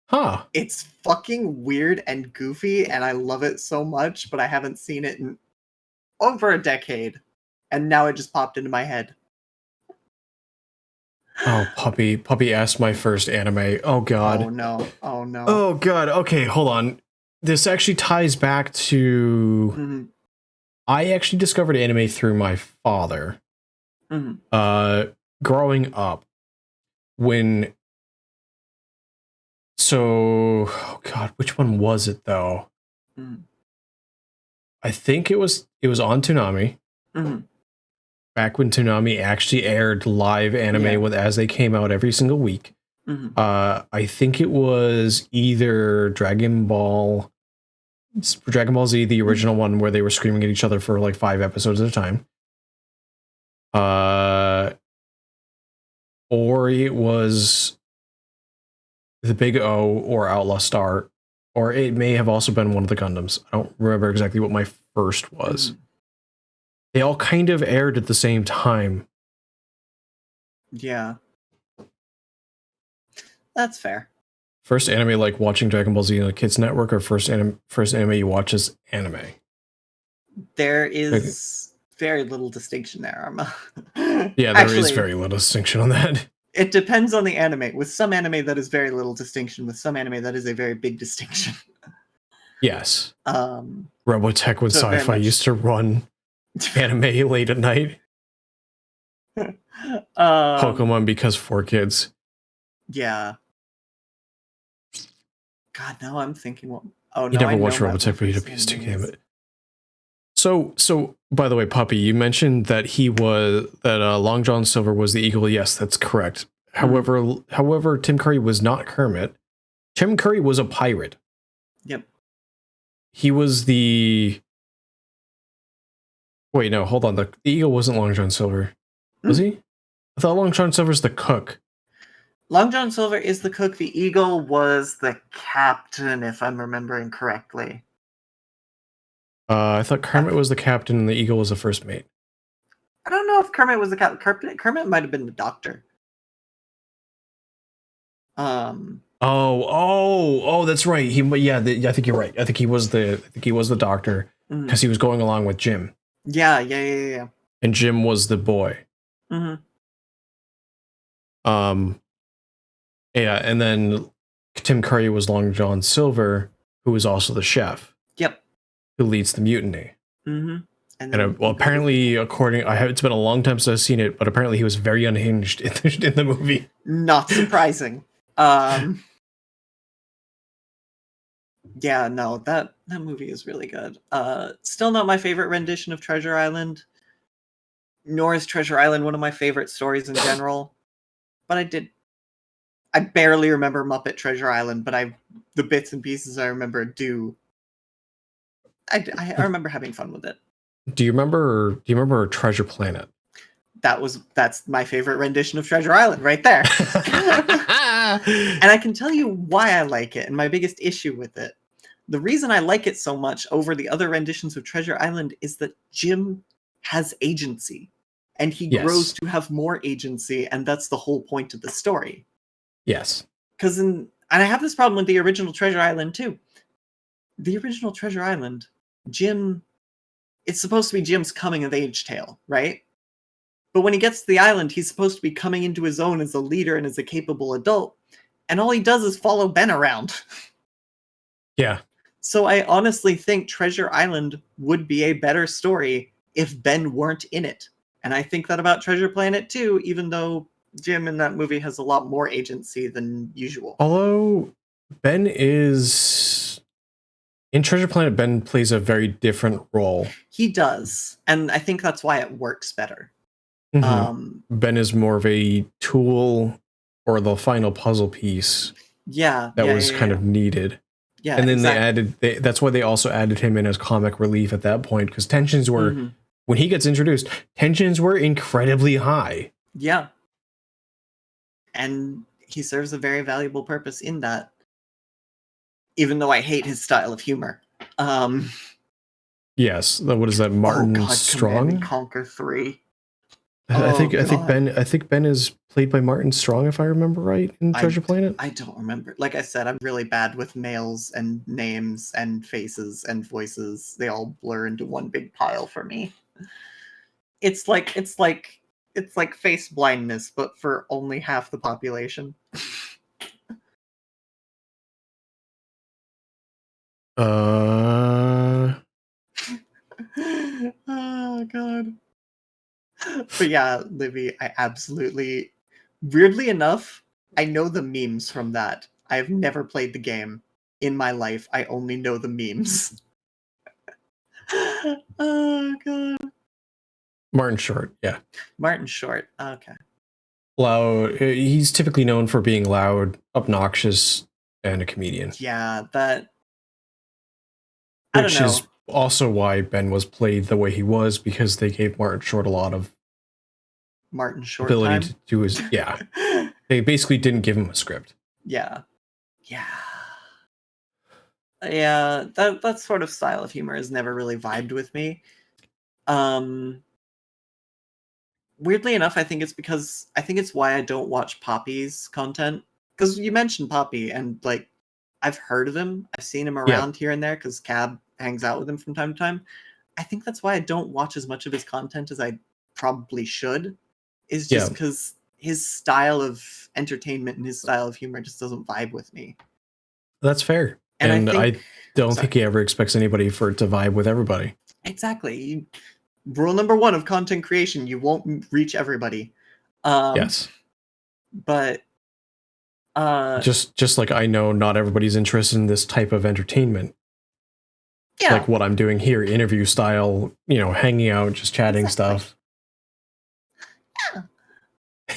Huh.
It's fucking weird and goofy, and I love it so much, but I haven't seen it in over a decade, and now it just popped into my head.
Oh, Puppy asked my first anime. Oh god.
Oh no. Oh no.
Oh god. Okay, hold on. This actually ties back to
Mhm.
I actually discovered anime through my father.
Mhm.
Growing up, when oh god, which one was it though?
Mhm.
I think it was on Toonami.
Mhm.
Back when Toonami actually aired live anime
Yeah.
as they came out every single week.
Mhm.
I think it was either Dragon Ball Z, the original one where they were screaming at each other for like 5 episodes at a time. Or it was the Big O or Outlaw Star, or it may have also been one of the Gundams. I don't remember exactly what my first was.
Mhm.
They all kind of aired at the same time.
Yeah. That's fair.
First anime like watching Dragon Ball Z on the Kids Network, or first anime you watch is anime?
There is very little distinction there, Arma.
Yeah, there is very little distinction on that.
It depends on the anime. With some anime, that is very little distinction. With some anime, that is a very big distinction.
Yes.
Robotech
with
so
Sci-Fi used to run anime late at night. Pokemon because for kids.
Yeah. God, now I'm thinking, what? Oh no,
You never
I
watched
know
Robotech, but you'd
first
be a
anime is.
So by the way, Puppy, you mentioned that Long John Silver was the eagle. Yes, that's correct. However, Tim Curry was not Kermit. Tim Curry was a pirate.
Yep.
He was the... Wait, no, hold on. The eagle wasn't Long John Silver. Was he? I thought Long John Silver's the cook.
Long John Silver is the cook. The eagle was the captain, if I'm remembering correctly.
I thought Kermit was the captain and the eagle was the first mate.
I don't know if Kermit was the captain. Kermit might have been the doctor.
Oh, that's right. I think you're right. I think he was the doctor because he was going along with Jim.
Yeah.
And Jim was the boy.
Mm-hmm.
Yeah, and then Tim Curry was Long John Silver, who was also the chef.
Yep.
Who leads the mutiny.
Mm-hmm.
And apparently, it's been a long time since I've seen it, but apparently he was very unhinged in the movie.
Not surprising. Yeah, no, that movie is really good. Still not my favorite rendition of Treasure Island. Nor is Treasure Island one of my favorite stories in general. But I barely remember Muppet Treasure Island, but the bits and pieces I remember do. I remember having fun with it.
Do you remember Treasure Planet?
That's my favorite rendition of Treasure Island right there. And I can tell you why I like it and my biggest issue with it. The reason I like it so much over the other renditions of Treasure Island is that Jim has agency. And he grows to have more agency, and that's the whole point of the story.
Yes.
And I have this problem with the original Treasure Island too. The original Treasure Island, it's supposed to be Jim's coming of age tale, right? But when he gets to the island, he's supposed to be coming into his own as a leader and as a capable adult. and all he does is follow Ben around.
Yeah.
So I honestly think Treasure Island would be a better story if Ben weren't in it. And I think that about Treasure Planet too, even though Jim in that movie has a lot more agency than usual.
Although Ben is in Treasure Planet, Ben plays a very different role.
He does. And I think that's why it works better.
Ben is more of a tool or the final puzzle piece that was kind of needed.
Yeah,
and then that's why they also added him in as comic relief at that point, because tensions were, when he gets introduced, tensions were incredibly high.
Yeah. And he serves a very valuable purpose in that, even though I hate his style of humor.
Yes, what is that, Martin Strong?
Command and Conquer 3.
I think Ben is played by Martin Strong, if I remember right, in Treasure Planet.
I don't remember. Like I said, I'm really bad with males and names and faces and voices. They all blur into one big pile for me. It's like face blindness, but for only half the population. Oh god. But yeah, Livy, I absolutely, weirdly enough, I know the memes from that. I've never played the game in my life. I only know the memes. Oh god.
Martin Short, yeah.
Martin Short, okay.
Loud. He's typically known for being loud, obnoxious, and a comedian.
Yeah, that. I don't know.
Which is also why Ben was played the way he was, because they gave Martin Short a lot of ability to do his. Yeah, they basically didn't give him a script.
Yeah. That sort of style of humor has never really vibed with me. Weirdly enough, I think it's why I don't watch Poppy's content, because you mentioned Poppy, and like I've heard of him, I've seen him around here and there because Cab hangs out with him from time to time. I think that's why I don't watch as much of his content as I probably should, is just because his style of entertainment and his style of humor just doesn't vibe with me.
That's fair. And I don't think he ever expects anybody for it to vibe with everybody.
Exactly. Rule number 1 of content creation, you won't reach everybody.
Yes.
But
just like I know not everybody's interested in this type of entertainment.
Yeah.
Like what I'm doing here, interview style, hanging out, just chatting stuff.
Yeah.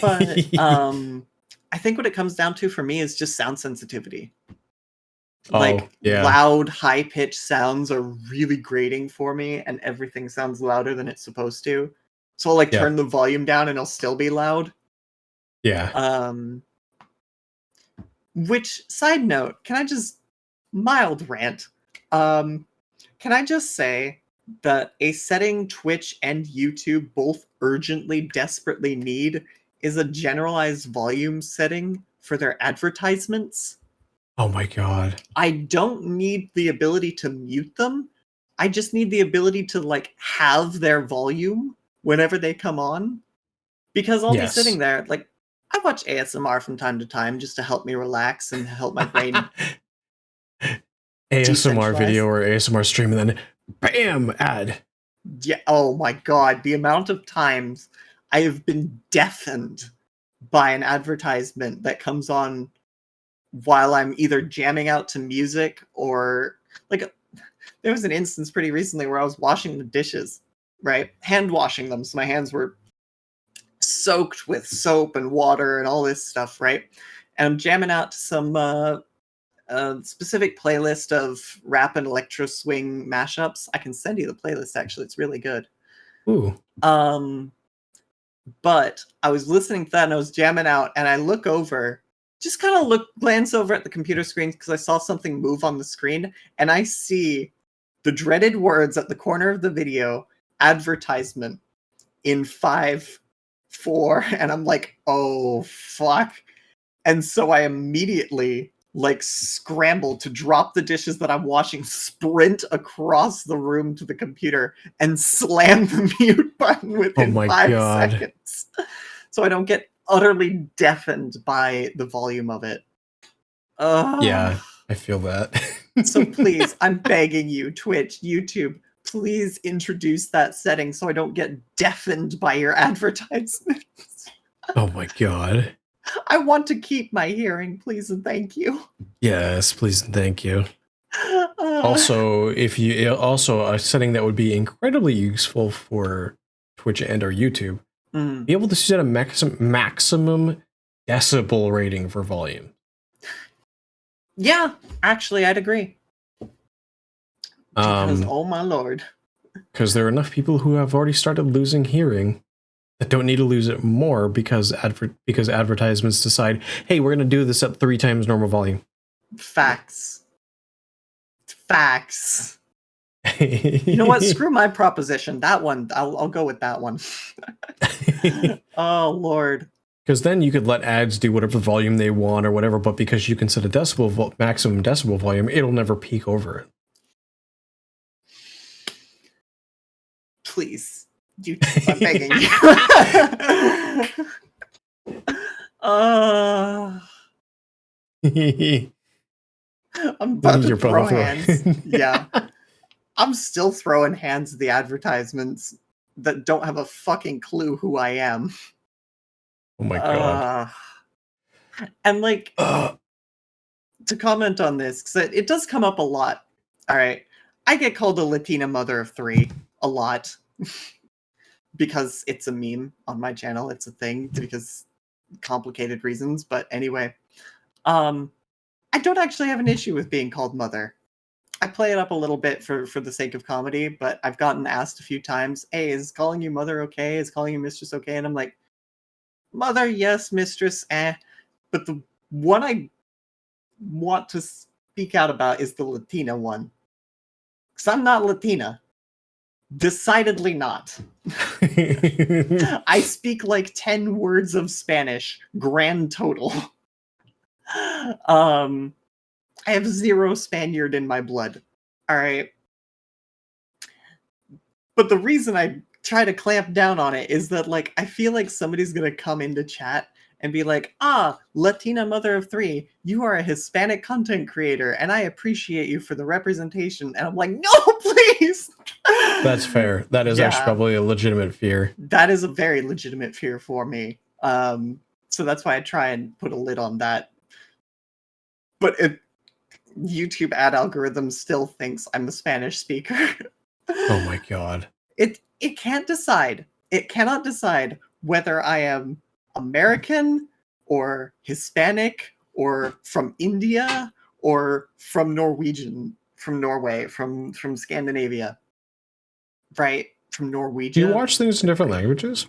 But I think what it comes down to for me is just sound sensitivity. Loud, high-pitched sounds are really grating for me, and everything sounds louder than it's supposed to. So I'll turn the volume down and it'll still be loud.
Yeah.
Which, side note, can I just mild rant? Can I just say that a setting Twitch and YouTube both urgently, desperately need is a generalized volume setting for their advertisements?
Oh my god.
I don't need the ability to mute them. I just need the ability to have their volume whenever they come on. Because I'll be sitting there, I watch ASMR from time to time just to help me relax and help my brain.
ASMR video or ASMR stream, and then bam, ad.
Yeah, oh my god, the amount of times I have been deafened by an advertisement that comes on while I'm either jamming out to music or there was an instance pretty recently where I was washing the dishes, right? Hand washing them, so my hands were soaked with soap and water and all this stuff, right? And I'm jamming out to some specific playlist of rap and electro swing mashups. I can send you the playlist, actually. It's really good.
Ooh.
But I was listening to that and I was jamming out, and I look over, just kind of glance over at the computer screen because I saw something move on the screen, and I see the dreaded words at the corner of the video, advertisement, in 5/4, and I'm like, oh fuck. And so I immediately scramble to drop the dishes that I'm washing, sprint across the room to the computer, and slam the mute button within 5 seconds. So I don't get utterly deafened by the volume of it.
Yeah, I feel that.
So please, I'm begging you, Twitch, YouTube, please introduce that setting so I don't get deafened by your advertisements.
Oh my god.
I want to keep my hearing, please and thank you.
Yes, please and thank you. Also, a setting that would be incredibly useful for Twitch and or YouTube, be able to set a maximum decibel rating for volume.
Yeah, actually, I'd agree. Because, oh my lord.
Because there are enough people who have already started losing hearing that don't need to lose it more because advertisements decide, hey, we're going to do this at 3 times normal volume.
Facts. You know what? Screw my proposition. That one, I'll go with that one. Oh lord.
Because then you could let ads do whatever volume they want or whatever, but because you can set a maximum decibel volume, it'll never peak over it.
Please, YouTube, I'm begging you. I'm about to throw hands. Yeah. I'm still throwing hands at the advertisements that don't have a fucking clue who I am.
Oh my god.
And like, to comment on this, because it does come up a lot. All right. I get called a Latina mother of 3 a lot because it's a meme on my channel. It's a thing because complicated reasons. But anyway, I don't actually have an issue with being called mother. I play it up a little bit for the sake of comedy, but I've gotten asked a few times, hey, is calling you mother okay? Is calling you mistress okay? And I'm like, mother, yes, mistress, eh. But the one I want to speak out about is the Latina one. Because I'm not Latina. Decidedly not. I speak like 10 words of Spanish, grand total. I have 0 Spaniard in my blood. All right. But the reason I try to clamp down on it is that, like, I feel like somebody's going to come into chat and be like, Latina mother of 3, you are a Hispanic content creator, and I appreciate you for the representation. And I'm like, no, please.
That's fair. That is actually probably a legitimate fear.
That is a very legitimate fear for me. So that's why I try and put a lid on that. But YouTube ad algorithm still thinks I'm a Spanish speaker.
Oh my god.
It can't decide. It cannot decide whether I am American or Hispanic or from India or from Norwegian, from Norway, from Scandinavia. Right? From Norwegian.
Do you watch things in different languages?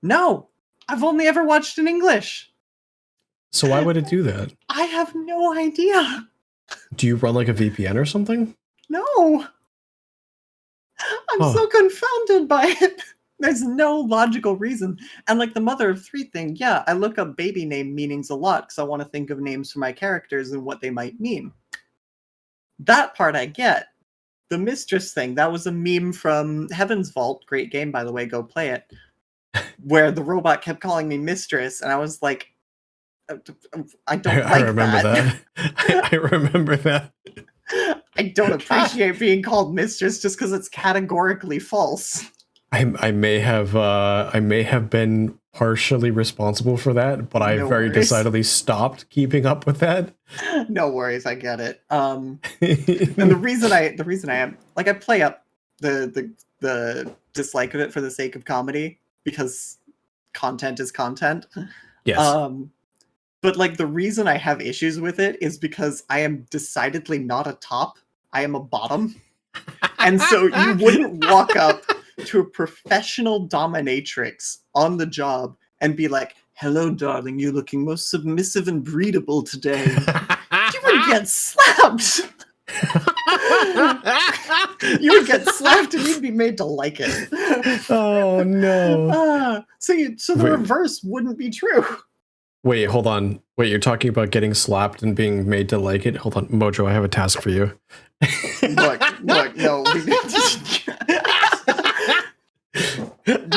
No. I've only ever watched in English.
So why would it do that?
I have no idea.
Do you run like a VPN or something?
No. I'm so confounded by it. There's no logical reason. And like the mother of 3 thing, yeah, I look up baby name meanings a lot because I want to think of names for my characters and what they might mean. That part I get. The mistress thing, that was a meme from Heaven's Vault. Great game, by the way, go play it. Where the robot kept calling me mistress, and I was like, I don't like
remember that. I remember that.
I don't appreciate being called mistress just because it's categorically false.
I may have been partially responsible for that, but I very decidedly stopped keeping up with that.
No worries, I get it. And the reason I am like, I play up the dislike of it for the sake of comedy because content is content.
Yes.
But like the reason I have issues with it is because I am decidedly not a top. I am a bottom. And so you wouldn't walk up to a professional dominatrix on the job and be like, hello, darling, you're looking most submissive and breedable today. You would get slapped. You would get slapped and you'd be made to like it.
Oh, no.
So the reverse wouldn't be true.
Wait, hold on. Wait, you're talking about getting slapped and being made to like it? Hold on, Mojo, I have a task for you.
Look, no.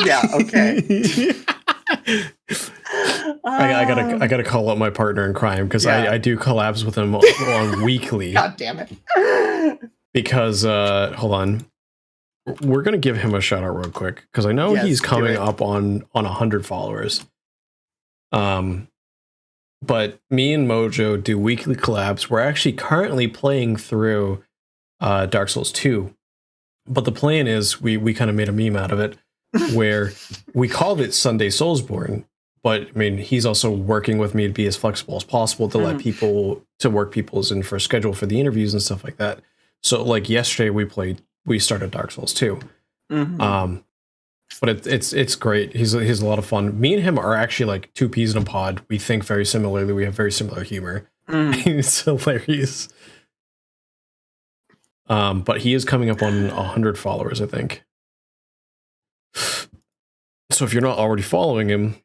Yeah, okay.
I gotta call up my partner in crime because
Yeah.
I do collabs with him on weekly.
God damn it.
Because hold on, we're gonna give him a shout out real quick because I know
Yes,
he's
do
coming
it.
up on 100 followers. But me and Mojo do weekly collabs. We're actually currently playing through Dark Souls 2, but the plan is we kind of made a meme out of it where we called it Sunday Soulsborne. But I mean, he's also working with me to be as flexible as possible to let people to work people's in for schedule for the interviews and stuff like that. So like yesterday we started Dark Souls 2. But it's great. He's a lot of fun. Me and him are actually like two peas in a pod. We think very similarly. We have very similar humor. It's hilarious. But he is coming up on 100 followers, I think. So if you're not already following him,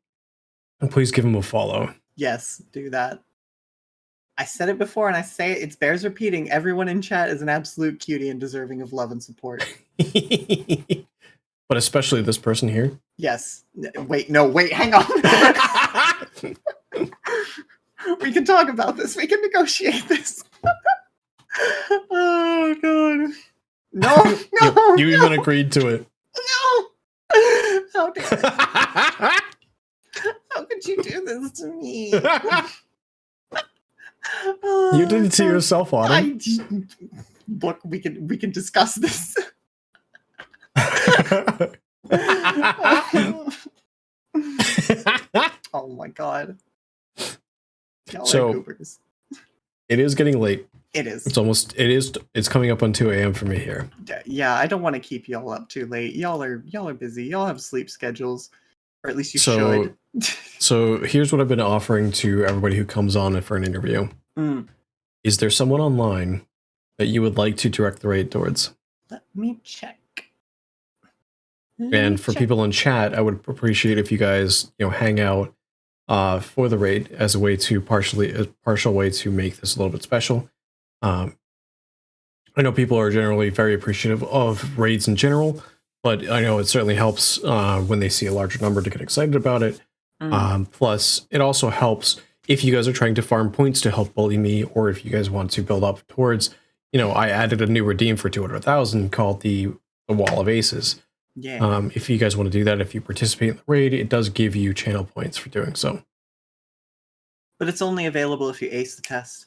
please give him a follow.
Yes, do that. I said it before and I say it bears repeating. Everyone in chat is an absolute cutie and deserving of love and support.
But especially this person here.
Yes. Wait, hang on. We can talk about this. We can negotiate this. Oh, God. No.
You even agreed to it.
No. How dare you? How could you do this to me?
You did it to yourself, Autumn.
Look, we can discuss this. Oh my God.
So it is getting late.
It is.
It's coming up on 2 a.m. for me here.
Yeah, I don't want to keep y'all up too late. Y'all are busy. Y'all have sleep schedules. Or at least you should.
So here's what I've been offering to everybody who comes on for an interview. Is there someone online that you would like to direct the raid towards?
Let me check.
And for people in chat, I would appreciate if you guys, hang out for the raid as a partial way to make this a little bit special. I know people are generally very appreciative of raids in general, but I know it certainly helps when they see a larger number to get excited about it. Plus, it also helps if you guys are trying to farm points to help bully me, or if you guys want to build up towards, I added a new redeem for 200,000 called the Wall of Aces.
Yeah.
If you guys want to do that, if you participate in the raid, it does give you channel points for doing so.
But it's only available if you ace the test.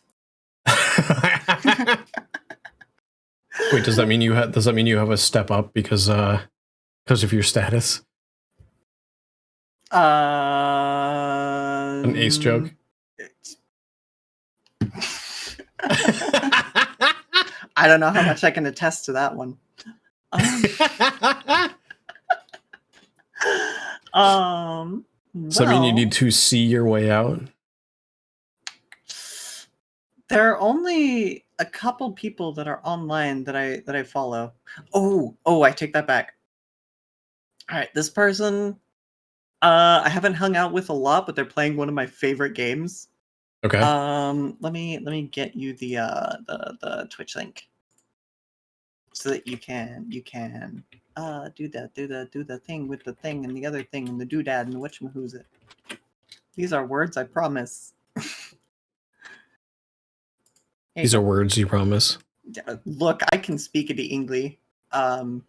Wait, does that mean you have a step up because of your status? An ace joke.
I don't know how much I can attest to that one.
Does that mean you need to see your way out?
There are only a couple people that are online that I follow. Oh, I take that back. All right, this person I haven't hung out with a lot, but they're playing one of my favorite games.
Okay.
Let me get you the Twitch link so that you can do the thing with the thing and the other thing and the doodad and the whatchamahoo's it. These are words, I promise.
These are words, you promise?
Look, I can speak it English. Oh,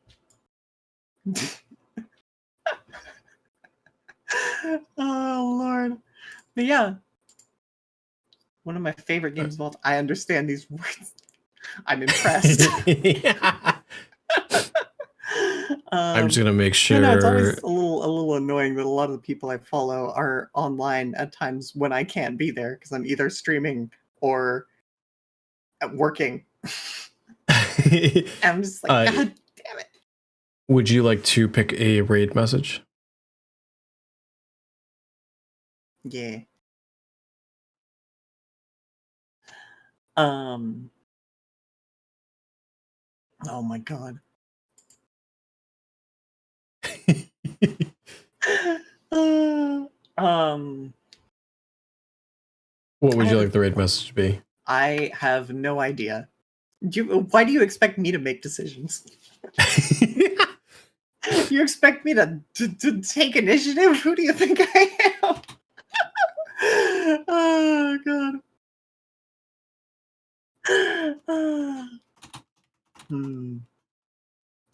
Lord. But yeah. One of my favorite games of all time. I understand these words. I'm impressed.
I'm just gonna make sure.
It's always a little annoying that a lot of the people I follow are online at times when I can't be there because I'm either streaming or working. I'm just like, God damn it.
Would you like to pick a raid message?
Yeah. Oh my God.
What would you like the raid message to be?
I have no idea. Why do you expect me to make decisions? You expect me to take initiative? Who do you think I am? Oh god.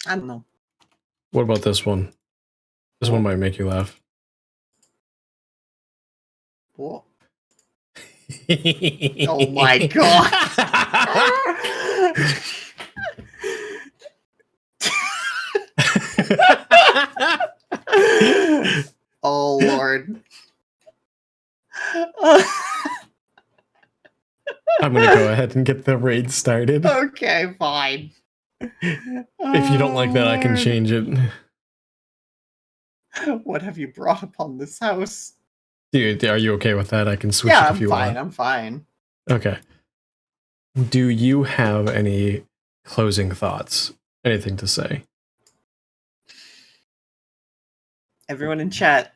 I don't know.
What about this one? This one
What?
might make you laugh.
What? Oh my god. Oh lord.
I'm gonna go ahead and get the raid started.
Okay, fine.
If you don't like that, I can change it.
What have you brought upon this house?
Dude, are you okay with that? I can switch
Yeah,
it if
I'm
you
fine.
want.
I'm fine.
Okay. Do you have any closing thoughts? Anything to say?
Everyone in chat,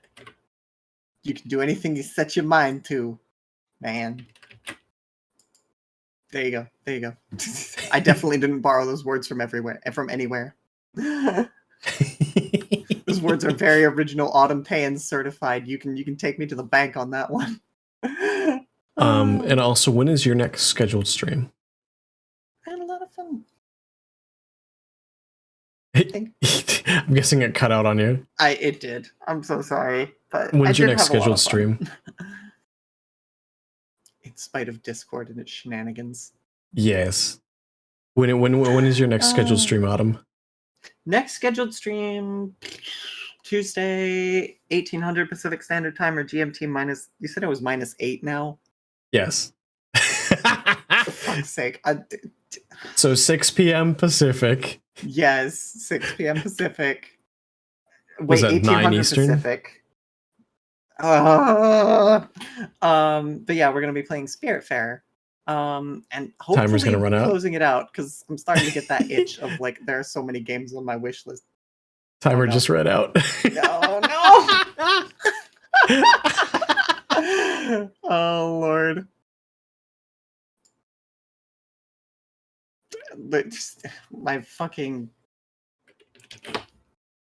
you can do anything you set your mind to, man. There you go. There you go. I definitely didn't borrow those words from anywhere. Those words are very original, AutumnTeien certified. You can take me to the bank on that one.
And also, when is your next scheduled stream?
I had a lot of fun.
I'm guessing it cut out on you.
It did. I'm so sorry, but
When's
I
your
did
next
have a lot
scheduled
of fun.
stream?
In spite of Discord and its shenanigans.
Yes. When is your next scheduled stream, Autumn?
Next scheduled stream Tuesday, 1800 Pacific Standard Time or GMT minus. You said it was -8 now.
Yes.
For fuck's sake.
So 6 p.m. Pacific.
Yes, 6 p.m. Pacific.
Was
Wait,
that 9
1800
Eastern?
Pacific. But yeah, we're gonna be playing Spirit Fair. And hopefully
Timer's gonna run out.
closing it out because I'm starting to get that itch of like there are so many games on my wish list.
Timer
no.
just ran out.
No. Oh lord. My fucking.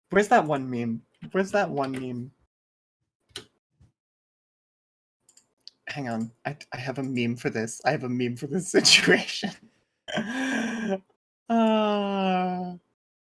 Where's that one meme? Hang on. I have a meme for this. I have a meme for this situation.